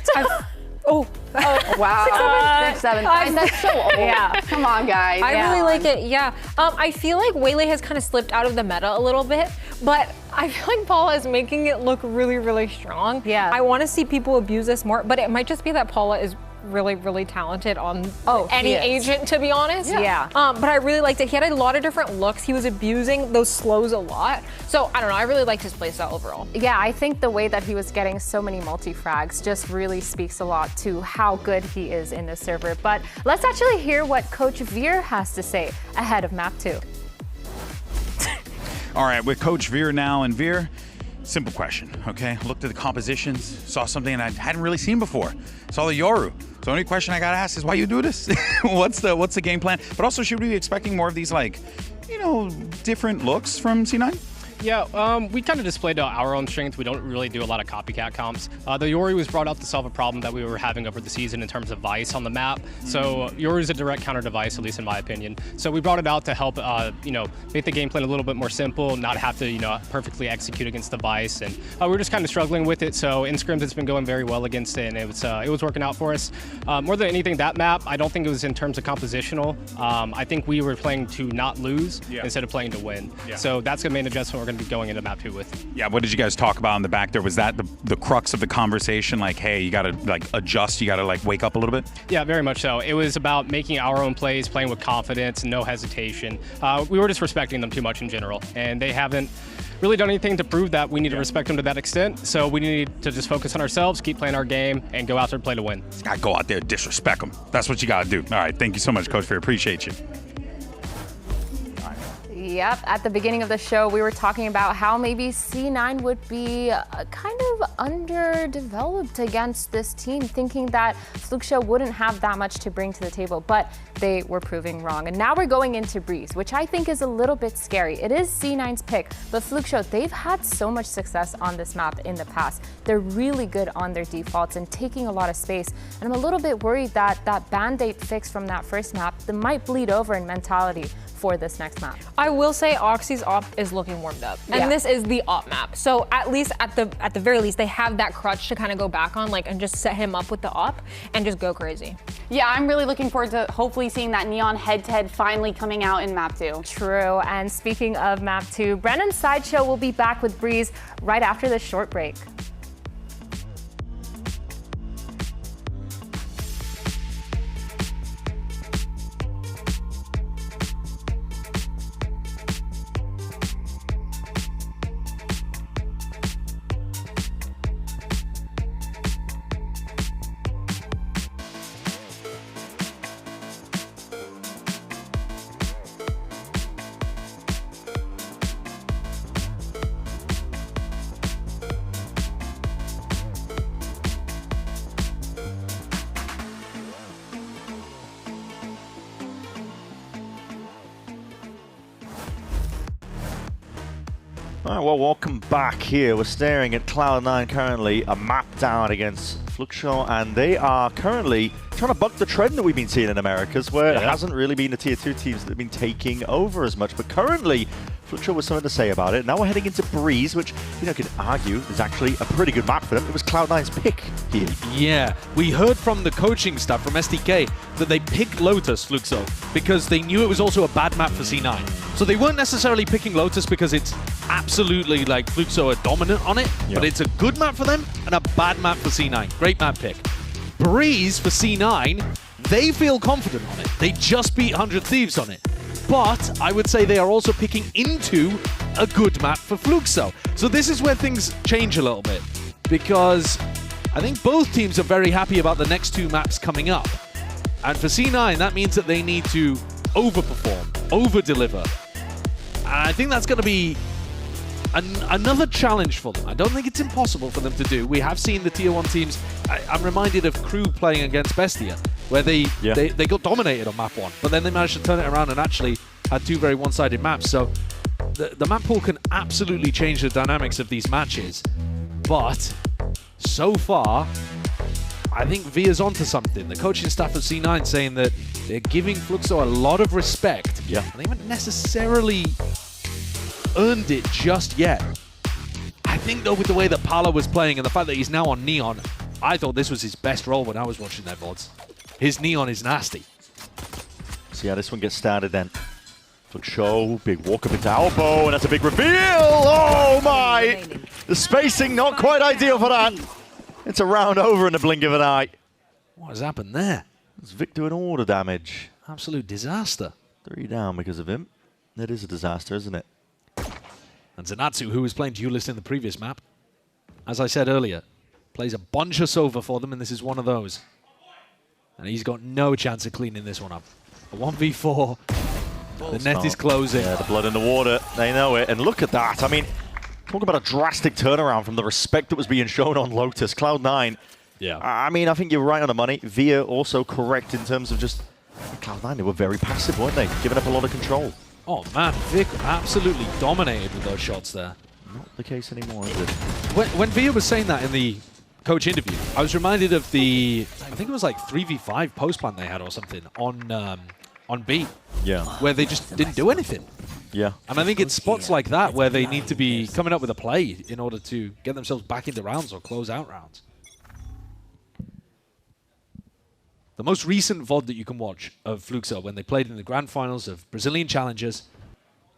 Oh, wow. 6, 7, 5. That's so old. Yeah. Come on, guys. I really like it, I feel like Waylay has kind of slipped out of the meta a little bit, but I feel like Paula is making it look really, really strong. Yeah. I want to see people abuse this more, but it might just be that Paula is really, really talented on any agent, to be honest. But I really liked it. He had a lot of different looks. He was abusing those slows a lot. So I don't know, I really liked his playstyle overall. Yeah, I think the way that he was getting so many multi-frags just really speaks a lot to how good he is in this server. But let's actually hear what Coach Veer has to say ahead of map 2. All right, with Coach Veer now, and Veer, simple question, okay? Looked at the compositions, saw something I hadn't really seen before. Saw the Yoru. So the only question I gotta ask is why you do this? What's the game plan? But also, should we be expecting more of these, like, you know, different looks from C9? Yeah, we kind of displayed our own strength. We don't really do a lot of copycat comps. The Yori was brought out to solve a problem that we were having over the season in terms of Vice on the map. So Yori is a direct counter to Vice, at least in my opinion. So we brought it out to help, you know, make the game plan a little bit more simple, not have to, you know, perfectly execute against the Vice. And we were just kind of struggling with it. So in scrims, it's been going very well against it, and it was working out for us. More than anything, that map, I don't think it was in terms of compositional. I think we were playing to not lose instead of playing to win. So that's the main adjustment we're going to be going into map 2 with. Yeah, what did you guys talk about in the back there? Was that the crux of the conversation? Like, hey, you got to like adjust, you got to like wake up a little bit? Yeah, very much so. It was about making our own plays, playing with confidence, no hesitation. We were just respecting them too much in general, and they haven't really done anything to prove that we need to respect them to that extent. So we need to just focus on ourselves, keep playing our game, and go out there and play to win. You got to go out there and disrespect them. That's what you got to do. All right, thank you so much, Coach Fear. Appreciate you. Yep, at the beginning of the show, we were talking about how maybe C9 would be kind of underdeveloped against this team, thinking that Fluxo wouldn't have that much to bring to the table, but they were proving wrong. And now we're going into Breeze, which I think is a little bit scary. It is C9's pick, but Fluxo, they've had so much success on this map in the past. They're really good on their defaults and taking a lot of space. And I'm a little bit worried that that Band-Aid fix from that first map, that might bleed over in mentality for this next map. I will say Oxy's op is looking warmed up, and this is the op map. So at least at the very least, they have that crutch to kind of go back on, like, and just set him up with the op and just go crazy. Yeah, I'm really looking forward to hopefully seeing that Neon head-to-head finally coming out in map 2. True, and speaking of map 2, Brennan's Sideshow will be back with Breeze right after this short break. All right, well, welcome back here. We're staring at Cloud9 currently, a map down against Fluxo, and they are currently trying to buck the trend that we've been seeing in Americas, where it hasn't really been the tier 2 teams that have been taking over as much. But currently, Fluxo was something to say about it. Now we're heading into Breeze, which, you know, could argue is actually a pretty good map for them. It was Cloud9's pick here. Yeah, we heard from the coaching staff from SDK that they picked Lotus, Fluxo, because they knew it was also a bad map for C9. So they weren't necessarily picking Lotus because it's absolutely like Fluxo are dominant on it, but it's a good map for them and a bad map for C9. Great map pick. Breeze for C9, they feel confident on it. They just beat 100 Thieves on it. But I would say they are also picking into a good map for Fluxo. So this is where things change a little bit, because I think both teams are very happy about the next 2 maps coming up. And for C9, that means that they need to overperform, over-deliver. And I think that's going to be another challenge for them. I don't think it's impossible for them to do. We have seen the tier 1 teams. I'm reminded of Crew playing against Bestia, where they got dominated on map 1, but then they managed to turn it around and actually had 2 very one-sided maps. So the map pool can absolutely change the dynamics of these matches. But so far, I think Via's onto something. The coaching staff of C9 saying that they're giving Fluxo a lot of respect. Yeah. And they haven't necessarily earned it just yet. I think, though, with the way that Pala was playing and the fact that he's now on Neon, I thought this was his best role when I was watching their VODs. His Neon is nasty. See how this one gets started then. Fluxo, big walk up into elbow, and that's a big reveal! Oh my! The spacing not quite ideal for that. It's a round over in the blink of an eye. What has happened there? It's Victor and order damage. Absolute disaster. 3 down because of him. That is a disaster, isn't it? And Zanatsu, who was playing Duelist in the previous map, as I said earlier, plays a bunch of Sova for them, and this is one of those. And he's got no chance of cleaning this one up. A 1v4 The net is closing. Yeah, the blood in the water. They know it. And look at that. I mean, talk about a drastic turnaround from the respect that was being shown on Lotus. Cloud9. Yeah. I mean, I think you're right on the money. Via also correct in terms of just Cloud9. They were very passive, weren't they? Giving up a lot of control. Oh man, Vic absolutely dominated with those shots there. Not the case anymore, is it? When Via was saying that in the coach interview, I was reminded of the, I think it was like 3v5 post plan they had or something on B. Yeah. Where they just didn't do anything. Yeah. And I think it's spots like that where they need to be coming up with a play in order to get themselves back into rounds or close out rounds. The most recent VOD that you can watch of Fluxo when they played in the grand finals of Brazilian Challengers,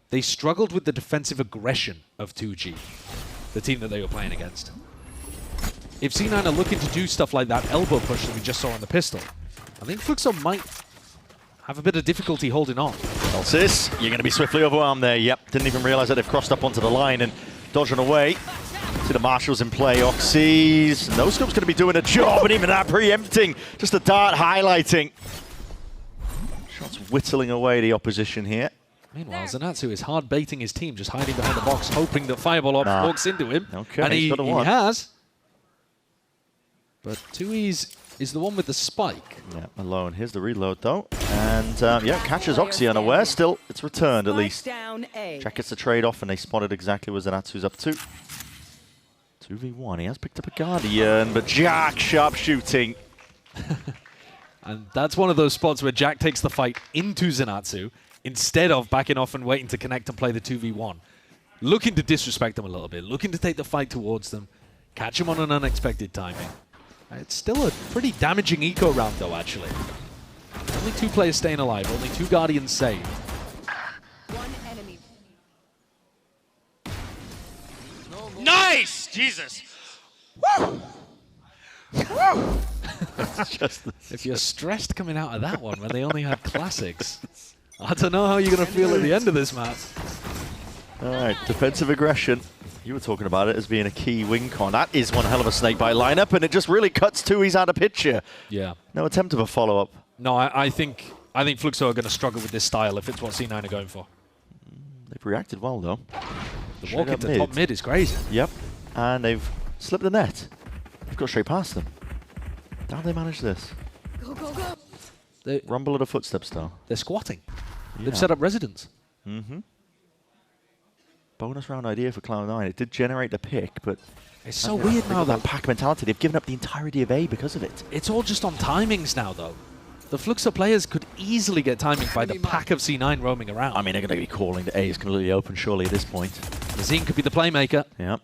they struggled with the defensive aggression of 2G, the team that they were playing against. If C9 are looking to do stuff like that elbow push that we just saw on the pistol, I think Fluxo might have a bit of difficulty holding on. Elsis, you're going to be swiftly overwhelmed there. Yep, didn't even realize that they've crossed up onto the line and dodging away. See the marshals in play, Oxys. No Scope's going to be doing a job, and even that preempting. Just a dart highlighting. Shots whittling away the opposition here. Meanwhile, Zanatsu is hard baiting his team, just hiding behind the box, hoping that Fireball walks into him. Okay, and he got a one. has. But Tui's is the one with the spike. Yeah, alone. Here's the reload, though. And, yeah, catches Oxy unaware. Still, it's returned, at least. Jack gets the trade-off, and they spotted exactly what Zanatsu's up to. 2v1. He has picked up a Guardian, but Jack, sharp shooting. And that's one of those spots where Jack takes the fight into Zanatsu instead of backing off and waiting to connect and play the 2v1. Looking to disrespect them a little bit, looking to take the fight towards them, catch them on an unexpected timing. It's still a pretty damaging eco round, though, actually. Only 2 players staying alive, only 2 Guardians saved. Nice! Jesus. Woo! Woo! If you're stressed coming out of that one when they only had classics, I don't know how you're going to feel at the end of this match. All right, defensive aggression. You were talking about it as being a key win con. That is one hell of a snakebite lineup, and it just really cuts Tui's out of picture. Yeah. No attempt of a follow-up. No, I think Fluxo are going to struggle with this style if it's what C9 are going for. They've reacted well, though. The walk into top mid is crazy. Yep. And they've slipped the net. They've got straight past them. How did they manage this? Go, go, go. They rumble of the footsteps, though. They're squatting. Yeah. They've set up residence. Mm-hmm. Bonus round idea for Cloud9. It did generate the pick, but it's so weird now that pack mentality. They've given up the entirety of A because of it. It's all just on timings now, though. The Fluxo players could easily get timing by the pack of C9 roaming around. I mean, they're going to be calling the A is completely open, surely, at this point. Mazine could be the playmaker. Yep.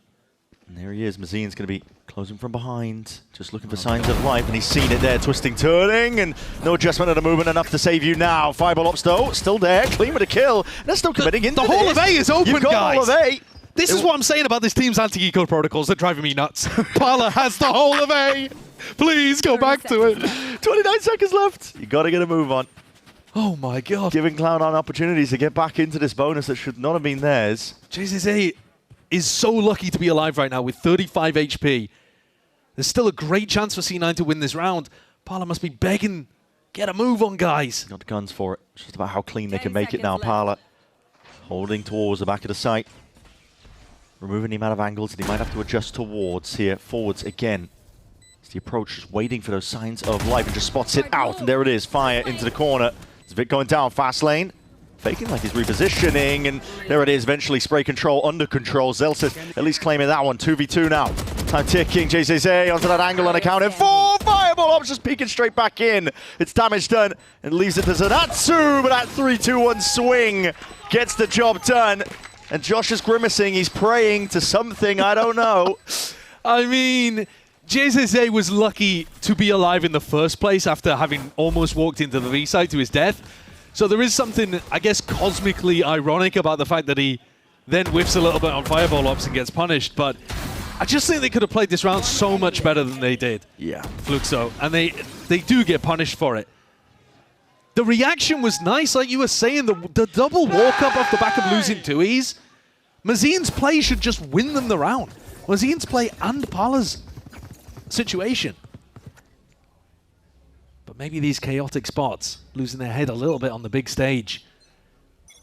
And there he is. Mazine's going to be closing from behind, just looking for signs of life, and he's seen it there, twisting, turning, and no adjustment of the movement enough to save you now. Fireball Ops, though, still there, clean with a kill. They're still committing into The whole of A is open, You've got guys. all of A. This is what I'm saying about this team's anti-eco protocols. They're driving me nuts. Parla has the whole of A. Please go back to it. 29 seconds left. You got to get a move on. Oh my god. Giving Cloud9 opportunities to get back into this bonus that should not have been theirs. JZA is so lucky to be alive right now with 35 HP. There's still a great chance for C9 to win this round. Parla must be begging, get a move on, guys. Got the guns for it. It's just about how clean they can make it now. Parla holding towards the back of the site. Removing him out of angles, and he might have to adjust towards here. Forwards again. It's the approach, just waiting for those signs of life, and just spots it out. And there it is, fire into the corner. It's Vic going down, fast lane. Faking like he's repositioning, and there it is, eventually spray control, under control. Zelsis at least claiming that one, 2v2 now. Time ticking, JZA onto that angle, unaccounted for. Fireball Ops just peeking straight back in. It's damage done, and leaves it to Zanatsu, but that 3-2-1 swing gets the job done. And Josh is grimacing, he's praying to something, I don't know. I mean, JZA was lucky to be alive in the first place after having almost walked into the V site to his death. So there is something, I guess, cosmically ironic about the fact that he then whiffs a little bit on Fireball Ops and gets punished. But I just think they could have played this round so much better than they did. Yeah. Fluxo. And they do get punished for it. The reaction was nice, like you were saying, the double walk-up off the back of losing 2Es. Mazine's play should just win them the round. Mazine's play and Parla's situation. But maybe these chaotic spots, losing their head a little bit on the big stage,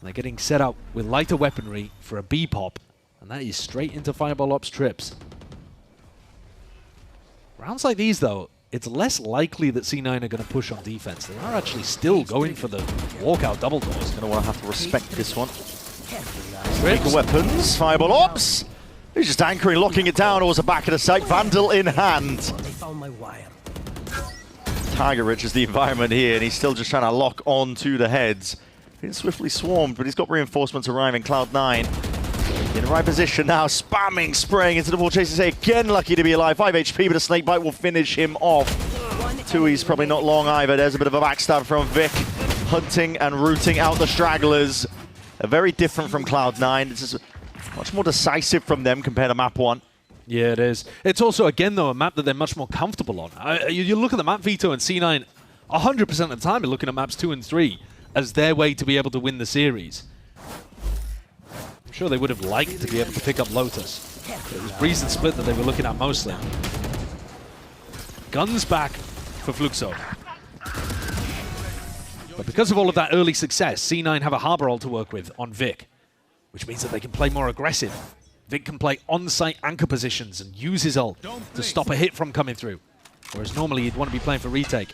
They're getting set up with lighter weaponry for a B pop, and that is straight into Fireball Ops trips. Rounds like these, though, it's less likely that C9 are going to push on defense. They are actually still going for the walkout double doors. Going to want to have to respect this one. Breaker weapons, Fireball Ops. He's just anchoring, locking it down towards the back of the site. Vandal in hand. Tiger Rich is the environment here, and he's still just trying to lock on to the heads. Being swiftly swarmed, but he's got reinforcements arriving. Cloud9 in the right position now, spamming, spraying into the ball. Chasers again lucky to be alive. 5 HP, but a snakebite will finish him off. Tui's probably not long either. There's a bit of a backstab from Vic, hunting and rooting out the stragglers. Very different from Cloud9. This is much more decisive from them compared to map 1. Yeah, it is. It's also, again, though, a map that they're much more comfortable on. You look at the map veto, and C9, 100% of the time, are looking at maps 2 and 3 as their way to be able to win the series. I'm sure they would have liked to be able to pick up Lotus. But it was Breeze and Split that they were looking at mostly. Guns back for Fluxo. But because of all of that early success, C9 have a Harbor ult to work with on Vic, which means that they can play more aggressive. Vic can play on-site anchor positions and use his ult to stop a hit from coming through, whereas normally you'd want to be playing for retake.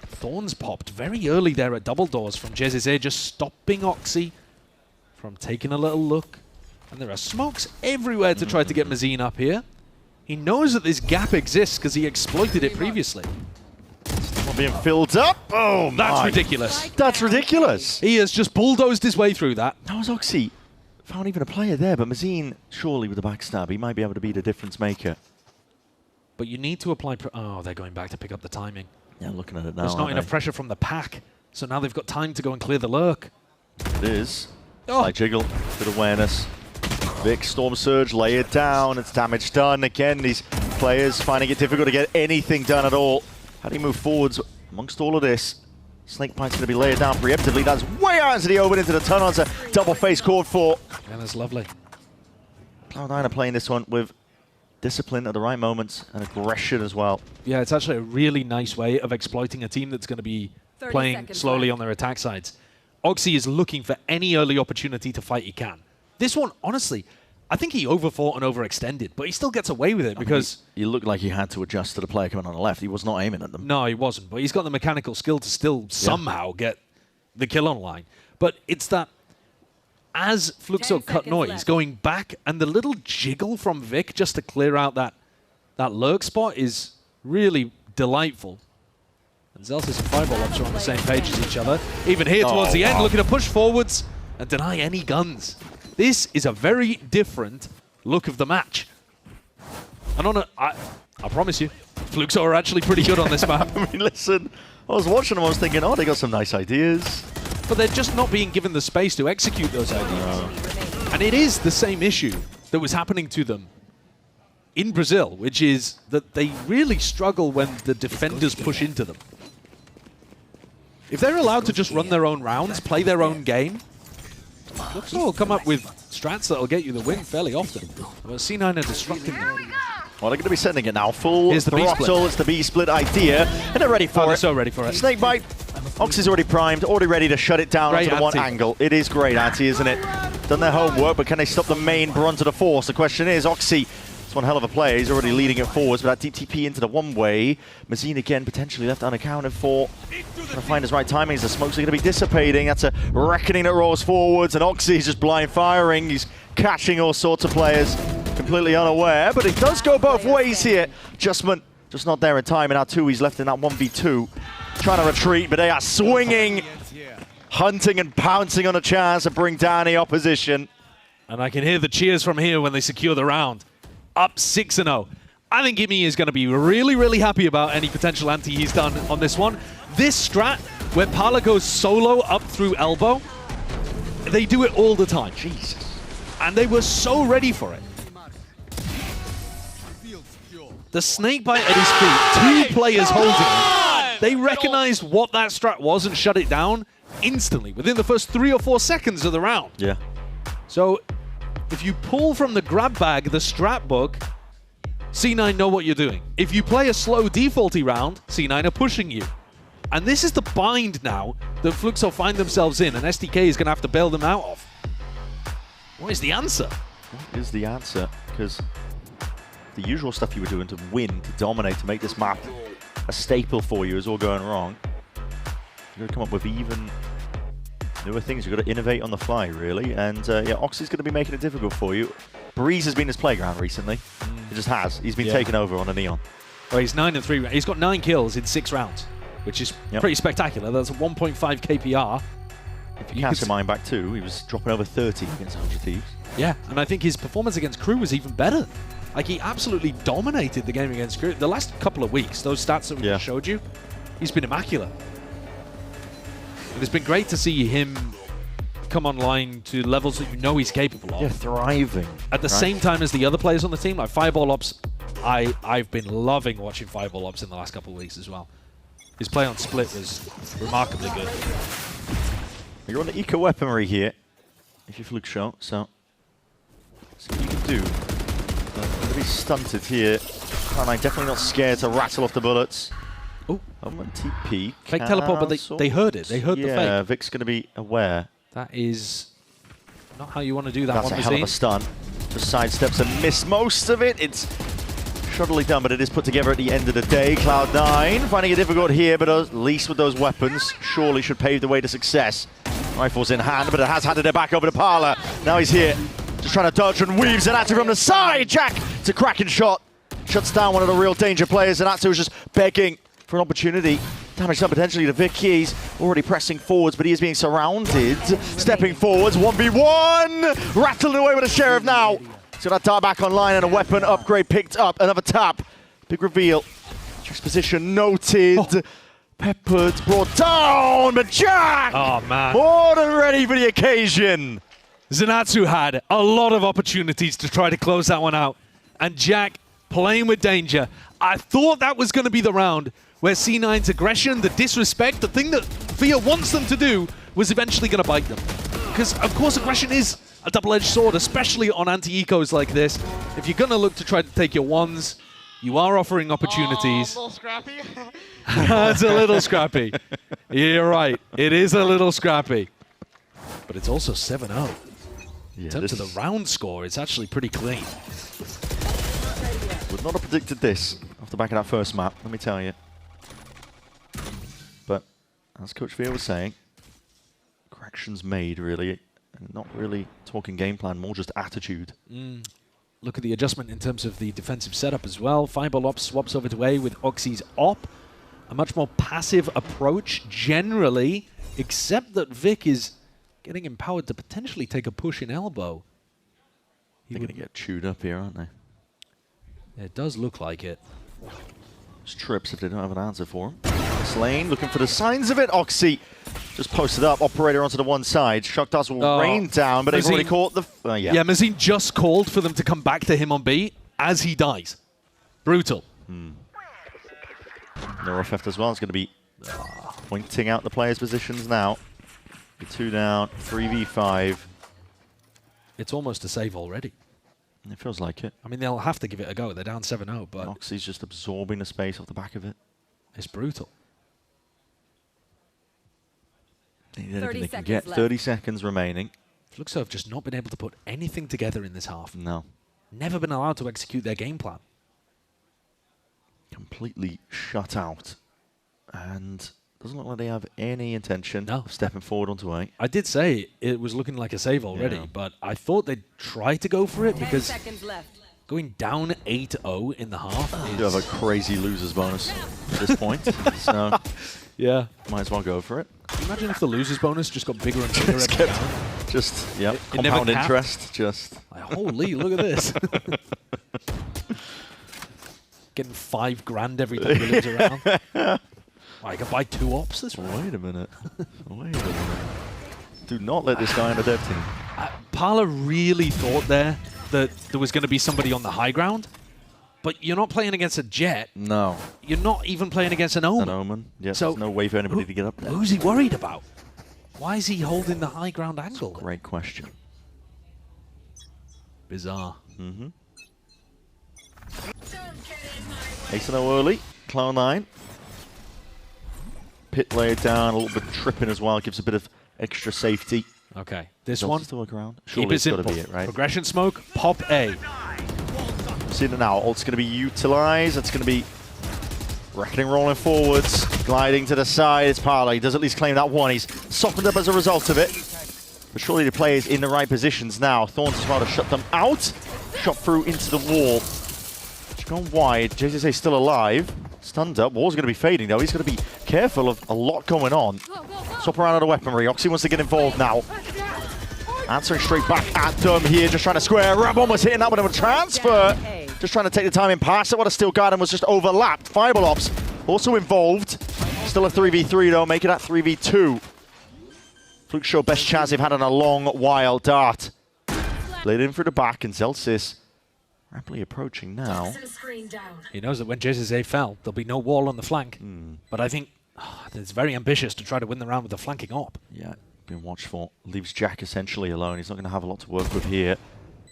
Thorns popped very early there at double doors from Jezizé, just stopping Oxy from taking a little look. And there are smokes everywhere to try to get Mazine up here. He knows that this gap exists because he exploited it previously. Being filled up. Oh, that's ridiculous. That's ridiculous. He has just bulldozed his way through that. That was Oxy. Found even a player there, but Mazine, surely with the backstab, he might be able to be the difference maker. But you need to apply... Oh, they're going back to pick up the timing. Yeah, looking at it now. There's not enough pressure from the pack, so now they've got time to go and clear the lurk. It is. Slight jiggle, good awareness. Vic, Storm Surge, lay it down. It's damage done. Again, these players finding it difficult to get anything done at all. How do you move forwards amongst all of this? Snakebite's going to be laid down preemptively. That's way out into the open, into the tunnel. It's a double face called for. And that's lovely. Cloud9 are playing this one with discipline at the right moments and aggression as well. Yeah, it's actually a really nice way of exploiting a team that's going to be playing slowly on their attack sides. Oxy is looking for any early opportunity to fight he can. This one, honestly, I think he overfought and overextended, but he still gets away with it because... He looked like he had to adjust to the player coming on the left. He was not aiming at them. No, he wasn't, but he's got the mechanical skill to still somehow get the kill online. But it's that as Fluxo cut noise, going back, and the little jiggle from Vic just to clear out that lurk spot is really delightful. And Zelsis and Fireball Ops are on the same page as each other. Even here towards the end, looking to push forwards and deny any guns. This is a very different look of the match. And on I promise you, Fluxo are actually pretty good on this map. I mean, listen, I was watching them, I was thinking, oh, they got some nice ideas. But they're just not being given the space to execute those ideas. And it is the same issue that was happening to them in Brazil, which is that they really struggle when the defenders push into them. If they're allowed to just run their own rounds, play their own game, Fluxo will come up with strats that'll get you the win fairly often. But C9 are disrupting them. Well, they're going to be sending it now. Full Here's the throttle. It's the B-split idea. And they're ready for it. They're so ready for it. Snakebite. Oxy's already primed, already ready to shut it down Great onto the one anti. angle. It is great anti, isn't it? Done their homework, but can they stop the main brunt of the force? The question is, Oxy, it's one hell of a play. He's already leading it forwards, but that deep TP into the one-way. Mazine again potentially left unaccounted for. Trying to find his right timing as the smokes are going to be dissipating. That's a reckoning that rolls forwards, and Oxy's just blind firing. He's catching all sorts of players, completely unaware, but it does go both ways here. Adjustment just not there in time, and now Tui's left in that 1v2. Trying to retreat, but they are swinging, hunting and pouncing on a chance to bring down the opposition. And I can hear the cheers from here when they secure the round. Up 6-0. I think Gimme is going to be really, really happy about any potential anti he's done on this one. This strat, where Parla goes solo up through elbow, they do it all the time. Jesus. And they were so ready for it. The snakebite at his feet, 2 players holding it. They recognized what that strat was and shut it down instantly, within the first 3 or 4 seconds of the round. Yeah. So, if you pull from the grab bag the strat book, C9 know what you're doing. If you play a slow defaulty round, C9 are pushing you. And this is the bind now that Fluxo find themselves in, and SDK is going to have to bail them out of. What is the answer? What is the answer? Because the usual stuff you were doing to win, to dominate, to make this map a staple for you is all going wrong. You've got to come up with even newer things. You've got to innovate on the fly, really. And yeah, Oxy's going to be making it difficult for you. Breeze has been his playground recently. It just has. He's been taken over on a Neon. Well, he's 9-3. He's got 9 kills in 6 rounds, which is pretty spectacular. That's a 1.5 KPR. If you cast your mind back too, he was dropping over 30 against 100 Thieves. Yeah, and I think his performance against Crew was even better. Like, he absolutely dominated the game against Crew. The last couple of weeks, those stats that we just showed you, he's been immaculate. And it's been great to see him come online to levels that you know he's capable of. Yeah, thriving. At the same time as the other players on the team, like Fireball Ops, I've been loving watching Fireball Ops in the last couple of weeks as well. His play on Split was remarkably good. You're on the eco weaponry here, if you fluke show, so see what you can do. Going to be stunted here. Cloud9 definitely not scared to rattle off the bullets. Oh, TP. Fake teleport, but they heard it. They heard the fake. Yeah, Vic's going to be aware. That is not how you want to do that. That's a hell of a stun. Just sidesteps and miss most of it. It's shoddily done, but it is put together at the end of the day. Cloud9 finding it difficult here, but at least with those weapons, surely should pave the way to success. Rifles in hand, but it has handed it back over to Parla. Now he's here, just trying to dodge and weaves it. Atsu from the side. Jack, it's a cracking shot. Shuts down one of the real danger players, and Atsu is just begging for an opportunity. Damage done potentially to Vic. He's already pressing forwards, but he is being surrounded. Stepping forwards, 1v1. Rattling away with a Sheriff now. So that dart back online and a weapon upgrade picked up. Another tap. Big reveal. Jack's position noted. Peppered, brought down, but Jack! Oh, man. More than ready for the occasion. Zenatsu had a lot of opportunities to try to close that one out. And Jack playing with danger. I thought that was going to be the round where C9's aggression, the disrespect, the thing that Fia wants them to do was eventually going to bite them. Because, of course, aggression is a double-edged sword, especially on anti-ecos like this. If you're going to look to try to take your ones, you are offering opportunities. A little scrappy. It's a little scrappy. You're right. It is a little scrappy. But it's also 7-0. In terms of the round score, it's actually pretty clean. Would not have predicted this off the back of that first map, let me tell you. But as Coach Fia was saying, corrections made, really. And not really talking game plan, more just attitude. Look at the adjustment in terms of the defensive setup as well. Fireball Ops swaps over to A with Oxy's Op. A much more passive approach generally, except that Vic is getting empowered to potentially take a push in elbow. They're going to get chewed up here, aren't they? It does look like it. Just trips if they don't have an answer for him. This lane, looking for the signs of it. Oxy just posted up, operator onto the one side. Shock Dust will rain down, but they've already caught the... yeah, Mazine just called for them to come back to him on B as he dies. Brutal. No FF as well. It's going to be pointing out the players' positions now. 2 down, 3v5. It's almost a save already. It feels like it. I mean, they'll have to give it a go. They're down 7-0, but... Oxy's just absorbing the space off the back of it. It's brutal. They need anything they can get. 30 seconds remaining. Fluxo have just not been able to put anything together in this half. No. Never been allowed to execute their game plan. Completely shut out. And doesn't look like they have any intention of stepping forward onto A. I did say it was looking like a save already, but I thought they'd try to go for it because going down 8-0 in the half You do have a crazy loser's bonus at this point. So yeah, might as well go for it. Imagine if the loser's bonus just got bigger and bigger every round. Just, yep, It compound never interest. Just like, holy, look at this. Getting $5 every time you lose a round. I can buy 2 ops this round. Wait a minute. Wait a minute. Do not let this guy on the dev team. Parla really thought there that there was going to be somebody on the high ground, but you're not playing against a Jet. No. You're not even playing against an Omen. An Omen. Yes, So there's no way for anybody to get up there. Who's he worried about? Why is he holding the high ground angle? Great question. Bizarre. Mm-hmm. 8-0 early. Cloud9. pit layer down, a little bit of tripping as well, gives a bit of extra safety. Okay, this Does one, still look around. keep Surely it it's got to simple. be it, right? Progression smoke, pop A. See it now. Ult's going to be utilized. It's going to be Reckoning rolling forwards, gliding to the side. It's Parley. He does at least claim that one. He's softened up as a result of it. But surely the player's in the right positions now. Thorns is trying to shut them out. Shot through into the wall. It's gone wide. JZA still alive. Stunned up. Wall's going to be fading though. He's going to be careful of a lot going on. Swap around on the weaponry. Oxy wants to get involved now. Answering straight back at them here. Just trying to square. Ram almost hitting that one of a transfer. Just trying to take the timing past it. What a Steel Garden was just overlapped. Fireball Ops also involved. Still a 3v3 though. Make it at 3v2. Fluke Show best chance they've had in a long while. Dart. Played in through the back and Zelsis rapidly approaching now. He knows that when JZA fell, there'll be no wall on the flank. But I think it's very ambitious to try to win the round with the flanking op. Yeah, being watchful. Leaves Jack essentially alone. He's not going to have a lot to work with here.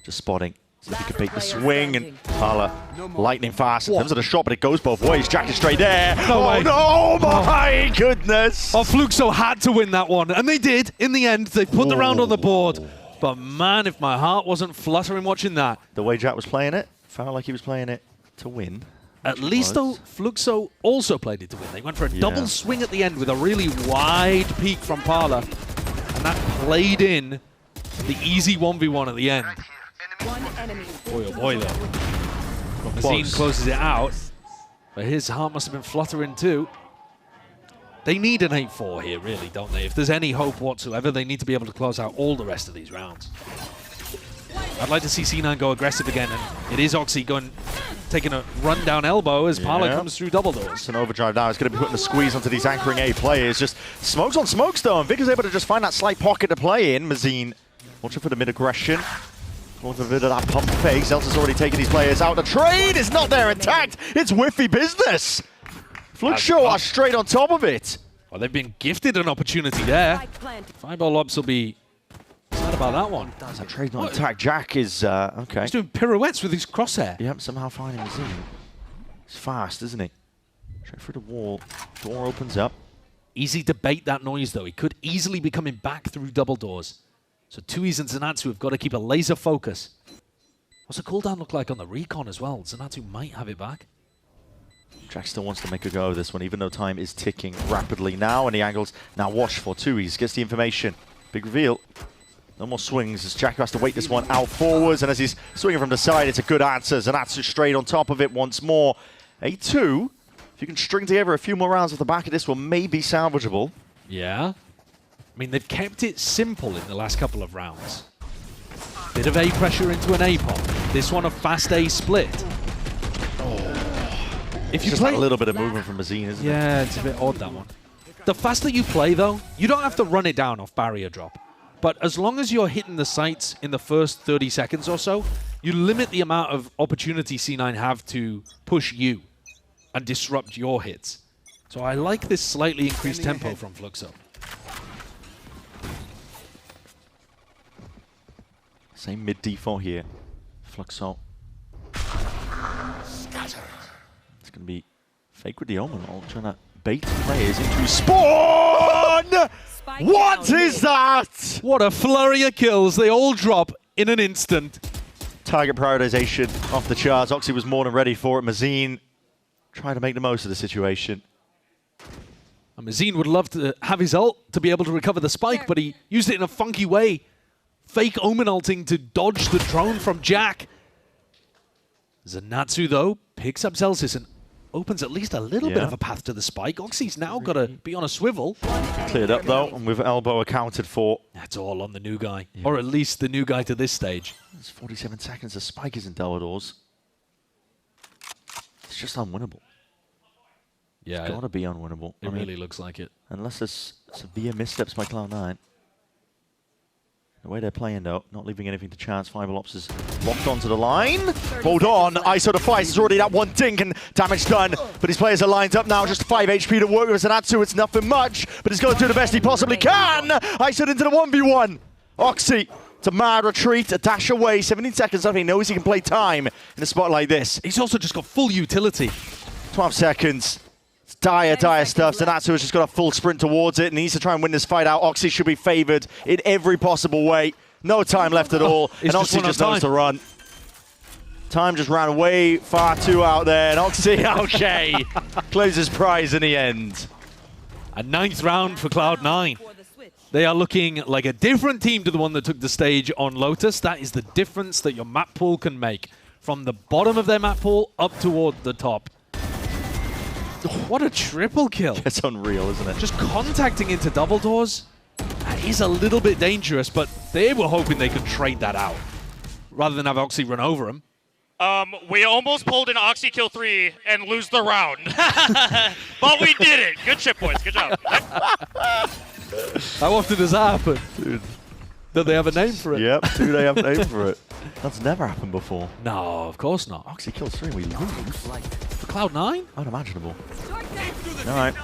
Just spotting. So if he could bait the swing and Parla lightning fast in terms of the shot, but it goes both ways. Jack is straight there. No, my goodness. Oh, Fluxo had to win that one, and they did. In the end, they put the round on the board. But man, if my heart wasn't fluttering watching that. The way Jack was playing it, felt like he was playing it to win. At least though, Fluxo also played it to win. They went for a double swing at the end with a really wide peak from Parla, and that played in the easy 1v1 at the end. Boy, oh boy, though. But Mazine closes it out, but his heart must have been fluttering too. They need an 8-4 here, really, don't they? If there's any hope whatsoever, they need to be able to close out all the rest of these rounds. I'd like to see C9 go aggressive again, and it is Oxy taking a run down elbow as Parla comes through double doors. It's an overdrive now. It's going to be putting a squeeze onto these anchoring A players. Just smokes on smokes, though, and Vic is able to just find that slight pocket to play in. Mazine watching for the mid-aggression. Going for a bit of that pump fake. Zelsa's already taken these players out. The trade is not there intact. It's whiffy business. Fluke Show are straight on top of it. Well, they've been gifted an opportunity there. Fireball Lobs will be sad about that one. That trade not intact. Jack is, okay. He's doing pirouettes with his crosshair. Yep, somehow finding Mazine. He's fast, isn't he? Straight through the wall. Door opens up. Easy to bait that noise, though. He could easily be coming back through double doors. So Tui's and Zanatsu have got to keep a laser focus. What's the cooldown look like on the recon as well? Zanatsu might have it back. Jack still wants to make a go of this one, even though time is ticking rapidly now, and the angles now watch for Tui's. Gets the information. Big reveal. No more swings as Jack has to wait this one out forwards, and as he's swinging from the side, it's a good answer. Zanatsu straight on top of it once more. A2, if you can string together a few more rounds off the back of this one, may be salvageable. Yeah. I mean, they've kept it simple in the last couple of rounds. Bit of A pressure into an A pop. This one a fast A split. If you just play a little bit of movement from Mazine, isn't it? Yeah, it's a bit odd, that one. The faster you play, though, you don't have to run it down off barrier drop. But as long as you're hitting the sights in the first 30 seconds or so, you limit the amount of opportunity C9 have to push you and disrupt your hits. So I like this slightly increased tempo from Fluxo. Same mid default here. Fluxo. It's going to be fake with the Omen ult, trying to bait players into spawn! What is that? What a flurry of kills. They all drop in an instant. Target prioritization off the charts. Oxy was more than ready for it. Mazine trying to make the most of the situation. And Mazine would love to have his ult to be able to recover the spike, but he used it in a funky way. Fake Omen ulting to dodge the drone from Jack. Zanatsu, though, picks up Zelsis and opens at least a little bit of a path to the spike. Oxy's now got to be on a swivel. Cleared up, though, and with elbow accounted for. That's all on the new guy, or at least the new guy to this stage. It's 47 seconds. The spike isn't double doors. It's just unwinnable. Yeah, it's got to be unwinnable. It really looks like it. Unless there's severe missteps by Cloud9. The way they're playing, though, not leaving anything to chance. Fireball Ops is locked onto the line. Hold on. ISO defies. It's already that one dink and damage done. But his players are lined up now. Just 5 HP to work with. Zanatsu, it's nothing much. But he's going to do the best he possibly can. ISO into the 1v1. Oxy, it's a mad retreat. A dash away. 17 seconds left. He knows he can play time in a spot like this. He's also just got full utility. 12 seconds. It's Dire stuff. Zanatsu has just got a full sprint towards it and needs to try and win this fight out. Oxy should be favored in every possible way. No time left at all. And Oxy just knows to run. Time just ran way far too out there. And Oxy, okay, claims his prize in the end. A 9th round for Cloud9. They are looking like a different team to the one that took the stage on Lotus. That is the difference that your map pool can make. From the bottom of their map pool up toward the top. What a triple kill. It's unreal, isn't it? Just contacting into double doors. That is a little bit dangerous, but they were hoping they could trade that out rather than have Oxy run over him. We almost pulled an Oxy kill 3 and lose the round. But we did it. Good shit, boys. Good job. How often does that happen? Dude. Do they have a name for it? Yep, do they have a name for it? That's never happened before. No, of course not. Oxy kills 3, we lose. For Cloud9? Unimaginable. All right,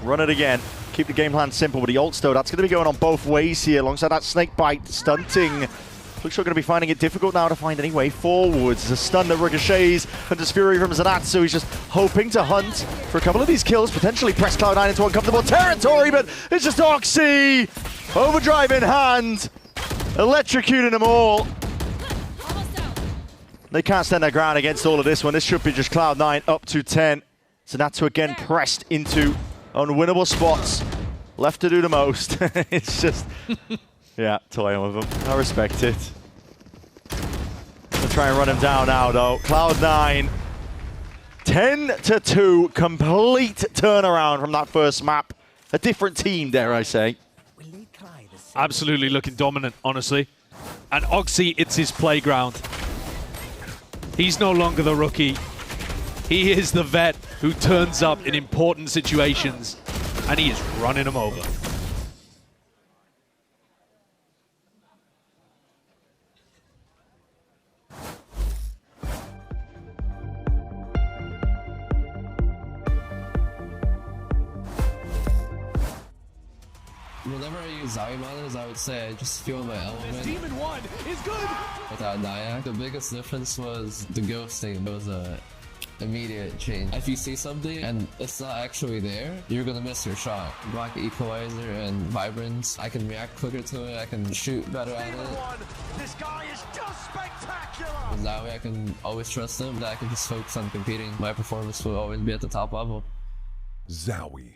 run it again. Keep the game plan simple with the ult though. That's going to be going on both ways here. Alongside that snake bite, stunting. Looks like going to be finding it difficult now to find any way forwards. There's a stun that ricochets. Hunter's Fury from Zanatsu. He's just hoping to hunt for a couple of these kills, potentially press Cloud9 into uncomfortable territory, but it's just Oxy. Overdrive in hand. Electrocuting them all. They can't stand their ground against all of this one. This should be just Cloud9 up to 10. Zanatsu again pressed into unwinnable spots. Left to do the most. It's just, yeah, toying with them. I respect it. They'll try and run him down now, though. Cloud9, 10-2, complete turnaround from that first map. A different team, dare I say. Absolutely looking dominant, honestly. And Oxy, it's his playground. He's no longer the rookie. He is the vet who turns up in important situations, and he is running them over. Whenever I use Zowie monitors, I would say I just feel my element. Demon 1 is good! Without Nyack, the biggest difference was the ghosting. It was a immediate change. If you see something and it's not actually there, you're gonna miss your shot. Black Equalizer and Vibrance, I can react quicker to it, I can shoot better at it. This guy is just spectacular! And that way I can always trust him, that I can just focus on competing. My performance will always be at the top level. Zowie.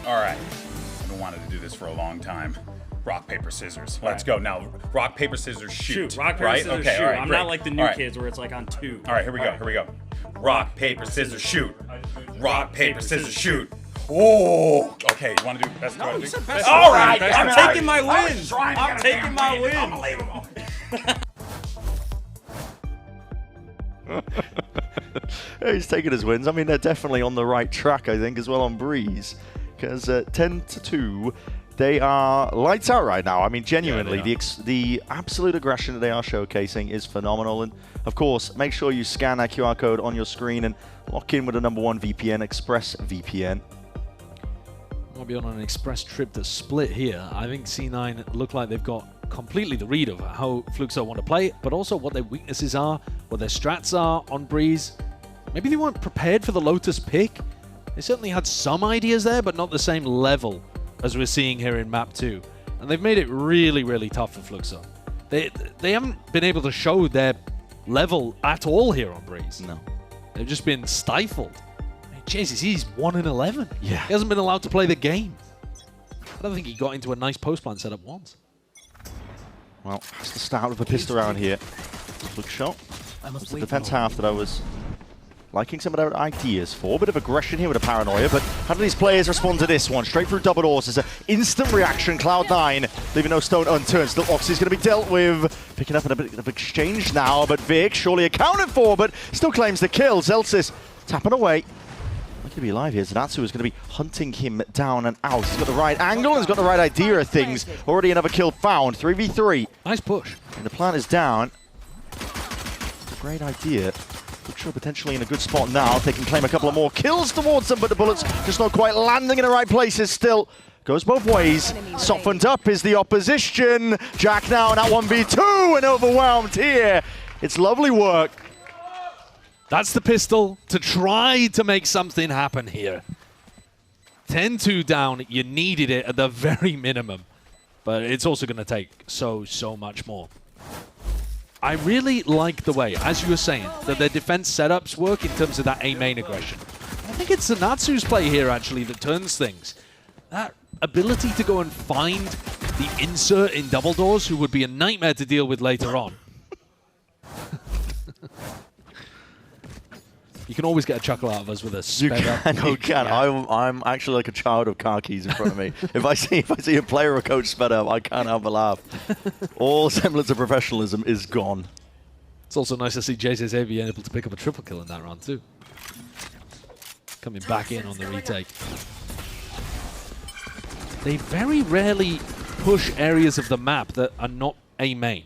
All right, I've been wanting to do this for a long time. Rock, paper, scissors. Let's go. Now, rock, paper, scissors, shoot. Rock, paper, right? scissors, Okay, shoot. all right, I'm great. not like the new All right. kids where it's like on 2. All right, here we go, here we go. Rock, paper, scissors, shoot. Rock, paper, scissors, shoot. Oh, okay, you want to do best? No, you said best. All right, I'm taking my win. I'm taking my win. Unbelievable. He's taking his wins. I mean, they're definitely on the right track, I think, as well on Breeze. Because 10-2, they are lights out right now. I mean, genuinely, the absolute aggression that they are showcasing is phenomenal. And, of course, make sure you scan that QR code on your screen and lock in with the #1 VPN, ExpressVPN. Might be on an express trip to split here. I think C9 look like they've got completely the read of how Fluxo want to play, but also what their weaknesses are, what their strats are on Breeze. Maybe they weren't prepared for the Lotus pick. They certainly had some ideas there, but not the same level as we're seeing here in Map 2. And they've made it really, really tough for Fluxo. They haven't been able to show their level at all here on Breeze. No. They've just been stifled. Jesus, he's 1-11. Yeah. He hasn't been allowed to play the game. I don't think he got into a nice post-plan setup once. Well, that's the start of the pistol round here. Look shot. It was the defense half that I was liking some of their ideas for. A bit of aggression here with a paranoia, but how do these players respond to this one? Straight through double doors. There's an instant reaction. Cloud9 leaving no stone unturned. Still, Oxy's going to be dealt with. Picking up in a bit of exchange now, but Vic surely accounted for, but still claims the kill. Zelsis tapping away. Not going to be alive here. Zanatsu is going to be hunting him down and out. He's got the right angle and he's got the right idea of things. Already another kill found. 3v3. Nice push. And the plant is down. Great idea. Luxor potentially in a good spot now. They can claim a couple of more kills towards them, but the bullets just not quite landing in the right places still. Goes both ways. Softened up is the opposition. Jack now in that 1v2 and overwhelmed here. It's lovely work. That's the pistol to try to make something happen here. 10-2 down. You needed it at the very minimum. But it's also going to take so much more. I really like the way, as you were saying, that their defense setups work in terms of that A main aggression. I think it's Zanatsu's play here, actually, that turns things. That ability to go and find the insert in double doors, who would be a nightmare to deal with later on. You can always get a chuckle out of us with a sped up coach. You can. Yeah. I'm actually like a child of car keys in front of me. if I see a player or a coach sped up, I can't help but laugh. All semblance of professionalism is gone. It's also nice to see JZZ being able to pick up a triple kill in that round too. Coming back in on the retake. They very rarely push areas of the map that are not A main.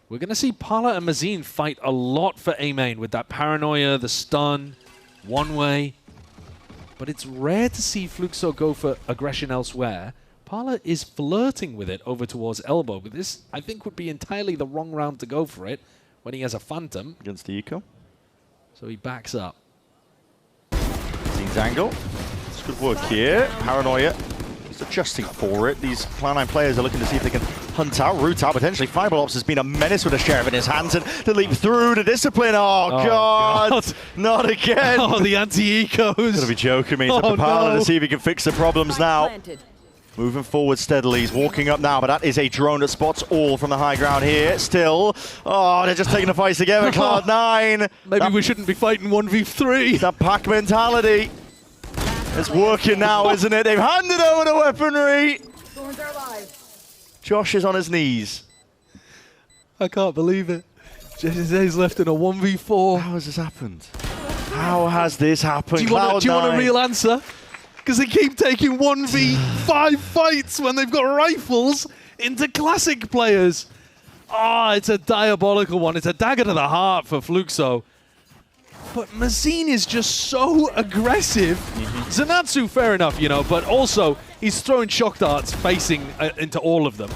We're going to see Pala and Mazine fight a lot for A main with that paranoia, the stun, one way. But it's rare to see Fluxo go for aggression elsewhere. Pala is flirting with it over towards elbow, but this, I think, would be entirely the wrong round to go for it when he has a Phantom. Against the Eco. So he backs up. Mazine's angle. It's good work here. Paranoia. He's adjusting for it. These Cloud9 players are looking to see if they can hunt out, root out, potentially. Fiberops has been a menace with a sheriff in his hands, and the leap through the discipline. Oh, God. Not again. Oh, the anti-ecos. Gonna be joking me. It's up to Pala to see if he can fix the problems now. Moving forward steadily. He's walking up now, but that is a drone that spots all from the high ground here. Still. Oh, they're just taking the fights together. Cloud9. Maybe we shouldn't be fighting 1v3. That pack mentality. It's working now, isn't it? They've handed over the weaponry. Josh is on his knees. I can't believe it. JZZ's left in a 1v4. How has this happened? How has this happened? Do you want a real answer? Because they keep taking 1v5 fights when they've got rifles into classic players. Oh, it's a diabolical one. It's a dagger to the heart for Fluxo. But Mazine is just so aggressive. Zanatsu, fair enough, you know, but also he's throwing shock darts facing into all of them.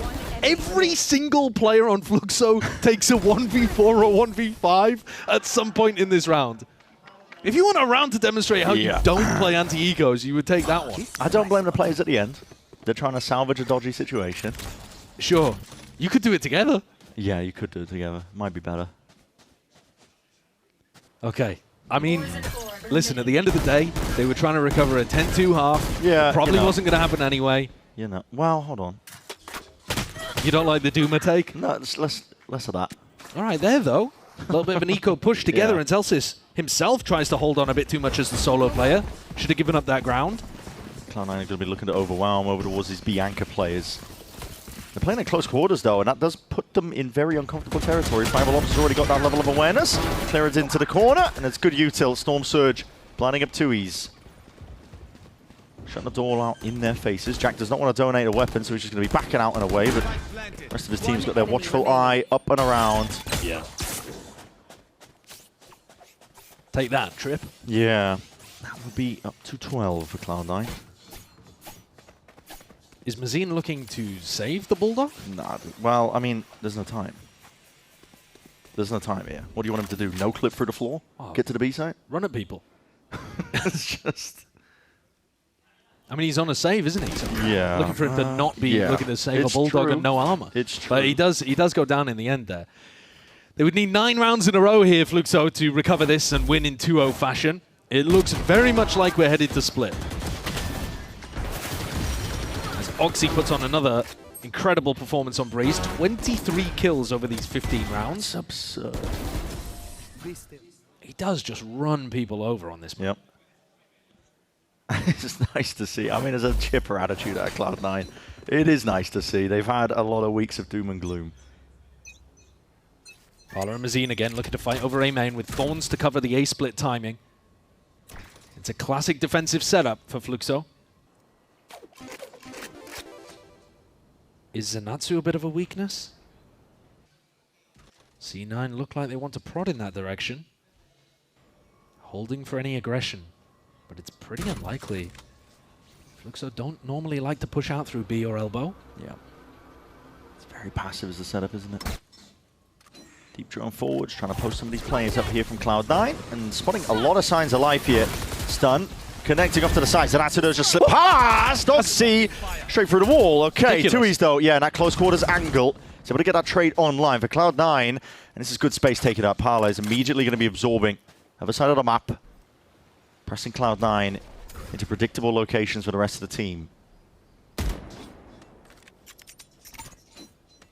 Every single player on Fluxo takes a 1v4 or 1v5 at some point in this round. If you want a round to demonstrate how you don't play anti-ecos, you would take that one. I don't blame the players at the end. They're trying to salvage a dodgy situation. Sure. You could do it together. Yeah, you could do it together. Might be better. Okay. I mean, listen, at the end of the day, they were trying to recover a 10-2 half. Yeah, it probably wasn't going to happen anyway. You know. Well, hold on. You don't like the Duma take? No, it's less of that. All right, there, though. A little bit of an eco push together, and Zelsis himself tries to hold on a bit too much as the solo player. Should have given up that ground. Cloud9 are going to be looking to overwhelm over towards these Bianca players. They're playing at close quarters, though, and that does put them in very uncomfortable territory. Fiberops has already got that level of awareness. Clearance into the corner, and it's good util. Storm Surge blinding up 2Es. Shutting the door out in their faces. Jack does not want to donate a weapon, so he's just going to be backing out and away, but the rest of his team's got their watchful eye up and around. Yeah. Take that, Trip. Yeah. That would be up to 12 for Cloud9. Is Mazine looking to save the Bulldog? Nah, well, I mean, there's no time. There's no time here. What do you want him to do? No clip through the floor? Oh. Get to the B site? Run at people. It's just... I mean, he's on a save, isn't he? So yeah. Looking for him to not be looking to save a Bulldog and no armor. It's true. But he does go down in the end there. They would need 9 rounds in a row here, Fluxo, to recover this and win in 2-0 fashion. It looks very much like we're headed to split. As Oxy puts on another incredible performance on Breeze. 23 kills over these 15 rounds. Absurd. he does just run people over on this map. Yep. It's nice to see. I mean, there's a chipper attitude at Cloud9. It is nice to see. They've had a lot of weeks of doom and gloom. Parla and Mazine again looking to fight over A main with Thorns to cover the A split timing. It's a classic defensive setup for Fluxo. Is Zenatsu a bit of a weakness? C9 look like they want to prod in that direction. Holding for any aggression, but it's pretty unlikely. Fluxo don't normally like to push out through B or elbow. Yeah. It's very passive as the setup, isn't it? Deep drone forwards, trying to post some of these players up here from Cloud9, and spotting a lot of signs of life here. Stun, connecting off to the side. Zenatsu does just slip past. Don't see straight through the wall. Okay, Tui's though, yeah, in that close quarters angle. So able to get that trade online for Cloud9, and this is good space taken up. Parla is immediately going to be absorbing other side of the map, pressing Cloud9 into predictable locations for the rest of the team.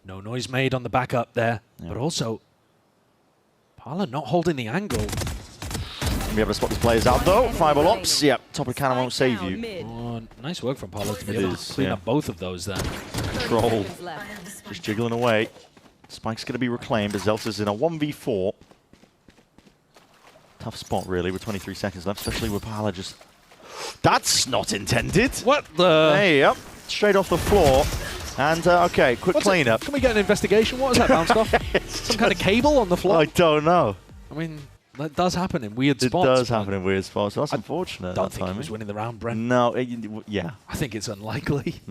No noise made on the backup there, but also Parla not holding the angle. We have to spot these players out though. Fireball ops, yep, top of the cannon won't save you. Oh, nice work from Parla to be able to clean up both of those there. Control, just jiggling away. Spike's going to be reclaimed as Zelsa's in a 1v4. Tough spot really with 23 seconds left, especially with Parla just... That's not intended! What the... Hey, yep, straight off the floor. And, okay, quick cleanup. Can we get an investigation? What was that bounced off? Some kind of cable on the floor? I don't know. I mean, that does happen in weird spots. It does happen in weird spots. That's unfortunate. I don't think he was winning the round, Brent. No, yeah. I think it's unlikely.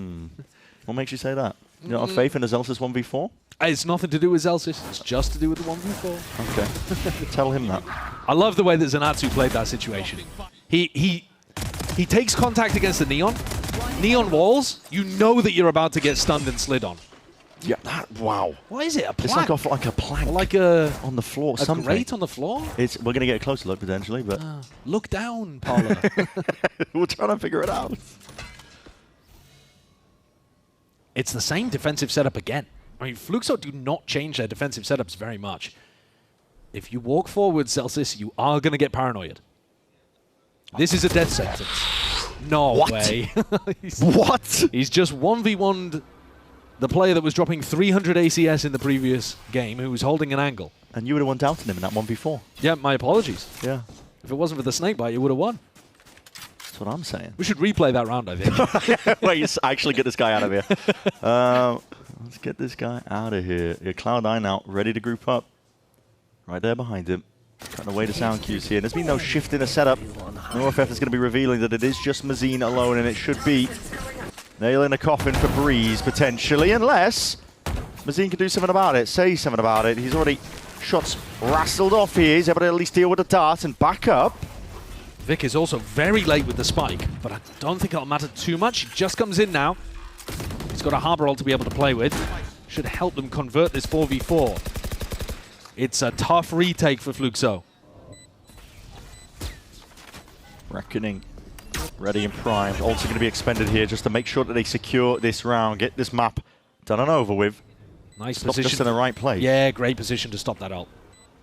What makes you say that? You don't have faith in the Zelsis 1v4? It's nothing to do with Zelsis. It's just to do with the 1v4. Okay. Tell him that. I love the way that Zenatsu played that situation. He takes contact against the Neon. Neon walls, you know that you're about to get stunned and slid on. Yeah, wow. What is it, a plank? It's like off like a plank. Or like a... on the floor, a something. grate on the floor? We're going to get a closer look, potentially, but... Look down, Parla. We're trying to figure it out. It's the same defensive setup again. I mean, Fluxo do not change their defensive setups very much. If you walk forward, Celsius, you are going to get paranoid. This is a death sentence. No way. What? He's just 1v1'd the player that was dropping 300 ACS in the previous game, who was holding an angle. And you would have won doubting him in that 1v4. Yeah, my apologies. Yeah. If it wasn't for the snakebite, you would have won. That's what I'm saying. We should replay that round, I think. Wait, actually get this guy out of here. Let's get this guy out of here. Yeah, Cloud9 out, ready to group up. Right there behind him. Cutting away the sound cues here. There's been no shift in the setup. NorFF is going to be revealing that it is just Mazine alone, and it should be nail in a coffin for Breeze, potentially, unless Mazine can do something about it, say something about it. He's already shots rassled off here. He's able to at least deal with the dart and back up. Vic is also very late with the spike, but I don't think it'll matter too much. He just comes in now. He's got a Harbor ult to be able to play with. Should help them convert this 4v4. It's a tough retake for Fluxo. Reckoning, ready and primed. Also going to be expended here just to make sure that they secure this round, get this map done and over with. Nice Stop position. Just in the right place. Yeah, great position to stop that ult.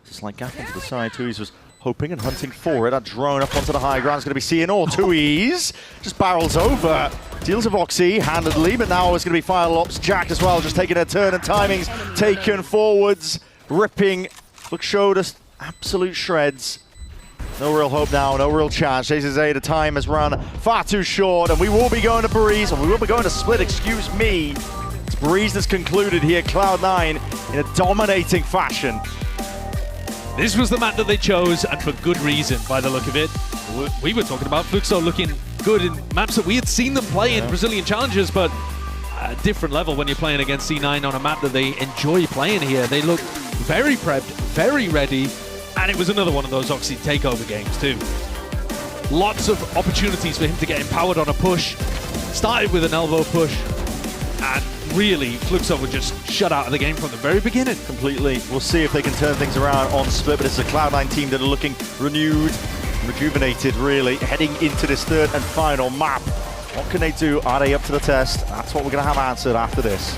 Just like gapping to the side. Tui's was hoping and hunting for it. That drone up onto the high ground is going to be seeing all. Tui's just barrels over. Deals of Oxy handedly, but now it's going to be Fire Ops. Jack as well, just taking a turn and timings taken forwards. Ripping. Look, showed us absolute shreds. No real hope now, no real chance. Jason Zay, the time has run far too short, and we will be going to Breeze, and we will be going to Split, excuse me. It's Breeze that's concluded here, Cloud9 in a dominating fashion. This was the map that they chose, and for good reason, by the look of it. We were talking about Fluxo looking good in maps that we had seen them play in Brazilian Challenges, but a different level when you're playing against C9 on a map that they enjoy playing here. They look very prepped, very ready, and it was another one of those Oxy takeover games too. Lots of opportunities for him to get empowered on a push. Started with an elbow push, and really, Fluxo were just shut out of the game from the very beginning. Completely. We'll see if they can turn things around on Split, but it's a Cloud9 team that are looking renewed, rejuvenated really, heading into this third and final map. What can they do? Are they up to the test? That's what we're going to have answered after this.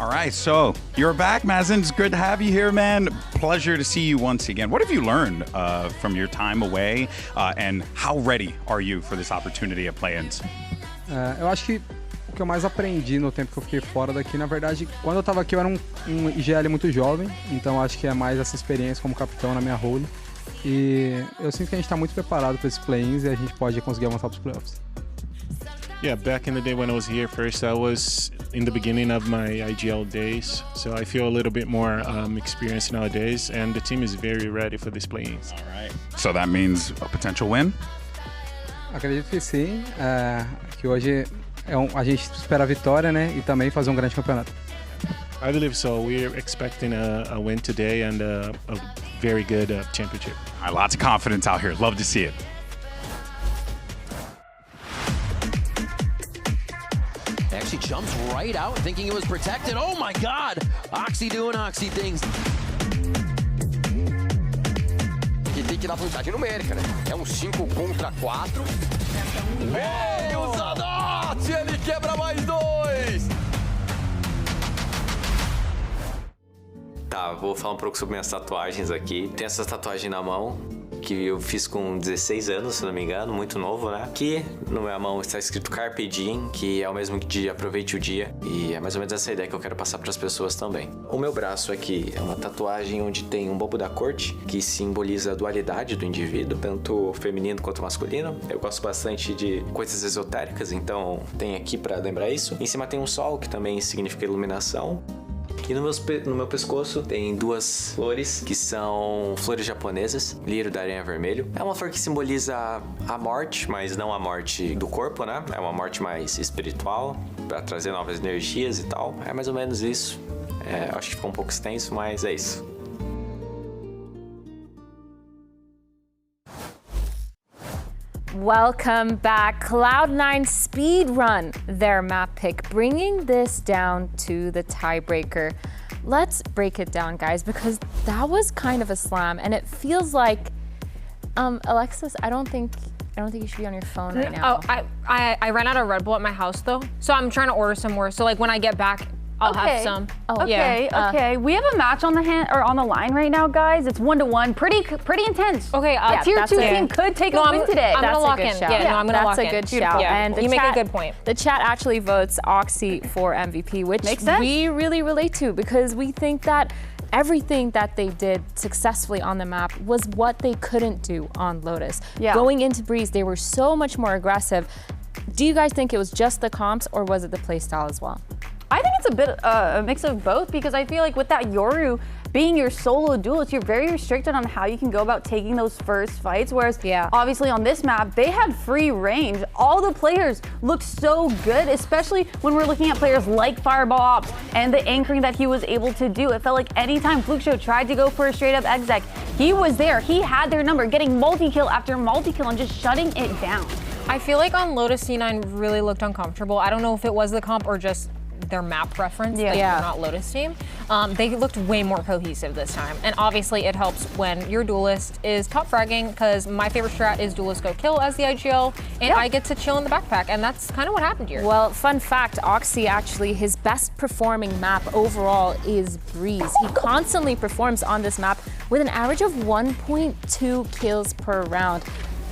All right, so you're back, Mazen. It's good to have you here, man. Pleasure to see you once again. What have you learned from your time away, and how ready are you for this opportunity at Play-ins? Eu acho que o que eu mais aprendi no tempo que eu fiquei fora daqui, na verdade, quando eu tava aqui eu era um IGL muito jovem, então acho que é mais essa experiência como capitão na minha role. E eu sinto que a gente tá muito preparado para esses play-ins e a gente pode conseguir avançar para os playoffs. Yeah, back in the day when I was here first, I was in the beginning of my IGL days, so I feel a little bit more experienced nowadays, and the team is very ready for these play-ins. All right. So that means a potential win? Acredito que sim, que hoje a gente espera a vitória, né, e também fazer grande campeonato. I believe so. We're expecting a win today and a very good championship. All right, lots of confidence out here. Love to see it. Actually jumps right out thinking it was protected. Oh my God! Oxy doing Oxy things. E tem que dar vantagem numérica, né? É um 5 contra 4. Ei, o Zanotti, ele quebra mais 2. Tá, vou falar um pouco sobre minhas tatuagens aqui. Tem essa tatuagem na mão, que eu fiz com 16 anos, se não me engano, muito novo, né? Aqui, na minha mão, está escrito Carpe Diem, que é o mesmo que aproveite o dia. E é mais ou menos essa ideia que eu quero passar para as pessoas também. O meu braço aqui é uma tatuagem onde tem um bobo da corte, que simboliza a dualidade do indivíduo, tanto feminino quanto masculino. Eu gosto bastante de coisas esotéricas, então tem aqui para lembrar isso. Em cima tem um sol, que também significa iluminação. E no meu pescoço tem duas flores, que são flores japonesas, lírio da aranha vermelho. É uma flor que simboliza a morte, mas não a morte do corpo, né? É uma morte mais espiritual, para trazer novas energias e tal. É mais ou menos isso. Acho que ficou um pouco extenso, mas é isso. Welcome back. Cloud9 speedrun their map pick, bringing this down to the tiebreaker. Let's break it down, guys, because that was kind of a slam, and it feels like, Alexis, I don't think you should be on your phone right now. Oh, I ran out of Red Bull at my house though, so I'm trying to order some more. So like when I get back, I'll have some. Oh, okay, yeah. Okay. We have a match on the line right now, guys. It's 1-1, pretty intense. Okay, tier 2 team could take a win today. I'm gonna lock in. Shout. Yeah, no, I'm gonna lock in. That's a good shout. Yeah, And you make a good point. The chat actually votes Oxy for MVP, which we really relate to because we think that everything that they did successfully on the map was what they couldn't do on Lotus. Yeah. Going into Breeze, they were so much more aggressive. Do you guys think it was just the comps or was it the playstyle as well? I think it's a bit a mix of both because I feel like with that Yoru being your solo duelist, you're very restricted on how you can go about taking those first fights. Whereas obviously on this map, they had free range. All the players look so good, especially when we're looking at players like Fireball Ops and the anchoring that he was able to do. It felt like anytime FlukeShow tried to go for a straight up exec, he was there. He had their number, getting multi-kill after multi-kill and just shutting it down. I feel like on Lotus C9 really looked uncomfortable. I don't know if it was the comp or just their map preference, they're not Lotus team. They looked way more cohesive this time. And obviously it helps when your duelist is top fragging because my favorite strat is duelist go kill as the IGL and I get to chill in the backpack and that's kind of what happened here. Well, fun fact, Oxy actually, his best performing map overall is Breeze. He constantly performs on this map with an average of 1.2 kills per round.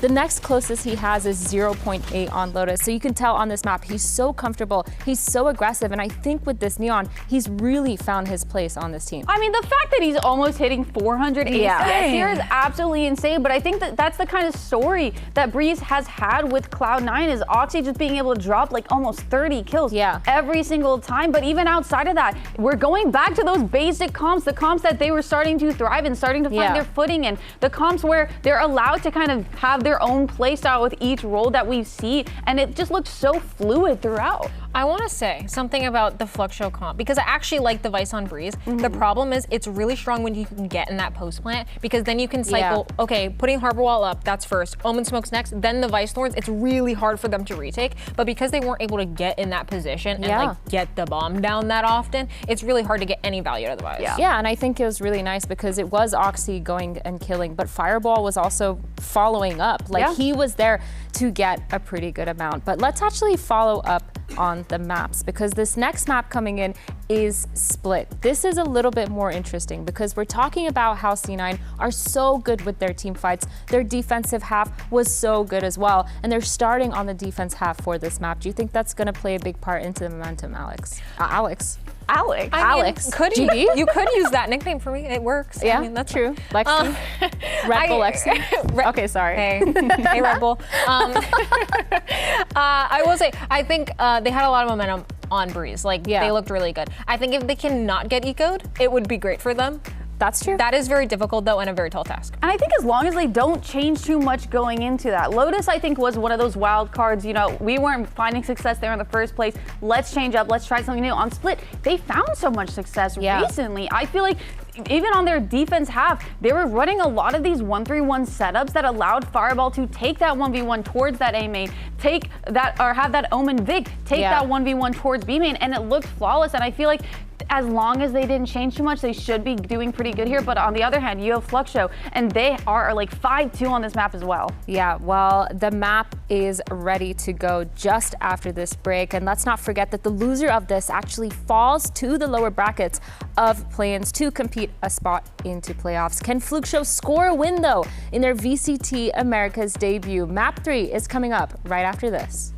The next closest he has is 0.8 on Lotus. So you can tell on this map, he's so comfortable, he's so aggressive, and I think with this Neon, he's really found his place on this team. I mean, the fact that he's almost hitting 400 ACS here is absolutely insane, but I think that that's the kind of story that Breeze has had with Cloud9 is Oxy just being able to drop like almost 30 kills every single time. But even outside of that, we're going back to those basic comps, the comps that they were starting to thrive and starting to find their footing in, the comps where they're allowed to kind of have their own play style with each role that we see, and it just looks so fluid throughout. I want to say something about the FlukeShow comp because I actually like the Vice on Breeze. The problem is it's really strong when you can get in that post plant because then you can cycle, okay, putting Harbor Wall up, that's first, Omen Smokes next, then the Vice Thorns, it's really hard for them to retake, but because they weren't able to get in that position and like get the bomb down that often, it's really hard to get any value out of the Vice. Yeah, and I think it was really nice because it was Oxy going and killing, but Fireball was also following up. Like he was there to get a pretty good amount. But let's actually follow up on the maps, because this next map coming in is Split. This is a little bit more interesting because we're talking about how C9 are so good with their team fights. Their defensive half was so good as well, and they're starting on the defense half for this map. Do you think that's going to play a big part into the momentum, Alex? Alex. Could you could use that nickname for me. It works. Yeah, I mean, that's true. Lexi. Red Bull Lexi. Okay, sorry. Hey, hey Red Bull. I will say, I think they had a lot of momentum on Breeze. Like, they looked really good. I think if they can not get eco'd, it would be great for them. That's true. That is very difficult, though, and a very tall task. And I think as long as they don't change too much going into that. Lotus, I think, was one of those wild cards. You know, we weren't finding success there in the first place. Let's change up. Let's try something new. On Split, they found so much success recently. I feel like even on their defense half, they were running a lot of these 1-3-1 setups that allowed Fireball to take that 1v1 towards that A main, take that, or have that Omen Vic take that 1v1 towards B main, and it looked flawless. And I feel like as long as they didn't change too much, they should be doing pretty good here. But on the other hand, you have Fluxo, and they are like 5-2 on this map as well. Yeah, well, the map is ready to go just after this break. And let's not forget that the loser of this actually falls to the lower brackets of play-ins to compete a spot into playoffs. Can Fluxo score a win, though, in their VCT Americas debut? Map 3 is coming up right after this.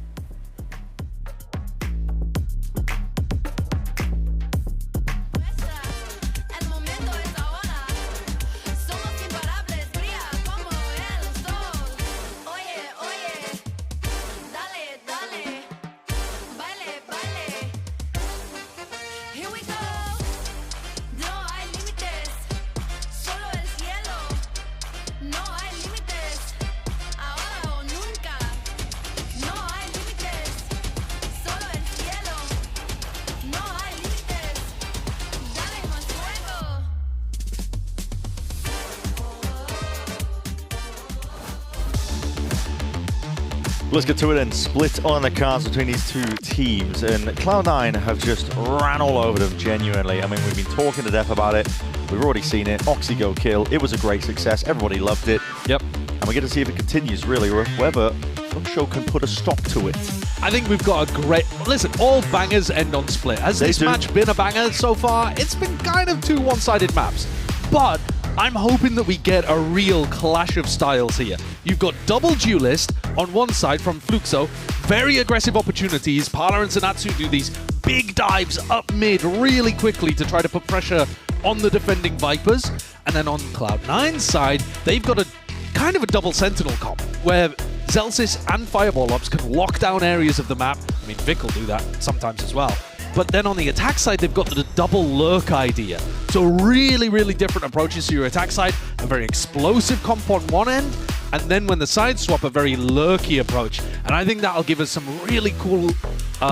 Let's get to it then. Split on the cards between these two teams, and Cloud9 have just ran all over them, genuinely. I mean, we've been talking to death about it. We've already seen it. Oxy go kill. It was a great success. Everybody loved it. Yep. And we get to see if it continues, really, or if whether Fluxo can put a stop to it. I think we've got a great... Listen, all bangers end on Split. Has this match been a banger so far? It's been kind of two one-sided maps. But I'm hoping that we get a real clash of styles here. You've got double duelist on one side from Fluxo, very aggressive opportunities. Parla and Sanatsu do these big dives up mid really quickly to try to put pressure on the defending Vipers. And then on Cloud9's side, they've got a kind of a double Sentinel comp where Zelsis and Fireball Ops can lock down areas of the map. I mean, Vic will do that sometimes as well. But then on the attack side, they've got the double lurk idea. So really, really different approaches to your attack side. A very explosive comp on one end, and then when the side swap, a very lurky approach. And I think that'll give us some really cool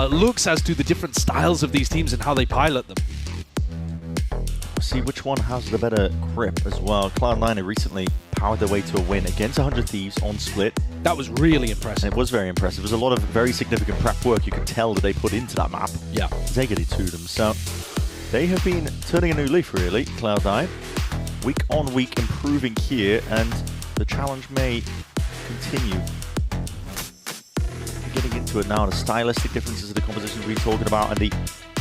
looks as to the different styles of these teams and how they pilot them. See which one has the better grip as well. Cloud9 have recently powered their way to a win against 100 Thieves on Split. That was really impressive. It was very impressive. There was a lot of very significant prep work you could tell that they put into that map. Yeah. They get it to them. So they have been turning a new leaf, really, Cloud9. Week on week improving here, and the challenge may continue. We're getting into it now, the stylistic differences of the compositions we're talking about, and the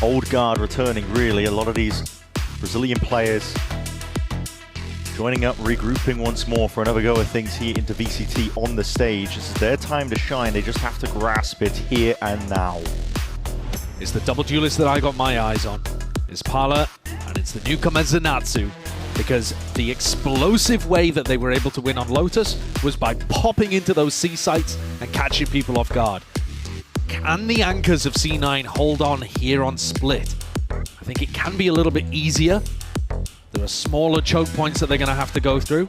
old guard returning, really. A lot of these Brazilian players joining up, regrouping once more for another go of things here into VCT on the stage. This is their time to shine. They just have to grasp it here and now. It's the double duelist that I got my eyes on. It's Parla, and it's the newcomer Zanatsu, because the explosive way that they were able to win on Lotus was by popping into those C sites and catching people off guard. Can the anchors of C9 hold on here on Split? I think it can be a little bit easier. There are smaller choke points that they're going to have to go through.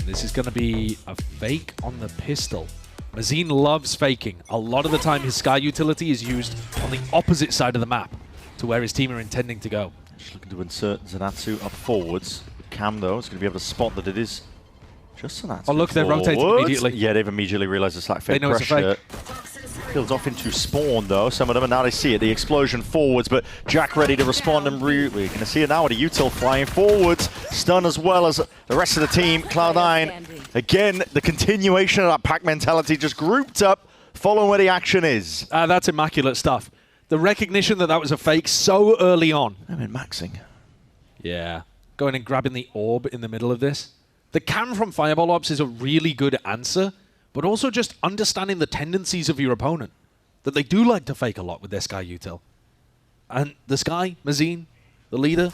This is going to be a fake on the pistol. Mazine loves faking. A lot of the time his Sky utility is used on the opposite side of the map to where his team are intending to go. Just looking to insert Zanatsu up forwards. Cam, though, is going to be able to spot that it is just Zanatsu. Oh, look, they're rotating immediately. Yeah, they've immediately realized it's like fake they know pressure. It's a fake. Builds off into spawn, though, some of them, and now they see it, the explosion forwards, but Jack ready to respond, and we're going to see it now with a util flying forwards, stun as well as the rest of the team. Cloud9, again, the continuation of that pack mentality, just grouped up, following where the action is. That's immaculate stuff. The recognition that that was a fake so early on. I mean, maxing. Yeah. Going and grabbing the orb in the middle of this. The cam from Fireball Ops is a really good answer, but also just understanding the tendencies of your opponent. That they do like to fake a lot with their Sky util. And the Sky, Mazine, the leader,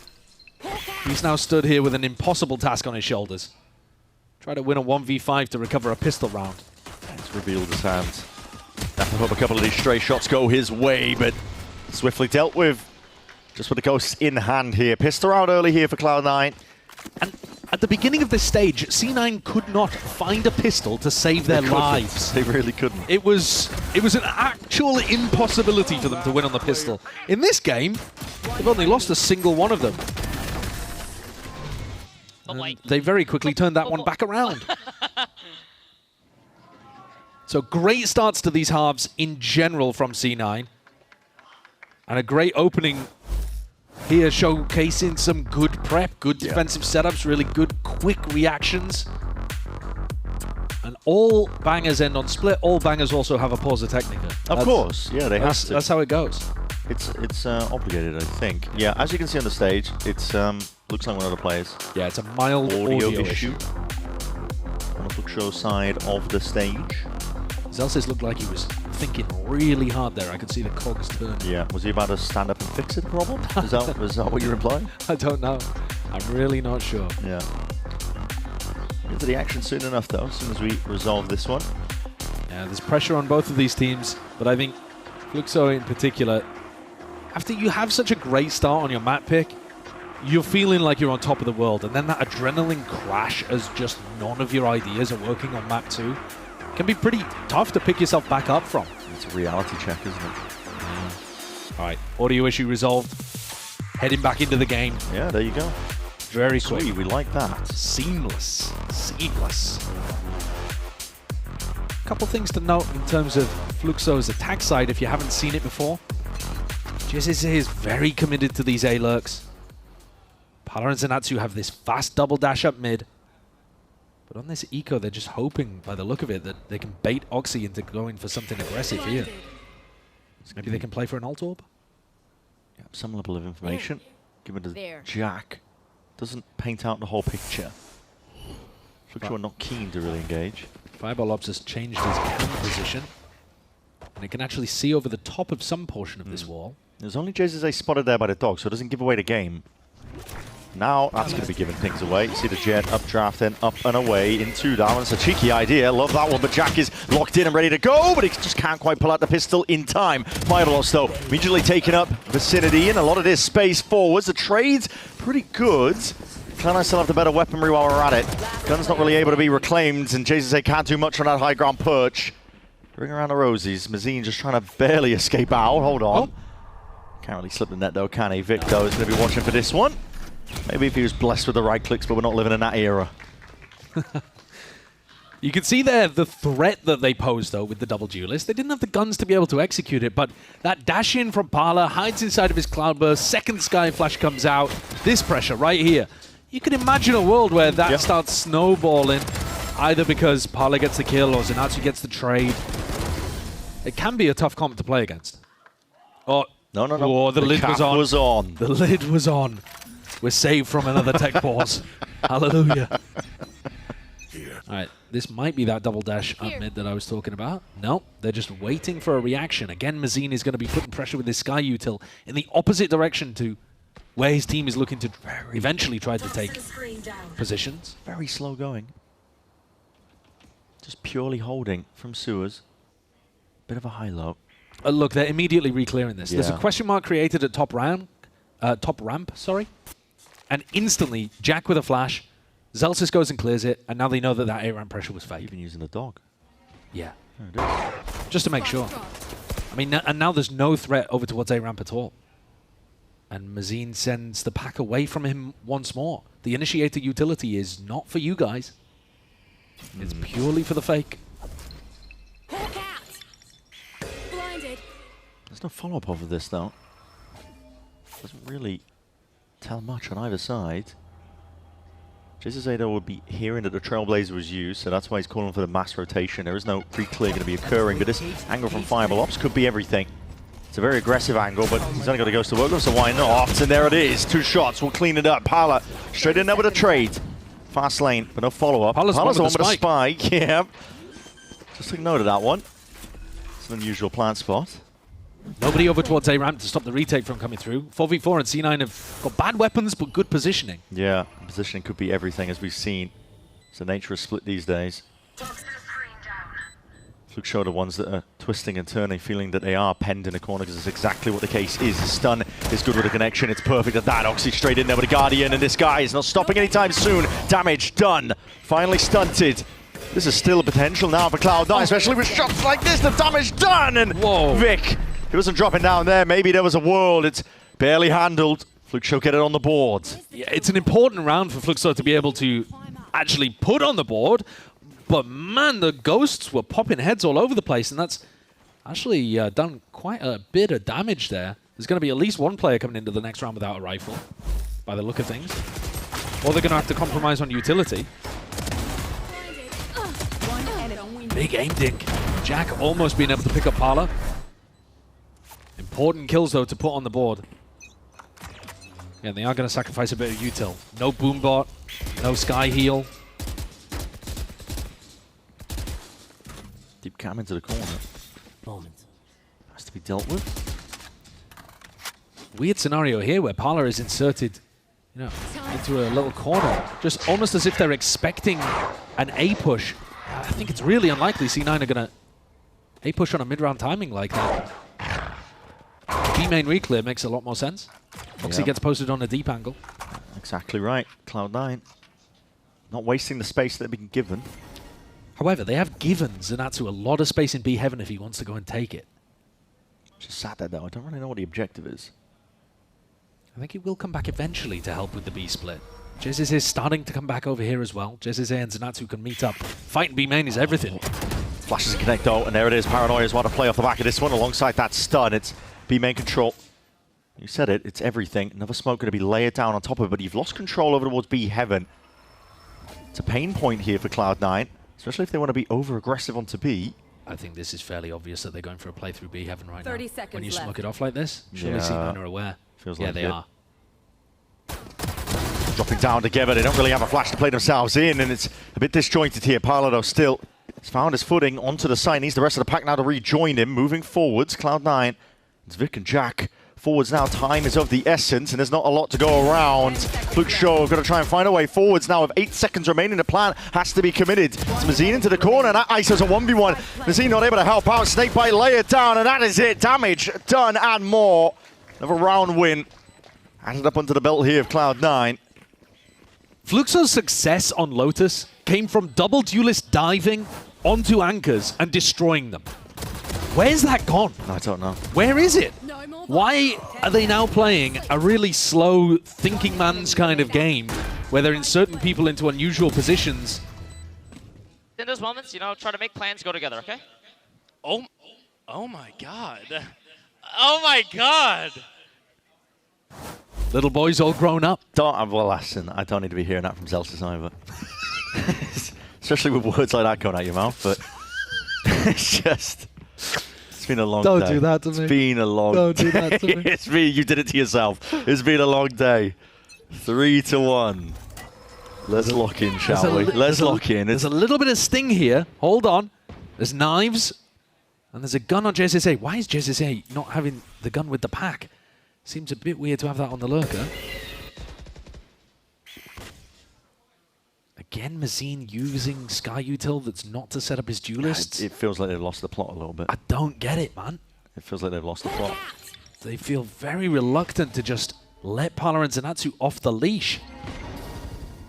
he's now stood here with an impossible task on his shoulders. Try to win a 1v5 to recover a pistol round. It's revealed his hands. Have to hope a couple of these stray shots go his way, but swiftly dealt with. Just with the ghosts in hand here. Pistol round early here for Cloud9. And at the beginning of this stage, C9 could not find a pistol to save their lives. They really couldn't. It was an actual impossibility for them to win on the pistol. In this game, they've only lost a single one of them. And they very quickly turned that one back around. So great starts to these halves in general from C9. And a great opening here, showcasing some good prep, good defensive setups, really good quick reactions. And all bangers end on split. All bangers also have a Pausa Technica. Of course, yeah, they have to. That's how it goes. It's obligated, I think. Yeah, as you can see on the stage, it's looks like one of the players. Yeah, it's a mild audio issue. On the Flux Show side of the stage. Zelsis looked like he was thinking really hard there. I could see the cogs turn. Yeah, was he about to stand up and fix it, the problem? Is that what you're implying? I don't know. I'm really not sure. Yeah. Get to the action soon enough, though, as soon as we resolve this one. Yeah, there's pressure on both of these teams, but I think Fluxo in particular, after you have such a great start on your map pick, you're feeling like you're on top of the world, and then that adrenaline crash as just none of your ideas are working on map 2 can be pretty tough to pick yourself back up from. It's a reality check, isn't it? Yeah. All right, audio issue resolved. Heading back into the game. Yeah, there you go. Very quick. Sweet, we like that. Seamless. Seamless. A couple things to note in terms of Fluxo's attack side if you haven't seen it before. JZZ is very committed to these A-lurks. Pala and Zenatsu have this fast double dash up mid. But on this eco, they're just hoping, by the look of it, that they can bait Oxy into going for something aggressive here. Maybe they can play for an ult orb? Yeah, some level of information given to Jack. Doesn't paint out the whole picture. Fluxo are not keen to really engage. Fireball Ops has changed his cam position. And it can actually see over the top of some portion of this wall. There's only JZZ spotted there by the dog, so it doesn't give away the game. Now that's going to be giving things away. You see the Jet updrafting, up and away in 2 down. It's a cheeky idea. Love that one, but Jack is locked in and ready to go, but he just can't quite pull out the pistol in time. Fireballs, though, immediately taking up vicinity and a lot of this space forwards. The trade's pretty good. Cloud9 still have the better weaponry while we're at it. Gun's not really able to be reclaimed, and JZZ can't do much on that high ground perch. Bring around the rosies. Mazine just trying to barely escape out. Hold on. Can't really slip the net, though, can he? Vic, though, is going to be watching for this one. Maybe if he was blessed with the right clicks, but we're not living in that era. You can see there the threat that they posed, though, with the double duelist. They didn't have the guns to be able to execute it, but that dash in from Pala hides inside of his Cloudburst. Second Sky Flash comes out. This pressure right here. You can imagine a world where that starts snowballing, either because Pala gets the kill or Zenatsu gets the trade. It can be a tough comp to play against. Oh, no. Oh, the lid cap was on. The lid was on. We're saved from another tech pause. Hallelujah. All right, this might be that double dash up mid that I was talking about. No, they're just waiting for a reaction. Again, Mazine is going to be putting pressure with his Sky util in the opposite direction to where his team is looking to eventually try to take positions. Very slow going. Just purely holding from sewers. Bit of a high-low. Look, they're immediately re-clearing this. There's a question mark created at top ramp, and instantly, Jack with a flash, Zelsis goes and clears it, and now they know that that A-ramp pressure was fake. Even using the dog. Yeah. Just to make sure. I mean, and now there's no threat over towards A-ramp at all. And Mazine sends the pack away from him once more. The initiator utility is not for you guys. It's purely for the fake. There's no follow-up over this, though. Doesn't really tell much on either side. JZZ would be hearing that the Trailblazer was used, so that's why he's calling for the mass rotation. There is no pre-clear going to be occurring, but this angle from Fireball Ops could be everything. It's a very aggressive angle, but he's only got to go to work with, so why not? And there it is. 2 shots. We'll clean it up. Pala straight in there with a trade. Fast lane, but no follow-up. Pala's the one with a spike. Yeah. Just took note of that one. It's an unusual plant spot. Nobody over towards A-ramp to stop the retake from coming through. 4v4 and C9 have got bad weapons, but good positioning. Yeah, positioning could be everything, as we've seen. It's the nature of split these days. Fluke show the ones that are twisting and turning, feeling that they are penned in a corner, because it's exactly what the case is. The stun is good with the connection. It's perfect at that. Oxy straight in there with a Guardian, and this guy is not stopping anytime soon. Damage done. Finally stunted. This is still a potential now for Cloud9, especially with shots like this. The damage done, and Vic, he wasn't dropping down there. Maybe there was a world. It's barely handled. Fluke show get it on the board. Yeah, it's an important round for Fluxo to be able to actually put on the board. But man, the ghosts were popping heads all over the place, and that's actually done quite a bit of damage there. There's going to be at least one player coming into the next round without a rifle, by the look of things. Or they're going to have to compromise on utility. Big aim dink. Jack almost being able to pick up Parla. Important kills, though, to put on the board. Yeah, they are going to sacrifice a bit of util. No boombot, no sky heal. Deep cam into the corner. Has to be dealt with. Weird scenario here where Parla is inserted, you know, into a little corner, just almost as if they're expecting an A push. I think it's really unlikely C9 are going to A push on a mid-round timing like that. B main reclear makes a lot more sense. Foxy gets posted on a deep angle. Exactly right. Cloud9 not wasting the space that they've been given. However, they have given Zenatsu a lot of space in B heaven if he wants to go and take it. Just sat there though. I don't really know what the objective is. I think he will come back eventually to help with the B split. JZZ is starting to come back over here as well. JZZ and Zenatsu can meet up. Fighting B main is everything. Flashes a connect though, and there it is. Paranoia's want to play off the back of this one alongside that stun. It's B main control. You said it, it's everything. Another smoke going to be layered down on top of it, but you've lost control over towards B heaven. It's a pain point here for Cloud9, especially if they want to be over-aggressive onto B. I think this is fairly obvious that they're going for a play through B heaven right 30 now. seconds When you left. smoke it off like this, surely C9 are aware. Feels yeah, like they it. are. Dropping down together, they don't really have a flash to play themselves in, and it's a bit disjointed here. Parlado still has found his footing onto the side. Needs the rest of the pack now to rejoin him. Moving forwards, Cloud9. It's Vic and Jack. Forwards now, time is of the essence, and there's not a lot to go around. Fluke Show have got to try and find a way forwards now with 8 seconds remaining. The plan has to be committed. It's Mazine into the corner, and that ISO's a 1v1. Mazine not able to help out. Snakebite lay it down, and that is it. Damage done and more. Another round win. Added up onto the belt here of Cloud9. Fluxo's success on Lotus came from double duelist diving onto anchors and destroying them. Where's that gone? I don't know. Where is it? Why are they now playing a really slow thinking man's kind of game where they're inserting people into unusual positions? In those moments, you know, try to make plans go together, okay? Oh my God. Oh my God. Little boys all grown up. Well, listen, I don't need to be hearing that from Zelsis either. Especially with words like that coming out your mouth, but it's just... It's been a long day. Don't do that to me. It's been a long day. Don't do that to me. It's been, you did it to yourself. It's been a long day. 3-1. Let's lock in, shall we? Let's lock in. There's a little bit of sting here. Hold on. There's knives. And there's a gun on JSSA. Why is JSSA not having the gun with the pack? Seems a bit weird to have that on the lurker. Again, Mazine using Sky Util that's not to set up his duelists. It feels like they've lost the plot a little bit. I don't get it, man. It feels like they've lost the plot. They feel very reluctant to just let Parla and Zenatsu off the leash.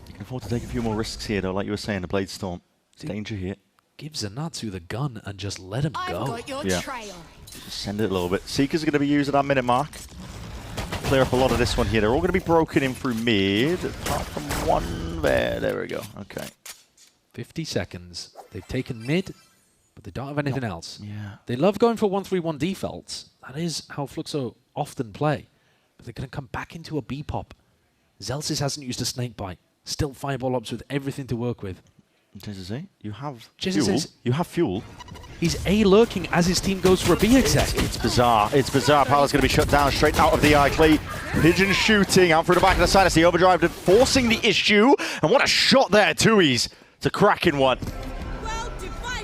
You can afford to take a few more risks here, though, like you were saying, the Blade Storm. Danger here. Give Zenatsu the gun and just let him go. Yeah. Just send it a little bit. Seekers are going to be used at that minute mark. Clear up a lot of this one here. They're all going to be broken in through mid, apart from one there. There we go. Okay. 50 seconds. They've taken mid, but they don't have anything else. Yeah. They love going for 1-3-1 defaults. That is how Fluxo often play. But they're going to come back into a B-pop. Zelsis hasn't used a snake bite. Still Fireball Ops with everything to work with. JZZ, you have JZZ fuel. You have fuel. He's A lurking as his team goes for a B exec. It's bizarre. It's bizarre. Power's going to be shut down straight out of the eye. Clay Pigeon shooting out through the back of the side. It's the overdrive forcing the issue. And what a shot there, Tui's. It's a cracking one.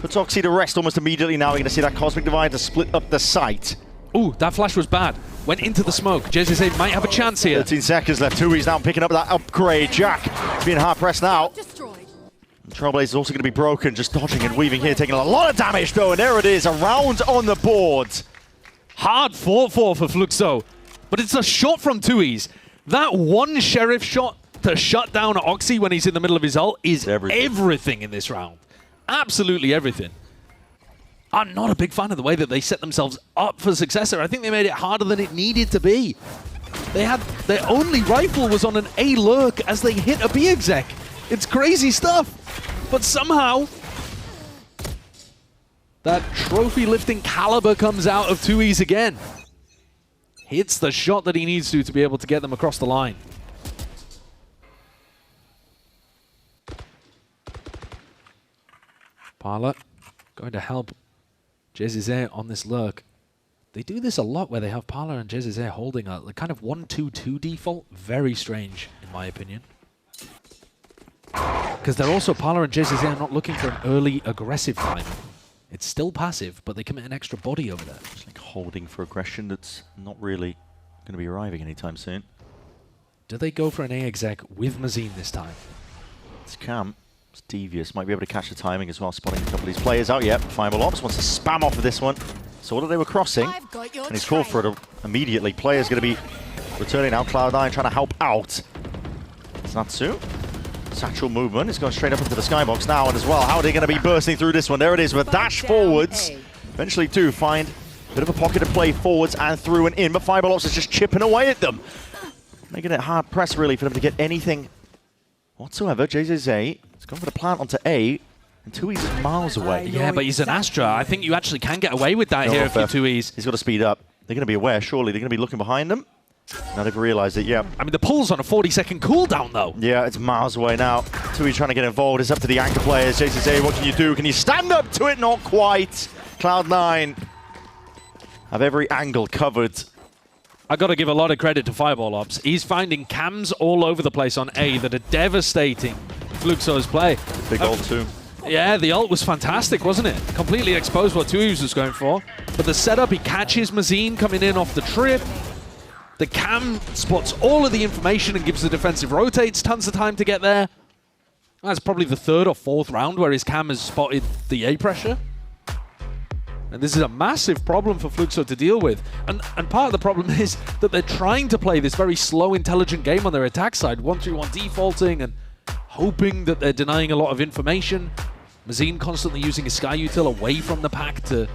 Puts Oxy to rest almost immediately now. We're going to see that Cosmic Divide to split up the site. Ooh, that flash was bad. Went into the smoke. JZZ might have a chance here. 13 seconds left. Tui's now picking up that upgrade. Jack is being hard pressed now. Trailblazer is also going to be broken, just dodging and weaving here, taking a lot of damage though, and there it is, a round on the board. Hard fought for Fluxo, but it's a shot from Tui's. That one Sheriff shot to shut down Oxy when he's in the middle of his ult is everything in this round. Absolutely everything. I'm not a big fan of the way that they set themselves up for success. I think they made it harder than it needed to be. They had their only rifle was on an A lurk as they hit a B exec. It's crazy stuff. But somehow, that trophy-lifting caliber comes out of Tui's again. Hits the shot that he needs to be able to get them across the line. Parla going to help JZZ on this lurk. They do this a lot where they have Parla and JZZ holding a kind of 1-2-2 default. Very strange, in my opinion. Because they're also, Parla and JZZ are not looking for an early aggressive time. It's still passive, but they commit an extra body over there. It's like holding for aggression that's not really going to be arriving anytime soon. Do they go for an A exec with Mazine this time? It's Cam. It's devious. Might be able to catch the timing as well, spotting a couple of these players out. Yep, Fireball Ops wants to spam off of this one. Saw that they were crossing, and he's called for it immediately. Player's going to be returning now. Cloud9 trying to help out. Satsu. Satchel movement is going straight up into the skybox now, and as well, how are they going to be bursting through this one? There it is with a dash forwards. Eventually, too, find a bit of a pocket to play forwards and through and in, but Fireball Ops is just chipping away at them. Making it hard press, really, for them to get anything whatsoever. JZZ has gone for the plant onto A, and Tui's miles away. Yeah, but he's an Astra. I think you actually can get away with that here if you're Tui's. He's got to speed up. They're going to be aware, surely. They're going to be looking behind them. Now they've realized it, yeah. I mean, the pull's on a 40-second cooldown, though. Yeah, it's miles away now. Tui trying to get involved. It's up to the anchor players. JZZ, what can you do? Can you stand up to it? Not quite. Cloud9 have every angle covered. I got to give a lot of credit to Fireball Ops. He's finding cams all over the place on A that are devastating Fluxo's play. Big ult, too. Yeah, the ult was fantastic, wasn't it? Completely exposed what Tui's was going for. But the setup, he catches Mazine coming in off the trip. The cam spots all of the information and gives the defensive rotates tons of time to get there. That's probably the third or fourth round where his cam has spotted the A pressure. And this is a massive problem for Fluxo to deal with. And part of the problem is that they're trying to play this very slow, intelligent game on their attack side. 1-3-1 defaulting and hoping that they're denying a lot of information. Mazine constantly using his Sky Util away from the pack to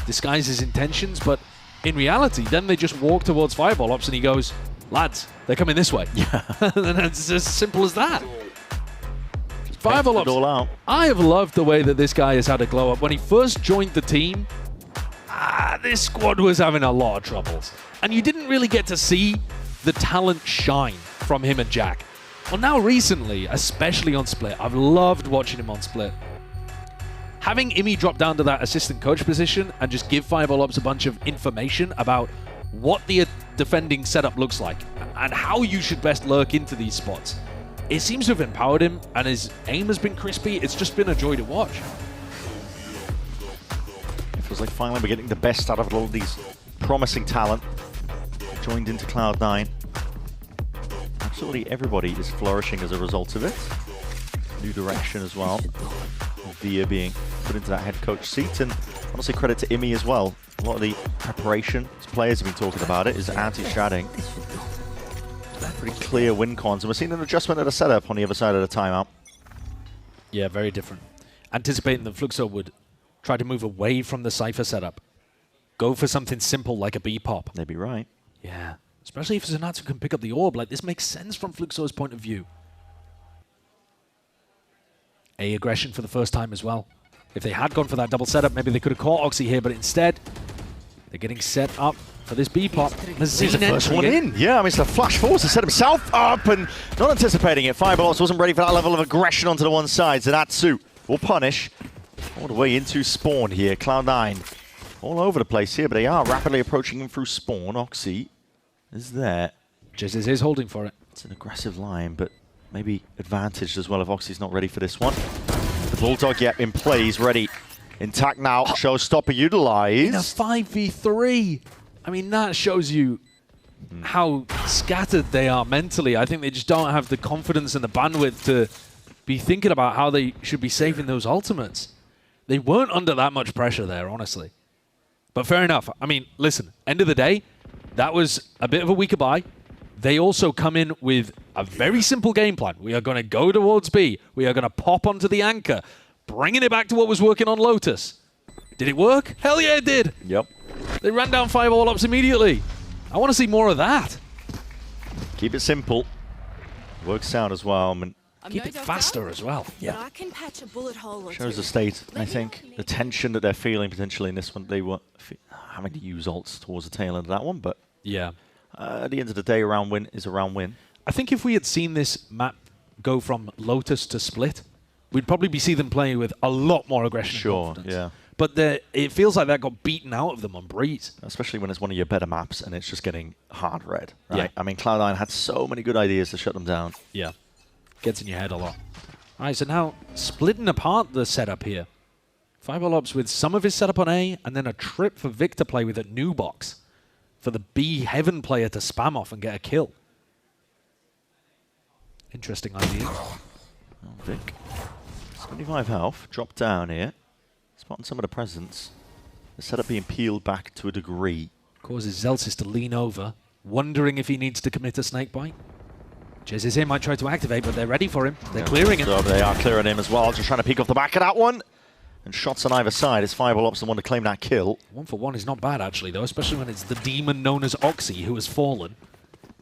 disguise his intentions, but in reality, then they just walk towards Fireball Ops and he goes, lads, they're coming this way. Yeah. And it's as simple as that. Fireball Ops, all out. I have loved the way that this guy has had a glow up. When he first joined the team, this squad was having a lot of troubles. And you didn't really get to see the talent shine from him and Jack. Well, now recently, especially on Split, I've loved watching him on Split. Having Imi drop down to that assistant coach position and just give Fireball Ops a bunch of information about what the defending setup looks like and how you should best lurk into these spots. It seems to have empowered him, and his aim has been crispy. It's just been a joy to watch. It feels like finally we're getting the best out of all of these promising talent. Joined into Cloud9. Absolutely everybody is flourishing as a result of it. New direction as well. Via being put into that head coach seat, and honestly credit to Imi as well. A lot of the preparation, as players have been talking about it, is anti-shading. Pretty clear win cons, and we're seeing an adjustment at a setup on the other side of the timeout. Yeah, very different. Anticipating that Fluxo would try to move away from the Cypher setup. Go for something simple like a B-pop. They'd be right. Yeah, especially if Zanatsu can pick up the orb. Like, this makes sense from Fluxo's point of view. A aggression for the first time as well. If they had gone for that double setup, maybe they could have caught Oxy here, but instead, they're getting set up for this B pop. He's the first one in. Yeah, I mean, it's the flash force to set himself up and not anticipating it. Fireballs wasn't ready for that level of aggression onto the one side. Zanatsu will punish all the way into spawn here. Cloud9 all over the place here, but they are rapidly approaching him through spawn. Oxy is there. Jesus is holding for it. It's an aggressive line, but maybe advantaged as well if Oxy's not ready for this one. The Bulldog, yep, in play. He's ready. Intact now. Showstopper utilized. In a 5v3. I mean, that shows you how scattered they are mentally. I think they just don't have the confidence and the bandwidth to be thinking about how they should be saving those ultimates. They weren't under that much pressure there, honestly. But fair enough. I mean, listen, end of the day, that was a bit of a weaker buy. They also come in with a very simple game plan. We are going to go towards B. We are going to pop onto the anchor, bringing it back to what was working on Lotus. Did it work? Hell yeah, it did. Yep. They ran down 5 all-ups immediately. I want to see more of that. Keep it simple. Works out as well. I mean, keep it faster as well. Yeah. I can patch a bullet hole or Shows two. the state, I think. The tension that they're feeling potentially in this one. They were having to use ults towards the tail end of that one, but yeah. At the end of the day, a round win is a round win. I think if we had seen this map go from Lotus to Split, we'd probably see them playing with a lot more aggression. Sure, and confidence. yeah. But it feels like that got beaten out of them on Breeze. Especially when it's one of your better maps and it's just getting hard red, right? Yeah. I mean, Cloud9 had so many good ideas to shut them down. Yeah. Gets in your head a lot. All right, so now splitting apart the setup here. 5 all-ups with some of his setup on A, and then a trip for Vic to play with at New Box for the B Heaven player to spam off and get a kill. Interesting idea. Oh, Vic. 75 health. Drop down here. Spotting some of the presence. The setup being peeled back to a degree. Causes Zelsis to lean over, wondering if he needs to commit a snakebite. JZZ might try to activate, but they're ready for him. They're clearing him. So they are clearing him as well. Just trying to peek off the back of that one. And shots on either side. Is Fireball the one to claim that kill? 1-for-1 is not bad, actually, though, especially when it's the demon known as Oxy who has fallen.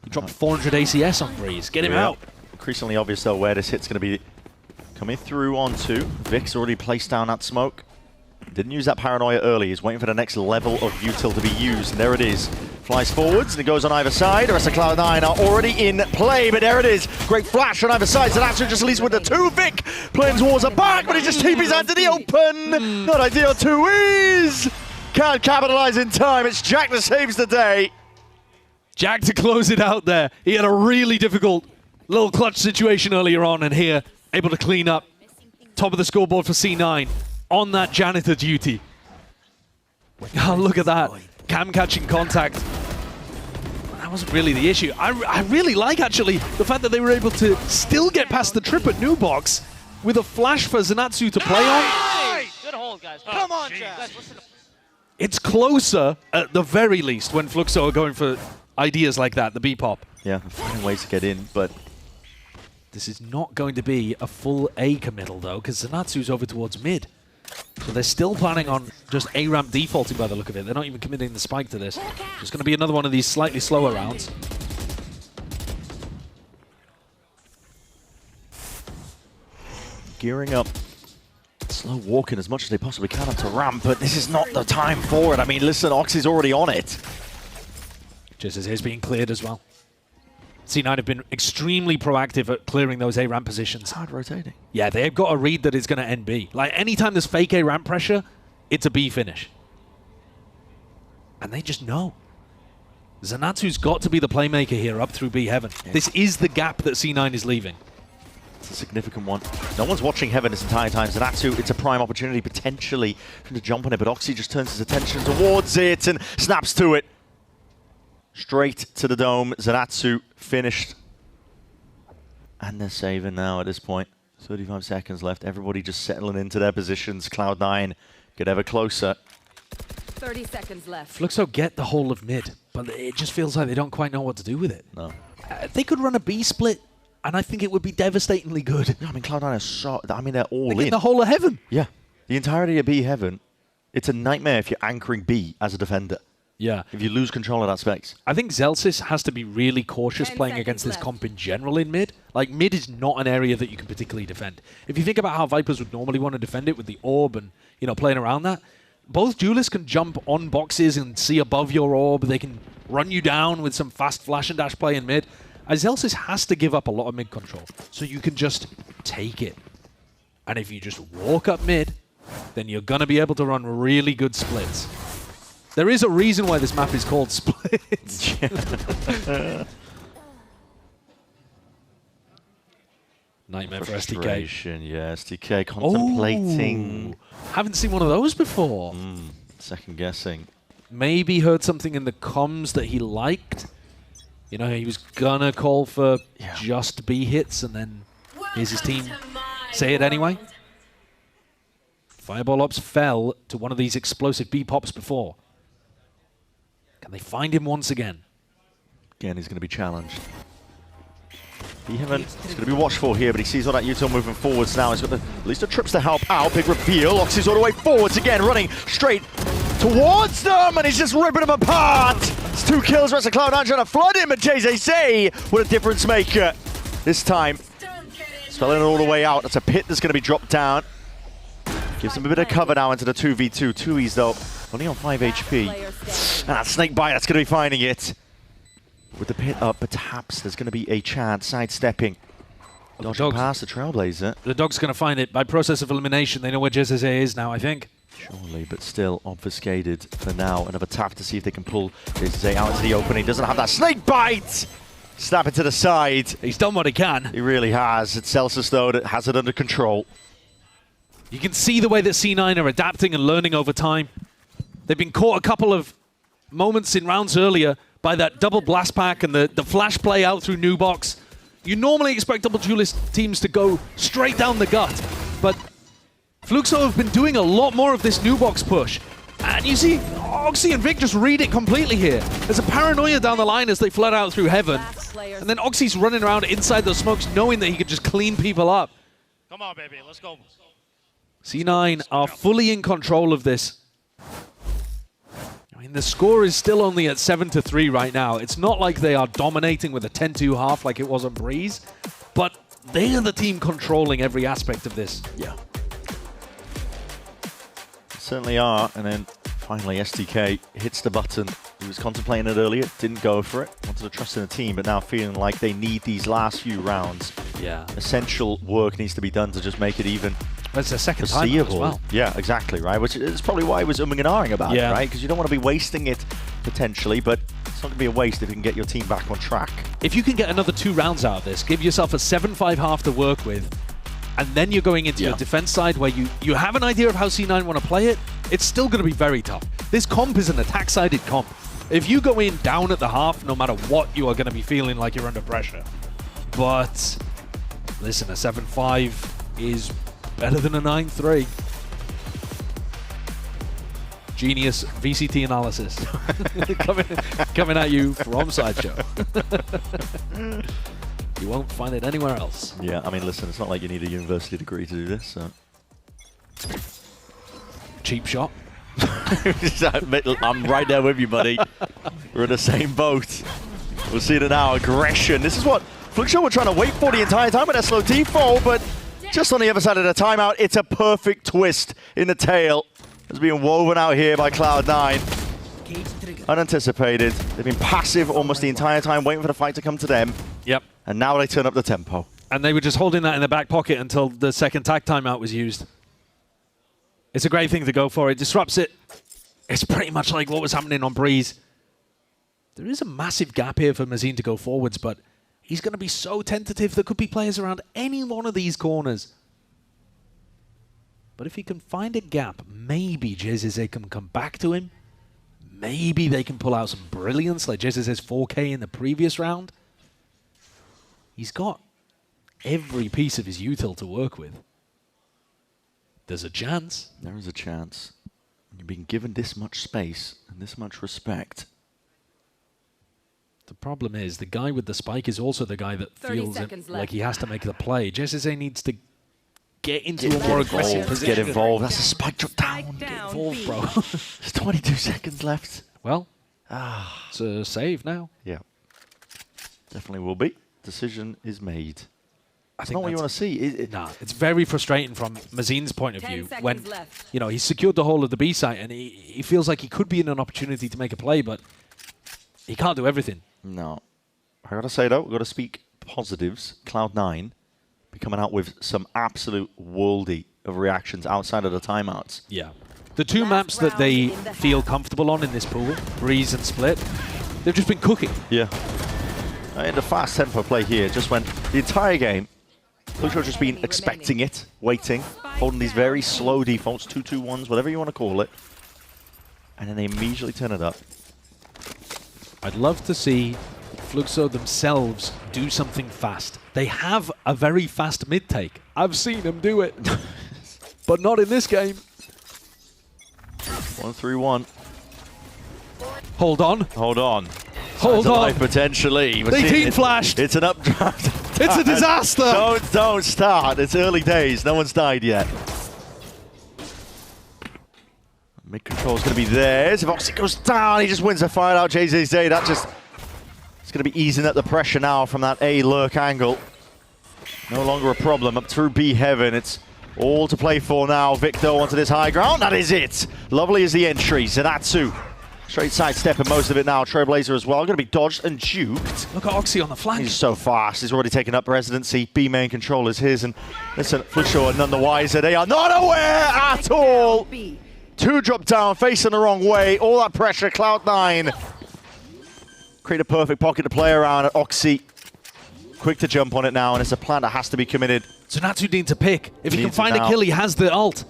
He dropped 400 ACS on Breeze. Get him out. Increasingly obvious, though, where this hit's going to be coming through onto. Vic's already placed down that smoke. Didn't use that paranoia early. He's waiting for the next level of util to be used. And there it is. Flies forwards and it goes on either side. The rest of Cloud9 are already in play, but there it is. Great flash on either side. So that's just leads with the 2. Vic playing towards the back, but he just TP's out to the open. Not ideal. 2 is. Can't capitalize in time. It's Jack that saves the day. Jack to close it out there. He had a really difficult little clutch situation earlier on, and here, able to clean up. Top of the scoreboard for C9 on that janitor duty. Oh, look at that. Cam catching contact. That wasn't really the issue. I really like, actually, the fact that they were able to still get past the trip at New Box with a flash for Zanatsu to play on. Good hold, guys. Come on, Jack. It's closer, at the very least, when Fluxo are going for ideas like that, the B-pop. Yeah, finding ways to get in, but this is not going to be a full A committal, though, because Zanatsu's over towards mid. So they're still planning on just A-ramp defaulting by the look of it. They're not even committing the spike to this. It's going to be another one of these slightly slower rounds. Gearing up. Slow walking as much as they possibly can up to ramp, but this is not the time for it. I mean, listen, Oxy's already on it. Just as he's being cleared as well. C9 have been extremely proactive at clearing those A-ramp positions. Hard rotating. Yeah, they've got a read that is going to end B. Like, anytime there's fake A-ramp pressure, it's a B finish. And they just know. Zanatsu's got to be the playmaker here up through B Heaven. Yeah. This is the gap that C9 is leaving. It's a significant one. No one's watching Heaven this entire time. Zanatsu, it's a prime opportunity potentially to jump on it, but Oxy just turns his attention towards it and snaps to it. Straight to the dome. Zanatsu finished. And they're saving now at this point. 35 seconds left. Everybody just settling into their positions. Cloud9 get ever closer. 30 seconds left. Fluxo get the whole of mid, but it just feels like they don't quite know what to do with it. No. They could run a B split, and I think it would be devastatingly good. I mean, Cloud9 are so... I mean, they're all in. The whole of Heaven. Yeah. The entirety of B Heaven. It's a nightmare if you're anchoring B as a defender. Yeah. If you lose control of that specs. I think Zelsis has to be really cautious playing against this comp in general in mid. Like, mid is not an area that you can particularly defend. If you think about how Vipers would normally want to defend it with the orb and, you know, playing around that, both duelists can jump on boxes and see above your orb. They can run you down with some fast flash and dash play in mid. Izelsis has to give up a lot of mid control, so you can just take it. And if you just walk up mid, then you're going to be able to run really good splits. There is a reason why this map is called Splits. Nightmare for STK. Yeah, STK contemplating. Oh, haven't seen one of those before. Second guessing. Maybe heard something in the comms that he liked. You know, he was gonna call for just B hits, and then here's his team say it anyway. Fireball Ops fell to one of these explosive B pops before. Can they find him once again? Again, he's going to be challenged. He's going to be watchful here, but he sees all that util moving forwards now. He's got at least the trips to help out. Big reveal. Oxy's all the way forwards again, running straight towards them, and he's just ripping them apart. It's 2 kills. Rest of Cloud9 trying to flood him, but JZC with a difference maker this time. Spelling it all the way out. That's a pit that's going to be dropped down. Gives him a bit of cover now into the 2v2. Tui's though only on 5 HP. And that snake bite, that's going to be finding it. With the pit up, perhaps there's going to be a chance. Sidestepping. Dodging past the Trailblazer. The dog's going to find it by process of elimination. They know where JZC is now, I think. Surely, but still obfuscated for now. Another tap to see if they can pull JZC out into the open. He doesn't have that snake bite! Snap it to the side. He's done what he can. He really has. It's Celsius, though, that has it under control. You can see the way that C9 are adapting and learning over time. They've been caught a couple of moments in rounds earlier by that double blast pack and the flash play out through new box. You normally expect double duelist teams to go straight down the gut, but Fluxo have been doing a lot more of this new box push. And you see Oxy and Vic just read it completely here. There's a paranoia down the line as they flood out through heaven. And then Oxy's running around inside those smokes knowing that he could just clean people up. Come on, baby, let's go. C9 are fully in control of this. I mean, the score is still only at 7-3 right now. It's not like they are dominating with a 10-2 half like it was on Breeze, but they are the team controlling every aspect of this. Yeah. Certainly are, and then finally STK hits the button. He was contemplating it earlier, didn't go for it. Wanted to trust in the team, but now feeling like they need these last few rounds. Yeah. Essential work needs to be done to just make it even. That's the second time as well. Yeah, exactly, right? Which is probably why he was umming and ahhing about it, right? Because you don't want to be wasting it potentially, but it's not going to be a waste if you can get your team back on track. If you can get another 2 rounds out of this, give yourself a 7-5 half to work with, and then you're going into your defense side where you have an idea of how C9 want to play it, it's still going to be very tough. This comp is an attack-sided comp. If you go in down at the half, no matter what, you are going to be feeling like you're under pressure. But listen, a 7-5 is better than a 9-3. Genius VCT analysis coming at you from Sideshow. You won't find it anywhere else. Yeah, I mean, listen, it's not like you need a university degree to do this, so. Cheap shot. I'm right there with you, buddy. We're in the same boat. We'll see it now. Aggression. This is what Fluxo were trying to wait for the entire time with that slow default, but just on the other side of the timeout, it's a perfect twist in the tail. It's being woven out here by Cloud9. Unanticipated. They've been passive almost the entire time, waiting for the fight to come to them. Yep. And now they turn up the tempo. And they were just holding that in their back pocket until the second tag timeout was used. It's a great thing to go for. It disrupts it. It's pretty much like what was happening on Breeze. There is a massive gap here for Mazin to go forwards, but he's going to be so tentative. There could be players around any one of these corners. But if he can find a gap, maybe JZZ can come back to him. Maybe they can pull out some brilliance like JZZ's 4K in the previous round. He's got every piece of his util to work with. There's a chance. There is a chance. You've been given this much space and this much respect. The problem is the guy with the spike is also the guy that feels like he has to make the play. JZZ needs to get into a more aggressive position. Get involved. That's a spike drop down. Get involved, bro. There's 22 seconds left. Well, it's a save now. Yeah. Definitely will be. Decision is made. That's not what you want to see. Nah, it's very frustrating from Mazin's point of view when, you know, he's secured the whole of the B site and he feels like he could be in an opportunity to make a play, but he can't do everything. No. I got to say, though, we've got to speak positives. Cloud9 be coming out with some absolute worldy of reactions outside of the timeouts. Yeah. The two maps that they feel comfortable on in this pool, Breeze and Split, they've just been cooking. Yeah. In the fast tempo play here, just went the entire game. Pulsar just been expecting it, waiting, holding these very slow defaults, 2-2-1s, whatever you want to call it. And then they immediately turn it up. I'd love to see Fluxo themselves do something fast. They have a very fast mid-take. I've seen them do it. But not in this game. 1-3-1. Hold on. Hold on. Hold on. Potentially. They team flashed. It's an updraft. It's a disaster. Don't start. It's early days. No one's died yet. Mid control's going to be theirs. If Oxy goes down, he just wins a fight out. JZZ. That just... It's going to be easing up the pressure now from that A lurk angle. No longer a problem. Up through B heaven. It's all to play for now. Victor onto this high ground. That is it. Lovely is the entry. Zenatsu. Straight side stepping most of it now. Trailblazer as well. Going to be dodged and juked. Look at Oxy on the flank. He's so fast. He's already taken up residency. B main control is his. And listen, Fluxo are none the wiser. They are not aware at all. 2 drop down, facing the wrong way. All that pressure. Cloud9. Create a perfect pocket to play around. Oxy quick to jump on it now. And it's a plan that has to be committed. Zenatsu needs to pick. If he can find a kill, he has the ult.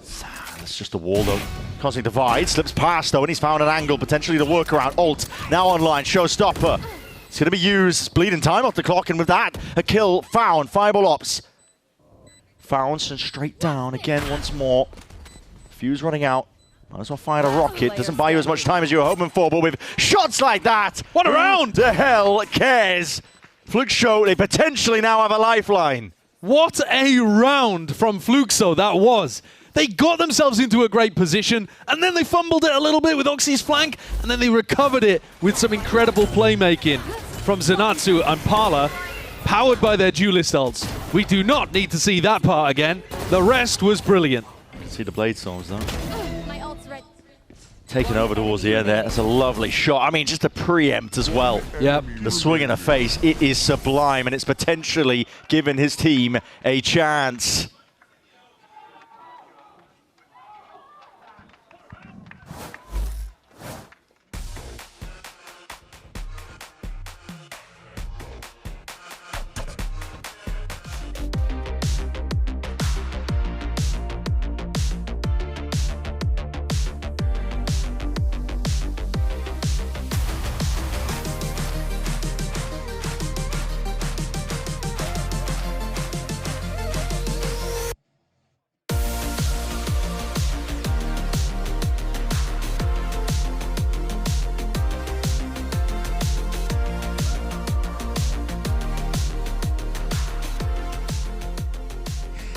That's just a wall though. Cosmic Divide slips past though, and he's found an angle, potentially the workaround. Ult, now online, showstopper. It's going to be used. Bleeding time off the clock, and with that, a kill found. Fireball ops. Found and straight down again once more. Fuse running out. Might as well fire a rocket. Doesn't buy you as much time as you were hoping for, but with shots like that, what a round! Who the hell cares? Fluxo, they potentially now have a lifeline. What a round from Fluxo that was. They got themselves into a great position, and then they fumbled it a little bit with Oxy's flank, and then they recovered it with some incredible playmaking from Zenatsu and Parla, powered by their duelist ults. We do not need to see that part again. The rest was brilliant. You can see the blade storms though. Taking over towards the end there. That's a lovely shot. I mean, just a preempt as well. Yep. The swing in the face, it is sublime, and it's potentially given his team a chance.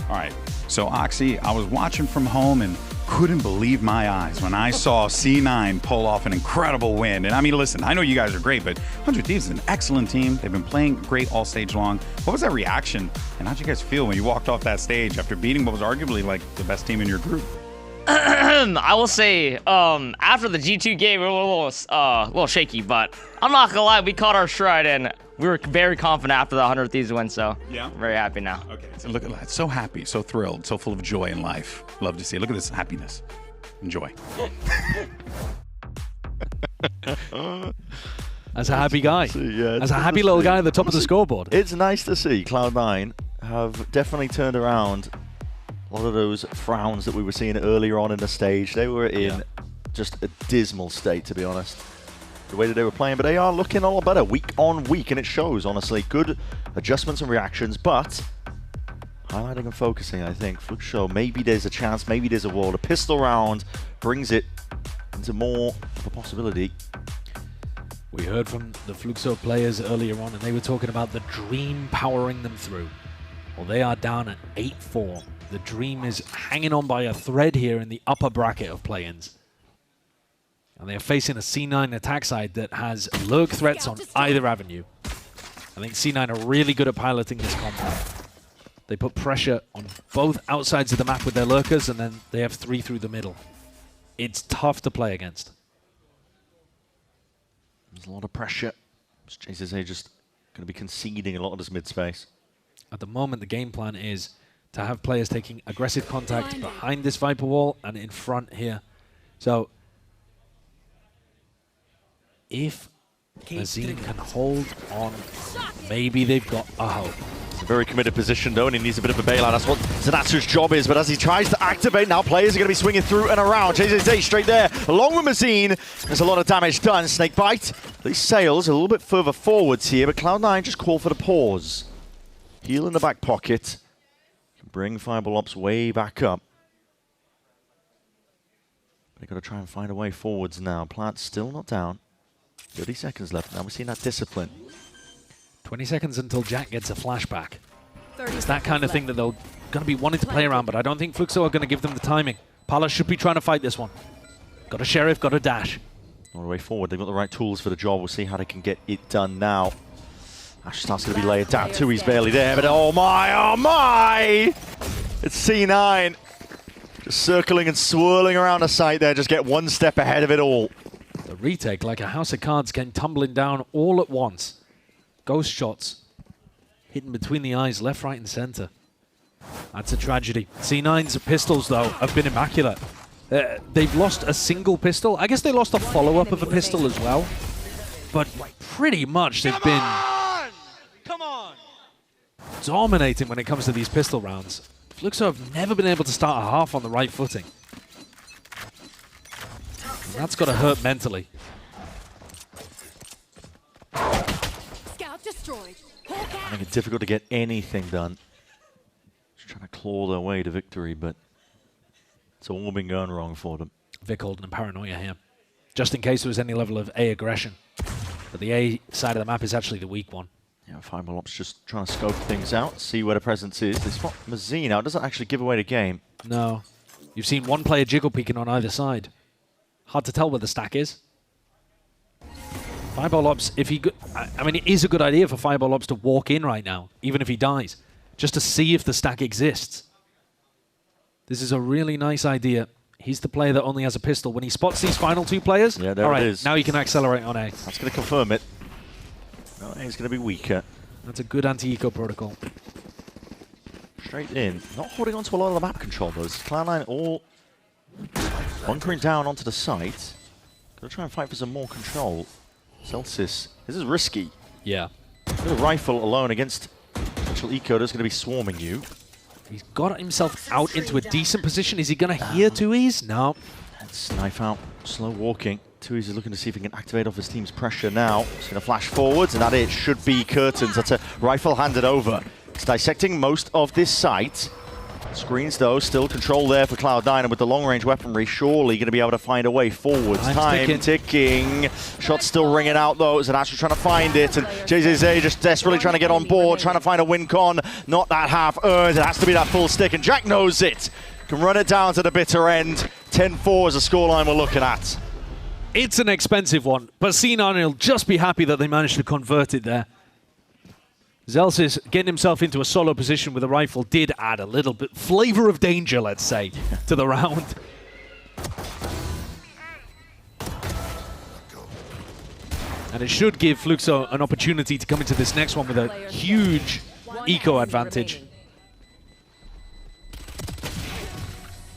All right, so Oxy, I was watching from home and couldn't believe my eyes when I saw C9 pull off an incredible win. And I mean, listen, I know you guys are great, but 100 Thieves is an excellent team. They've been playing great all stage long. What was that reaction? And how'd you guys feel when you walked off that stage after beating what was arguably like the best team in your group? I will say, after the G2 game, we were a little shaky, but I'm not gonna lie, we caught our stride and we were very confident after the 100 Thieves win, so yeah, very happy now. Okay, so look at that, so happy, so thrilled, so full of joy in life. Love to see it. Look at this happiness. Enjoy. As a happy guy. As a happy little guy at the top of the scoreboard. It's nice to see Cloud9 have definitely turned around a lot of those frowns that we were seeing earlier on in the stage. They were in just a dismal state, to be honest, the way that they were playing, but they are looking a lot better week on week, and it shows, honestly. Good adjustments and reactions, but highlighting and focusing, I think. Fluxo, maybe there's a chance, maybe there's a wall. A pistol round brings it into more of a possibility. We heard from the Fluxo players earlier on, and they were talking about the dream powering them through. Well, they are down at 8-4. The dream is hanging on by a thread here in the upper bracket of play-ins. And they are facing a C9 attack side that has lurk threats on either avenue. I think C9 are really good at piloting this combat. They put pressure on both outsides of the map with their lurkers, and then they have 3 through the middle. It's tough to play against. There's a lot of pressure. JZA just going to be conceding a lot of this mid space. At the moment, the game plan is to have players taking aggressive contact behind this Viper wall and in front here. So if Mazin can hold on, maybe they've got a hope. It's a very committed position though, and he needs a bit of a bailout. That's what Zanatsu's job is, but as he tries to activate, now players are going to be swinging through and around. JZA straight there, along with Mazin. There's a lot of damage done. Snakebite, these sails a little bit further forwards here, but Cloud9 just call for the pause. Heal in the back pocket. Can bring Fireball Ops way back up. They've got to try and find a way forwards now. Plant's still not down. 30 seconds left. Now we're seeing that discipline. 20 seconds until Jack gets a flashback. It's that kind of thing that they're going to be wanting to play around, but I don't think Fluxo are going to give them the timing. Pala should be trying to fight this one. Got a Sheriff, got a dash. All the way forward. They've got the right tools for the job. We'll see how they can get it done now. Ash starts going to be layered down too. He's barely there, but oh my! It's C9. Just circling and swirling around the site there. Just get one step ahead of it all. The retake, like a house of cards, came tumbling down all at once. Ghost shots hitting between the eyes, left, right, and center. That's a tragedy. C9's pistols, though, have been immaculate. They've lost a single pistol. I guess they lost a follow-up of a pistol as well. But pretty much they've been dominating when it comes to these pistol rounds. Fluxo have never been able to start a half on the right footing. And that's got to hurt mentally. Scout destroyed. I think it's difficult to get anything done. Just trying to claw their way to victory, but it's all been going wrong for them. Vic holding a paranoia here, just in case there was any level of A aggression. But the A side of the map is actually the weak one. Yeah, Fireball Ops just trying to scope things out, see where the presence is. They spot Mazin out. Doesn't actually give away the game. No. You've seen one player jiggle peeking on either side. Hard to tell where the stack is. Fireball Ops, if he... I mean, it is a good idea for Fireball Ops to walk in right now, even if he dies, just to see if the stack exists. This is a really nice idea. He's the player that only has a pistol. When he spots these final 2 players, yeah, there all right, it is. Now he can accelerate on A. That's going to confirm it. No, A's going to be weaker. That's a good anti-eco protocol. Straight in. Not holding on to a lot of the map control, though. Cloud9 all bunkering down onto the site. Going to try and fight for some more control. Celsius, this is risky. Yeah. With a rifle alone against potential eco that's going to be swarming you. He's got himself out into a decent position. Is he going to hear Tui's? No. Let's knife out. Slow walking. Tui's is looking to see if he can activate off his team's pressure now. He's going to flash forwards, and that it should be Curtains. That's a rifle handed over. It's dissecting most of this site. Screens, though, still control there for Cloud9, and with the long-range weaponry, surely going to be able to find a way forwards. Time ticking. Shots still ringing out, though, as Actually trying to find it, and JZA just desperately trying to get on board, trying to find a win con. Not that half earned. It has to be that full stick, and Jack knows it. Can run it down to the bitter end. 10-4 is the scoreline we're looking at. It's an expensive one, but C9 will just be happy that they managed to convert it there. Zelsis getting himself into a solo position with a rifle did add a little bit flavor of danger, let's say, to the round. And it should give Fluxo an opportunity to come into this next one with a huge eco advantage.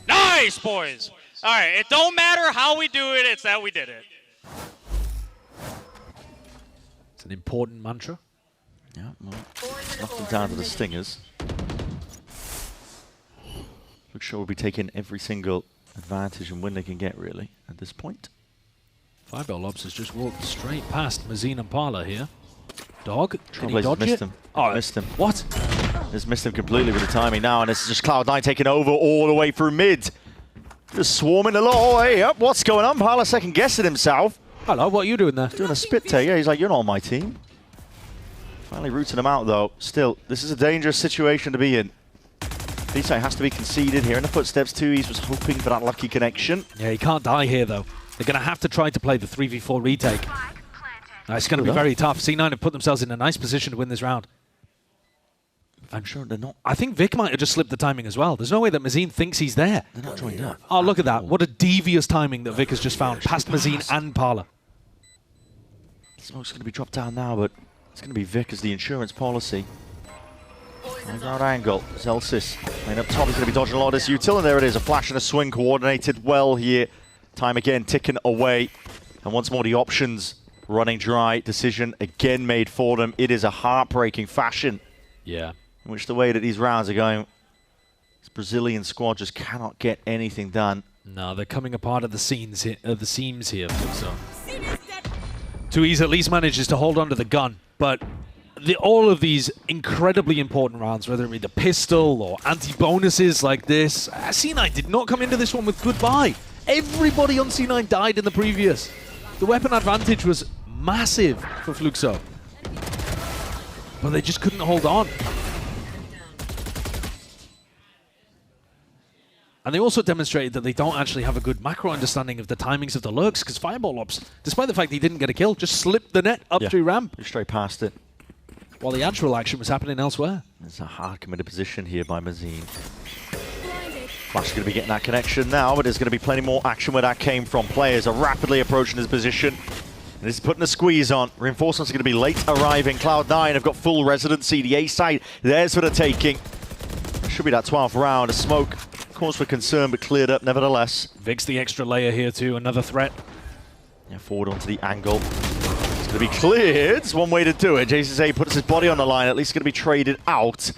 Nice, boys! All right, it don't matter how we do it, it's that we did it. It's an important mantra. Yeah, well, knocked them down to the Stingers. Looks sure we'll be taking every single advantage and win they can get, really, at this point. Fireball Lobs has just walked straight past Mazin and Parla here. Dog, can he Trailblazers dodge missed it? him. Oh, Missed him. What? Just missed him completely with the timing now, and this is just Cloud9 taking over all the way through mid. Just swarming a lot. Oh, hey, up, what's going on? Parla second guessing himself. Hello, what are you doing there? Doing a spit take. Yeah, he's like, you're not on my team. Finally rooting him out, though. Still, this is a dangerous situation to be in. VCT has to be conceded here in the footsteps too. He was hoping for that lucky connection. Yeah, he can't die here, though. They're going to have to try to play the 3v4 retake. It's going to be very tough. C9 have put themselves in a nice position to win this round. I'm sure they're not. I think Vic might have just slipped the timing as well. There's no way that Mazine thinks he's there. They're not joined up. Oh, look at that. What a devious timing that Vic has just found past Mazine and Parla. Smoke's going to be dropped down now, but it's going to be Vic as the insurance policy. High ground angle. Zelsis playing up top. He's going to be dodging a lot of this util, and there it is. A flash and a swing coordinated well here. Time again ticking away. And once more the options running dry. Decision again made for them. It is a heartbreaking fashion. Yeah. In which the way that these rounds are going, this Brazilian squad just cannot get anything done. No, they're coming apart at the seams here. So. Tuiz at least manages to hold on to the gun, but all of these incredibly important rounds, whether it be the pistol or anti-bonuses like this, C9 did not come into this one with goodbye. Everybody on C9 died in the previous. The weapon advantage was massive for Fluxo, but they just couldn't hold on. And they also demonstrated that they don't actually have a good macro understanding of the timings of the lurks, because Fireball Ops, despite the fact he didn't get a kill, just slipped the net up through ramp. Straight past it. While the actual action was happening elsewhere. It's a hard committed position here by Mazine. Flash is going to be getting that connection now, but there's going to be plenty more action where that came from. Players are rapidly approaching his position. And this is putting a squeeze on. Reinforcements are going to be late arriving. Cloud9 have got full residency. The A side, there's for the taking. Should be that 12th round. A smoke, cause for concern, but cleared up nevertheless. Vic's the extra layer here too, another threat. Yeah, forward onto the angle. It's going to be cleared. It's one way to do it. JCA puts his body on the line. At least going to be traded out.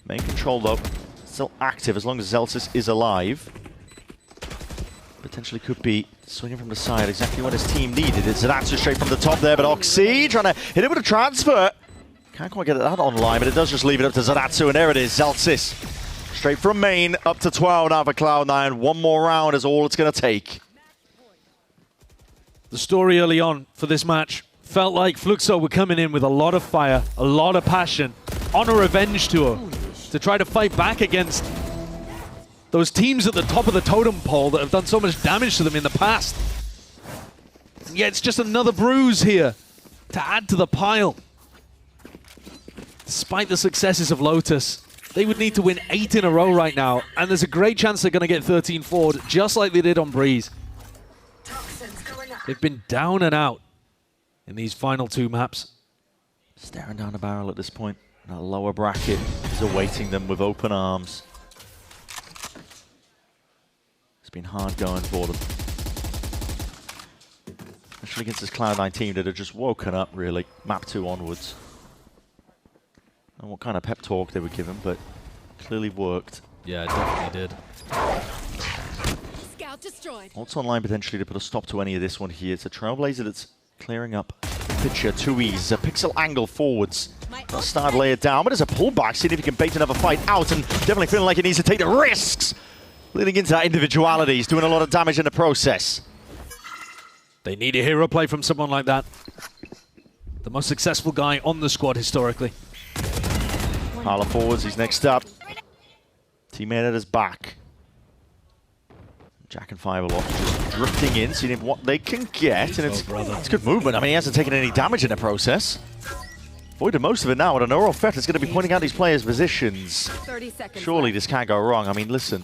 Main control though, still active as long as Zelsis is alive. Potentially could be swinging from the side exactly what his team needed. It's an answer straight from the top there, but Oxy trying to hit it with a transfer. Can't quite get that online, but it does just leave it up to Zaratsu, and there it is, Zelsis. Straight from main, up to 12 now for Cloud9. One more round is all it's going to take. The story early on for this match felt like Fluxo were coming in with a lot of fire, a lot of passion, on a revenge tour to try to fight back against those teams at the top of the totem pole that have done so much damage to them in the past. Yeah, it's just another bruise here to add to the pile. Despite the successes of Lotus, they would need to win 8 in a row right now, and there's a great chance they're going to get 13 forward, just like they did on Breeze. They've been down and out in these final 2 maps. Staring down the barrel at this point. That lower bracket is awaiting them with open arms. It's been hard going for them. Especially against this Cloud9 team that have just woken up, really. Map 2 onwards. I don't know what kind of pep talk they were given, but clearly worked. Yeah, it definitely did. Scout destroyed. What's online potentially to put a stop to any of this one here? It's a Trailblazer that's clearing up the picture. Tuiz, a pixel angle forwards. Start lay it down, but there's a pullback. See if he can bait another fight out, and definitely feeling like he needs to take the risks. Leading into that individuality. He's doing a lot of damage in the process. They need a hero play from someone like that. The most successful guy on the squad historically. Parla forwards, he's next up. Teammate at his back. Jack and Fireball just drifting in, seeing what they can get, and it's good movement. I mean, he hasn't taken any damage in the process. Avoided most of it now, and an Oro Fett is going to be pointing out these players' positions. 30 seconds Surely left. this can't go wrong. I mean, listen.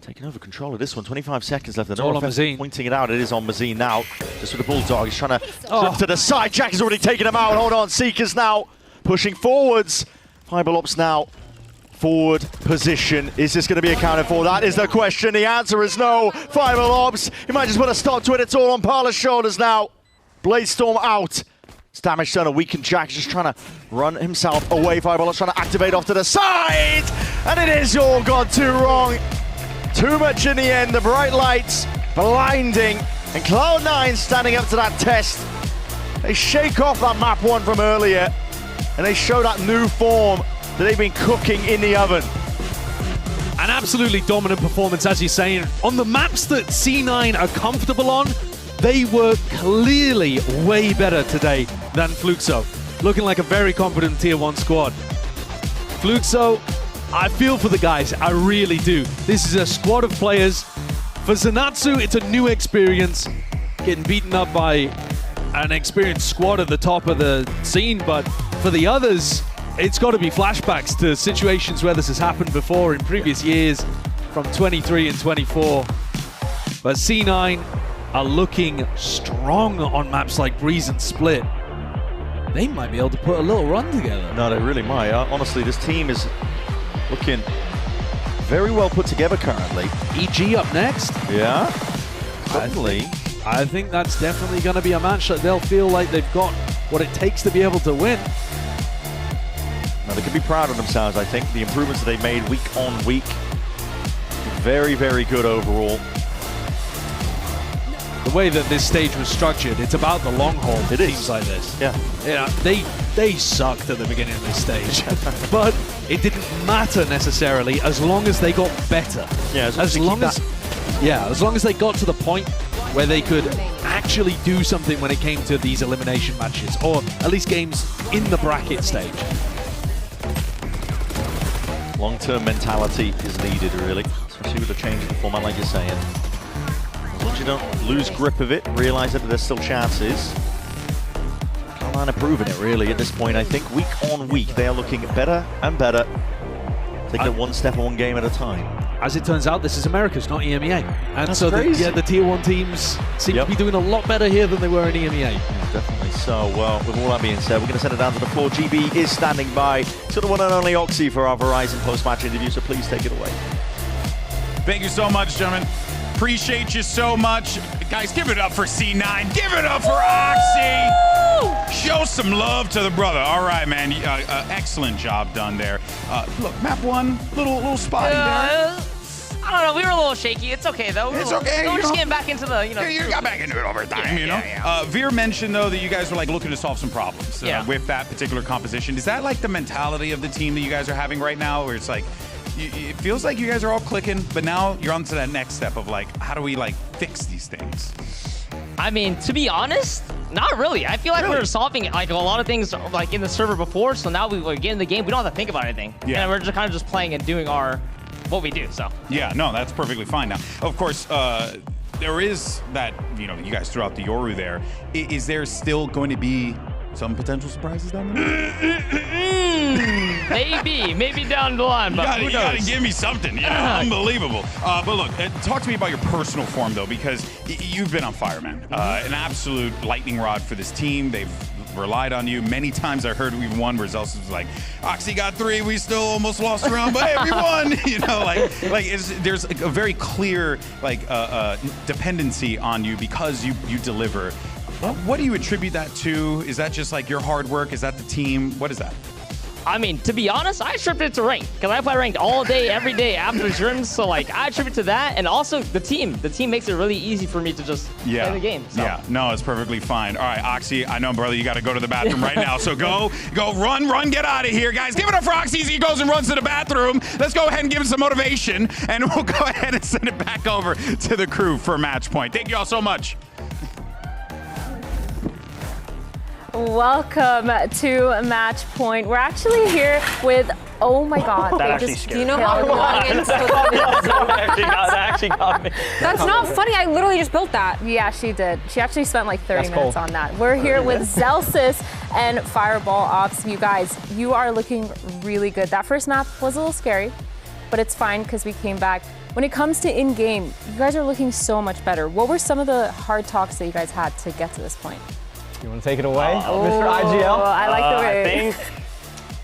Taking over control of this one, 25 seconds left. And Oro Fett pointing it out. It is on Mazine now. Just with the Bulldog, he's trying to drift to the side. Jack has already taken him out. Hold on, Seekers now pushing forwards. Fireball Ops now. Forward position. Is this going to be accounted for? That is the question. The answer is no. Fireball Ops. He might just put a stop to it. It's all on Parla's shoulders now. Bladestorm out. It's damage done. A weakened Jack is just trying to run himself away. Fireball Ops trying to activate off to the side. And it is all gone too wrong. Too much in the end. The bright lights blinding. And Cloud9 standing up to that test. They shake off that map 1 from earlier. And they show that new form that they've been cooking in the oven. An absolutely dominant performance, as you're saying. On the maps that C9 are comfortable on, they were clearly way better today than Fluxo. Looking like a very confident Tier 1 squad. Fluxo, I feel for the guys, I really do. This is a squad of players. For Zanatsu, it's a new experience. Getting beaten up by an experienced squad at the top of the scene, but for the others, it's got to be flashbacks to situations where this has happened before in previous years from 23 and 24. But C9 are looking strong on maps like Breeze and Split. They might be able to put a little run together. No, they really might. Honestly, this team is looking very well put together currently. EG up next. Yeah, certainly. I think that's definitely going to be a match that they'll feel like they've got what it takes to be able to win. Now, they can be proud of themselves, I think. The improvements that they made week on week. Very, very good overall. The way that this stage was structured, it's about the long haul. It teams is. like this. Yeah. Yeah, they sucked at the beginning of this stage. But it didn't matter necessarily as long as they got better. Yeah, as long as they got to the point where they could actually do something when it came to these elimination matches, or at least games in the bracket stage. Long-term mentality is needed, really, especially with a change in the format, like you're saying. As long as you don't lose grip of it, realize that there's still chances. Cloud9 are proving it, really, at this point. I think week on week, they are looking better and better, taking it one step and one game at a time. As it turns out, this is Americas, not EMEA. And That's so crazy. the Tier 1 teams seem to be doing a lot better here than they were in EMEA. Yeah, definitely so. Well, with all that being said, we're going to send it down to the floor. GB is standing by to the one and only Oxy for our Verizon post-match interview, so please take it away. Thank you so much, gentlemen. Appreciate you so much. Guys, give it up for C9. Give it up for Oxy. Show some love to the brother. All right, man. Excellent job done there. Look, map one, little spotty there. I don't know. We were a little shaky. It's okay though. It's okay. We're just getting back into the, You got back into it over time, you know. Veer mentioned though that you guys were like looking to solve some problems with that particular composition. Is that like the mentality of the team that you guys are having right now, where it's like, it feels like you guys are all clicking, but now you're on to that next step of like, how do we like fix these things? I mean, to be honest, not really. I feel like we were solving like a lot of things like in the server before, so now we get in the game. We don't have to think about anything. Yeah. And we're just kind of just playing and doing what we do. So. Yeah, no, that's perfectly fine now. Of course, there is that, you guys threw out the Yoru there. Is there still going to be some potential surprises down there? Maybe down the line, but you gotta give me something, unbelievable. But look, talk to me about your personal form though, because you've been on fire, man. An absolute lightning rod for this team. They've relied on you many times. I heard we won where Zelsus was like, Oxy got 3, we still almost lost a round, but hey, we won. There's a very clear dependency on you because you deliver. What do you attribute that to? Is that just like your hard work? Is that the team? What is that? I mean, to be honest, I attribute it to ranked because I play ranked all day, every day after the gyms. So like, I attribute to that, and also the team. The team makes it really easy for me to just play the game. So. Yeah, no, it's perfectly fine. All right, Oxy, I know, brother, you got to go to the bathroom right now. So go, run, get out of here, guys. Give it up for Oxy as he goes and runs to the bathroom. Let's go ahead and give him some motivation, and we'll go ahead and send it back over to the crew for match point. Thank you all so much. Welcome to Match Point. We're actually here with, oh my God. That actually scared me. Do you know how long into that actually got me. That's not funny. I literally just built that. Yeah, she did. She actually spent like 30 minutes on that. We're here with Zelsus and Fireball Ops. You guys, you are looking really good. That first map was a little scary, but it's fine because we came back. When it comes to in-game, you guys are looking so much better. What were some of the hard talks that you guys had to get to this point? You want to take it away, Mr. IGL? I like the way. I think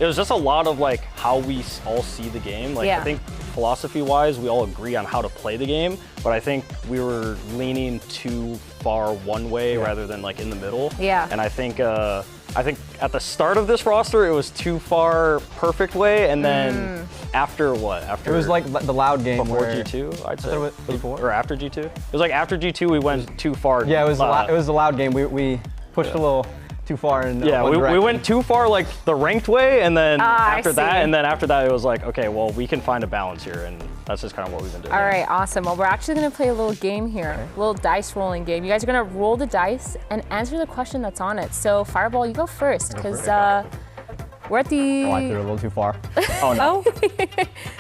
it was just a lot of like how we all see the game. Like I think philosophy-wise, we all agree on how to play the game, but I think we were leaning too far one way rather than like in the middle. Yeah. And I think at the start of this roster, it was too far perfect way, and then after what? After it was like the loud game before where G2, I'd say. it was before or after G2. It was like after G2, we went too far. Yeah, it was the loud game. We pushed a little too far in we went too far like the ranked way, and then after I see. after that it was like, okay, well, we can find a balance here, and that's just kind of what we've been doing. All right, awesome. Well, we're actually going to play a little game here, a little dice rolling game. You guys are going to roll the dice and answer the question that's on it. So Fireball, you go first, because We're at the... Oh, I threw it a little too far. Oh, no.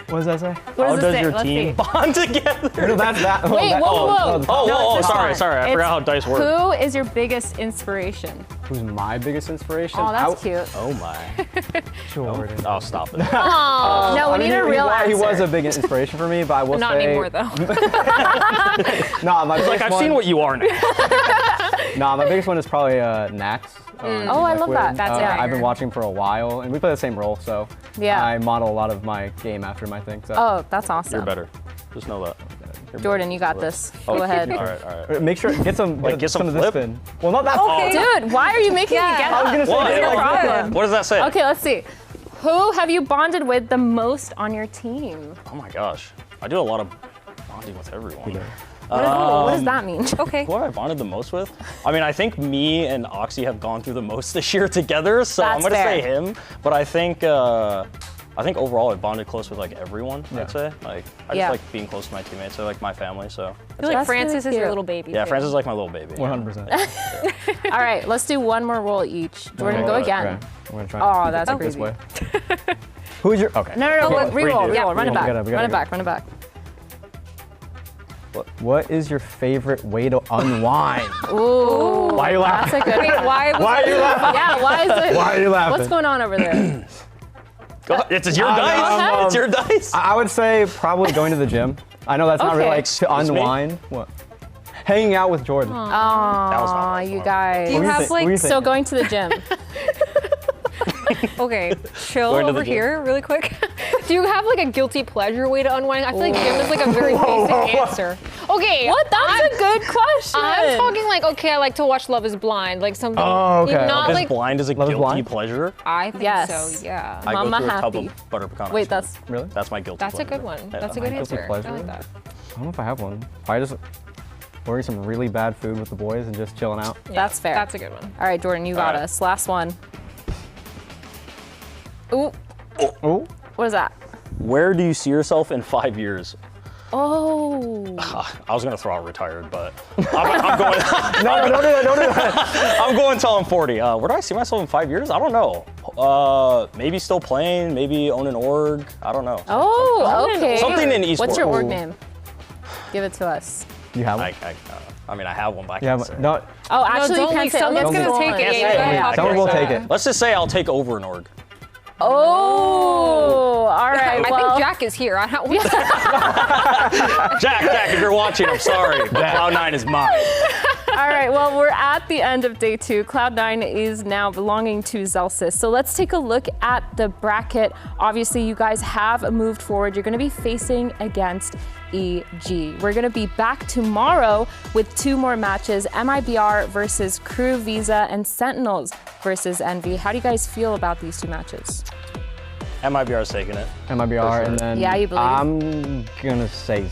What does that say? What How does it does say? your Let's team see. bond together? No, that's that. Wait, whoa. Oh, it's sorry. not. I forgot how dice work. Who is your biggest inspiration? Who's my biggest inspiration? Oh, that's cute. Oh, my. Jordan. Oh, stop it. Oh, no, we need a real answer. He was a big inspiration for me, but I will Not say... anymore, though. Nah, my biggest I've one... seen what you are now. Nah, my biggest one is probably Nax. Oh, I love that. That's I've been watching for a while, and we play the same role, so yeah. I model a lot of my game after him, I think. So. Oh, that's awesome. You're better. Just know that. Jordan, you got this. Go ahead. All right. Make sure get some Like, get some of this flip? spin. Well, not that. Okay. Dude, why are you making me get up? I was gonna say No problem. What does that say? Okay, let's see. Who have you bonded with the most on your team? Oh my gosh. I do a lot of bonding with everyone. What does that mean? Okay. Who have I bonded the most with? I mean, I think me and Oxy have gone through the most this year together, so I'm That's gonna fair. say him. But I think overall I've bonded close with like everyone. I'd say like I just like being close to my teammates. They're like my family, so. I feel like Francis is your little baby. Yeah, too. Francis is like my little baby. 100%. All right, let's do one more roll each. Jordan, go again. Okay. I'm gonna try. Oh, that's this crazy. way. Who's your? Okay. No, reroll. Yeah, Run it back. we gotta Run it back. What is your favorite way to unwind? Ooh. Why are you laughing? That's a good. Wait, Why are you laughing? Yeah, why is it? Why are you laughing? What's going on over there? It's your dice. It's your dice. I would say probably going to the gym. I know that's not really like to unwind. What? Hanging out with Jordan. Oh, you guys. Do you have like So going to the gym. Okay, chill Going to the over gym. here really quick. Do you have like a guilty pleasure way to unwind? I feel like gym is like a very basic answer. Okay. What? That's a good question. I'm talking like, okay, I like to watch Love is Blind, like something. Oh, okay. Not Love is like, Blind is a Love is guilty Blind? pleasure. I think Yes. so, yeah. I go Mama through a tub happy. of butter pecan. Wait, ice cream. that's Really? That's my guilty That's a pleasure. good one. Yeah. That's a good Guilty answer. pleasure? I like that. I don't know if I have one. Probably just ordering some really bad food with the boys and just chilling out. That's fair. That's a good one. All right, Jordan, you got right. us. Last one. Ooh, Oh. what is that? Where do you see yourself in 5 years? Oh. I was gonna throw out retired, but I'm going. No, don't do that. Don't do that. I'm going until I'm 40. Where do I see myself in 5 years? I don't know. Maybe still playing. Maybe own an org. I don't know. Oh, okay. Something in esports. What's your org name? Give it to us. You have one? I mean, I have one, but I Yeah, can't say. no. Oh, actually, you don't can't leak. say. Someone's Okay, gonna hold take on. it. Yes, Yeah, yeah, yeah. Someone will take it. Let's just say I'll take over an org. Oh, all right. I Well, think Jack is here. I don't. Jack, if you're watching, I'm sorry, but Cloud9 is mine. all right. Well, we're at the end of day 2. Cloud9 is now belonging to Zelsis. So let's take a look at the bracket. Obviously, you guys have moved forward. You're going to be facing against EG. We're going to be back tomorrow with 2 more matches, MIBR versus Crew Visa and Sentinels versus Envy. How do you guys feel about these 2 matches? MIBR's taking it. MIBR, and then Yeah, you believe? I'm gonna say.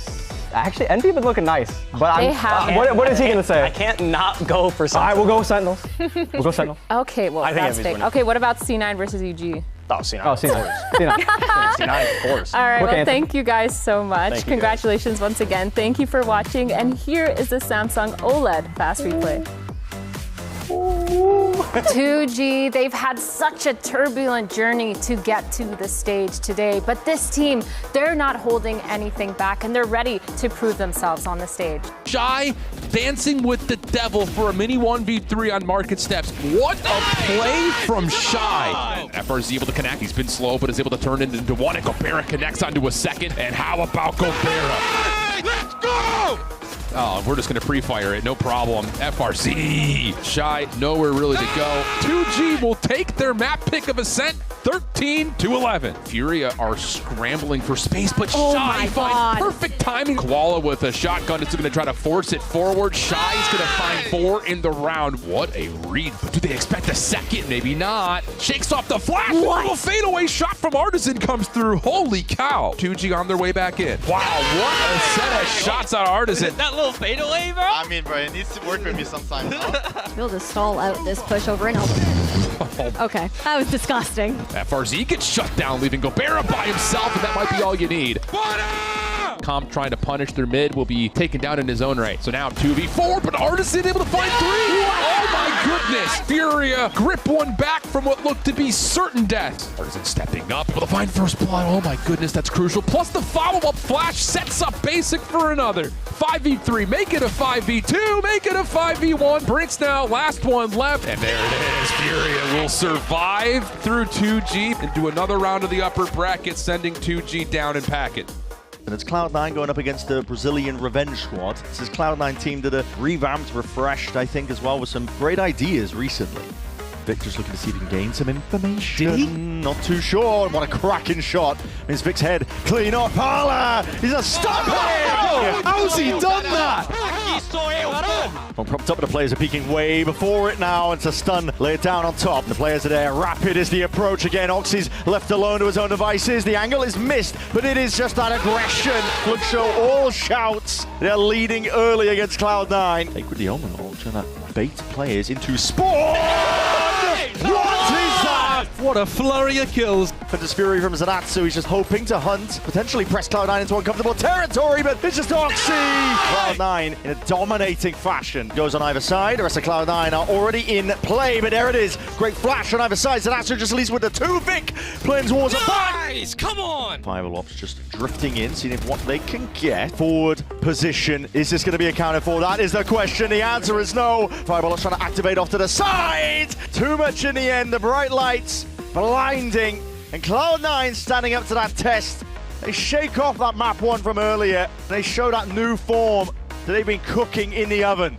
Actually, Envy been looking nice, but They I'm. have. What is he gonna say? I can't not go for All something. right, we'll go Sentinels. We'll go Sentinels. Okay, well, I think that's Envy's big. winning. Okay, what about C9 versus EG? Oh, C9. Oh, C9. C9. C9, of course. All right, Quick well, answer. thank you guys so much. Thank you, Congratulations once again. Thank you for watching. And here is the Samsung OLED Fast Replay. 2G, they've had such a turbulent journey to get to the stage today, but this team, they're not holding anything back and they're ready to prove themselves on the stage. Shy dancing with the devil for a mini 1v3 on market steps. What a play from Shy. FR's able to connect. He's been slow, but is able to turn it into one. And Gobera connects onto a second. And how about Gobera? Let's go! Oh, we're just going to pre-fire it, no problem. FRC. Shy, nowhere really to go. 2G will take their map pick of Ascent, 13-11. Furia are scrambling for space, but Shy finds perfect timing. Koala with a shotgun is going to try to force it forward. Shy's going to find 4 in the round. What a read. Do they expect a second? Maybe not. Shakes off the flash. A little fadeaway shot from Artisan comes through. Holy cow. 2G on their way back in. Wow, what a set of shots on Artisan. That little fadeaway, bro? I mean, bro, it needs to work with me sometimes, huh? We'll just stall out this push over and over. Okay, that was disgusting. FRZ gets shut down, leaving Gobera by himself, and that might be all you need. Comp trying to punish their mid will be taken down in his own right. So now 2v4, but Artisan able to find 3. Oh my goodness. Furia grip one back from what looked to be certain death. Artisan stepping up, able to find first blood. Oh my goodness, that's crucial. Plus the follow-up flash sets up Basic for another. 5v3, make it a 5v2, make it a 5v1. Brinks now, last one left. And there it is. Furia will survive through 2G and do another round of the upper bracket, sending 2G down in packet. And it's Cloud9 going up against the Brazilian Revenge Squad. This is Cloud9 team that are revamped, refreshed, I think, as well, with some great ideas recently. Vic just looking to see if he can gain some information. Did he? Not too sure. What a cracking shot. Means Vic's head clean up. Hala! He's a stop it! How's he done that? Well, propped up, the players are peeking way before it now. It's a stun, lay it down on top. The players are there. Rapid is the approach again. Oxy's left alone to his own devices. The angle is missed, but it is just that aggression. Look, show all shouts. They're leading early against Cloud9. Take with the Omen ult, trying to bait players into Spawn! What is that? What a flurry of kills. Fantas Fury from Zanatsu. He's just hoping to hunt, potentially press Cloud9 into uncomfortable territory, but it's just Oxy! Cloud9 in a dominating fashion. Goes on either side. The rest of Cloud9 are already in play, but there it is. Great flash on either side. Zanatsu just leads with the 2. Vic playing towards a Nice! Come on! VALORANT just drifting in, seeing what they can get. Forward position. Is this going to be accounted for? That is the question. The answer is no. VALORANT trying to activate off to the side. Too much in the end. The bright lights blinding. And Cloud9 standing up to that test. They shake off that map 1 from earlier. They show that new form that they've been cooking in the oven.